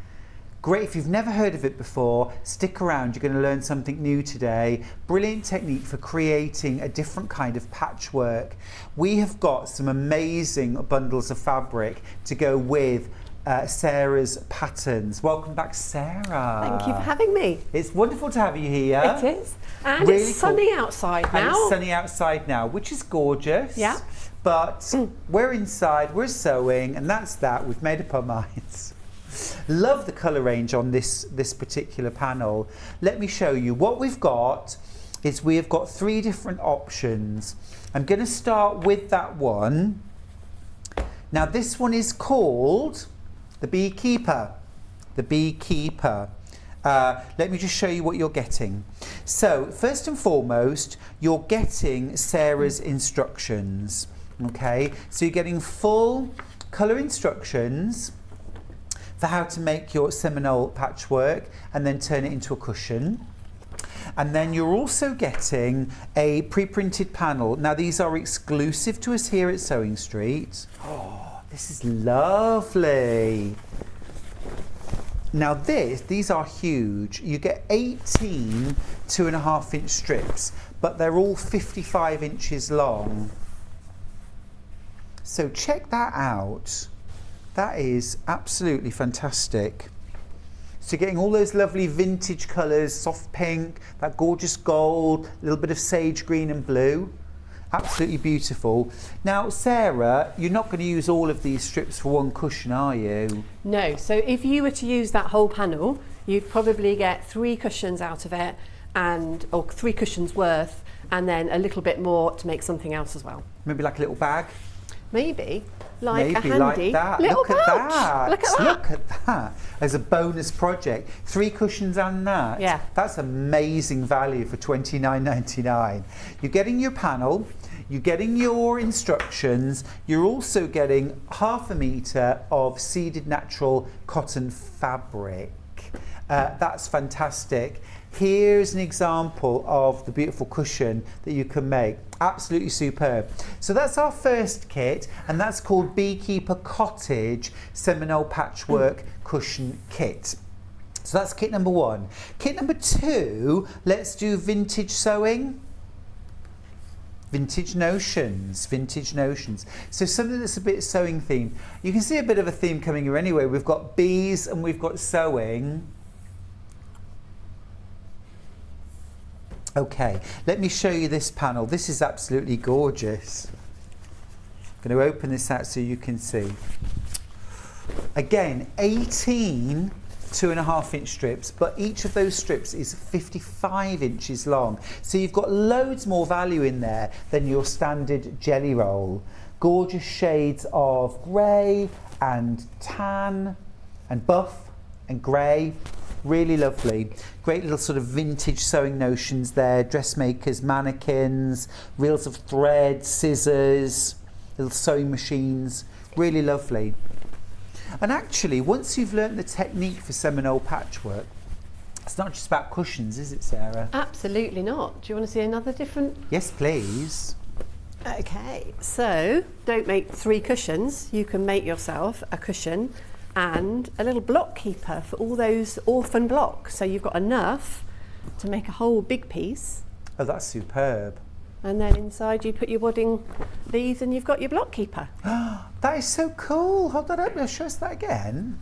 Great, if you've never heard of it before, stick around, you're going to learn something new today. Brilliant technique for creating a different kind of patchwork. We have got some amazing bundles of fabric to go with Sarah's patterns. Welcome back, Sarah. Thank you for having me. It's wonderful to have you here. It is. And Really it's sunny outside now. And it's sunny outside now, which is gorgeous. Yeah. But we're inside, we're sewing, and that's that. We've made up our minds. Love the colour range on this particular panel. Let me show you. What we've got is we have got 3 different options. I'm going to start with that one. Now this one is called the Beekeeper. The Beekeeper. Let me just show you what you're getting. So first and foremost, you're getting Sarah's instructions. Okay, so you're getting full colour instructions for how to make your Seminole patchwork and then turn it into a cushion. And then you're also getting a pre-printed panel. Now these are exclusive to us here at Sewing Street. Oh, this is lovely. Now these are huge. You get 18 2.5-inch strips, but they're all 55 inches long. So check that out. That is absolutely fantastic. So getting all those lovely vintage colours, soft pink, that gorgeous gold, a little bit of sage green and blue. Absolutely beautiful. Now, Sarah, you're not going to use all of these strips for one cushion, are you? No, so if you were to use that whole panel, you'd probably get 3 cushions out of it, or 3 cushions worth, and then a little bit more to make something else as well. Maybe like a little bag? Maybe like Maybe a handy like that. little Look at pouch. that. Look at that. Look at that. As a bonus project. 3 cushions and that. Yeah. That's amazing value for $29.99. You're getting your panel, you're getting your instructions, you're also getting 1/2 metre of seeded natural cotton fabric. That's fantastic. Here's an example of the beautiful cushion that you can make. Absolutely superb. So that's our first kit, and that's called Beekeeper Cottage Seminole Patchwork Cushion Kit. So that's kit number 1. Kit number 2, let's do vintage sewing. Vintage notions. So something that's a bit sewing themed. You can see a bit of a theme coming here anyway. We've got bees and we've got sewing. Okay, let me show you this panel. This is absolutely gorgeous. I'm going to open this out so you can see. Again, 18 2.5-inch strips, but each of those strips is 55 inches long. So you've got loads more value in there than your standard jelly roll. Gorgeous shades of grey and tan and buff and grey. Really lovely. Great little sort of vintage sewing notions there. Dressmakers, mannequins, reels of thread, scissors, little sewing machines. Really lovely. And actually, once you've learnt the technique for Seminole patchwork, it's not just about cushions, is it, Sarah? Absolutely not. Do you want to see another different? Yes, please. Okay, so don't make 3 cushions. You can make yourself a cushion and a little block keeper for all those orphan blocks. So you've got enough to make a whole big piece. Oh, that's superb. And then inside you put your wadding leaves and you've got your block keeper. That is so cool. Hold that up. Show us that again.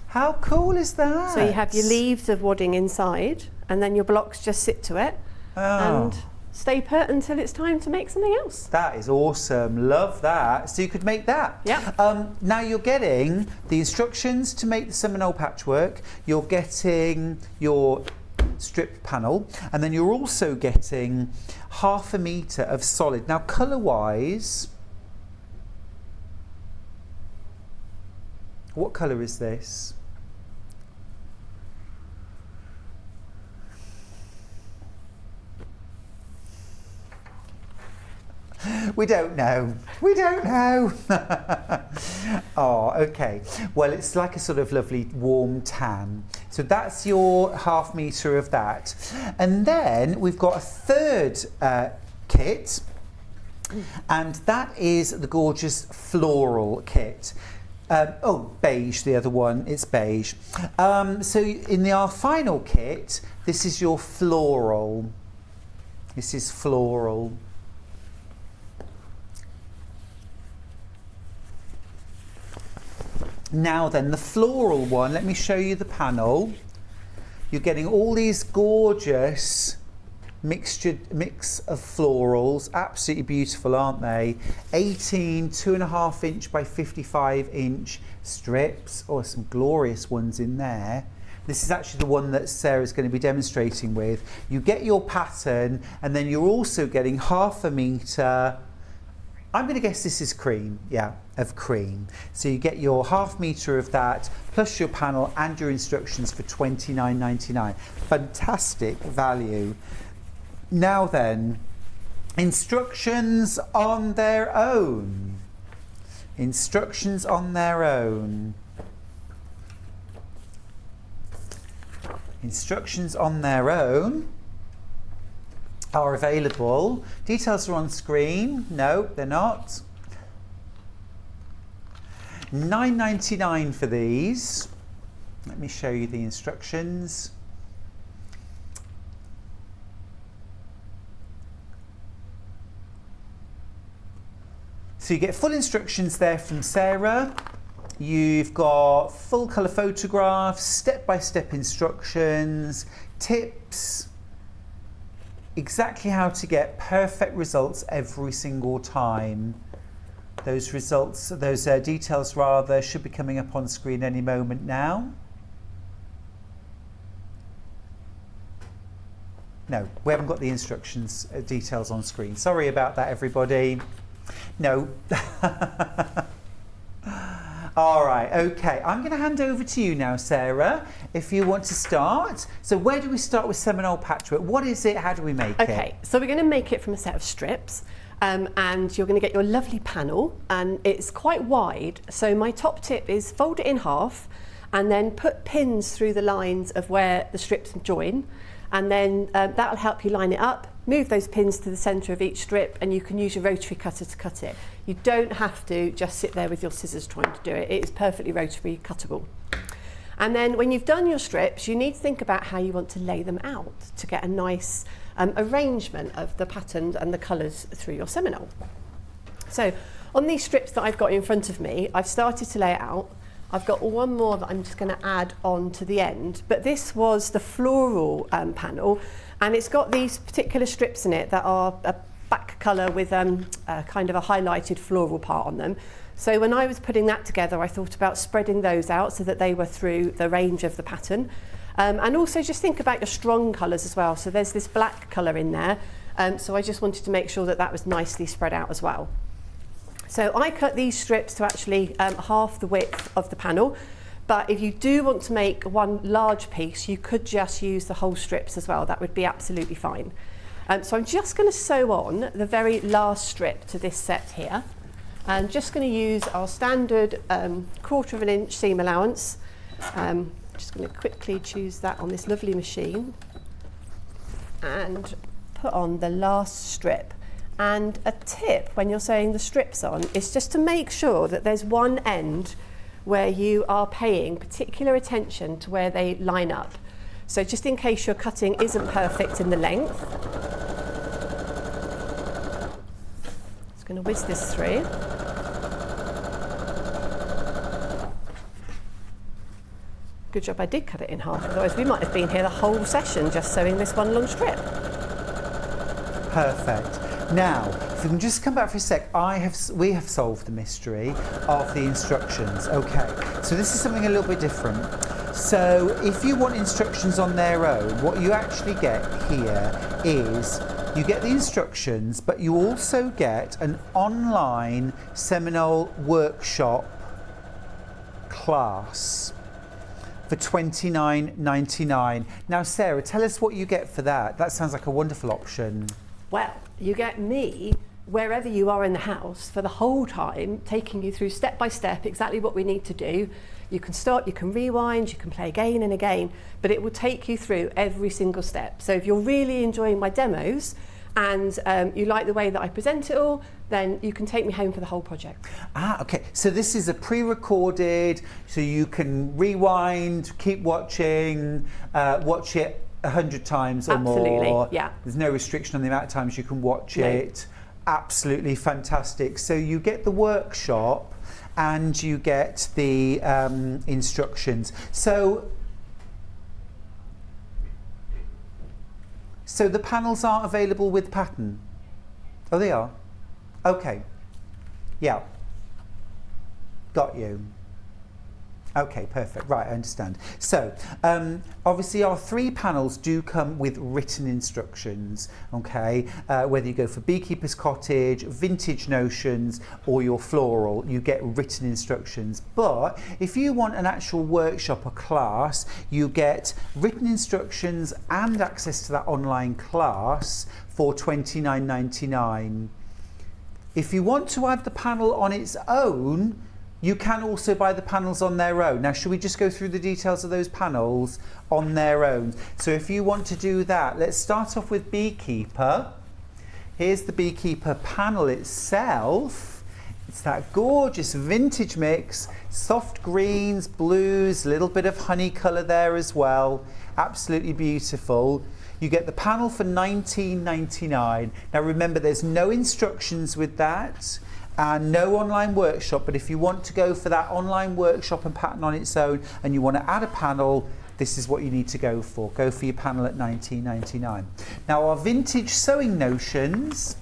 How cool is that? So you have your leaves of wadding inside and then your blocks just sit to it and stay put until it's time to make something else. That is awesome. Love that. So you could make that. Yeah. Now you're getting the instructions to make the Seminole patchwork. You're getting your strip panel, and then you're also getting 1/2 metre of solid. Now, colour-wise, what colour is this? We don't know. We don't know. Oh, okay. Well, it's like a sort of lovely warm tan. So that's your 1/2 metre of that. And then we've got a third kit, and that is the gorgeous floral kit. Beige, the other one, it's beige. So in our final kit, this is your floral. This is floral. Now then, the floral one, let me show you the panel. You're getting all these gorgeous mix of florals, absolutely beautiful, aren't they? 18 2.5-inch by 55-inch strips. Oh, some glorious ones in there. This is actually the one that Sarah's going to be demonstrating with. You get your pattern, and then you're also getting 1/2 metre. I'm going to guess this is cream, yeah, of cream. So you get your 1/2 metre of that, plus your panel and your instructions for $29.99. Fantastic value. Now then, instructions on their own. Instructions on their own. Instructions on their own are available. Details are on screen. No, they're not. $9.99 for these. Let me show you the instructions. So you get full instructions there from Sarah. You've got full colour photographs, step-by-step instructions, tips, exactly how to get perfect results every single time. Those results, those details rather, should be coming up on screen any moment now. No, we haven't got the instructions details on screen. Sorry about that, everybody. No. All right, okay. I'm going to hand over to you now, Sarah, if you want to start. So where do we start with Seminole patchwork? What is it? How do we make it? Okay, so we're going to make it from a set of strips. And you're going to get your lovely panel, and it's quite wide. So my top tip is fold it in half and then put pins through the lines of where the strips join, and then that'll help you line it up. Move those pins to the centre of each strip, and you can use your rotary cutter to cut it. You don't have to just sit there with your scissors trying to do it. It is perfectly rotary cuttable. And then when you've done your strips, you need to think about how you want to lay them out to get a nice arrangement of the pattern and the colours through your Seminole. So on these strips that I've got in front of me, I've started to lay it out. I've got one more that I'm just going to add on to the end, but this was the floral panel, and it's got these particular strips in it that are a back colour with kind of a highlighted floral part on them. So when I was putting that together, I thought about spreading those out so that they were through the range of the pattern. And also just think about your strong colours as well. So there's this black colour in there. So I just wanted to make sure that that was nicely spread out as well. So I cut these strips to actually half the width of the panel. But if you do want to make one large piece, you could just use the whole strips as well. That would be absolutely fine. So I'm just going to sew on the very last strip to this set here. I'm just going to use our standard 1/4 of an inch seam allowance. Just going to quickly choose that on this lovely machine and put on the last strip. And a tip when you're sewing the strips on is just to make sure that there's one end where you are paying particular attention to where they line up. So just in case your cutting isn't perfect in the length. Just going to whiz this through. Good job I did cut it in half, otherwise we might have been here the whole session just sewing this one long strip. Perfect. Now, if we can just come back for a sec, we have solved the mystery of the instructions. Okay, so this is something a little bit different. So if you want instructions on their own, what you actually get here is you get the instructions, but you also get an online Seminole workshop class for $29.99. Now, Sarah, tell us what you get for that. That sounds like a wonderful option. Well, you get me wherever you are in the house for the whole time, taking you through step by step exactly what we need to do. You can start, you can rewind, you can play again and again, but it will take you through every single step. So if you're really enjoying my demos and you like the way that I present it all, then you can take me home for the whole project. Ah, okay. So this is a pre-recorded, so you can rewind, keep watching, watch it 100 times or more. Absolutely, yeah. There's no restriction on the amount of times you can watch it. Absolutely fantastic. So you get the workshop and you get the instructions. So the panels aren't available with pattern? Oh, they are? Okay. Yeah. Got you. Okay, perfect. Right, I understand. So, obviously our 3 panels do come with written instructions, okay? Whether you go for Beekeeper's Cottage, Vintage Notions, or your floral, you get written instructions. But if you want an actual workshop or class, you get written instructions and access to that online class for $29.99. If you want to add the panel on its own, you can also buy the panels on their own. Now, should we just go through the details of those panels on their own? So if you want to do that, let's start off with Beekeeper. Here's the Beekeeper panel itself It's that gorgeous vintage mix, soft greens, blues, a little bit of honey colour there as well. Absolutely beautiful. You get the panel for $19.99. Now remember, there's no instructions with that and no online workshop, but if you want to go for that online workshop and pattern on its own and you want to add a panel, this is what you need to go for. Go for your panel at $19.99. Now our vintage sewing notions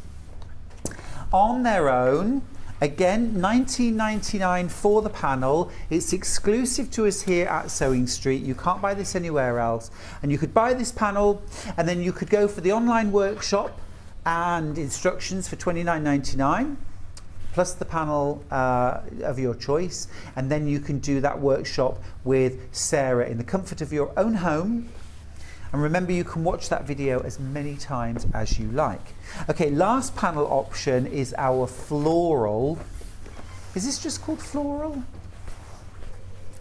on their own, again, $19.99 for the panel. It's exclusive to us here at Sewing Street. You can't buy this anywhere else. And you could buy this panel and then you could go for the online workshop and instructions for $29.99 plus the panel of your choice. And then you can do that workshop with Sarah in the comfort of your own home. And remember, you can watch that video as many times as you like. Okay, last panel option is our floral. Is this just called floral?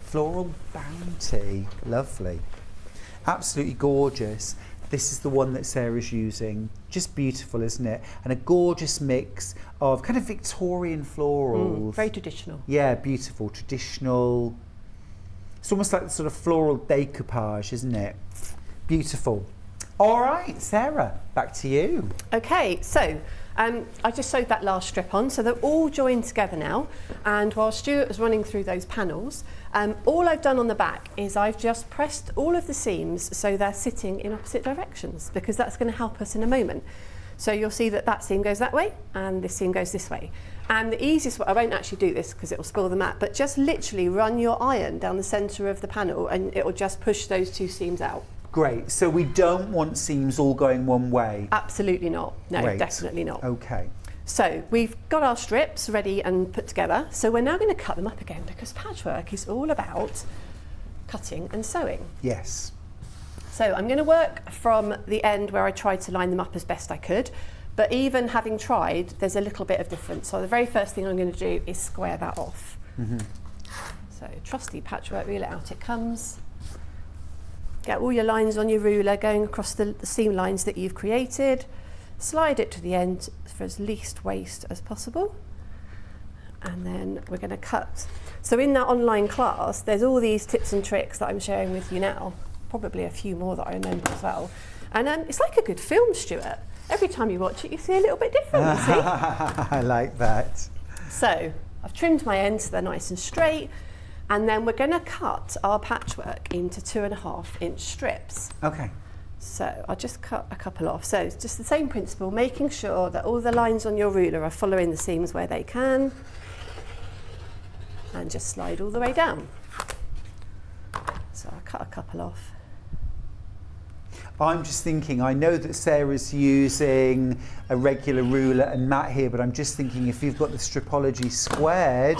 Floral Bounty. Lovely. Absolutely gorgeous. This is the one that Sarah's using. Just beautiful, isn't it? And a gorgeous mix of kind of Victorian florals. Very traditional. Yeah, beautiful, traditional. It's almost like the sort of floral decoupage, isn't it? Beautiful. All right, Sarah, back to you. Okay, so I just sewed that last strip on, so they're all joined together now. And while Stuart was running through those panels, all I've done on the back is I've just pressed all of the seams so they're sitting in opposite directions, because that's going to help us in a moment. So you'll see that that seam goes that way and this seam goes this way. And the easiest way, I won't actually do this because it will spoil the mat, but just literally run your iron down the centre of the panel and it will just push those two seams out. Great, so we don't want seams all going one way? Absolutely not, no, Great. Definitely not. Okay. So we've got our strips ready and put together, so we're now going to cut them up again because patchwork is all about cutting and sewing. Yes. So I'm going to work from the end where I tried to line them up as best I could, but even having tried, there's a little bit of difference. So the very first thing I'm going to do is square that off. So trusty patchwork ruler, out it comes. Get all your lines on your ruler going across the seam lines that you've created. Slide it to the end for as least waste as possible. And then we're going to cut. So in that online class, there's all these tips and tricks that I'm sharing with you now. Probably a few more that I remember as well. And it's like a good film, Stuart. Every time you watch it, you see a little bit different, you see? I like that. So I've trimmed my ends so they're nice and straight. And then we're going to cut our patchwork into 2.5-inch strips. Okay. So I'll just cut a couple off. So it's just the same principle, making sure that all the lines on your ruler are following the seams where they can. And just slide all the way down. So I'll cut a couple off. I'm just thinking, I know that Sarah's using a regular ruler and mat here, but I'm just thinking if you've got the Stripology squared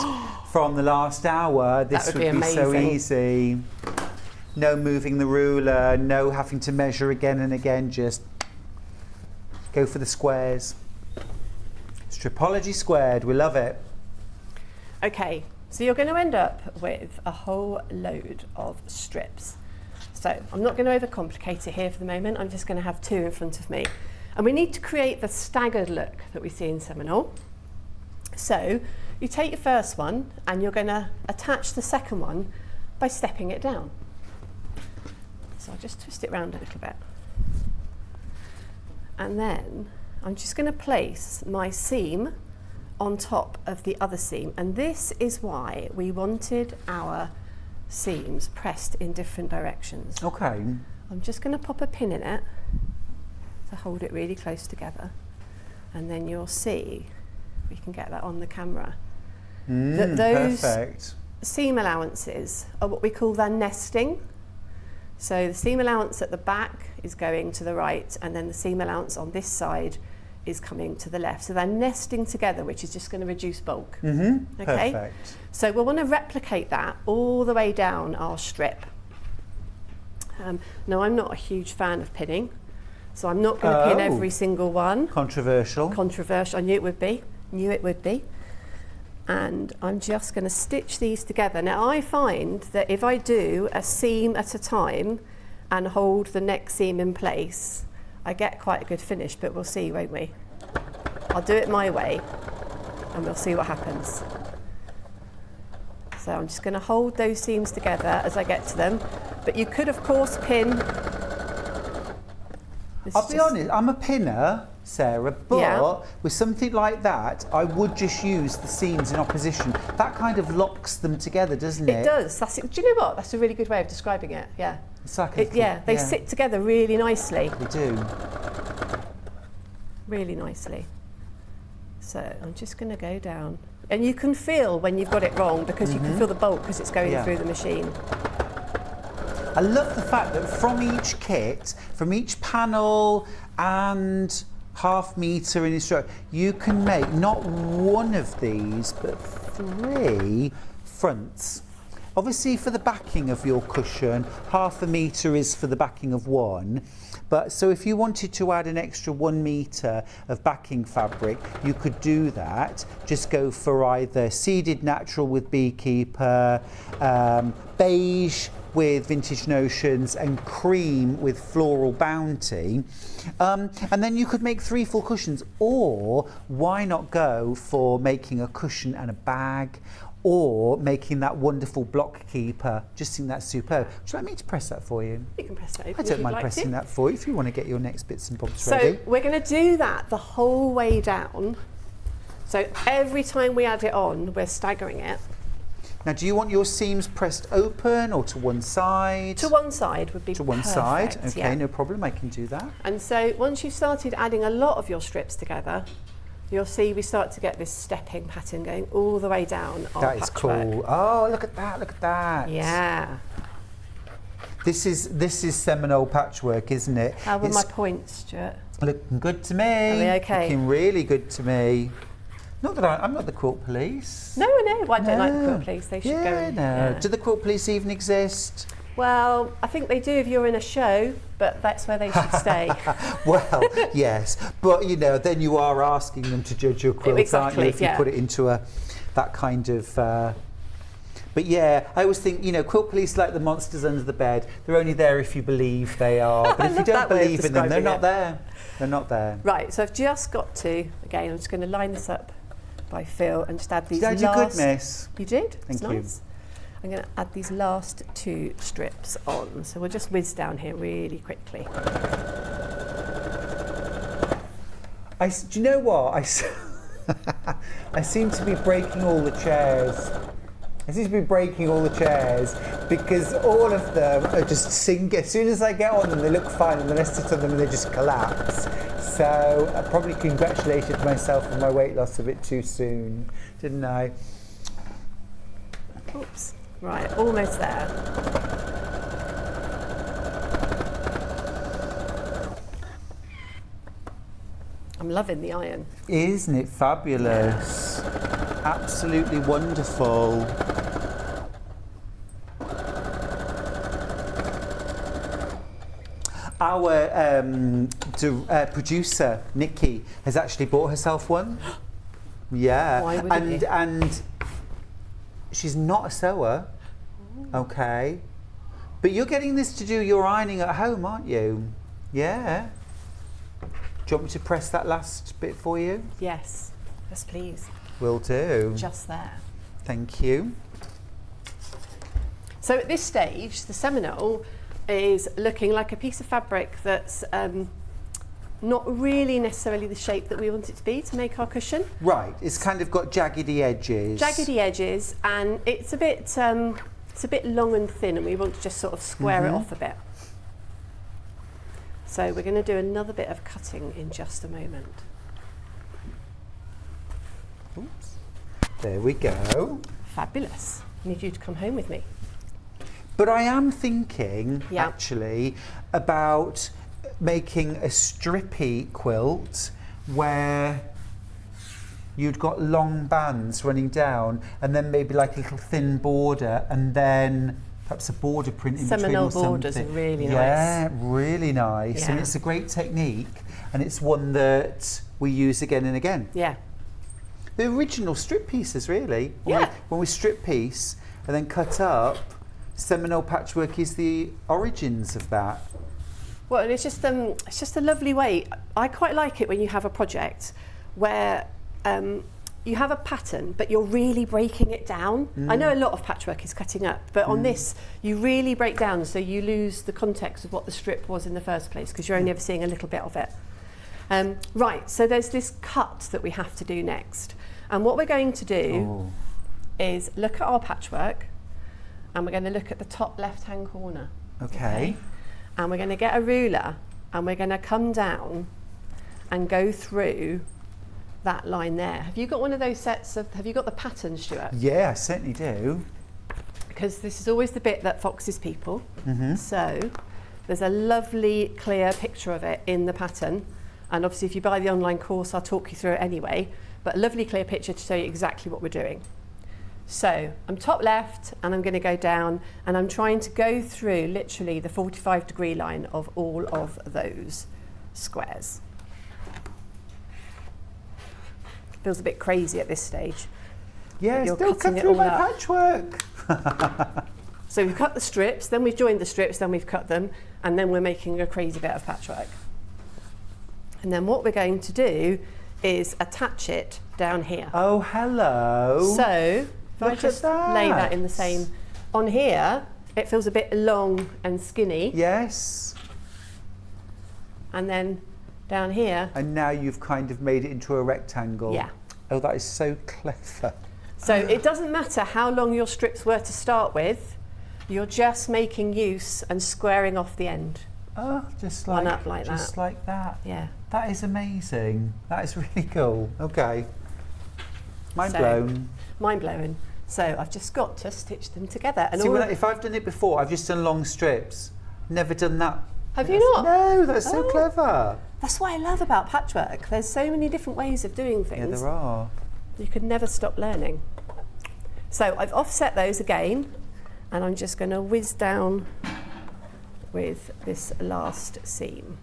from the last hour, this would be so easy. No moving the ruler, no having to measure again and again, just go for the squares. Stripology squared, we love it. Okay, so you're going to end up with a whole load of strips. So I'm not going to overcomplicate it here for the moment. I'm just going to have two in front of me. And we need to create the staggered look that we see in Seminole. So you take your first one and you're going to attach the second one by stepping it down. So I'll just twist it round a little bit. And then I'm just going to place my seam on top of the other seam. And this is why we wanted our seams pressed in different directions. Okay. I'm just going to pop a pin in it to hold it really close together, and then you'll see, we can get that on the camera, that those perfect. Seam allowances are what we call their nesting. So the seam allowance at the back is going to the right, and then the seam allowance on this side is coming to the left. So they're nesting together, which is just going to reduce bulk. Okay? Perfect. So we'll want to replicate that all the way down our strip. Now, I'm not a huge fan of pinning, so I'm not going to pin every single one. Controversial. Controversial, I knew it would be. Knew it would be. And I'm just going to stitch these together. Now, I find that if I do a seam at a time and hold the next seam in place, I get quite a good finish, but we'll see, won't we? I'll do it my way. and we'll see what happens. So I'm just going to hold those seams together as I get to them, but you could of course pin. I'll be honest, I'm a pinner, Sarah, but with something like that, I would just use the seams in opposition. That kind of locks them together, doesn't it? It does. That's it. Do you know what? That's a really good way of describing it. Yeah. It's like a they sit together really nicely. They do. Really nicely. So I'm just going to go down. And you can feel when you've got it wrong because you can feel the bulk because it's going through the machine. I love the fact that from each kit, from each panel and half metre in instruction, you can make not one of these, but 3 fronts. Obviously for the backing of your cushion, half a metre is for the backing of one. But so if you wanted to add an extra 1 metre of backing fabric, you could do that. Just go for either seeded natural with Beekeeper, beige with Vintage Notions, and cream with Floral Bounty. And then you could make 3 full cushions, or why not go for making a cushion and a bag, or making that wonderful block keeper. Just think that's superb. Would you like me to press that for you? You can press that. I don't mind pressing that for you if you want to get your next bits and bobs so ready. So we're going to do that the whole way down. So every time we add it on, we're staggering it. Now, do you want your seams pressed open or to one side? To one side would be To one perfect, side, okay, no problem, I can do that. And so once you've started adding a lot of your strips together, you'll see we start to get this stepping pattern going all the way down our That is patchwork. cool. Oh, look at that, look at that. Yeah. This is Seminole patchwork, isn't it? How were my points, Stuart? Looking good to me. Are they okay? Looking really good to me. Not that I'm not the quilt police. No, I don't like the quilt police. They should go in. Yeah. Do the quilt police even exist? Well, I think they do if you're in a show, but that's where they should stay. Well, yes, but you know, then you are asking them to judge your quilts, aren't you? If you put it into that kind of. But yeah, I always think, you know, quilt police like the monsters under the bed. They're only there if you believe they are. But if you don't believe in them, they're not there. They're not there. Right. So I've just got to. Again, I'm just going to line this up by feel and just add these Did I do good, miss? You did? Thank you. Nice. I'm going to add these last 2 strips on. So we'll just whiz down here really quickly. Do you know what? I seem to be breaking all the chairs. I seem to be breaking all the chairs because all of them are just sinking. As soon as I get on them, they look fine, and then I sit on them and they just collapse. So I probably congratulated myself on my weight loss a bit too soon, didn't I? Oops. Right, almost there. I'm loving the iron. Isn't it fabulous? Absolutely wonderful. Our producer, Nikki, has actually bought herself one. Yeah. Why wouldn't you? And she's not a sewer, okay? But you're getting this to do your ironing at home, aren't you? Yeah. Do you want me to press that last bit for you? Yes. Yes, please. Will do. Just there. Thank you. So at this stage, the Seminole is looking like a piece of fabric that's not really necessarily the shape that we want it to be to make our cushion. Right, it's kind of got jaggedy edges. Jaggedy edges, and it's a bit long and thin, and we want to just sort of square it off a bit. So we're going to do another bit of cutting in just a moment. Oops. There we go. Fabulous. I need you to come home with me. But I am thinking, actually, about making a strippy quilt where you'd got long bands running down and then maybe like a little thin border and then perhaps a border print in between or something. Seminole borders are really nice. Yeah, really nice. Yeah. And it's a great technique, and it's one that we use again and again. Yeah. The original strip pieces, really. When we strip piece and then cut up, Seminole patchwork is the origins of that. Well, and it's just a lovely way. I quite like it when you have a project where you have a pattern, but you're really breaking it down. I know a lot of patchwork is cutting up, but on this, you really break down, so you lose the context of what the strip was in the first place, because you're only ever seeing a little bit of it. Right, so there's this cut that we have to do next. And what we're going to do is look at our patchwork, and we're going to look at the top left-hand corner. Okay. And we're going to get a ruler, and we're going to come down and go through that line there. Have you got one of those sets of, have you got the pattern, Stuart? Yeah, I certainly do. Because this is always the bit that foxes people. So there's a lovely clear picture of it in the pattern. And obviously if you buy the online course, I'll talk you through it anyway. But a lovely clear picture to show you exactly what we're doing. So I'm top left, and I'm going to go down, and I'm trying to go through literally the 45-degree line of all of those squares. Feels a bit crazy at this stage. Yeah, You're still cutting cut it through all my up. patchwork. So we've cut the strips, then we've joined the strips, then we've cut them, and then we're making a crazy bit of patchwork. And then what we're going to do is attach it down here. Oh, hello. So if I Look just at lay that in the same, on here, it feels a bit long and skinny. Yes. And then down here. And now you've kind of made it into a rectangle. Yeah. Oh, that is so clever. So it doesn't matter how long your strips were to start with, you're just making use and squaring off the end. Oh, just like, One up like just that. like that. Yeah. That is amazing. That is really cool. Okay. Mind So- blown. Mind blowing. So I've just got to stitch them together. And See, all when if I've done it before, I've just done long strips. Never done that. Have you not? No, that's so Oh. clever. That's what I love about patchwork. There's so many different ways of doing Yeah, things. there are. You can never stop learning. So I've offset those again, and I'm just going to whiz down with this last seam.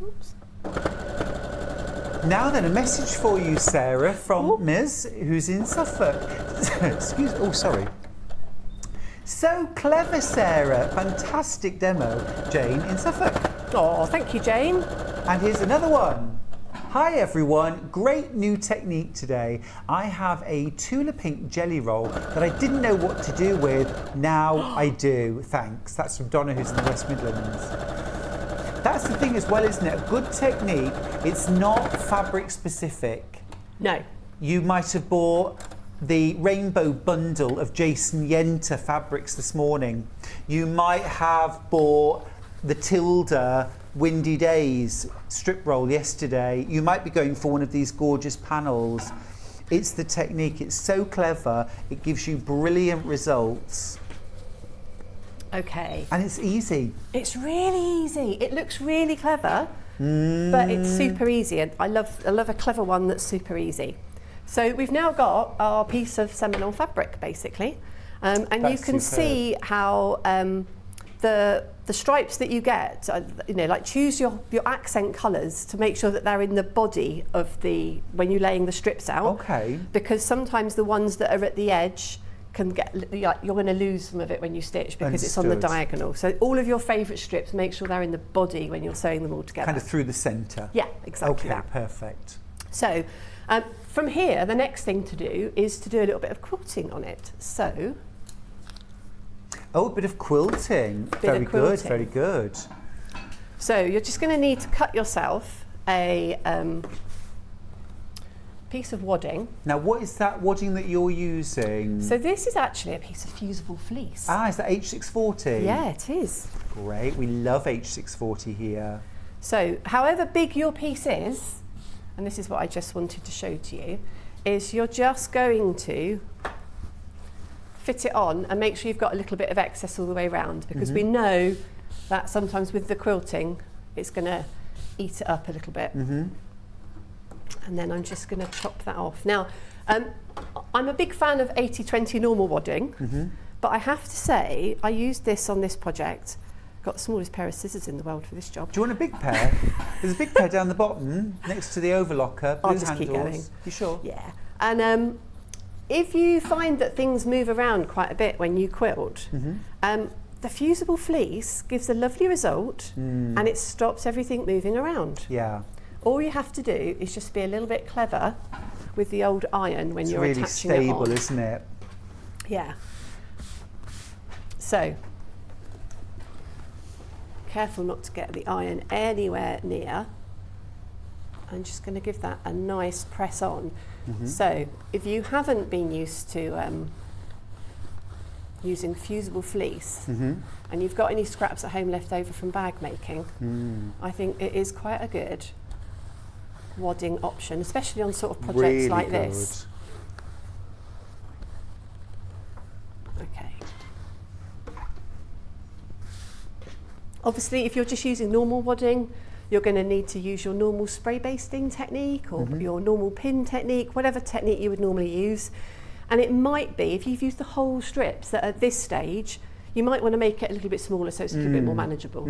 Oops. Now then, a message for you, Sarah, from Ms. who's in Suffolk. Excuse. Oh, sorry. So clever, Sarah. Fantastic demo, Jane in Suffolk. Oh, thank you, Jane. And here's another one. Hi everyone, great new technique today. I have a Tula Pink jelly roll that I didn't know what to do with. Now I do. Thanks. That's from Donna, who's in the West Midlands. That's the thing as well, isn't it? A good technique, it's not fabric specific. No. You might have bought the rainbow bundle of Jason Yenter fabrics this morning. You might have bought the Tilda Windy Days strip roll yesterday. You might be going for one of these gorgeous panels. It's the technique, it's so clever, it gives you brilliant results. Okay. And it's easy. It's really easy. It looks really clever, but it's super easy. And I love a clever one that's super easy. So we've now got our piece of Seminole fabric, basically. And you That's can superb. see how the stripes that you get, like choose your accent colours to make sure that they're in the body of when you're laying the strips out. Okay. Because sometimes the ones that are at the edge can get, you're going to lose some of it when you stitch because it's on the Understood. diagonal. So all of your favourite strips, make sure they're in the body when you're sewing them all together. Kind of through the centre. Yeah, exactly Okay, that. perfect. So from here, the next thing to do is to do a little bit of quilting on it. So, Oh, a bit of quilting. Very of good, quilting. very good. so you're just going to need to cut yourself a piece of wadding. Now, what is that wadding that you're using? So this is actually a piece of fusible fleece. Ah, is that H640? Yeah, it is. Great, we love H640 here. So however big your piece is, and this is what I just wanted to show to you, is you're just going to fit it on and make sure you've got a little bit of excess all the way around, because we know that sometimes with the quilting it's going to eat it up a little bit. And then I'm just going to chop that off. Now, I'm a big fan of 80-20 normal wadding, but I have to say I used this on this project. Got the smallest pair of scissors in the world for this job. Do you want a big pair? There's a big pair down the bottom next to the overlocker. I'll blue just keep handles. going. You sure? Yeah, and if you find that things move around quite a bit when you quilt, the fusible fleece gives a lovely result and it stops everything moving around. Yeah. All you have to do is just be a little bit clever with the old iron when you're It's really attaching it on. stable, isn't it? Yeah. So, careful not to get the iron anywhere near. I'm just going to give that a nice press on. So, if you haven't been used to using fusible fleece and you've got any scraps at home left over from bag making, I think it is quite a good wadding option, especially on sort of projects Really like good. this. Okay. Obviously, if you're just using normal wadding, you're going to need to use your normal spray basting technique or your normal pin technique, whatever technique you would normally use. And it might be, if you've used the whole strips, that at this stage, you might want to make it a little bit smaller so it's a little bit more manageable.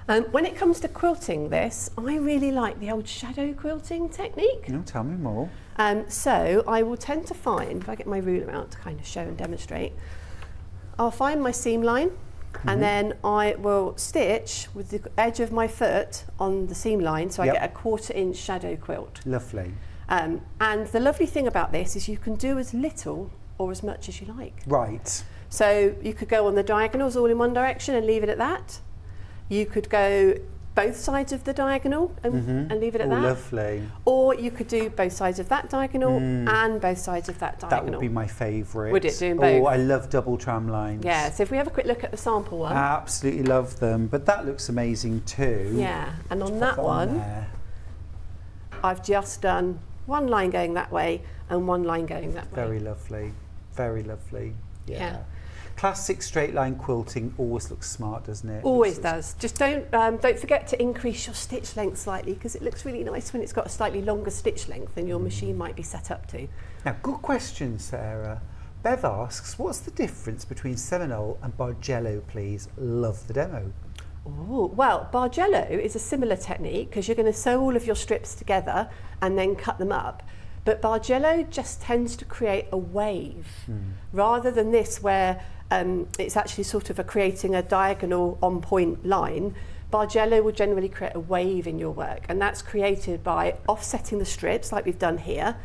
When it comes to quilting this, I really like the old shadow quilting technique. No, tell me more. So I will tend to find, if I get my ruler out to kind of show and demonstrate, I'll find my seam line and then I will stitch with the edge of my foot on the seam line so I get a 1/4 inch shadow quilt. Lovely. And the lovely thing about this is you can do as little or as much as you like. Right. So you could go on the diagonals all in one direction and leave it at that. You could go both sides of the diagonal and leave it at that. Lovely. Or you could do both sides of that diagonal and both sides of that diagonal. That would be my favourite. Would it, doing both? Oh, I love double tram lines. Yeah, so if we have a quick look at the sample one. Absolutely love them, but that looks amazing too. Yeah, and on Pop that one, there. I've just done one line going that way and one line going that way. Very lovely. Very lovely. Yeah. Classic straight line quilting always looks smart, doesn't it? Always does. Just don't forget to increase your stitch length slightly because it looks really nice when it's got a slightly longer stitch length than your machine might be set up to. Now, good question, Sarah. Bev asks, what's the difference between Seminole and Bargello, please? Love the demo. Oh, well, Bargello is a similar technique because you're going to sew all of your strips together and then cut them up. But Bargello just tends to create a wave rather than this where it's actually sort of creating a diagonal on point line. Bargello will generally create a wave in your work, and that's created by offsetting the strips like we've done here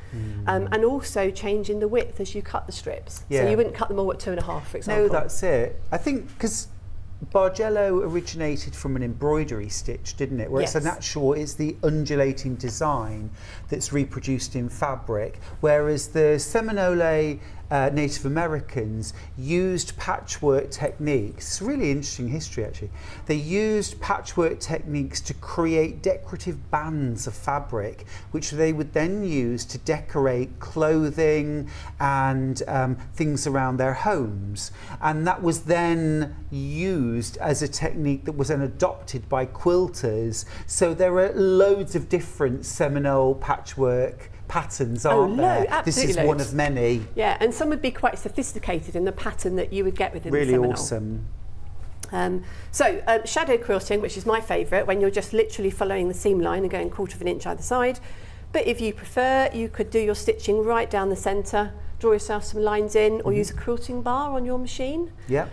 and also changing the width as you cut the strips. Yeah. So you wouldn't cut them all at 2.5, for example. No, that's it. I think because Bargello originated from an embroidery stitch, didn't it? Where it's a natural, it's the undulating design that's reproduced in fabric, whereas the Seminole Native Americans used patchwork techniques. It's a really interesting history, actually. They used patchwork techniques to create decorative bands of fabric, which they would then use to decorate clothing and things around their homes. And that was then used as a technique that was then adopted by quilters. So there are loads of different Seminole patchwork patterns, aren't there? This is loads. one of many. Yeah, and some would be quite sophisticated in the pattern that you would get within Really the Seminole. awesome. Shadow quilting, which is my favourite, when you're just literally following the seam line and going 1/4 inch either side. But if you prefer, you could do your stitching right down the centre, draw yourself some lines in, or use a quilting bar on your machine. Yeah.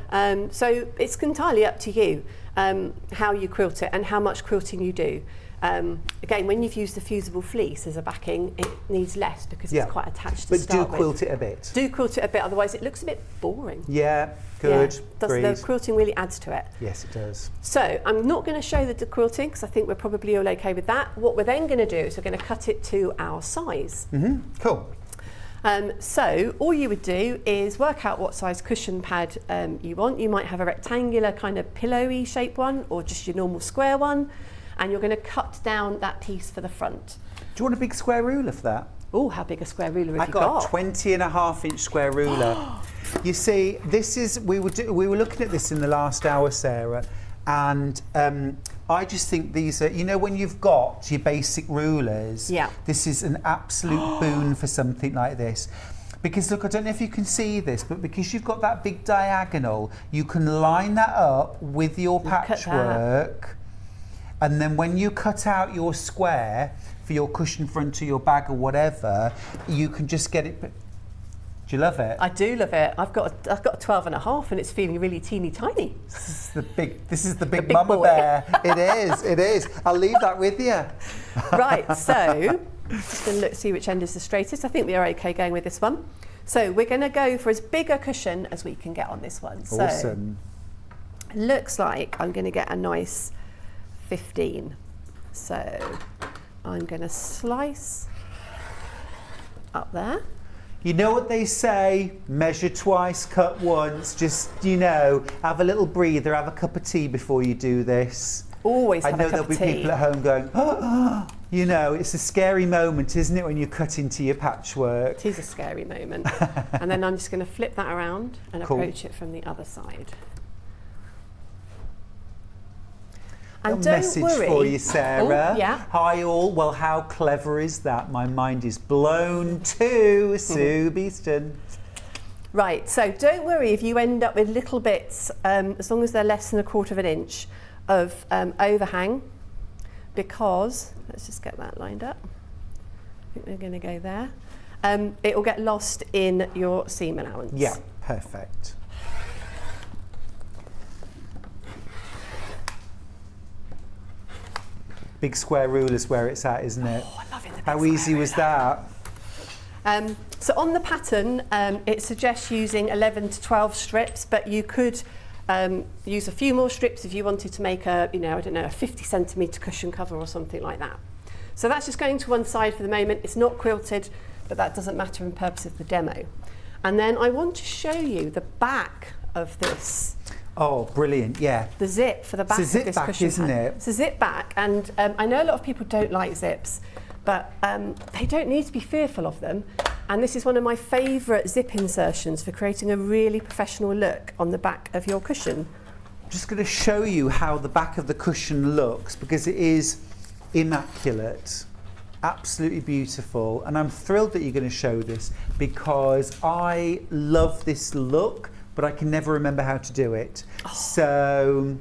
So it's entirely up to you how you quilt it and how much quilting you do. Again, when you've used the fusible fleece as a backing, it needs less because it's quite attached to but start do with. quilt it a bit. Do quilt it a bit, otherwise it looks a bit boring. Yeah, good. The quilting really adds to it. Yes, it does. So I'm not going to show the quilting because I think we're probably all okay with that. What we're then going to do is we're going to cut it to our size. Cool. So all you would do is work out what size cushion pad you want. You might have a rectangular kind of pillowy shape one or just your normal square one. And you're going to cut down that piece for the front. Do you want a big square ruler for that? Oh, how big a square ruler have you got? I got a 20.5 inch square ruler. You see, this is, we were looking at this in the last hour, Sarah, and I just think these are, you know, when you've got your basic rulers, this is an absolute boon for something like this. Because look, I don't know if you can see this, but because you've got that big diagonal, you can line that up with your patchwork. And then when you cut out your square, for your cushion front or your bag or whatever, you can just get it. Do you love it? I do love it. I've got a 12 and a half and it's feeling really teeny tiny. This is the big big mama boy. bear. It is. I'll leave that with you. Right, so just going to see which end is the straightest. I think we are okay going with this one. So we're going to go for as big a cushion as we can get on this one. Awesome. So looks like I'm going to get a nice 15. So I'm going to slice up there. You know what they say, measure twice, cut once, just, have a little breather, have a cup of tea before you do this. Always have I know a cup there'll be of tea. people at home going, it's a scary moment, isn't it, when you cut into your patchwork? It is a scary moment. And then I'm just going to flip that around and approach it from the other side. And don't message worry. for you, Sarah. Oh, yeah. Hi all. Well, how clever is that? My mind is blown to Sue Beeston. Right, so don't worry if you end up with little bits, as long as they're less than 1/4 of an inch of overhang, because, let's just get that lined up. I think we're going to go there. It will get lost in your seam allowance. Yeah, perfect. Big square rule is where it's at, isn't it? Oh, I love it. How easy was that? So on the pattern, it suggests using 11 to 12 strips, but you could use a few more strips if you wanted to make a 50 centimetre cushion cover or something like that. So that's just going to one side for the moment. It's not quilted, but that doesn't matter in purpose of the demo. And then I want to show you the back of this. Oh, brilliant, yeah. The zip for the back It's a of this zip back, cushion isn't pad. it? It's a zip back, and I know a lot of people don't like zips, but they don't need to be fearful of them. And this is one of my favourite zip insertions for creating a really professional look on the back of your cushion. I'm just going to show you how the back of the cushion looks, because it is immaculate. Absolutely beautiful. And I'm thrilled that you're going to show this, because I love this look, but I can never remember how to do it. So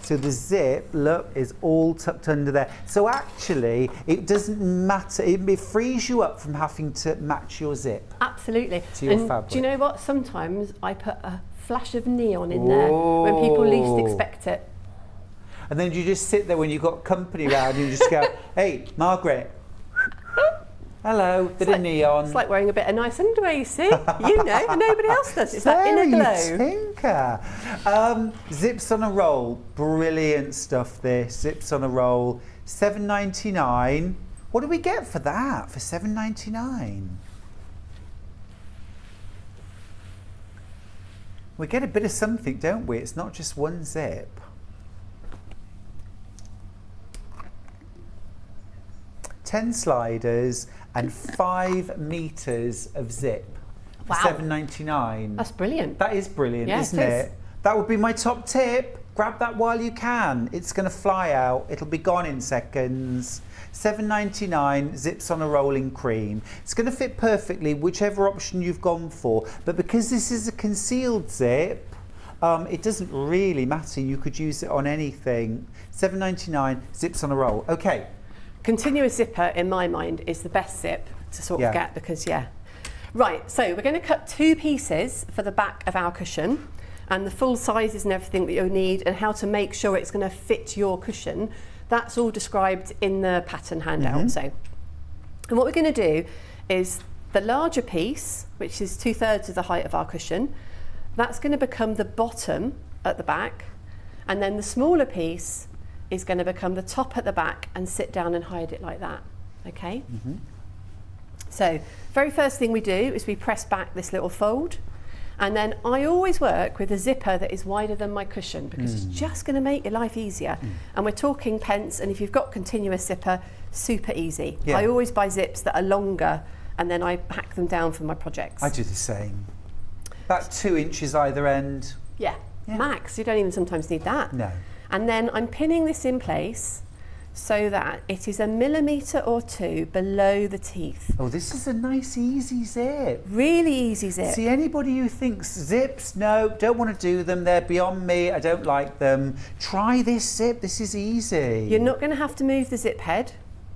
the zip, look, is all tucked under there. So actually, it doesn't matter. It frees you up from having to match your zip. Absolutely. To your and fabric. do you know what? Sometimes I put a flash of neon in there when people least expect it. And then you just sit there when you've got company around and you just go, hey, Margaret. Hello, bit of neon. It's like wearing a bit of nice underwear, you see. You know, and nobody else does. It's that There inner you glow. tinker. Zips on a roll. Brilliant stuff, this. Zips on a roll. $7.99. What do we get for that, for $7.99? We get a bit of something, don't we? It's not just one zip. 10 sliders and 5 meters of zip. Wow. $7.99. That's brilliant. That is brilliant, Yeah, isn't it is. it? That would be my top tip. Grab that while you can. It's going to fly out. It'll be gone in seconds. $7.99, zips on a rolling cream. It's going to fit perfectly whichever option you've gone for. But because this is a concealed zip, it doesn't really matter. You could use it on anything. $7.99, zips on a roll. Okay. Continuous zipper, in my mind, is the best zip to sort of get, because, Right, so we're going to cut 2 pieces for the back of our cushion, and the full sizes and everything that you'll need, and how to make sure it's going to fit your cushion. That's all described in the pattern handout. So, and what we're going to do is the larger piece, which is 2/3 of the height of our cushion, that's going to become the bottom at the back, and then the smaller piece is going to become the top at the back and sit down and hide it like that. Okay? So, very first thing we do is we press back this little fold, and then I always work with a zipper that is wider than my cushion, because it's just going to make your life easier. And we're talking pence, and if you've got continuous zipper, super easy. I always buy zips that are longer, and then I hack them down for my projects. I do the same. About 2 inches either end. Yeah, max. You don't even sometimes need that. No. And then I'm pinning this in place so that it is 1 millimetre or 2 below the teeth. Oh, this is a nice, easy zip. Really easy zip. See, anybody who thinks zips, no, don't want to do them, they're beyond me, I don't like them, try this zip, this is easy. You're not going to have to move the zip head.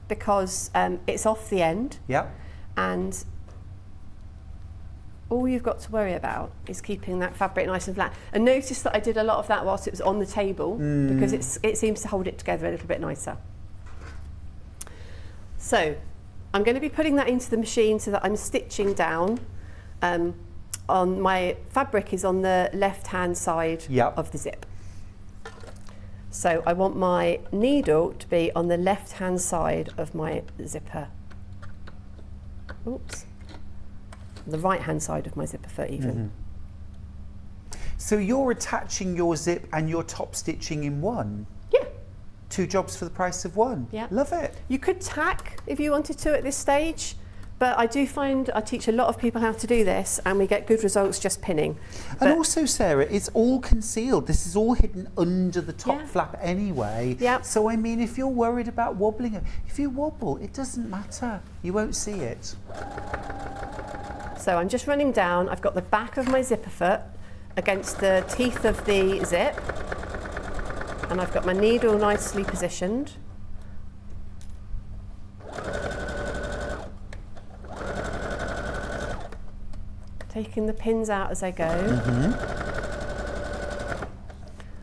because it's off the end. Yep. And all you've got to worry about is keeping that fabric nice and flat. And notice that I did a lot of that whilst it was on the table because it seems to hold it together a little bit nicer. So I'm going to be putting that into the machine so that I'm stitching down. On my fabric is on the left-hand side of the zip. So I want my needle to be on the left-hand side of my zipper. Oops. The right-hand side of my zipper foot even. So you're attaching your zip and your top stitching in one? Yeah. 2 jobs for the price of one? Yeah. Love it. You could tack if you wanted to at this stage, but I do find I teach a lot of people how to do this and we get good results just pinning. And also, Sarah, it's all concealed. This is all hidden under the top flap anyway. Yeah. So, I mean, if you're worried about wobbling, if you wobble, it doesn't matter. You won't see it. So I'm just running down. I've got the back of my zipper foot against the teeth of the zip, and I've got my needle nicely positioned. Taking the pins out as I go.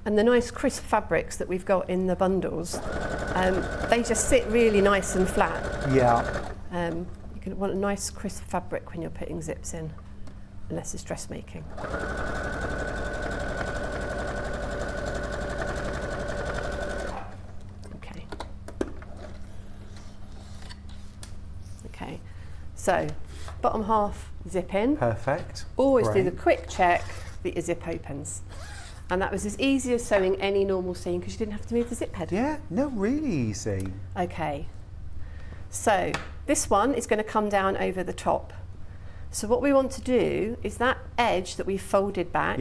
And the nice crisp fabrics that we've got in the bundles, they just sit really nice and flat. Yeah. You want a nice crisp fabric when you're putting zips in, unless it's dressmaking. Okay. Okay. So, bottom half zip in. Perfect. Always Great. do the quick check that your zip opens. And that was as easy as sewing any normal seam because you didn't have to move the zip head. Yeah, no, really easy. Okay. So this one is going to come down over the top. So what we want to do is that edge that we've folded back,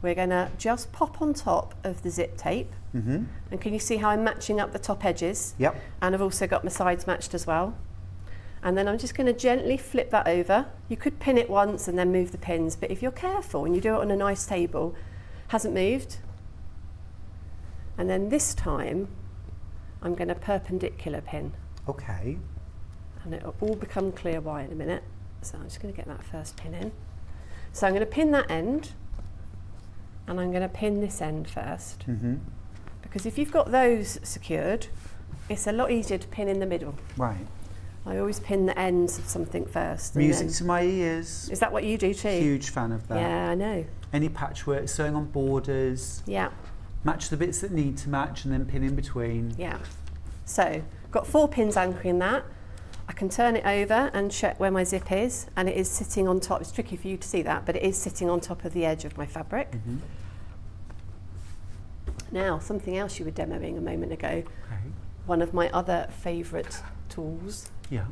we're going to just pop on top of the zip tape. And can you see how I'm matching up the top edges? Yep. And I've also got my sides matched as well. And then I'm just going to gently flip that over. You could pin it once and then move the pins, but if you're careful and you do it on a nice table, hasn't moved. And then this time, I'm going to perpendicular pin. Okay. And it'll all become clear why in a minute. So I'm just going to get that first pin in. So I'm going to pin that end, and I'm going to pin this end first. Because if you've got those secured, it's a lot easier to pin in the middle. Right. I always pin the ends of something first. Music to my ears. Is that what you do too? Huge fan of that. Yeah, I know. Any patchwork, sewing on borders. Yeah. Match the bits that need to match and then pin in between. Yeah. So, got 4 pins anchoring that. I can turn it over and check where my zip is, and it is sitting on top. It's tricky for you to see that, but it is sitting on top of the edge of my fabric. Now, something else you were demoing a moment ago. Okay. One of my other favourite tools. Yeah.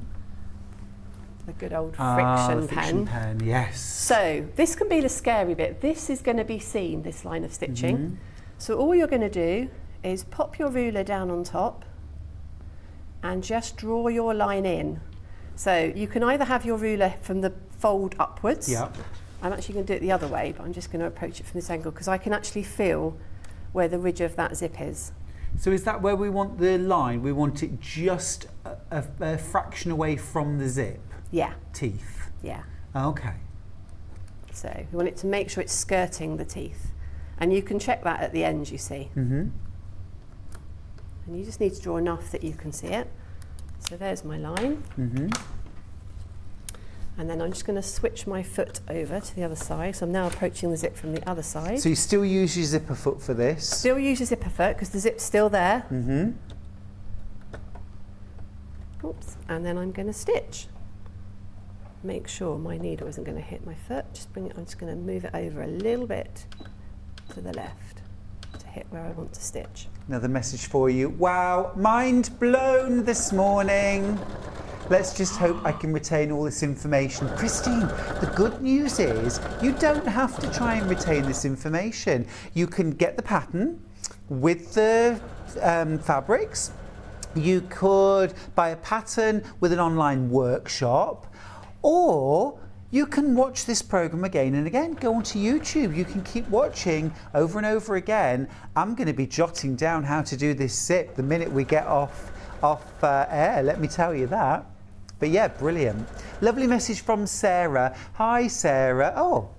The good old friction pen. Yes. So this can be the scary bit. This is going to be seen, this line of stitching. So all you're going to do is pop your ruler down on top and just draw your line in. So you can either have your ruler from the fold upwards. Yeah. I'm actually going to do it the other way, but I'm just going to approach it from this angle because I can actually feel where the ridge of that zip is. So is that where we want the line? We want it just a fraction away from the zip? Yeah. Teeth? Yeah. Okay. So you want it to make sure it's skirting the teeth. And you can check that at the end, you see. And you just need to draw enough that you can see it. So there's my line. And then I'm just going to switch my foot over to the other side. So I'm now approaching the zip from the other side. So you still use your zipper foot for this? Still use your zipper foot because the zip's still there. Oops. And then I'm going to stitch. Make sure my needle isn't going to hit my foot. Just bring it, I'm just going to move it over a little bit to the left to hit where I want to stitch. Another message for you. Wow, mind blown this morning. Let's just hope I can retain all this information. Christine, the good news is you don't have to try and retain this information. You can get the pattern with the fabrics. You could buy a pattern with an online workshop, or you can watch this program again and again. Go onto YouTube. You can keep watching over and over again. I'm going to be jotting down how to do this zip the minute we get off off air, let me tell you that. But yeah, brilliant. Lovely message from Sarah. Hi, Sarah. Oh,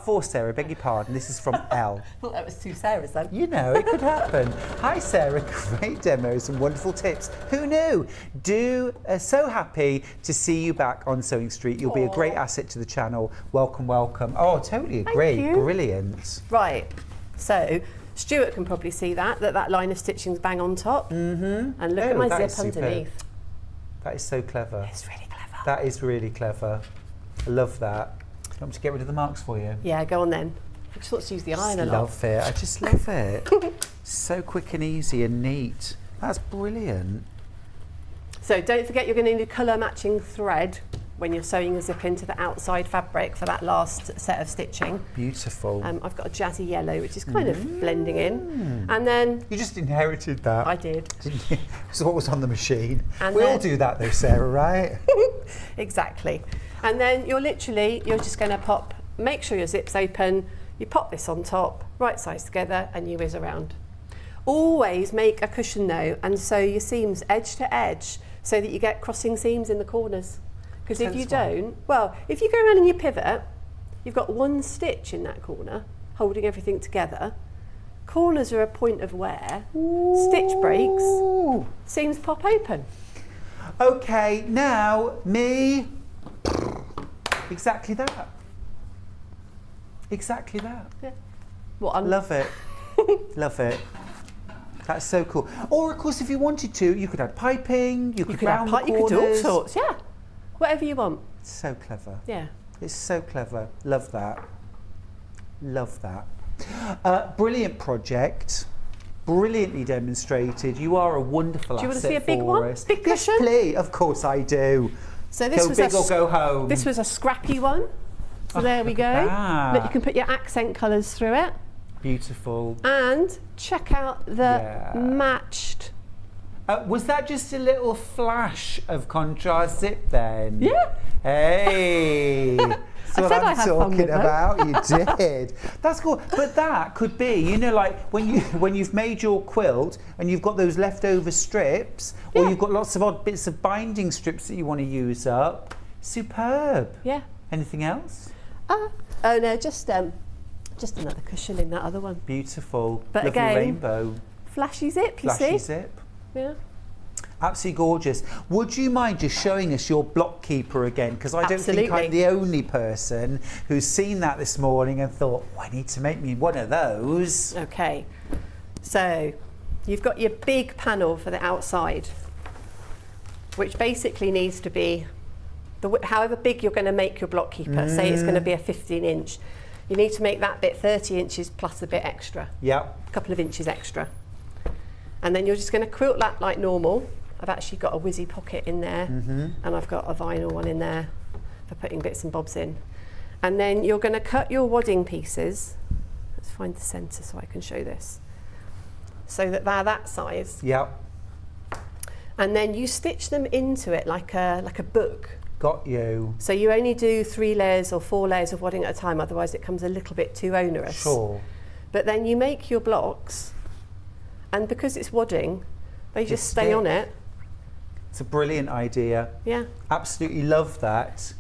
for Sarah, beg your pardon. This is from Elle. I thought that was two Sarahs then. You know, it could happen. Hi, Sarah. Great demos and wonderful tips. Who knew? So happy to see you back on Sewing Street. You'll be a great asset to the channel. Welcome, welcome. Oh, totally agree. Thank you. Brilliant. Right. So Stuart can probably see that line of stitching's bang on top. Mm-hmm. And look at my zip underneath. That is so clever. It's really clever. That is really clever. I love that. Do you want me to get rid of the marks for you? Yeah, go on then. I just want to use the iron a lot. Love it. I just love it. So quick and easy and neat. That's brilliant. So don't forget you're going to need a colour matching thread when you're sewing the zip into the outside fabric for that last set of stitching. Beautiful. I've got a jazzy yellow, which is kind of blending in. And then... You just inherited that. I did. It's what was on the machine. And we all then- do that though, Sarah, right? Exactly. And then you're just going to make sure your zip's open, you pop this on top, right sides together, and you whiz around. Always make a cushion though, and sew your seams edge to edge so that you get crossing seams in the corners. Because if you don't, if you go around and you pivot, you've got one stitch in that corner, holding everything together. Corners are a point of wear. Stitch breaks, seams pop open. Okay, now me. Exactly that. Exactly that. Yeah. What? Love it. Love it. That's so cool. Or of course, if you wanted to, you could add piping. You could round the corners. You could do all sorts. Yeah. Whatever you want. It's so clever. Yeah. It's so clever. Love that. Love that. Brilliant project. Brilliantly demonstrated. You are a wonderful asset for us. Do you want to see a big one? Big cushion? Yes, please. Of course I do. So this go was big or go home. This was a scrappy one. So there we go. Look, you can put your accent colours through it. Beautiful. And check out the matched. Was that just a little flash of contrast zip then? Yeah. Hey. That's what I'm talking about. You did. That's cool. But that could be, you know, like when you've made your quilt and you've got those leftover strips, or you've got lots of odd bits of binding strips that you want to use up. Superb. Yeah. Anything else? Oh no, just another cushion in that other one. Beautiful. But lovely again, rainbow. Flashy zip, you see? Flashy zip. Yeah. Absolutely gorgeous. Would you mind just showing us your block keeper again? Because I don't think I'm the only person who's seen that this morning and thought, oh, I need to make me one of those. Okay. So you've got your big panel for the outside, which basically needs to be however big you're going to make your block keeper. Say it's going to be a 15-inch. You need to make that bit 30 inches plus a bit extra. Yep. A couple of inches extra. And then you're just going to quilt that like normal. I've actually got a whizzy pocket in there, and I've got a vinyl one in there for putting bits and bobs in. And then you're going to cut your wadding pieces. Let's find the centre so I can show this. So that they're that size. Yep. And then you stitch them into it like a book. Got you. So you only do 3 layers or 4 layers of wadding at a time, otherwise it becomes a little bit too onerous. Sure. But then you make your blocks, and because it's wadding, they just stay on it. It's a brilliant idea. Yeah. Absolutely love that.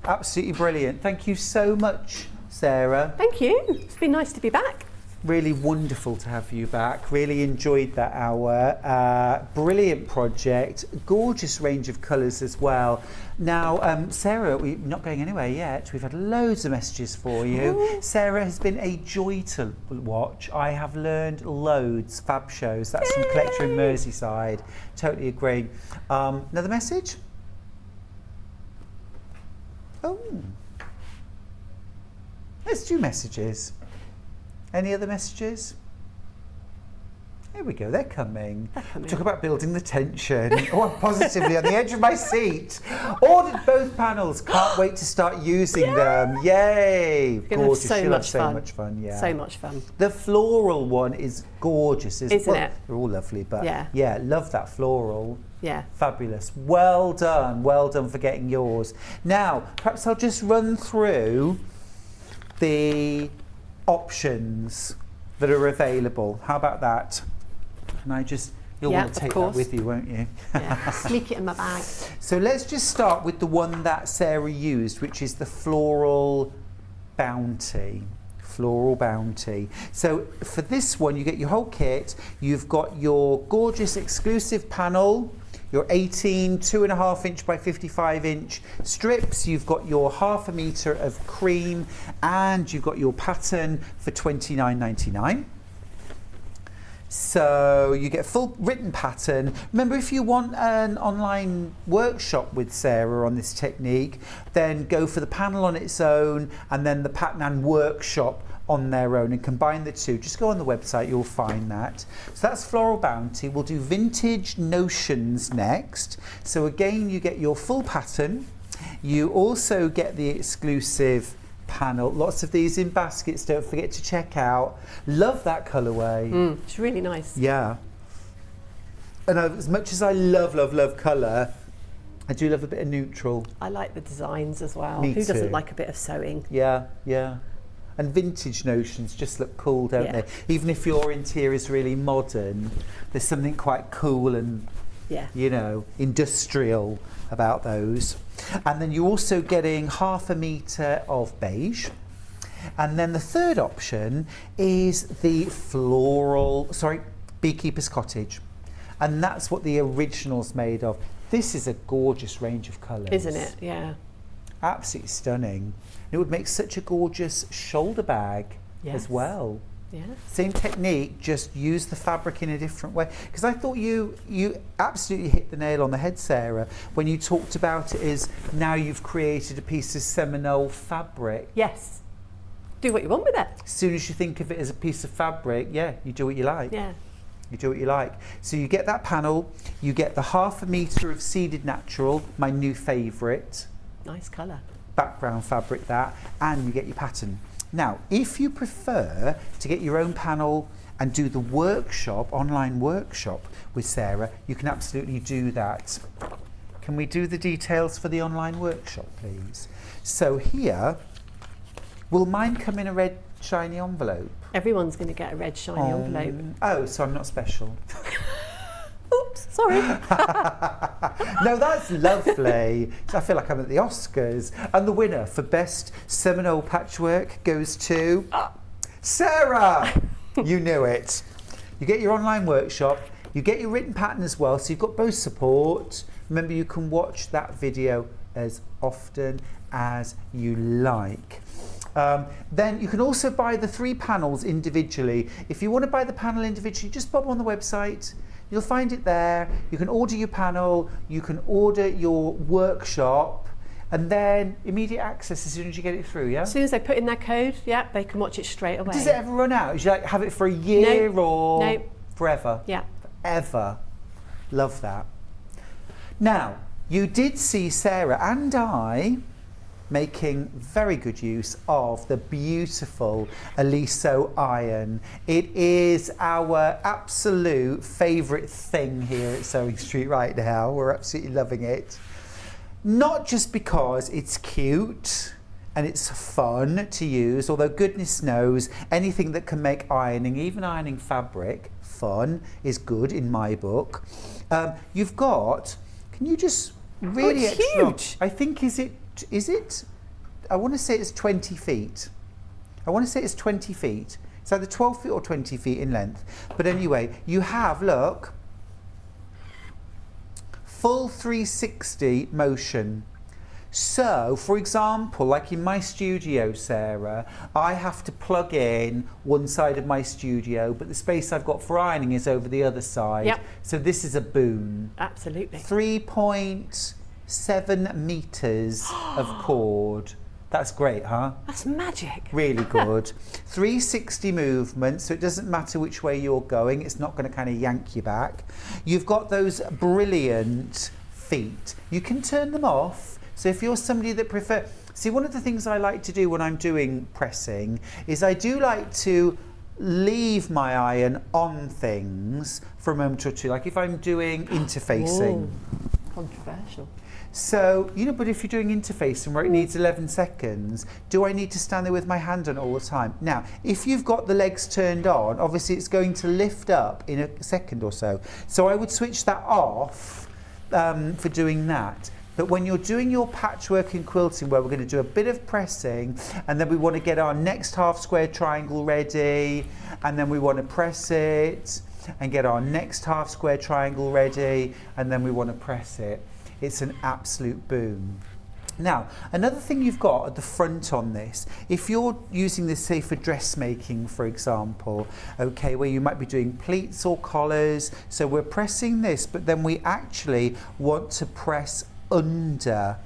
Absolutely brilliant. Thank you so much, Sarah. Thank you. It's been nice to be back. Really wonderful to have you back. Really enjoyed that hour. Brilliant project. Gorgeous range of colours as well. Now, Sarah, we're not going anywhere yet. We've had loads of messages for you. Ooh. Sarah has been a joy to watch. I have learned loads. Fab shows. That's from Collector in Merseyside. Totally agree. Another message? Oh. There's 2 messages. Any other messages? Here we go, they're coming. Talk about building the tension. Oh, I'm positively on the edge of my seat. Ordered both panels. Can't wait to start using them. Yay! Gorgeous. You'll have so much fun. Yeah. So much fun. The floral one is gorgeous, isn't it? They're all lovely, but yeah, love that floral. Yeah. Fabulous. Well done. Well done for getting yours. Now, perhaps I'll just run through the options that are available. How about that? Can I just You'll Yeah, want to of take course. that with you, won't you? Yeah, sneak it in my bag. So let's just start with the one that Sarah used, which is the Floral Bounty. Floral Bounty. So for this one, you get your whole kit. You've got your gorgeous exclusive panel, your 18 2.5 inch by 55 inch strips. You've got your 1/2 metre of cream, and you've got your pattern for £29.99. So you get a full written pattern. Remember, if you want an online workshop with Sarah on this technique, then go for the panel on its own and then the pattern and workshop on their own, and combine the two. Just go on the website, you'll find that. So that's Floral Bounty. We'll do Vintage Notions next. So again, you get your full pattern. You also get the exclusive panel. Lots of these in baskets, don't forget to check out. Love that colourway. It's really nice. Yeah. And as much as I love colour, I do love a bit of neutral. I like the designs as well. Me Who too. doesn't like a bit of sewing? Yeah, yeah. And vintage notions just look cool, don't Yeah. they? Even if your interior is really modern, there's something quite cool and, Yeah. you know, industrial about those. And then you're also getting 1/2 metre of beige. And then the third option is the Beekeeper's Cottage. And that's what the original's made of. This is a gorgeous range of colours. Isn't it? Yeah. Absolutely stunning. It would make such a gorgeous shoulder bag as Yes. well. Yeah. Same technique, just use the fabric in a different way. Because I thought you absolutely hit the nail on the head, Sarah, when you talked about it as now you've created a piece of Seminole fabric. Yes. Do what you want with it. As soon as you think of it as a piece of fabric, yeah, you do what you like. Yeah. You do what you like. So you get that panel, you get the 1/2 metre of Seeded Natural, my new favourite. Nice colour. Background fabric that, and you get your pattern. Now, if you prefer to get your own panel and do the workshop, online workshop with Sarah, you can absolutely do that. Can we do the details for the online workshop, please? So here, will mine come in a red shiny envelope? Everyone's going to get a red shiny envelope. Oh, so I'm not special. Oops, sorry. No, that's lovely. I feel like I'm at the Oscars. And the winner for Best Seminole Patchwork goes to Sarah. You knew it. You get your online workshop. You get your written pattern as well. So you've got both support. Remember, you can watch that video as often as you like. Then you can also buy the 3 panels individually. If you want to buy the panel individually, just pop on the website. You'll find it there. You can order your panel, you can order your workshop, and then immediate access as soon as you get it through, yeah? As soon as they put in their code, yeah, they can watch it straight away. Does it ever run out? Do you like have it for a year or No. forever? Yeah. Forever. Love that. Now, you did see Sarah and I making very good use of the beautiful Aliso iron. It is our absolute favourite thing here at Sewing Street right now. We're absolutely loving it. Not just because it's cute and it's fun to use, although goodness knows anything that can make ironing, even ironing fabric, fun is good in my book. You've got, can you just really it's extra- huge. I think is it I want to say it's 20 feet. I want to say it's 20 feet. It's either 12 feet or 20 feet in length. But anyway, you have, look, full 360 motion. So, for example, like in my studio, Sarah, I have to plug in one side of my studio, but the space I've got for ironing is over the other side. Yep. So this is a boon. Absolutely. 3.7 metres of cord. That's great, huh? That's magic. Really good. 360 movement, so it doesn't matter which way you're going. It's not going to kind of yank you back. You've got those brilliant feet. You can turn them off. So if you're somebody that prefer... See, one of the things I like to do when I'm doing pressing is I do like to leave my iron on things for a moment or two, like if I'm doing interfacing. Controversial. So, but if you're doing interfacing where it needs 11 seconds, do I need to stand there with my hand on all the time? Now, if you've got the legs turned on, obviously it's going to lift up in a second or so. So I would switch that off for doing that. But when you're doing your patchwork and quilting, where we're going to do a bit of pressing, and then we want to get our next half square triangle ready, and then we want to press it, and get our next half square triangle ready, and then we want to press it. It's an absolute boom. Now, another thing you've got at the front on this, if you're using this, say, for dressmaking, for example, okay, where you might be doing pleats or collars, so we're pressing this, but then we actually want to press under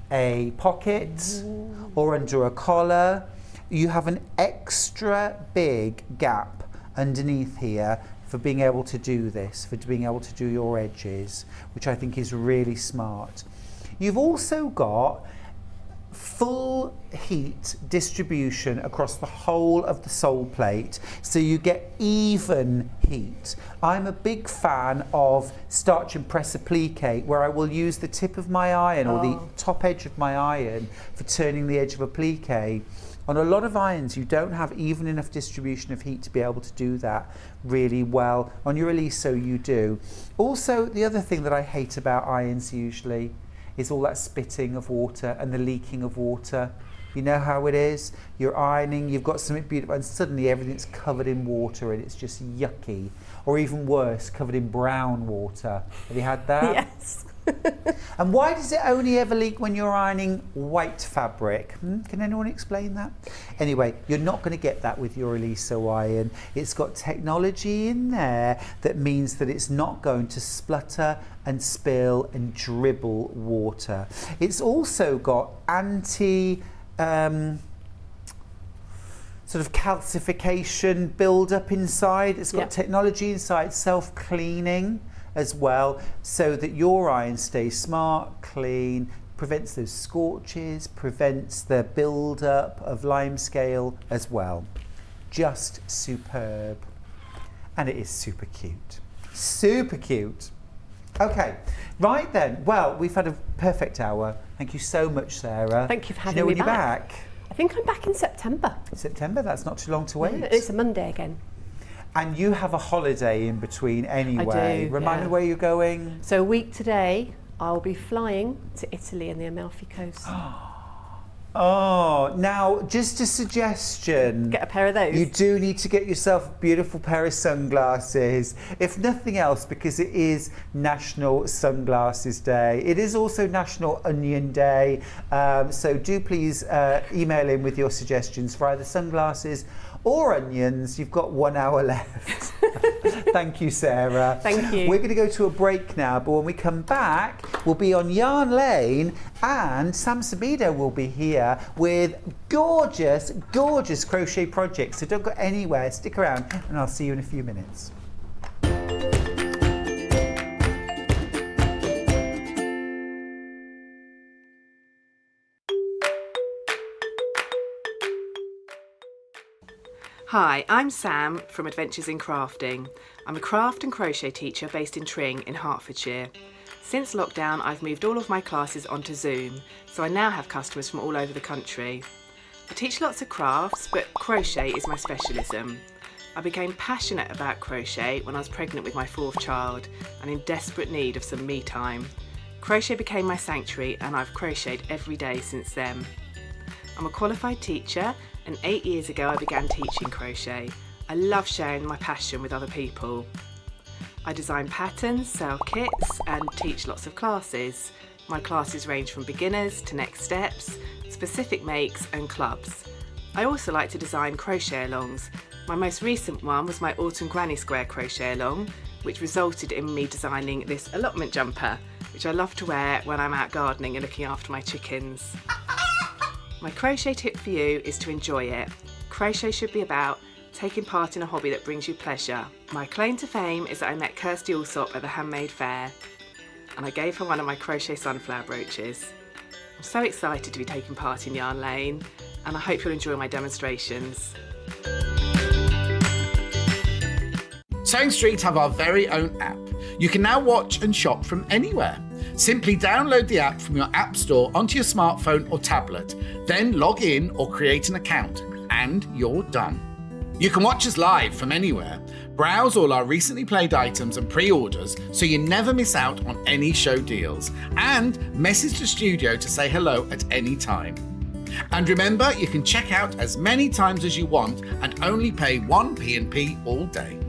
a pocket or under a collar. You have an extra big gap underneath here for being able to do this, for being able to do your edges, which I think is really smart. You've also got full heat distribution across the whole of the sole plate, so you get even heat. I'm a big fan of starch and press applique, where I will use the tip of my iron or the top edge of my iron for turning the edge of applique. On a lot of irons, you don't have even enough distribution of heat to be able to do that really well. On your Eliso, you do. Also, the other thing that I hate about irons usually is all that spitting of water and the leaking of water. You know how it is? You're ironing, you've got something beautiful, and suddenly everything's covered in water and it's just yucky. Or even worse, covered in brown water. Have you had that? Yes. And why does it only ever leak when you're ironing white fabric? Can anyone explain that? Anyway, you're not going to get that with your Eliso iron. It's got technology in there that means that it's not going to splutter and spill and dribble water. It's also got anti sort of calcification build up inside. It's got technology inside, self-cleaning as well, so that your iron stays smart, clean, prevents those scorches, prevents the build up of limescale as well. Just superb. And it is super cute. Super cute. Okay, right then. Well, we've had a perfect hour. Thank you so much, Sarah. Thank you for having Do you know me when you're back? I think I'm back in September. September, that's not too long to wait. Yeah, it's a Monday again. And you have a holiday in between anyway. I do, Remind me where you're going. So a week today, I'll be flying to Italy and the Amalfi Coast. Oh, now just a suggestion. Get a pair of those. You do need to get yourself a beautiful pair of sunglasses, if nothing else, because it is National Sunglasses Day. It is also National Onion Day. So do please email in with your suggestions for either sunglasses or onions. You've got 1 hour left. Thank you, Sarah. Thank you. We're going to go to a break now, but when we come back, we'll be on Yarn Lane, and Sam Sabido will be here with gorgeous, gorgeous crochet projects. So don't go anywhere, stick around, and I'll see you in a few minutes. Hi, I'm Sam from Adventures in Crafting. I'm a craft and crochet teacher based in Tring in Hertfordshire. Since lockdown, I've moved all of my classes onto Zoom, so I now have customers from all over the country. I teach lots of crafts, but crochet is my specialism. I became passionate about crochet when I was pregnant with my 4th child and in desperate need of some me time. Crochet became my sanctuary, and I've crocheted every day since then. I'm a qualified teacher, and 8 years ago I began teaching crochet. I love sharing my passion with other people. I design patterns, sell kits, and teach lots of classes. My classes range from beginners to next steps, specific makes and clubs. I also like to design crochet alongs. My most recent one was my Autumn Granny Square crochet along, which resulted in me designing this allotment jumper, which I love to wear when I'm out gardening and looking after my chickens. My crochet tip for you is to enjoy it. Crochet should be about taking part in a hobby that brings you pleasure. My claim to fame is that I met Kirsty Allsop at the Handmade Fair, and I gave her one of my crochet sunflower brooches. I'm so excited to be taking part in Yarn Lane, and I hope you'll enjoy my demonstrations. Sewing Street have our very own app. You can now watch and shop from anywhere. Simply download the app from your app store onto your smartphone or tablet, then log in or create an account, and you're done. You can watch us live from anywhere, browse all our recently played items and pre-orders so you never miss out on any show deals, and message the studio to say hello at any time. And remember, you can check out as many times as you want and only pay 1 P&P all day.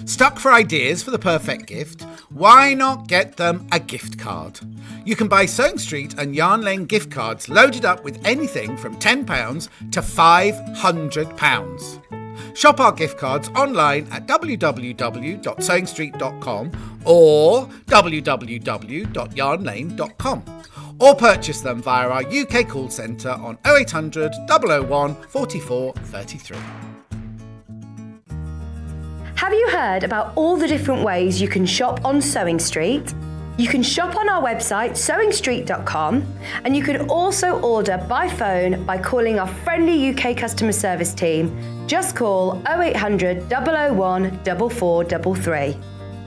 Stuck for ideas for the perfect gift? Why not get them a gift card? You can buy Sewing Street and Yarn Lane gift cards loaded up with anything from £10 to £500. Shop our gift cards online at www.sewingstreet.com or www.yarnlane.com, or purchase them via our UK call centre on 0800 001 44 33. Have you heard about all the different ways you can shop on Sewing Street? You can shop on our website sewingstreet.com, and you can also order by phone by calling our friendly UK customer service team. Just call 0800 001 4433.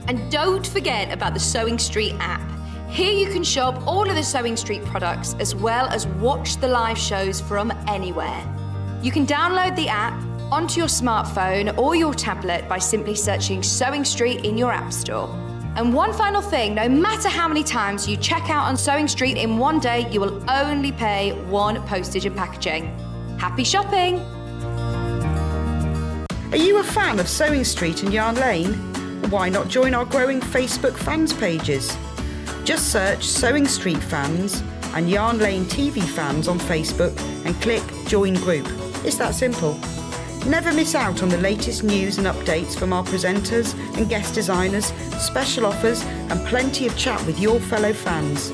And don't forget about the Sewing Street app. Here you can shop all of the Sewing Street products as well as watch the live shows from anywhere. You can download the app onto your smartphone or your tablet by simply searching Sewing Street in your app store. And one final thing, no matter how many times you check out on Sewing Street in one day, you will only pay 1 postage and packaging. Happy shopping! Are you a fan of Sewing Street and Yarn Lane? Why not join our growing Facebook fans pages? Just search Sewing Street fans and Yarn Lane TV fans on Facebook and click Join Group. It's that simple. Never miss out on the latest news and updates from our presenters and guest designers, special offers and plenty of chat with your fellow fans.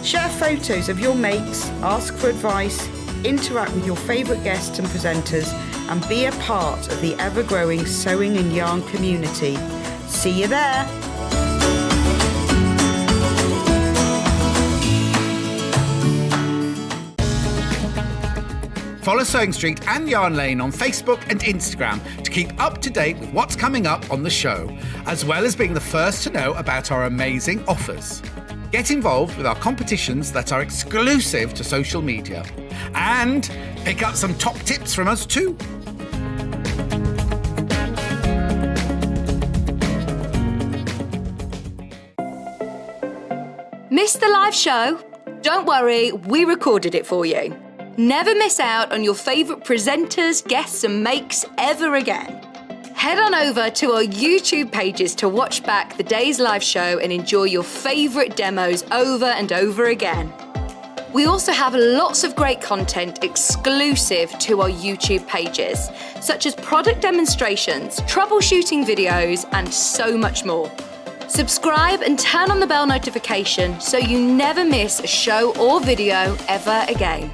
Share photos of your makes, ask for advice, interact with your favourite guests and presenters, and be a part of the ever-growing sewing and yarn community. See you there! Follow Sewing Street and Yarn Lane on Facebook and Instagram to keep up to date with what's coming up on the show, as well as being the first to know about our amazing offers. Get involved with our competitions that are exclusive to social media, and pick up some top tips from us too. Missed the live show? Don't worry, we recorded it for you. Never miss out on your favourite presenters, guests and makes ever again. Head on over to our YouTube pages to watch back the day's live show and enjoy your favourite demos over and over again. We also have lots of great content exclusive to our YouTube pages, such as product demonstrations, troubleshooting videos, and so much more. Subscribe and turn on the bell notification so you never miss a show or video ever again.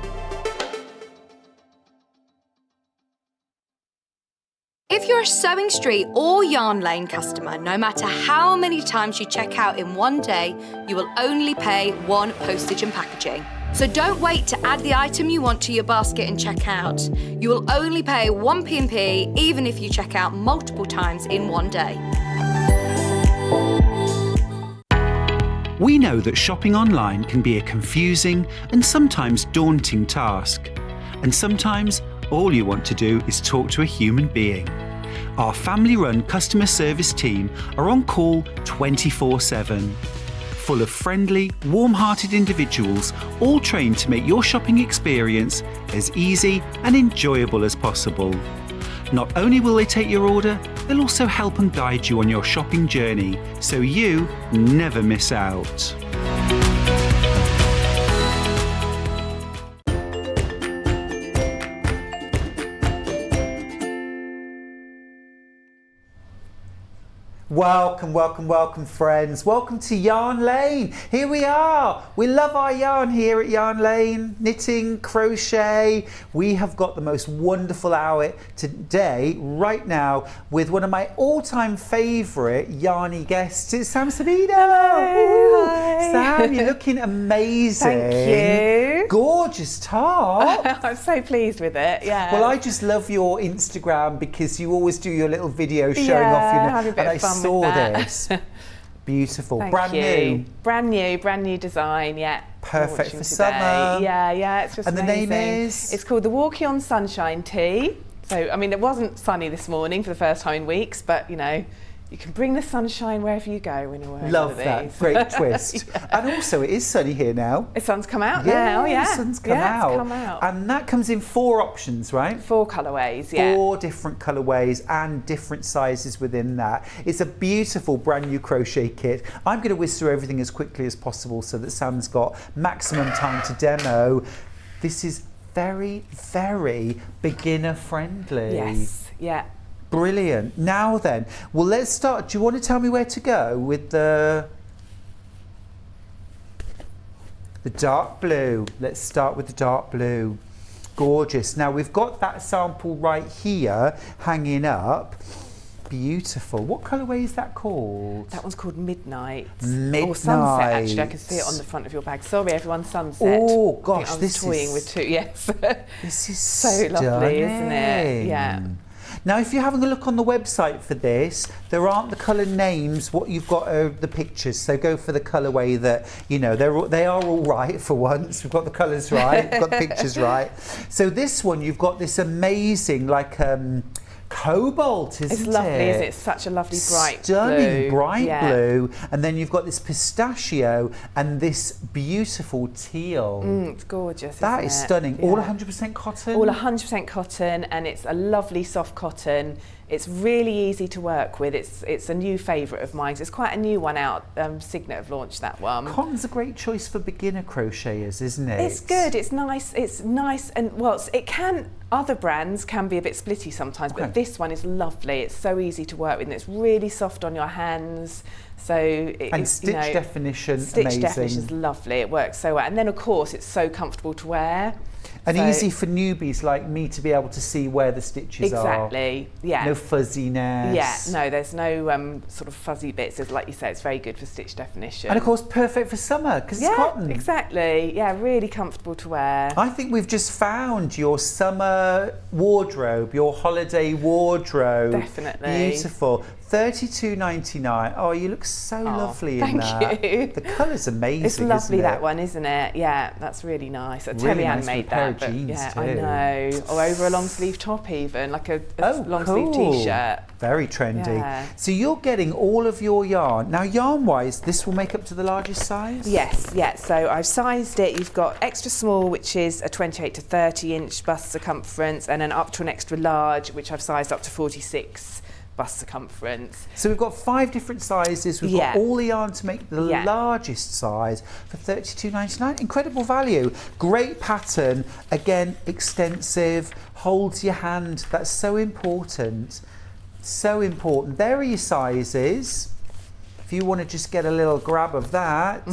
If you're a Sewing Street or Yarn Lane customer, no matter how many times you check out in one day, you will only pay 1 postage and packaging. So don't wait to add the item you want to your basket and check out. You will only pay 1 P&P even if you check out multiple times in one day. We know that shopping online can be a confusing and sometimes daunting task. And sometimes all you want to do is talk to a human being. Our family-run customer service team are on call 24/7. Full of friendly, warm-hearted individuals, all trained to make your shopping experience as easy and enjoyable as possible. Not only will they take your order, they'll also help and guide you on your shopping journey, so you never miss out. Welcome, welcome, welcome, friends. Welcome to Yarn Lane. Here we are. We love our yarn here at Yarn Lane. Knitting, crochet. We have got the most wonderful hour today, right now, with one of my all-time favourite yarny guests. It's Sam Sabido. Hello. Hi. Sam, you're looking amazing. Thank you. Gorgeous top. I'm so pleased with it, yeah. Well, I just love your Instagram because you always do your little video showing off your having a bit of fun saw with that. this. Beautiful. Thank brand you. new. Brand new design, yeah. Perfect for Launching summer. today. Yeah, it's just And the amazing. name is? It's called the Walkie on Sunshine Tee. So, I mean, it wasn't sunny this morning for the first time in weeks, but, you know, you can bring the sunshine wherever you go when you're wearing Love one of that. these. Great twist. Yeah. And also, it is sunny here now. The sun's come out now, yeah. The sun's come Yeah, out. it's come out. And that comes in 4 options, right? 4 colourways, yeah. 4 different colourways and different sizes within that. It's a beautiful brand new crochet kit. I'm going to whiz through everything as quickly as possible so that Sam's got maximum time to demo. This is very, very beginner friendly. Yes, yeah. Brilliant. Now then, well, let's start. Do you want to tell me where to go with the dark blue? Let's start with the dark blue. Gorgeous. Now we've got that sample right here hanging up. Beautiful. What colourway is that called? That one's called Midnight. Midnight. Or Sunset, actually. I can see it on the front of your bag. Sorry, everyone, Sunset. Oh, I think gosh, I was this toying is... with 2, yes. This is so stunning. lovely, isn't it? Yeah. Now, if you're having a look on the website for this, there aren't the colour names. What you've got are the pictures. So go for the colourway that, you know, they are all right for once. We've got the colours right, we've got the pictures right. So this one, you've got this amazing, like, cobalt, isn't it? It's lovely, isn't it? It's such a lovely bright Stunning blue. bright blue. And then you've got this pistachio and this beautiful teal. It's gorgeous, That isn't is it? stunning. Yeah. All 100% cotton? All 100% cotton, and it's a lovely soft cotton. It's really easy to work with. It's a new favourite of mine. It's quite a new one out. Signet have launched that one. Cotton's a great choice for beginner crocheters, isn't it? It's good. It's nice. It's nice, and well, it can. Other brands can be a bit splitty sometimes, but this one is lovely. It's so easy to work with, and it's really soft on your hands. So and stitch definition, stitch amazing. definition's lovely. It works so well, and then of course it's so comfortable to wear. And so, easy for newbies like me to be able to see where the stitches are. Exactly, yeah. No fuzziness. Yeah, no, there's no sort of fuzzy bits. It's, like you say, it's very good for stitch definition. And of course, perfect for summer because it's cotton. Exactly. Yeah, really comfortable to wear. I think we've just found your summer wardrobe, your holiday wardrobe. Definitely. Beautiful. $32.99. Oh, you look so lovely in that. Thank you. The colour's amazing. It's lovely, isn't it? that one, isn't it? Yeah, that's really nice. Really Terry-Ann nice made with a pair that. of But jeans yeah, too. I know. Or over a long sleeve top, even like a long cool. sleeve t-shirt. Very trendy. Yeah. So you're getting all of your yarn. Now, yarn-wise, this will make up to the largest size? Yes, yeah. So I've sized it. You've got extra small, which is a 28 to 30 inch bust circumference, and then up to an extra large, which I've sized up to 46 bust circumference. So we've got 5 different sizes. We've got all the yarn to make the largest size for $32.99. Incredible value. Great pattern. Again, extensive. Holds your hand. That's so important. So important. There are your sizes. If you want to just get a little grab of that.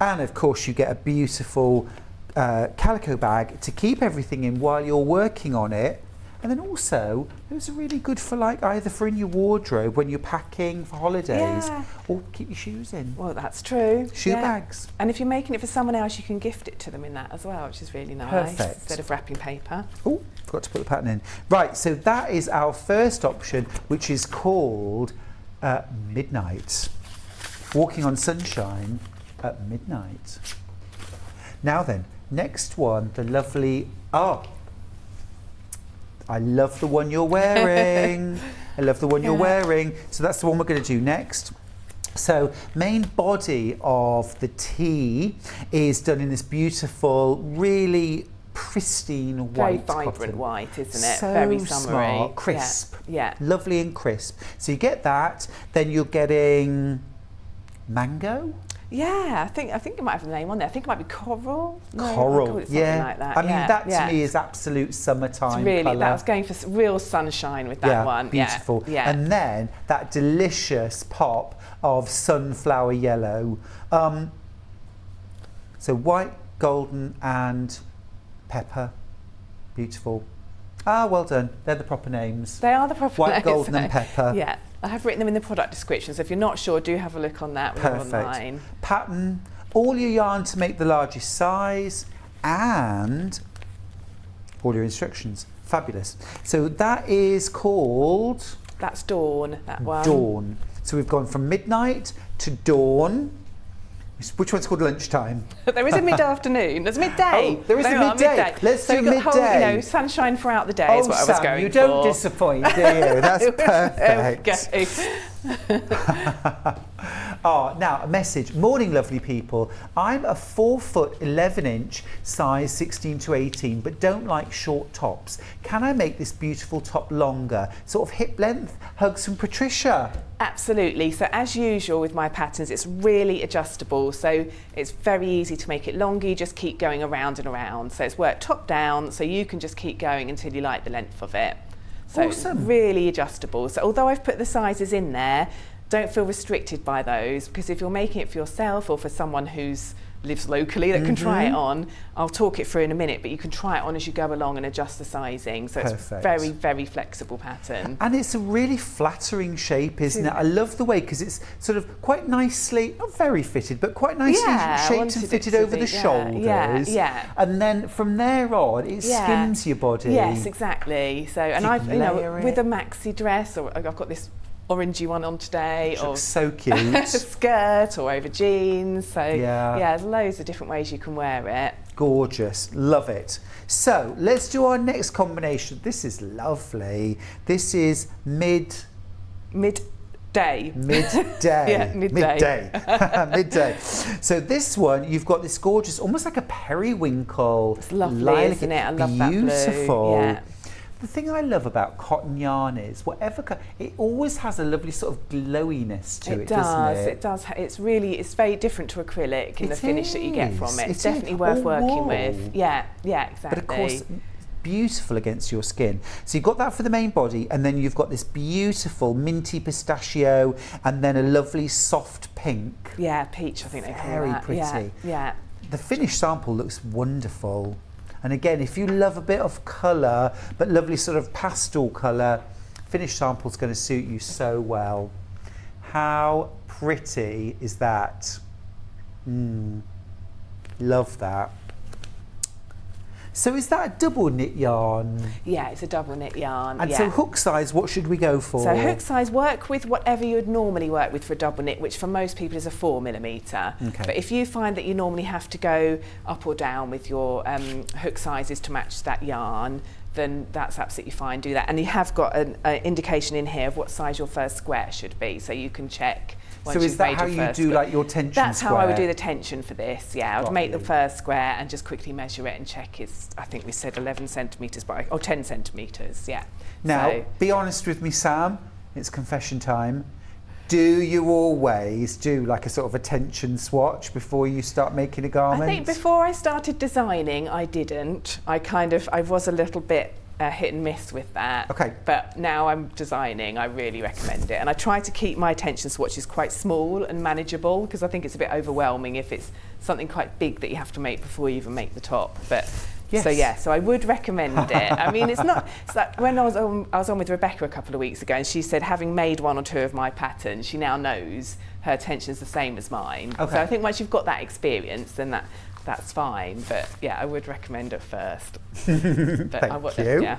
And of course you get a beautiful calico bag to keep everything in while you're working on it. And then also, those are really good for like either for in your wardrobe when you're packing for holidays or keep your shoes in. Well, that's true. Shoe bags. And if you're making it for someone else, you can gift it to them in that as well, which is really nice. Perfect. Instead of wrapping paper. Oh, forgot to put the pattern in. Right, so that is our first option, which is called Midnight. Walking on Sunshine at Midnight. Now then, next one, the lovely, I love the one you're wearing. I love the one you're wearing. So that's the one we're going to do next. So main body of the tee is done in this beautiful, really pristine white Very vibrant cotton. white, isn't it? So Very summery. smart, crisp. Yeah. Lovely and crisp. So you get that, then you're getting mango. Yeah, I think it might have the name on there. I think it might be Coral. No, I'll Coral, call it something yeah. like that. I mean, yeah, that to yeah. me is absolute summertime It's really, colour. that was going for real sunshine with that one. Beautiful. Yeah. And then that delicious pop of sunflower yellow. So white, golden and pepper. Beautiful. Ah, well done. They're the proper names. They are the proper White, names. golden and pepper. Yeah. I have written them in the product description, so if you're not sure, do have a look on that when you're online. Pattern, all your yarn to make the largest size, and all your instructions. Fabulous. So that is called... That's Dawn, that one. Dawn. So we've gone from midnight to dawn. Which one's called lunchtime? There is a mid-afternoon. There's midday. Oh, there is a midday. Let's do you've got midday. Whole, you know, sunshine throughout the day is what I was Sam, going you for. don't disappoint, do you? That's perfect. Okay. Oh, now a message. Morning, lovely people. I'm a 4 foot 11 inch, size 16 to 18, but don't like short tops. Can I make this beautiful top longer? Sort of hip length? Hugs from Patricia. Absolutely. So as usual with my patterns, it's really adjustable. So it's very easy to make it longer. You just keep going around and around. So it's worked top down, so you can just keep going until you like the length of it. So Awesome. It's really adjustable. So although I've put the sizes in there, don't feel restricted by those, because if you're making it for yourself or for someone who's lives locally that can try it on, I'll talk it through in a minute, but you can try it on as you go along and adjust the sizing. So it's very, very flexible pattern. And it's a really flattering shape, isn't it? I love the way, because it's sort of quite nicely, not very fitted, but quite nicely shaped and fitted over the shoulders. Yeah. And then from there on, it skims your body. Yes, exactly. So, and You I've, can you know, layer with it. a maxi dress, or I've got this orangey one on today, Which or looks so cute. a skirt or over jeans. So Yeah. there's loads of different ways you can wear it. Gorgeous, love it. So let's do our next combination. This is lovely. This is midday. Midday. Midday. Yeah, midday. Midday. So this one, you've got this gorgeous, almost like a periwinkle. It's lovely, lilac. isn't it? I love that blue. Beautiful. Yeah. The thing I love about cotton yarn is it always has a lovely sort of glowiness to it, doesn't it? It does. It's very different to acrylic in the finish that you get from it. It's definitely worth Or working wool. with. Yeah, exactly. But of course, beautiful against your skin. So you've got that for the main body, and then you've got this beautiful minty pistachio, and then a lovely soft pink. Yeah, peach, I think they call Very that. pretty. Yeah. The finished sample looks wonderful. And again, if you love a bit of colour, but lovely sort of pastel colour, finished sample's going to suit you so well. How pretty is that? Love that. So is that a double knit yarn? Yeah, it's a double knit yarn. And yeah. so hook size, what should we go for? So hook size, work with whatever you would normally work with for a double knit, which for most people is a 4mm. Okay. But if you find that you normally have to go up or down with your hook sizes to match that yarn, then that's absolutely fine, do that. And you have got an indication in here of what size your first square should be, so you can check. So is that how you do like your tension square? That's how I would do the tension for this, yeah. I would make the you. first square and just quickly measure it and check it's, I think we said 11 centimetres, or 10 centimetres, yeah. Now, So, be honest with me, Sam, it's confession time. Do you always do like a sort of a tension swatch before you start making a garment? I think before I started designing, I didn't. I was a little bit hit and miss with that. Okay. But now I'm designing, I really recommend it. And I try to keep my tension swatches quite small and manageable, because I think it's a bit overwhelming if it's something quite big that you have to make before you even make the top. But Yes. so I would recommend it. I mean, it's like when I was on with Rebecca a couple of weeks ago, and she said, having made 1 or 2 of my patterns, she now knows her tension's the same as mine. Okay. So I think once you've got that experience, then that's fine. But yeah, I would recommend it first. But Thank you. Yeah,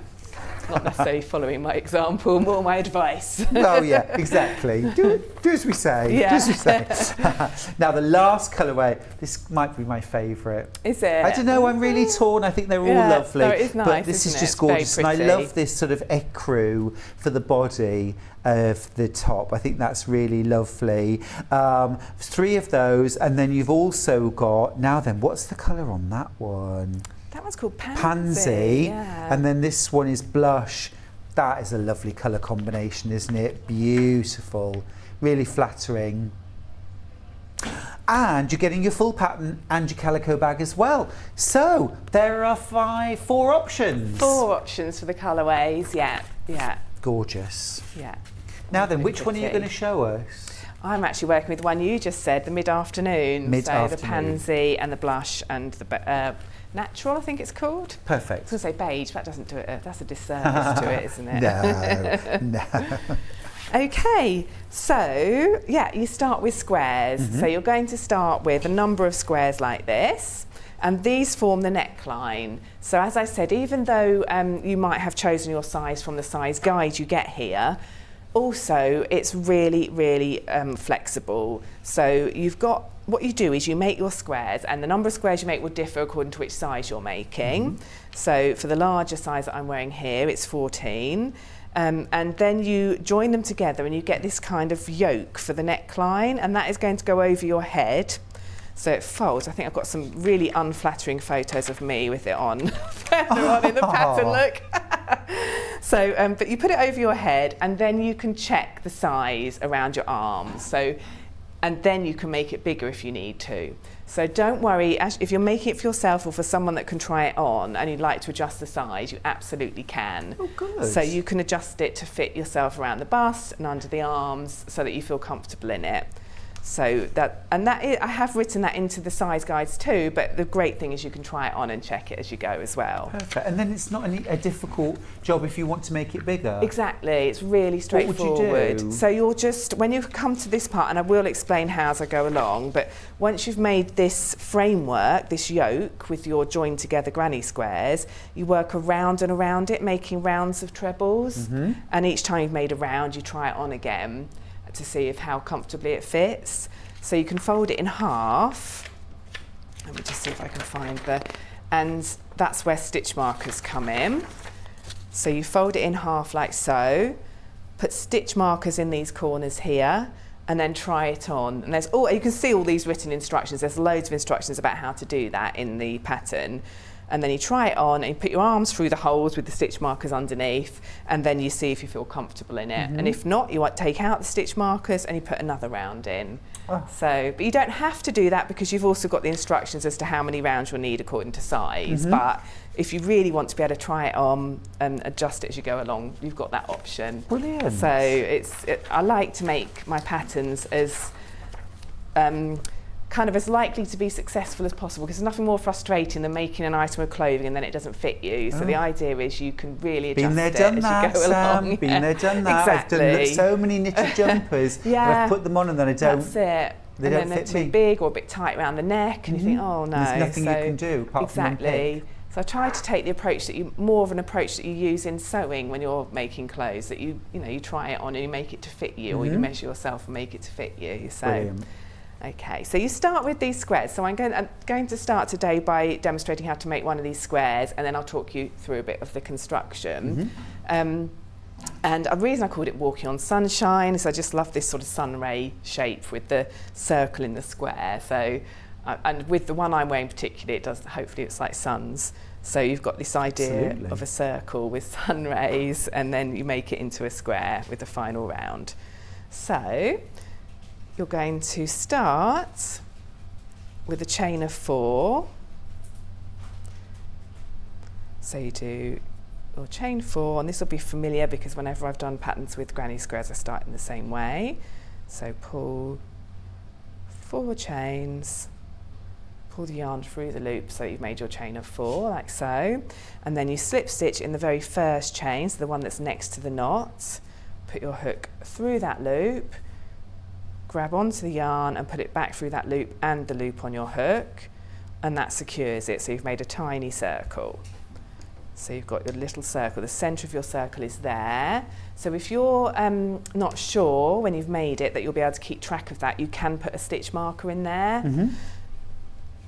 not necessarily following my example, more my advice. Oh yeah, exactly. Do as we say. Yeah. Do as we say. Now the last colourway, this might be my favourite. Is it? I don't know, I'm really torn. I think they're all Yeah, lovely. no, it is nice, but this is isn't it? just It's very gorgeous. And I pretty. love this sort of ecru for the body of the top. I think that's really lovely. 3 of those, and then you've also got, now then, what's the colour on that one? That one's called Pansy, Yeah. and then this one is blush. That is a lovely colour combination, isn't it? Beautiful, really flattering. and you're getting your full pattern and your calico bag as well. So there are 4 options. 4 options for the colourways, yeah. Gorgeous. Yeah. Now then, which one are you pretty. going to show us? I'm actually working with the one you just said, the mid-afternoon. Mid-afternoon. So the pansy and the blush and the natural, I think it's called. Perfect. I was going to say beige, but that doesn't do it. That's a disservice to it, isn't it? No. Okay, so yeah, you start with squares. So you're going to start with a number of squares like this, and these form the neckline. So as I said, even though you might have chosen your size from the size guide you get here, also it's really, really flexible. So you've got, what you do is you make your squares, and the number of squares you make will differ according to which size you're making. So for the larger size that I'm wearing here, it's 14. And then you join them together and you get this kind of yoke for the neckline, and that is going to go over your head. So it folds. I think I've got some really unflattering photos of me with it on further on in the pattern, look. So, but you put it over your head, and then you can check the size around your arms. So, and then you can make it bigger if you need to. So don't worry, if you're making it for yourself or for someone that can try it on and you'd like to adjust the size, you absolutely can. Oh, good. So you can adjust it to fit yourself around the bust and under the arms so that you feel comfortable in it. So I have written that into the size guides too, but the great thing is you can try it on and check it as you go as well. Perfect. And then it's not a difficult job if you want to make it bigger. Exactly, it's really straightforward. What would you do? So you'll just, when you come to this part, and I will explain how as I go along, but once you've made this framework, this yoke with your joined together granny squares, you work around and around it, making rounds of trebles. And each time you've made a round, you try it on again to see how comfortably it fits. So you can fold it in half. Let me just see if I can find and that's where stitch markers come in. So you fold it in half like so, put stitch markers in these corners here, and then try it on. And you can see all these written instructions. There's loads of instructions about how to do that in the pattern. And then you try it on and you put your arms through the holes with the stitch markers underneath, and then you see if you feel comfortable in it. And if not, you take out the stitch markers and you put another round in. But you don't have to do that because you've also got the instructions as to how many rounds you'll need according to size. But if you really want to be able to try it on and adjust it as you go along, you've got that option. Brilliant. So I like to make my patterns as kind of as likely to be successful as possible, because there's nothing more frustrating than making an item of clothing and then it doesn't fit you. So the idea is you can really adjust it as you go along. Been there, done that. Exactly. I've done so many knitted jumpers that I've put them on and then I don't. That's it. They don't fit they're me. too big or a bit tight around the neck, and you think, oh no. There's nothing you can do apart from exactly. So I try to take the approach more of an approach that you use in sewing when you're making clothes. That you try it on and you make it to fit you, or you measure yourself and make it to fit you. So. Brilliant. Okay, so you start with these squares. So I'm going to start today by demonstrating how to make one of these squares, and then I'll talk you through a bit of the construction. And the reason I called it Walking on Sunshine is I just love this sort of sun ray shape with the circle in the square. So, and with the one I'm wearing particularly, it does. Hopefully, it's like suns. So you've got this idea of a circle with sun rays, and then you make it into a square with the final round. So. You're going to start with a chain of 4. So you do your chain 4, and this will be familiar because whenever I've done patterns with granny squares I start in the same way. So pull 4 chains, pull the yarn through the loop so you've made your chain of 4 like so, and then you slip stitch in the very first chain, so the one that's next to the knot. Put your hook through that loop, grab onto the yarn and put it back through that loop and the loop on your hook, and that secures it. So you've made a tiny circle. So you've got your little circle, the centre of your circle is there. So if you're not sure when you've made it that you'll be able to keep track of that, you can put a stitch marker in there.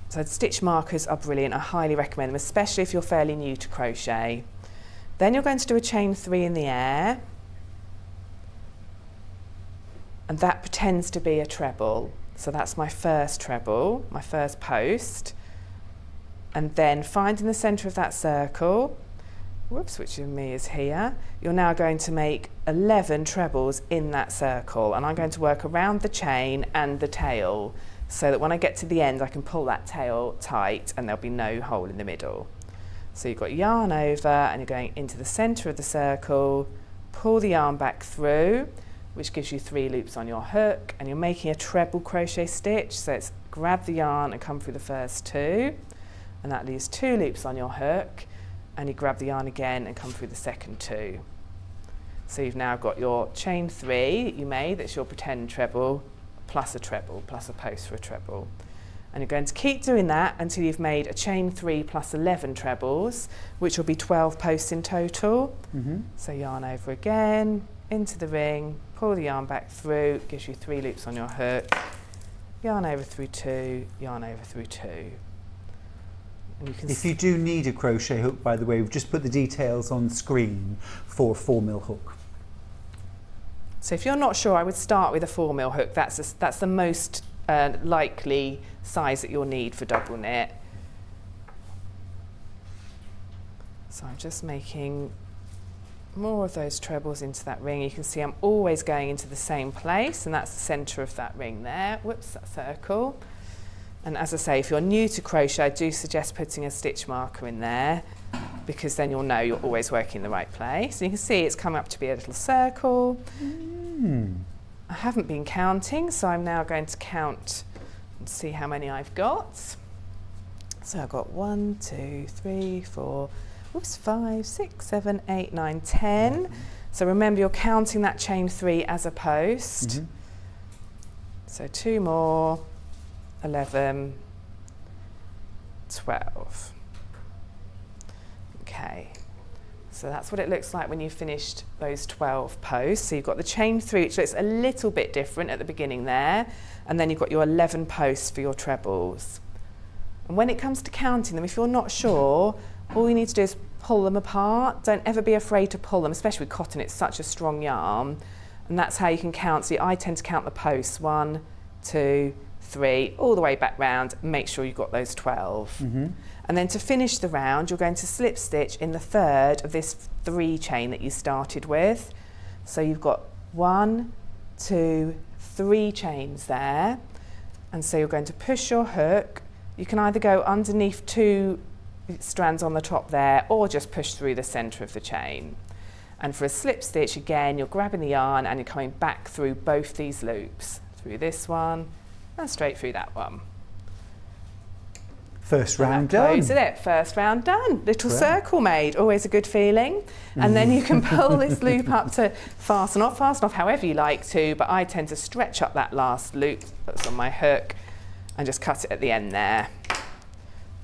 So stitch markers are brilliant, I highly recommend them, especially if you're fairly new to crochet. Then you're going to do a chain 3 in the air, and that pretends to be a treble. So that's my first treble, my first post. And then find in the centre of that circle, which of me is here, you're now going to make 11 trebles in that circle. And I'm going to work around the chain and the tail. so that when I get to the end I can pull that tail tight and there'll be no hole in the middle. So you've got yarn over and you're going into the centre of the circle, pull the yarn back through, which gives you 3 loops on your hook, and you're making a treble crochet stitch, so it's grab the yarn and come through the first 2, and that leaves 2 loops on your hook, and you grab the yarn again and come through the second 2. So you've now got your chain 3 that you made, that's your pretend treble, plus a post for a treble. And you're going to keep doing that until you've made a chain 3 plus 11 trebles, which will be 12 posts in total. So yarn over again, into the ring, pull the yarn back through, gives you 3 loops on your hook, yarn over through 2, yarn over through 2. And you can if you do need a crochet hook, by the way, we've just put the details on screen for a 4mm hook. So if you're not sure, I would start with a 4mm hook. That's the most likely size that you'll need for double knit. So I'm just making more of those trebles into that ring. You can see I'm always going into the same place, and that's the centre of that ring there. Whoops, that circle. And as I say, if you're new to crochet, I do suggest putting a stitch marker in there, because then you'll know you're always working in the right place. And you can see it's come up to be a little circle. I haven't been counting, so I'm now going to count and see how many I've got. So I've got 1, 2, 3, 4, 5, 6, 7, 8, 9, 10. So remember, you're counting that chain 3 as a post. So 2 more, 11, 12. Okay, so that's what it looks like when you've finished those 12 posts. So you've got the chain 3, which looks a little bit different at the beginning there, and then you've got your 11 posts for your trebles. And when it comes to counting them, if you're not sure, all you need to do is pull them apart. Don't ever be afraid to pull them, especially with cotton, it's such a strong yarn. And that's how you can count. So I tend to count the posts, 1, 2, 3, all the way back round, make sure you've got those 12. And then to finish the round, you're going to slip stitch in the 3rd of this 3 chain that you started with. So you've got 1, 2, 3 chains there. And so you're going to push your hook. You can either go underneath 2 strands on the top there, or just push through the centre of the chain. And for a slip stitch, again, you're grabbing the yarn and you're coming back through both these loops, through this one and straight through that one. First round done. Closes it. First round done. Little circle made. Always a good feeling. And then you can pull this loop up to fasten off however you like to, but I tend to stretch up that last loop that's on my hook and just cut it at the end there.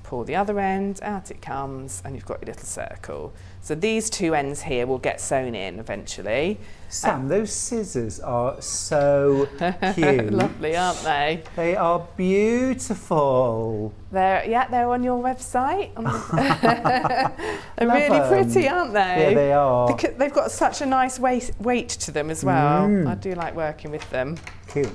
Pull the other end, out it comes, and you've got your little circle. So these 2 ends here will get sewn in eventually. Sam, those scissors are so cute. Lovely, aren't they? They are beautiful. They're on your website. They're really pretty, aren't they? Yeah, they are. Because they've got such a nice weight to them as well. I do like working with them. Cute.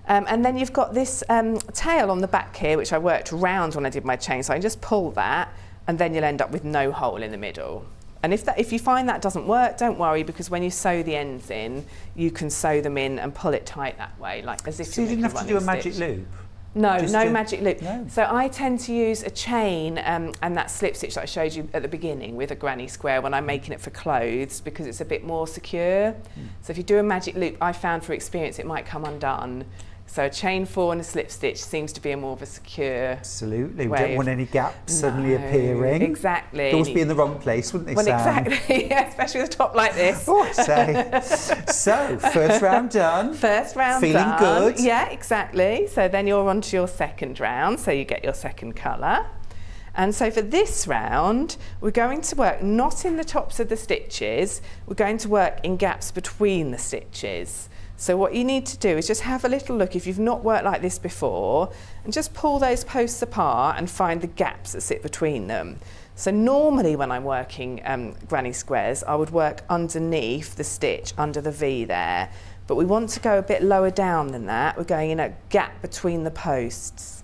And then you've got this tail on the back here, which I worked round when I did my chain. So I can just pull that, and then you'll end up with no hole in the middle. And if you find that doesn't work, don't worry, because when you sew the ends in, you can sew them in and pull it tight that way, like as if so you didn't have to do a magic loop? No, no magic loop. No. So I tend to use a chain and that slip stitch that I showed you at the beginning with a granny square when I'm making it for clothes, because it's a bit more secure. So if you do a magic loop, I found for experience it might come undone. So a chain 4 and a slip stitch seems to be a more of a secure Absolutely. We don't want any gaps suddenly appearing. Exactly. They'd always be in the wrong place, wouldn't they, well, Sam? Exactly, yeah, especially with a top like this. Oh, I say. So, first round done. First round Feeling done. good. Yeah, exactly. So then you're on to your second round, so you get your second colour. And so for this round, we're going to work not in the tops of the stitches, we're going to work in gaps between the stitches. So what you need to do is just have a little look if you've not worked like this before, and just pull those posts apart and find the gaps that sit between them. So normally when I'm working granny squares, I would work underneath the stitch, under the V there. But we want to go a bit lower down than that. We're going in a gap between the posts.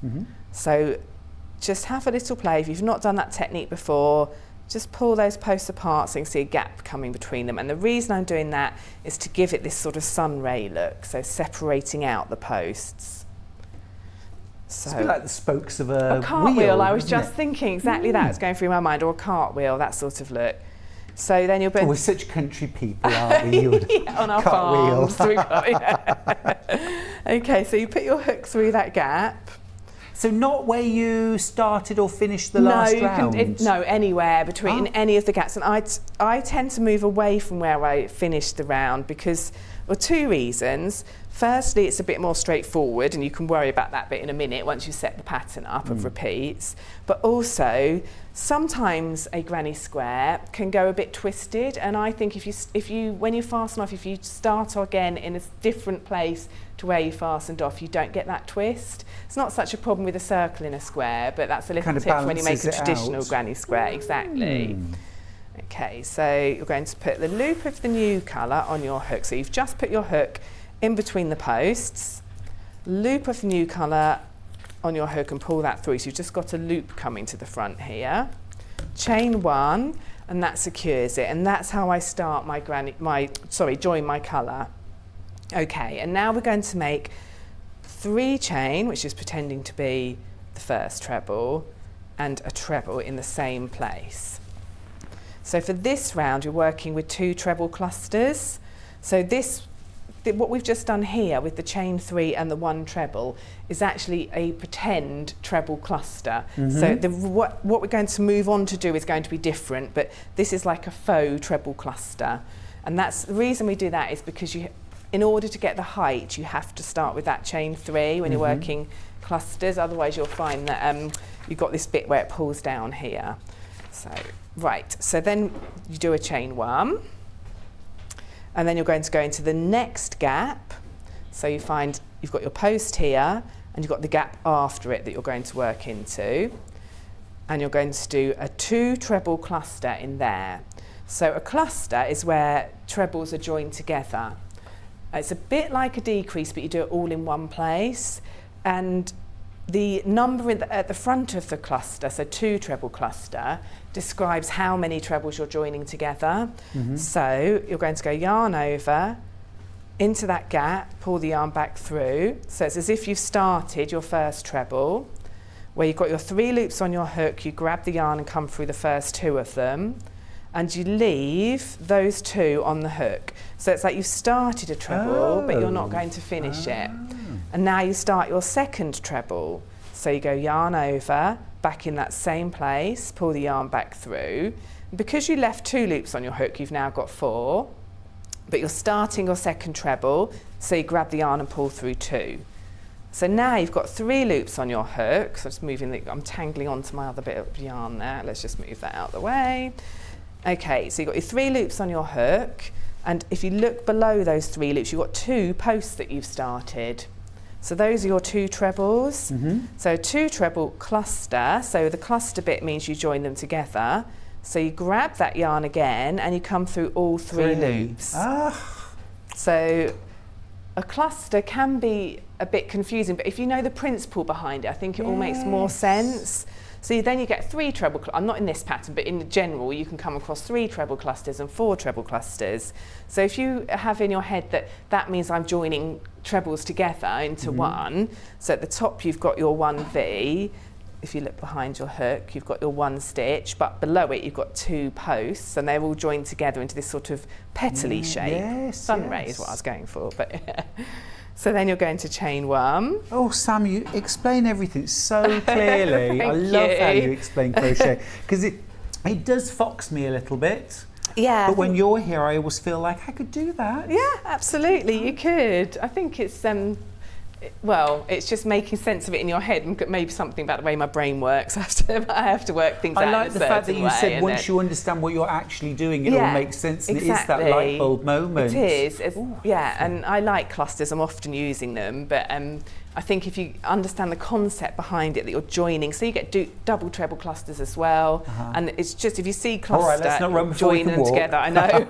So just have a little play. If you've not done that technique before, just pull those posts apart so you can see a gap coming between them. And the reason I'm doing that is to give it this sort of sun ray look, so separating out the posts. It's a bit like the spokes of a cartwheel. wheel, I was isn't just it? thinking exactly that. It's going through my mind, or a cartwheel, that sort of look. So then you'll be. We're such country people, aren't we? You would on our cartwheel. farms. Okay, so you put your hook through that gap. So not where you started or finished the last round? No, anywhere between in any of the gaps. And I tend to move away from where I finished the round because, well, two reasons. Firstly, it's a bit more straightforward and you can worry about that bit in a minute once you set the pattern up of repeats. But also, sometimes a granny square can go a bit twisted, and I think if you when you fasten off, if you start again in a different place to where you fastened off, you don't get that twist. It's not such a problem with a circle in a square, but that's a little tip when you make a traditional granny square. Exactly. Okay, so you're going to put the loop of the new colour on your hook. So you've just put your hook in between the posts, loop of new colour on your hook and pull that through. So you've just got a loop coming to the front here. Chain one, and that secures it. And that's how I start join my colour. Okay, and now we're going to make 3 chain, which is pretending to be the first treble, and a treble in the same place. So for this round, you're working with 2 treble clusters. So what we've just done here with the chain 3 and the 1 treble is actually a pretend treble cluster. So what we're going to move on to do is going to be different, but this is like a faux treble cluster. And that's the reason we do that is because in order to get the height, you have to start with that chain 3 when you're working clusters. Otherwise, you'll find that you've got this bit where it pulls down here. So, right, so then you do a chain 1. And then you're going to go into the next gap. So you find you've got your post here and you've got the gap after it that you're going to work into. And you're going to do a 2 treble cluster in there. So a cluster is where trebles are joined together. It's a bit like a decrease, but you do it all in one place. And the number at the front of the cluster, so 2 treble cluster, describes how many trebles you're joining together. So you're going to go yarn over into that gap, pull the yarn back through. So it's as if you've started your first treble, where you've got your 3 loops on your hook, you grab the yarn and come through the first 2 of them, and you leave those 2 on the hook. So it's like you've started a treble, but you're not going to finish it. And now you start your second treble. So you go yarn over, back in that same place, pull the yarn back through. And because you left 2 loops on your hook, you've now got 4. But you're starting your second treble, so you grab the yarn and pull through 2. So now you've got 3 loops on your hook. So I'm tangling onto my other bit of yarn there. Let's just move that out of the way. Okay, so you've got your 3 loops on your hook, and if you look below those 3 loops, you've got 2 posts that you've started. So those are your 2 trebles. So 2 treble cluster, so the cluster bit means you join them together. So you grab that yarn again and you come through all 3 loops. So a cluster can be a bit confusing, but if you know the principle behind it, I think it all makes more sense. So then you get 3 treble I'm not in this pattern, but in general you can come across 3 treble clusters and 4 treble clusters. So if you have in your head that means I'm joining trebles together into one, so at the top you've got your 1V. If you look behind your hook, you've got your 1 stitch, but below it you've got 2 posts, and they're all joined together into this sort of petally shape. Sunray is what I was going for, but so then you're going to chain 1. Oh, Sam, you explain everything so clearly. I love how you explain crochet, because it does fox me a little bit. Yeah. But when you're here, I always feel like I could do that. Yeah, absolutely, you could. I think it's well, it's just making sense of it in your head, and maybe something about the way my brain works. I have to work things out. I like the fact that you said once you understand what you're actually doing, it all makes sense, and it is that light bulb moment. It is. And I like clusters. I'm often using them, but I think if you understand the concept behind it, that you're joining, so you get double treble clusters as well, and it's just if you see cluster, all right, let's not run before join them together. I know.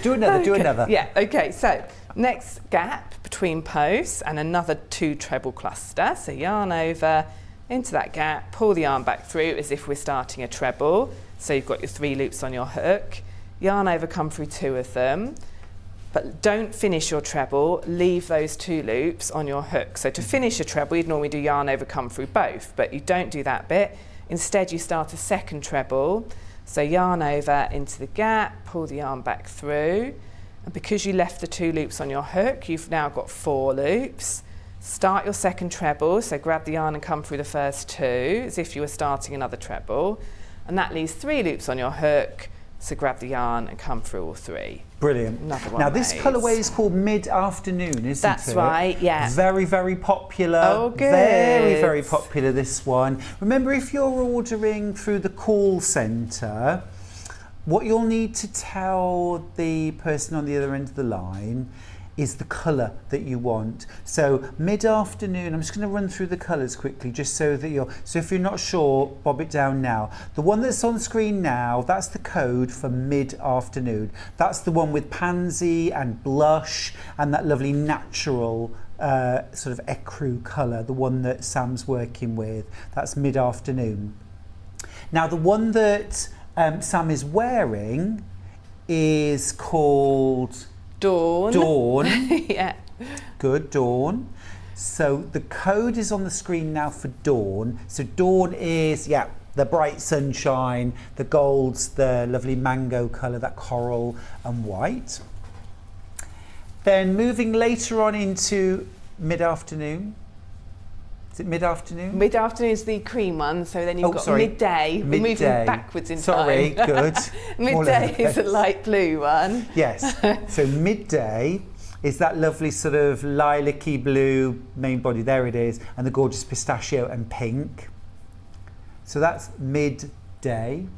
Do another. Yeah. Okay. So next gap between posts and another 2 treble cluster. So yarn over into that gap, pull the yarn back through as if we're starting a treble. So you've got your 3 loops on your hook. Yarn over, come through 2 of them. But don't finish your treble, leave those 2 loops on your hook. So to finish a treble, you'd normally do yarn over, come through both, but you don't do that bit. Instead, you start a second treble. So yarn over into the gap, pull the yarn back through. And because you left the 2 loops on your hook, you've now got 4 loops. Start your second treble, so grab the yarn and come through the first 2, as if you were starting another treble. And that leaves 3 loops on your hook, so grab the yarn and come through all 3. Brilliant. Another one Now this made. colourway is called Mid-Afternoon, isn't it? That's right, yeah. Very, very popular. Oh, good. Very, very popular, this one. Remember, if you're ordering through the call centre, what you'll need to tell the person on the other end of the line is the colour that you want. So Mid-Afternoon, I'm just going to run through the colours quickly just so that so if you're not sure, bob it down now. The one that's on screen now, that's the code for Mid-Afternoon. That's the one with pansy and blush and that lovely natural sort of ecru colour, the one that Sam's working with. That's Mid-Afternoon. Now the one that Sam is wearing is called Dawn. Dawn. Yeah. Good, Dawn. So the code is on the screen now for Dawn. So Dawn is, yeah, the bright sunshine, the golds, the lovely mango colour, that coral and white. Then moving later on into Mid-Afternoon. Is it Mid-Afternoon? Mid-Afternoon is the cream one, so then you've got sorry. midday. We're moving backwards in time. Sorry, good. Midday is the light blue one. Yes. So midday is that lovely sort of lilac-y blue main body. There it is. And the gorgeous pistachio and pink. So that's midday.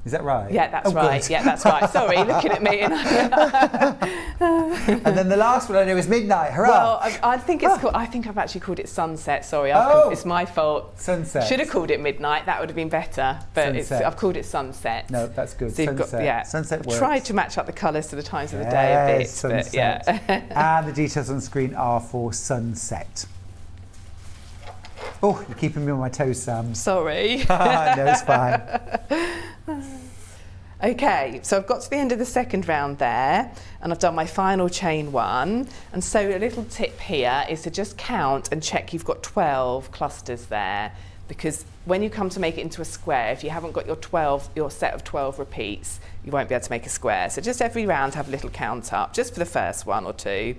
Is that right? Yeah, that's right. Good. Yeah, that's right. Sorry, looking at me. And then the last one I know is midnight. Hurrah! Well, I think it's called. I think I've actually called it sunset. Sorry, it's my fault. Sunset. Should have called it midnight. That would have been better. But I've called it sunset. No, that's good. So Sunset. Sunset works. Tried to match up the colours to the times of the day a bit. Sunset. But yeah. And the details on the screen are for sunset. Oh, you're keeping me on my toes, Sam. Sorry. No, it's fine. Okay, so I've got to the end of the second round there, and I've done my final chain 1. And so a little tip here is to just count and check you've got 12 clusters there, because when you come to make it into a square, if you haven't got your set of 12 repeats, you won't be able to make a square. So just every round have a little count up, just for the first 1 or 2.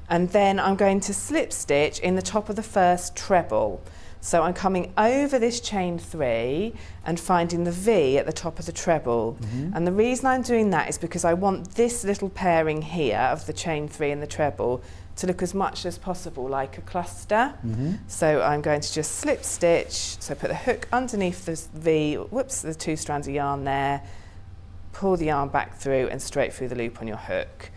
And then I'm going to slip stitch in the top of the first treble. So I'm coming over this chain 3 and finding the V at the top of the treble. And the reason I'm doing that is because I want this little pairing here of the chain 3 and the treble to look as much as possible like a cluster. So I'm going to just slip stitch, so put the hook underneath the V, whoops, the 2 strands of yarn there, pull the yarn back through and straight through the loop on your hook.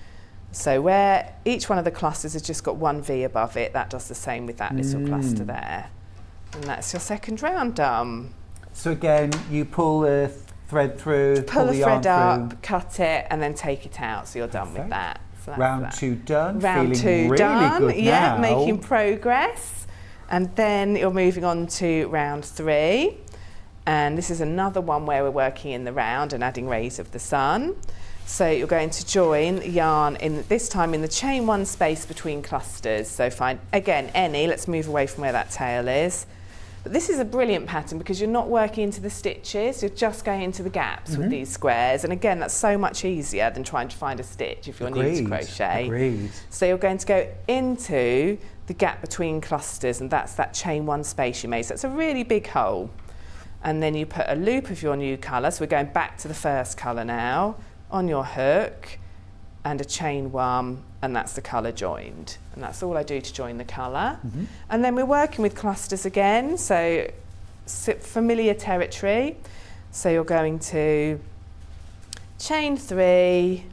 So where each one of the clusters has just got 1 V above it, that does the same with that little cluster there. And that's your second round done. So again, you pull the thread through, pull the yarn thread up, through. Cut it, and then take it out. So you're done with that. So that's Round that. 2 done. Round Feeling 2 really done. good Yeah, now. making progress. And then you're moving on to round 3. And this is another one where we're working in the round and adding rays of the sun. So you're going to join yarn this time in the chain 1 space between clusters. So find again let's move away from where that tail is. But this is a brilliant pattern because you're not working into the stitches, you're just going into the gaps with these squares. And again, that's so much easier than trying to find a stitch if you're new to crochet. Agreed. So you're going to go into the gap between clusters, and that's that chain 1 space you made. So it's a really big hole. And then you put a loop of your new colour. So we're going back to the first colour now on your hook, and a chain 1, and that's the colour joined. And that's all I do to join the colour. And then we're working with clusters again, so familiar territory. So you're going to chain 3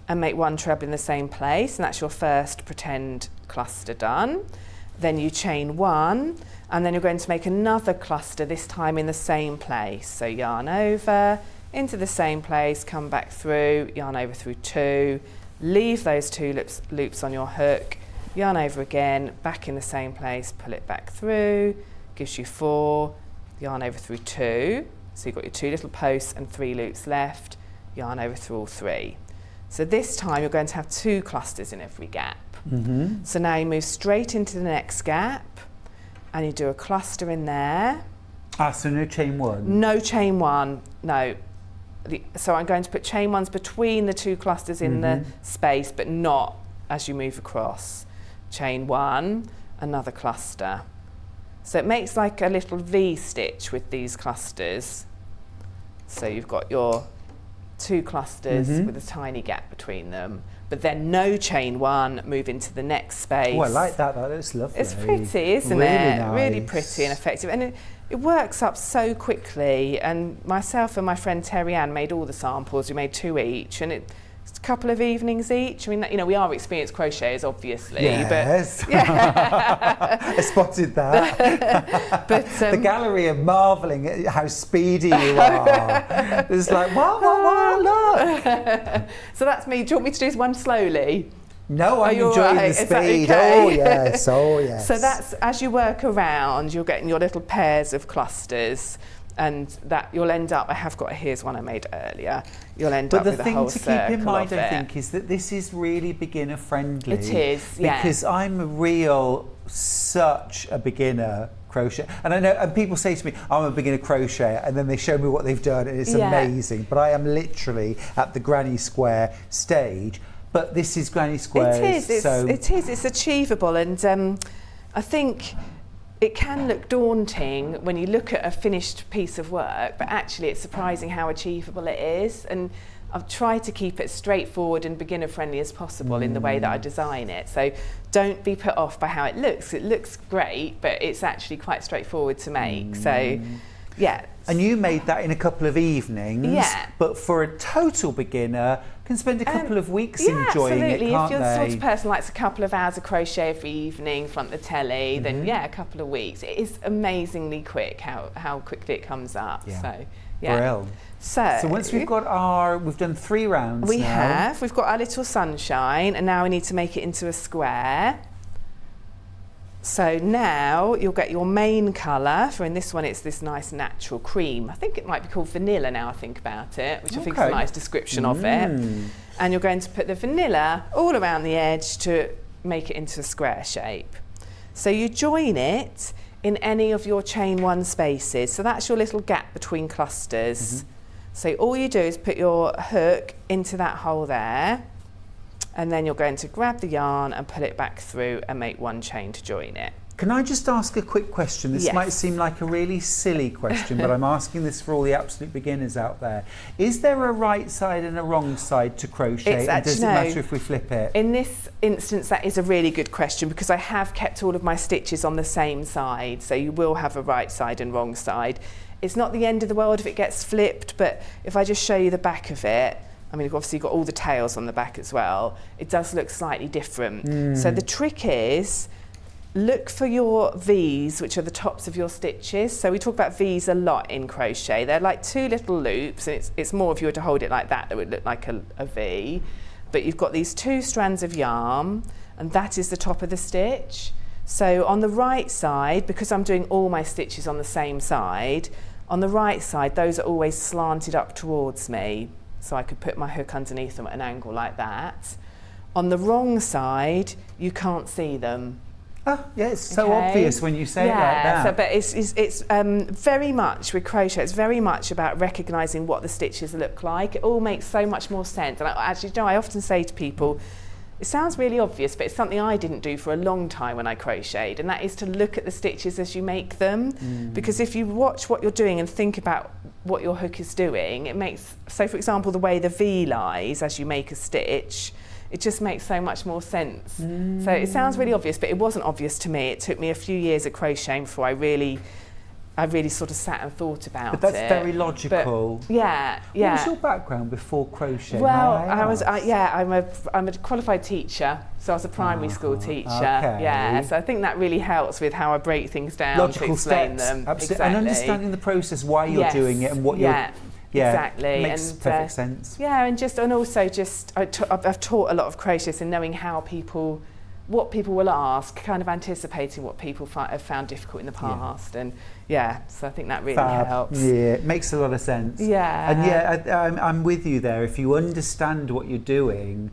and make 1 treble in the same place, and that's your first pretend cluster done. Then you chain 1, and then you're going to make another cluster, this time in the same place. So yarn over, into the same place, come back through, yarn over through 2, leave those 2 loops on your hook, yarn over again, back in the same place, pull it back through, gives you 4, yarn over through 2, so you've got your 2 little posts and 3 loops left, yarn over through all 3. So this time you're going to have 2 clusters in every gap. So now you move straight into the next gap and you do a cluster in there. So no chain 1? No chain 1, no. So I'm going to put chain 1s between the 2 clusters in the space, but not as you move across. Chain 1, another cluster. So it makes like a little V stitch with these clusters. So you've got your 2 clusters with a tiny gap between them, but then no chain 1, move into the next space. Oh, I like that. That looks lovely. It's pretty, isn't really it? Nice. Really pretty and effective. And it works up so quickly. And myself and my friend Terry Ann made all the samples. We made 2 each, and it's a couple of evenings each. I mean, you know, we are experienced crocheters, obviously. Yes. But, yeah. I spotted that. But the gallery are marvelling at how speedy you are. It's like, wow, look. So that's me. Do you want me to do one slowly? No, I'm enjoying the speed. Okay? Oh, yes, oh, yes. So that's, as you work around, you're getting your little pairs of clusters, and that you'll end up, here's one I made earlier, you'll end up with a whole circle. But the thing to keep in mind, I think, is that this is really beginner friendly. It is, yeah. Because I'm such a beginner crochet. And I know, and people say to me, I'm a beginner crochet, and then they show me what they've done, and it's amazing. But I am literally at the granny square stage. But this is granny squares. It is. It's achievable, and I think it can look daunting when you look at a finished piece of work, but actually it's surprising how achievable it is. And I've tried to keep it straightforward and beginner friendly as possible in the way that I design it. So don't be put off by how it looks. It looks great, but it's actually quite straightforward to make. So, yeah. And you made that in a couple of evenings. Yeah. But for a total beginner, can spend a couple of weeks enjoying absolutely. it, can't If you're the sort they? of person who likes a couple of hours of crochet every evening, front the telly, then yeah, a couple of weeks. It is amazingly quick how quickly it comes up. Yeah. So, yeah. Brilliant. So once we've done 3 rounds we've got our little sunshine, and now we need to make it into a square. So now you'll get your main colour. For in this one, it's this nice natural cream. I think it might be called vanilla now I think about it, which I think is a nice description of it. And you're going to put the vanilla all around the edge to make it into a square shape. So you join it in any of your chain 1 spaces. So that's your little gap between clusters. So all you do is put your hook into that hole there, and then you're going to grab the yarn and pull it back through and make 1 chain to join it. Can I just ask a quick question? This might seem like a really silly question, but I'm asking this for all the absolute beginners out there. Is there a right side and a wrong side to crochet? And does it matter if we flip it? In this instance, that is a really good question, because I have kept all of my stitches on the same side, so you will have a right side and wrong side. It's not the end of the world if it gets flipped, but if I just show you the back of it, I mean, obviously you've got all the tails on the back as well. It does look slightly different. So the trick is, look for your V's, which are the tops of your stitches. So we talk about V's a lot in crochet. They're like 2 little loops, and it's more if you were to hold it like that, it would look like a V. But you've got these 2 strands of yarn, and that is the top of the stitch. So on the right side, because I'm doing all my stitches on the same side, on the right side, those are always slanted up towards me. So I could put my hook underneath them at an angle like that. On the wrong side, you can't see them. Oh, yeah, it's so obvious when you say it like that. So, but it's very much, with crochet, it's very much about recognising what the stitches look like. It all makes so much more sense. And I often say to people, it sounds really obvious, but it's something I didn't do for a long time when I crocheted, and that is to look at the stitches as you make them. Because if you watch what you're doing and think about what your hook is doing, it makes, so for example, the way the V lies as you make a stitch, it just makes so much more sense. So it sounds really obvious, but it wasn't obvious to me. It took me a few years of crocheting before I really sort of sat and thought about it. But that's very logical. But yeah. What was your background before crochet? Well, I'm a qualified teacher, so I was a primary school teacher. Okay. Yeah, so I think that really helps with how I break things down Logical to explain steps, them. absolutely. Exactly. And understanding the process, why you're doing it, and what you're. Yeah, exactly. Makes perfect sense. Yeah, and also I've taught a lot of crochet, and knowing how people what people will ask, kind of anticipating what people have found difficult in the past. And so I think that really helps. Yeah, it makes a lot of sense. Yeah. And I'm with you there. If you understand what you're doing,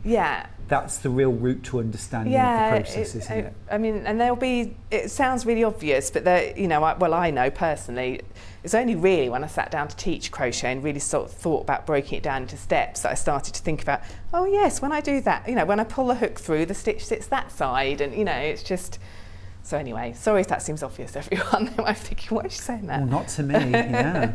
that's the real route to understanding the process, isn't it? I mean, and it sounds really obvious, but I know personally, it's only really when I sat down to teach crochet and really sort of thought about breaking it down into steps that I started to think about, oh yes, when I do that, when I pull the hook through, the stitch sits that side, and it's just. So anyway, sorry if that seems obvious to everyone. I'm thinking, why is she saying that? Well, not to me, yeah.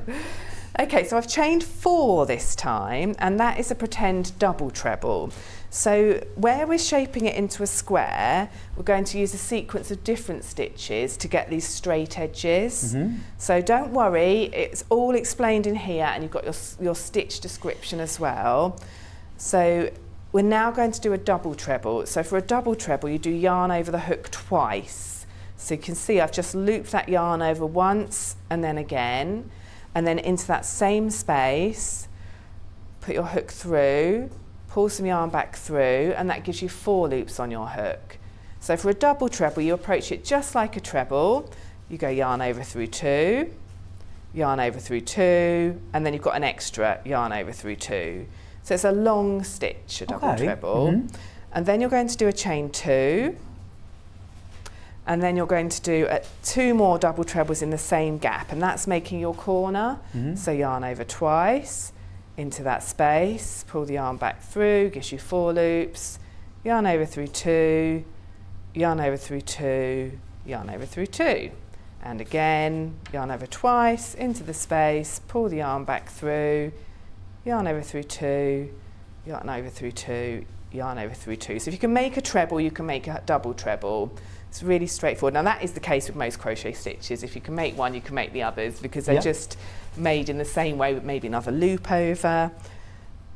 Okay, so I've chained 4 this time, and that is a pretend double treble. So where we're shaping it into a square, we're going to use a sequence of different stitches to get these straight edges. So don't worry, it's all explained in here, and you've got your stitch description as well. So we're now going to do a double treble. So for a double treble, you do yarn over the hook twice. So you can see I've just looped that yarn over once and then again, and then into that same space, put your hook through, pull some yarn back through, and that gives you 4 loops on your hook. So for a double treble, you approach it just like a treble. You go yarn over through 2, yarn over through 2, and then you've got an extra yarn over through 2. So it's a long stitch, a double treble. And then you're going to do a chain 2, and then you're going to do 2 more double trebles in the same gap, and that's making your corner. So yarn over twice, into that space, pull the yarn back through, gives you 4 loops, yarn over through 2, yarn over through 2, yarn over through 2, and again yarn over twice, into the space, pull the yarn back through, yarn over through 2, yarn over through 2, yarn over through 2. So if you can make a treble, you can make a double treble. It's really straightforward. Now that is the case with most crochet stitches. If you can make one, you can make the others, because they're just made in the same way with maybe another loop over.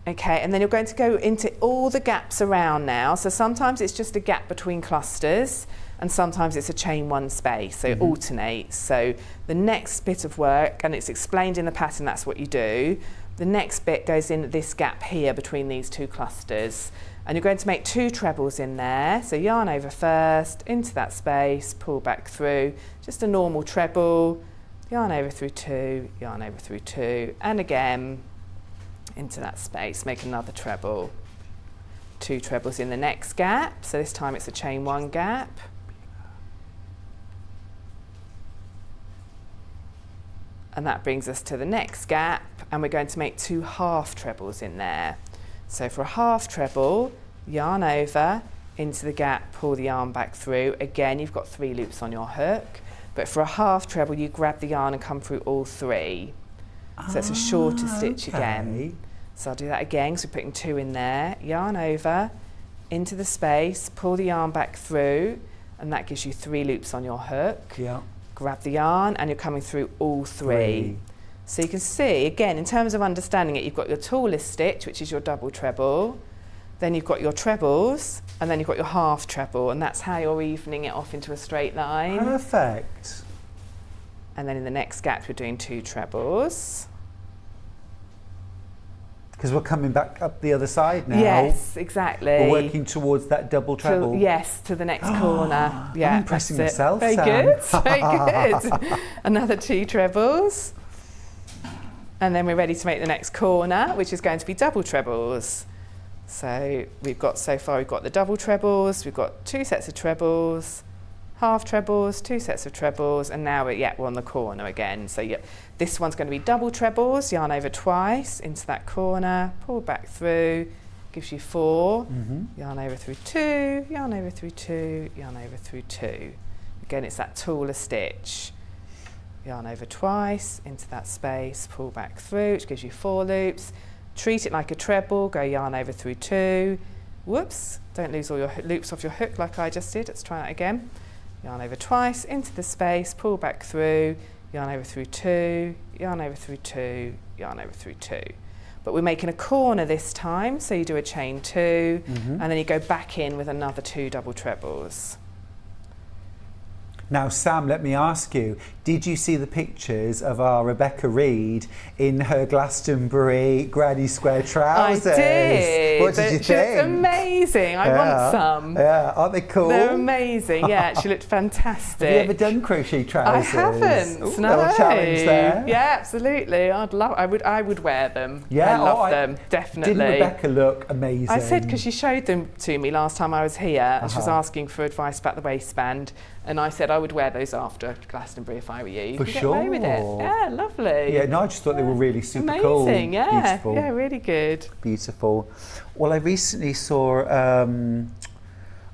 Okay, and then you're going to go into all the gaps around now. So sometimes it's just a gap between clusters, and sometimes it's a chain 1 space, so it alternates. So the next bit of work, and it's explained in the pattern, that's what you do. The next bit goes in this gap here between these 2 clusters, and you're going to make 2 trebles in there. So yarn over first, into that space, pull back through, just a normal treble, yarn over through 2, yarn over through 2, and again into that space, make another treble. 2 trebles in the next gap, so this time it's a chain 1 gap. And that brings us to the next gap, and we're going to make 2 half trebles in there. So for a half treble, yarn over, into the gap, pull the yarn back through. Again, you've got 3 loops on your hook, but for a half treble, you grab the yarn and come through all 3. So it's a shorter stitch again. So I'll do that again, so we're putting 2 in there, yarn over, into the space, pull the yarn back through, and that gives you 3 loops on your hook. Grab the yarn, and you're coming through all 3. So you can see, again, in terms of understanding it, you've got your tallest stitch, which is your double treble, then you've got your trebles, and then you've got your half treble, and that's how you're evening it off into a straight line. Perfect. And then in the next gap, we're doing 2 trebles. Because we're coming back up the other side now. Yes, exactly. We're working towards that double treble. Yes, to the next corner. Yeah, I'm impressing myself, Very Sam. good, very good. Another 2 trebles. And then we're ready to make the next corner, which is going to be double trebles. So so far we've got the double trebles, we've got 2 sets of trebles, half trebles, 2 sets of trebles, and now we're on the corner again. So this one's going to be double trebles, yarn over twice, into that corner, pull back through, gives you 4, yarn over through 2, yarn over through 2, yarn over through 2. Again, it's that taller stitch. Yarn over twice, into that space, pull back through, which gives you 4 loops. Treat it like a treble, go yarn over through 2. Whoops, don't lose all your loops off your hook like I just did. Let's try that again. Yarn over twice, into the space, pull back through, yarn over through 2, yarn over through 2, yarn over through 2. But we're making a corner this time, so you do a chain 2, and then you go back in with another 2 double trebles. Now, Sam, let me ask you, did you see the pictures of our Rebecca Reed in her Glastonbury granny square trousers? I did. What did you She think? looked amazing. I want some. Yeah, aren't they cool? They're amazing. Yeah, she looked fantastic. Have you ever done crochet trousers? I haven't. Ooh, No. little challenge there. Yeah, absolutely. I would wear them. Yeah, I love them. Definitely. Didn't Rebecca look amazing? I said, because she showed them to me last time I was here, and she was asking for advice about the waistband, and I said I would wear those after Glastonbury if I were you. You For can get away with it. sure. Yeah, lovely. Yeah, no, I just thought they were really super cool. Amazing, yeah. Beautiful. Yeah, really good. Beautiful. Well, I recently saw, who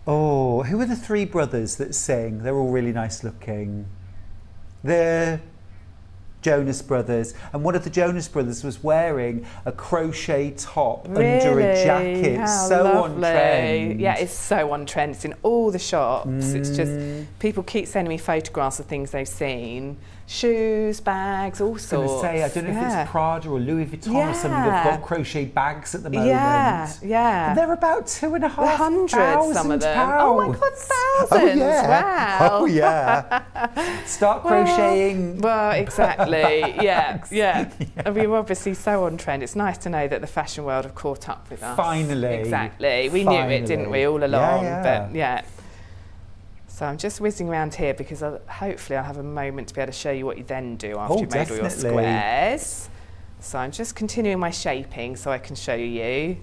are the three brothers that sing? They're all really nice looking. They're Jonas Brothers, and one of the Jonas Brothers was wearing a crochet top under a jacket. How so lovely. on trend. Yeah, it's so on trend. It's in all the shops. It's just, people keep sending me photographs of things they've seen. Shoes, bags, all sorts. I was going to say, I don't know if it's Prada or Louis Vuitton or something. They've got crochet bags at the moment. Yeah. And they're about $2,500. Hundreds, some of them. Oh my God, thousands. Oh, yeah. Wow. Oh, yeah. Start crocheting. Well, exactly. Yeah. And we're obviously so on trend. It's nice to know that the fashion world have caught up with us. Finally. Exactly. We knew it, didn't we, all along? But yeah. So I'm just whizzing around here because hopefully I'll have a moment to be able to show you what you then do after you've made all your squares. So I'm just continuing my shaping so I can show you.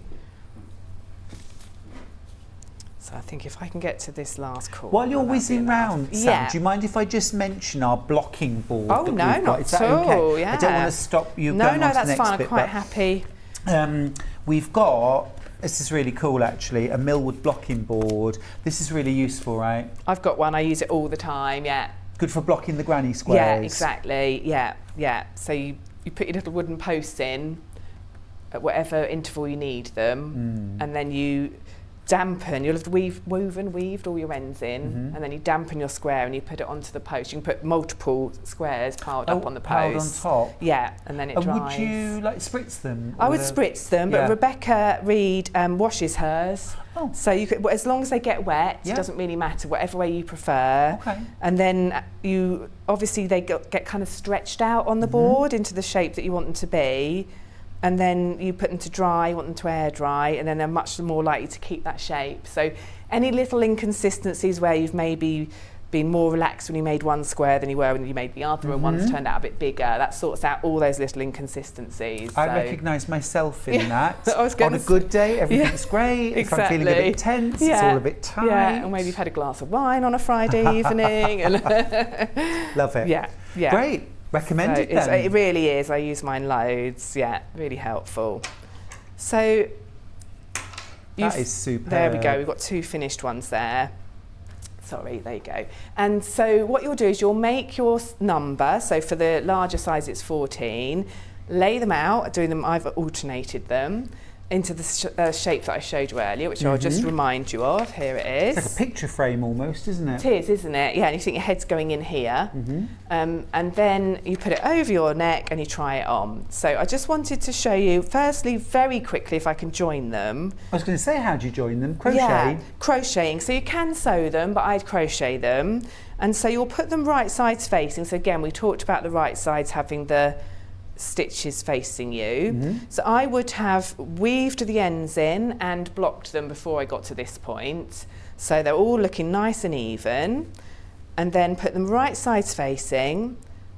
So I think if I can get to this last corner. While you're whizzing round, Sam, yeah. do you mind if I just mention our blocking board? Oh, that no, we've got? not Is that at all, okay? yeah. I don't want to stop you No, going on to that's the next fine. bit. I'm quite happy. We've got, this is really cool actually, a Millwood blocking board. This is really useful, right? I've got one. I use it all the time, yeah. Good for blocking the granny squares. Yeah, exactly. Yeah. So you put your little wooden posts in at whatever interval you need them, and then you dampen. You'll have weaved all your ends in, and then you dampen your square and you put it onto the post. You can put multiple squares piled up on the post. Piled on top. Yeah, and then it dries. Would you like spritz them? I would spritz them, but Rebecca Reed washes hers. Oh. So you could, as long as they get wet, it doesn't really matter, whatever way you prefer. Okay. And then they get kind of stretched out on the board into the shape that you want them to be. And then you put them to dry, you want them to air dry, and then they're much more likely to keep that shape. So any little inconsistencies where you've maybe been more relaxed when you made one square than you were when you made the other, and one's turned out a bit bigger, that sorts out all those little inconsistencies. I recognise myself in that. I was on a good day, everything's great. If I'm feeling a bit tense, it's all a bit tight. Yeah, and maybe you've had a glass of wine on a Friday evening. And love it. Yeah. Great. Recommended then. It really is. I use mine loads. Yeah, really helpful. So that is super. There we go. We've got two finished ones there. Sorry, there you go. And so what you'll do is you'll make your number. So for the larger size, it's 14. Lay them out, doing them. I've alternated them into the shape that I showed you earlier, which I'll just remind you of. Here it is. It's like a picture frame almost, isn't it? It is, isn't it? Yeah, and you think your head's going in here. And then you put it over your neck and you try it on. So I just wanted to show you, firstly, very quickly, if I can join them. I was going to say, how do you join them? Crochet? Yeah, crocheting. So you can sew them, but I'd crochet them. And so you'll put them right sides facing. So again, we talked about the right sides having the stitches facing you. So I would have weaved the ends in and blocked them before I got to this point. So they're all looking nice and even. And then put them right sides facing.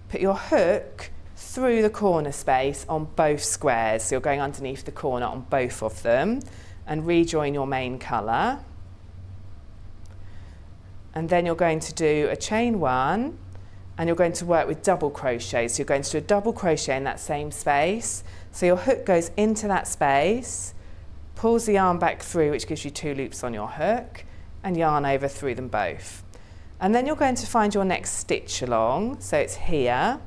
Put your hook through the corner space on both squares. So you're going underneath the corner on both of them. And rejoin your main colour. And then you're going to do a chain one. And you're going to work with double crochet. So you're going to do a double crochet in that same space. So your hook goes into that space, pulls the yarn back through, which gives you 2 loops on your hook, and yarn over through them both. And then you're going to find your next stitch along. So it's here.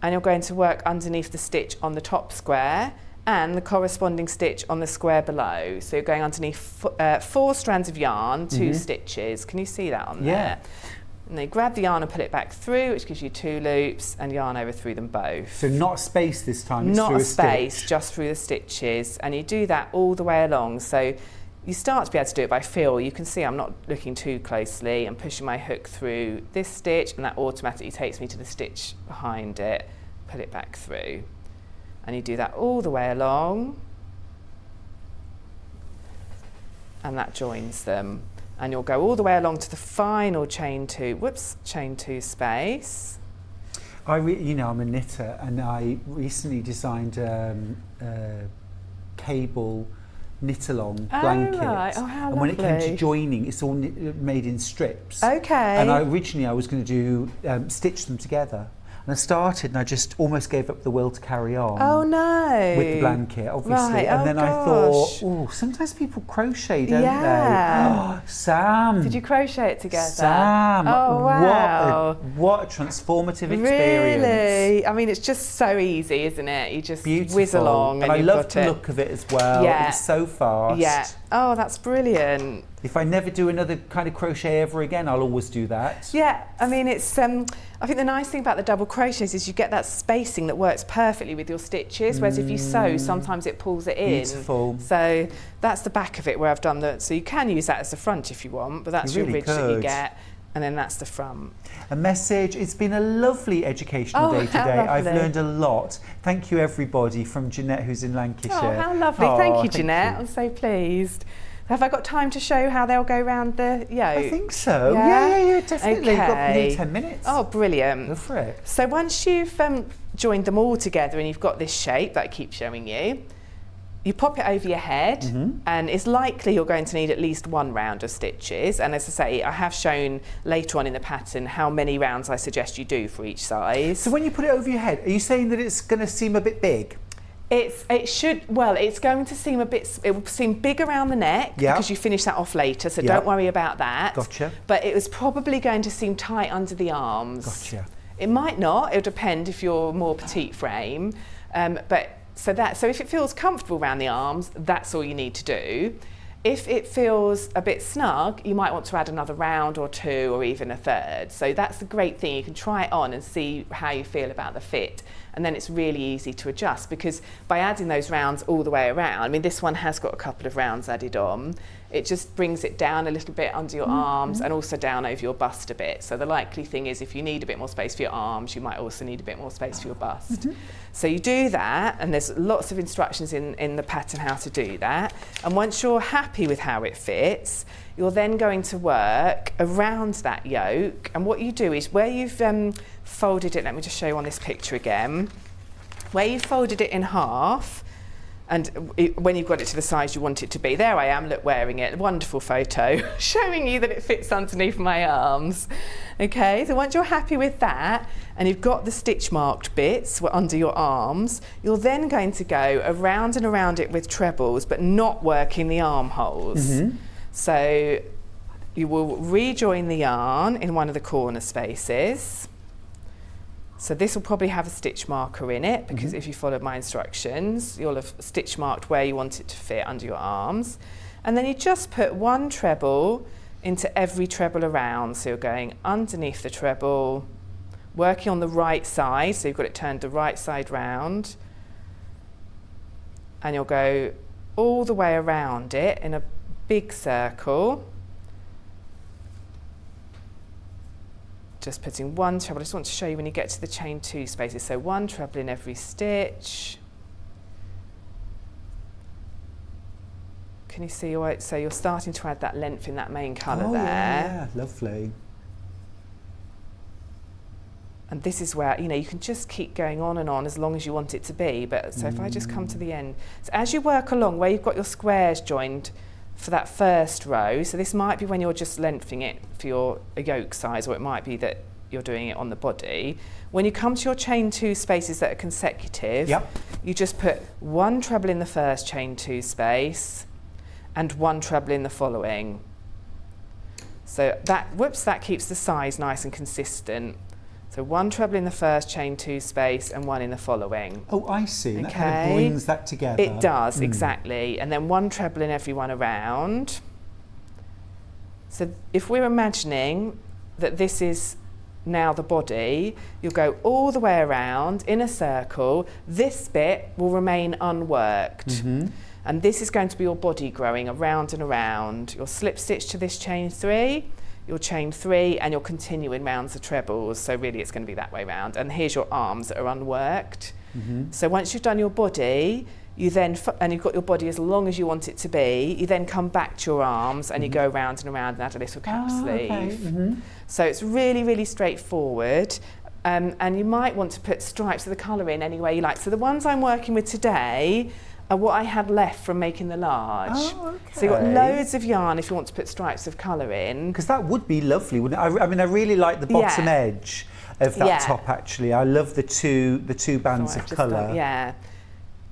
And you're going to work underneath the stitch on the top square and the corresponding stitch on the square below. So you're going underneath 4 strands of yarn, 2 stitches. Can you see that on there? And then grab the yarn and pull it back through, which gives you 2 loops, and yarn over through them both. So not a space this time, it's not through a space, stitch. just through the stitches. And you do that all the way along. So you start to be able to do it by feel. You can see I'm not looking too closely. I'm pushing my hook through this stitch, and that automatically takes me to the stitch behind it. Put it back through. And you do that all the way along. And that joins them. And you'll go all the way along to the final chain 2 space. You know, I'm a knitter, and I recently designed a cable knit-along blanket. Right. Oh, how and when it came to lovely. joining, it's all made in strips. Okay. And originally I was going to do stitch them together. And I started, and I just almost gave up the will to carry on. Oh no! With the blanket, obviously. Right. And oh, then gosh. I thought, oh, sometimes people crochet, don't Yeah. they? Oh, Sam. Did you crochet it together? Sam. Oh wow! What a transformative experience. Really? I mean, it's just so easy, isn't it? You just Beautiful. whiz along, and I you've love got the it. look of it as well. Yeah. It's so fast. Yeah. Oh, that's brilliant. If I never do another kind of crochet ever again, I'll always do that. Yeah, I mean, it's. I think the nice thing about the double crochets is you get that spacing that works perfectly with your stitches. Whereas if you sew, sometimes it pulls it in. Beautiful. So that's the back of it where I've done that. So you can use that as the front if you want, but that's You your really ridge that you could. get, and then that's the front. A message. It's been a lovely educational day how today. I've lovely. learned a lot. Thank you, everybody, from Jeanette, who's in Lancashire. Oh, how lovely! Oh, Thank you, Jeanette. you. I'm so pleased. Have I got time to show how they'll go round the yoke? I think so. Yeah, definitely. You've got Okay. nearly 10 minutes. Oh, brilliant. Go for it. So once you've joined them all together and you've got this shape that I keep showing you, you pop it over your head, and it's likely you're going to need at least 1 round of stitches. And as I say, I have shown later on in the pattern how many rounds I suggest you do for each size. So when you put it over your head, are you saying that it's going to seem a bit big? It's going to seem it will seem big around the neck because you finish that off later, so don't worry about that. Gotcha. But it was probably going to seem tight under the arms. Gotcha. It might not, it'll depend if you're more petite frame. So if it feels comfortable around the arms, that's all you need to do. If it feels a bit snug, you might want to add another round or 2 or even a third. So that's the great thing. You can try it on and see how you feel about the fit. And then it's really easy to adjust, because by adding those rounds all the way around, I mean, this one has got a couple of rounds added on, it just brings it down a little bit under your arms and also down over your bust a bit. So the likely thing is, if you need a bit more space for your arms, you might also need a bit more space for your bust. So you do that, and there's lots of instructions in the pattern how to do that. And once you're happy with how it fits, you're then going to work around that yoke. And what you do is, where you've folded it, let me just show you on this picture again, where you've folded it in half, and when you've got it to the size you want it to be, there I am, look, wearing it, wonderful photo, showing you that it fits underneath my arms. Okay, so once you're happy with that, and you've got the stitch marked bits under your arms, you're then going to go around and around it with trebles, but not working the armholes. So you will rejoin the yarn in one of the corner spaces. So this will probably have a stitch marker in it, because if you followed my instructions, you'll have stitch marked where you want it to fit under your arms. And then you just put 1 treble into every treble around. So you're going underneath the treble, working on the right side, so you've got it turned the right side round. And you'll go all the way around it in a big circle. Just putting 1 treble. I just want to show you when you get to the chain 2 spaces. So 1 treble in every stitch. Can you see? So you're starting to add that length in that main colour there. Yeah, lovely. And this is where, you can just keep going on and on as long as you want it to be. But so if I just come to the end, so as you work along, where you've got your squares joined for that first row, so this might be when you're just lengthening it for your yoke size, or it might be that you're doing it on the body. When you come to your chain 2 spaces that are consecutive, you just put 1 treble in the first chain 2 space and 1 treble in the following. So that keeps the size nice and consistent. So 1 treble in the first chain 2 space and 1 in the following. Oh, I see. That kind of brings that together. It does, exactly. And then 1 treble in every one around. So if we're imagining that this is now the body, you'll go all the way around in a circle. This bit will remain unworked. And this is going to be your body growing around and around. You'll slip stitch to this chain 3, you'll chain 3, and you'll continue in rounds of trebles. So really it's going to be that way round. And here's your arms that are unworked. So once you've done your body, you then, and you've got your body as long as you want it to be, you then come back to your arms and you go round and around and add a little cap sleeve. So it's really, really straightforward. And you might want to put stripes of the colour in any way you like. So the ones I'm working with today are what I had left from making the large. So you've got loads of yarn if you want to put stripes of colour in. Because that would be lovely, wouldn't it? I mean, I really like the bottom edge of that top, actually. I love the two bands of colour.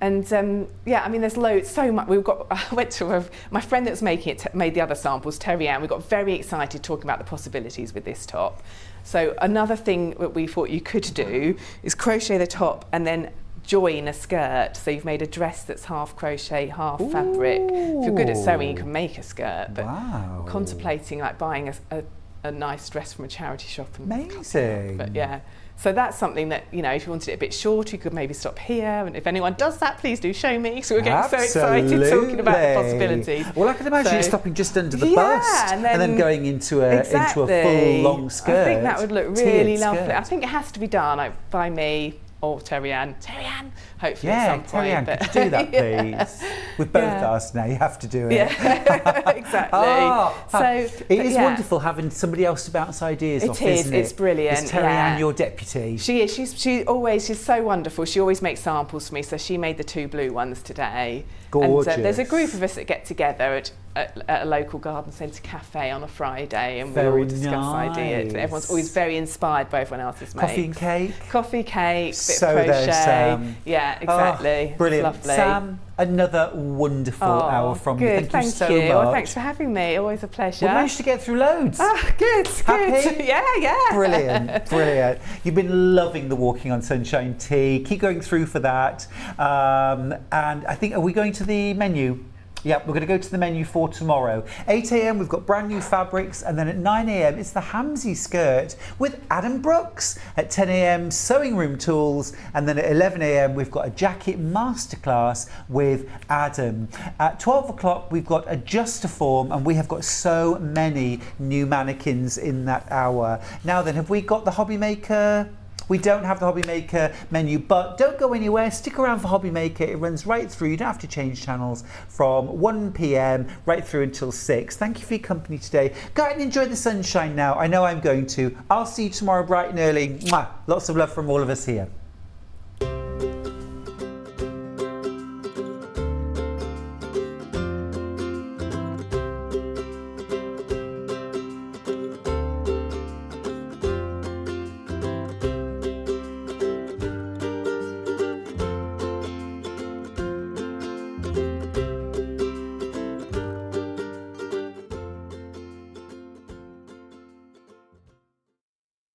And yeah, I mean, there's loads, so much. I went to my friend that was making it made the other samples, Terry Ann. We got very excited talking about the possibilities with this top. So another thing that we thought you could do is crochet the top and then join a skirt. So you've made a dress that's half crochet, half fabric. If you're good at sewing, you can make a skirt. But contemplating like buying a nice dress from a charity shop. Amazing. But yeah. So that's something that, you know, if you wanted it a bit shorter, you could maybe stop here. And if anyone does that, please do show me. So we're getting so excited talking about the possibilities. Well, I can imagine you stopping just under the bust and then going into a full long skirt. I think that would look really lovely. I think it has to be done by me or Terry Ann. Terry Ann, hopefully at some point. Terry Ann, could you do that, please? With both us now, you have to do it. Yeah, exactly. It is wonderful having somebody else to bounce ideas off, isn't it? It's brilliant. Is Terry Ann your deputy? She is. She's so wonderful. She always makes samples for me. So she made the 2 blue ones today. Gorgeous. And there's a group of us that get together at a local garden centre cafe on a Friday, and we all discuss ideas. Everyone's always very inspired by everyone else's makes. Coffee and cake. Coffee, cake, bit So of crochet. there's Sam. Yeah, exactly. Oh, brilliant. It's lovely. Sam, another wonderful hour from you. Thank you so much. Well, thanks for having me. Always a pleasure. We managed to get through loads. Good. Happy? Yeah. Brilliant. You've been loving the Walking on Sunshine tea. Keep going through for that. And I think, are we going to the menu? Yeah, we're going to go to the menu for tomorrow. 8 a.m. we've got brand new fabrics, and then at 9 a.m. it's the Hamsey skirt with Adam Brooks. At 10 a.m. sewing room tools, and then at 11 a.m. we've got a jacket masterclass with Adam. At 12 o'clock we've got Adjustaform, and we have got so many new mannequins in that hour. Now then, have we got the Hobby Maker? We don't have the Hobby Maker menu, but don't go anywhere. Stick around for Hobby Maker. It runs right through. You don't have to change channels from 1 p.m. right through until 6. Thank you for your company today. Go out and enjoy the sunshine now. I know I'm going to. I'll see you tomorrow bright and early. Mwah. Lots of love from all of us here.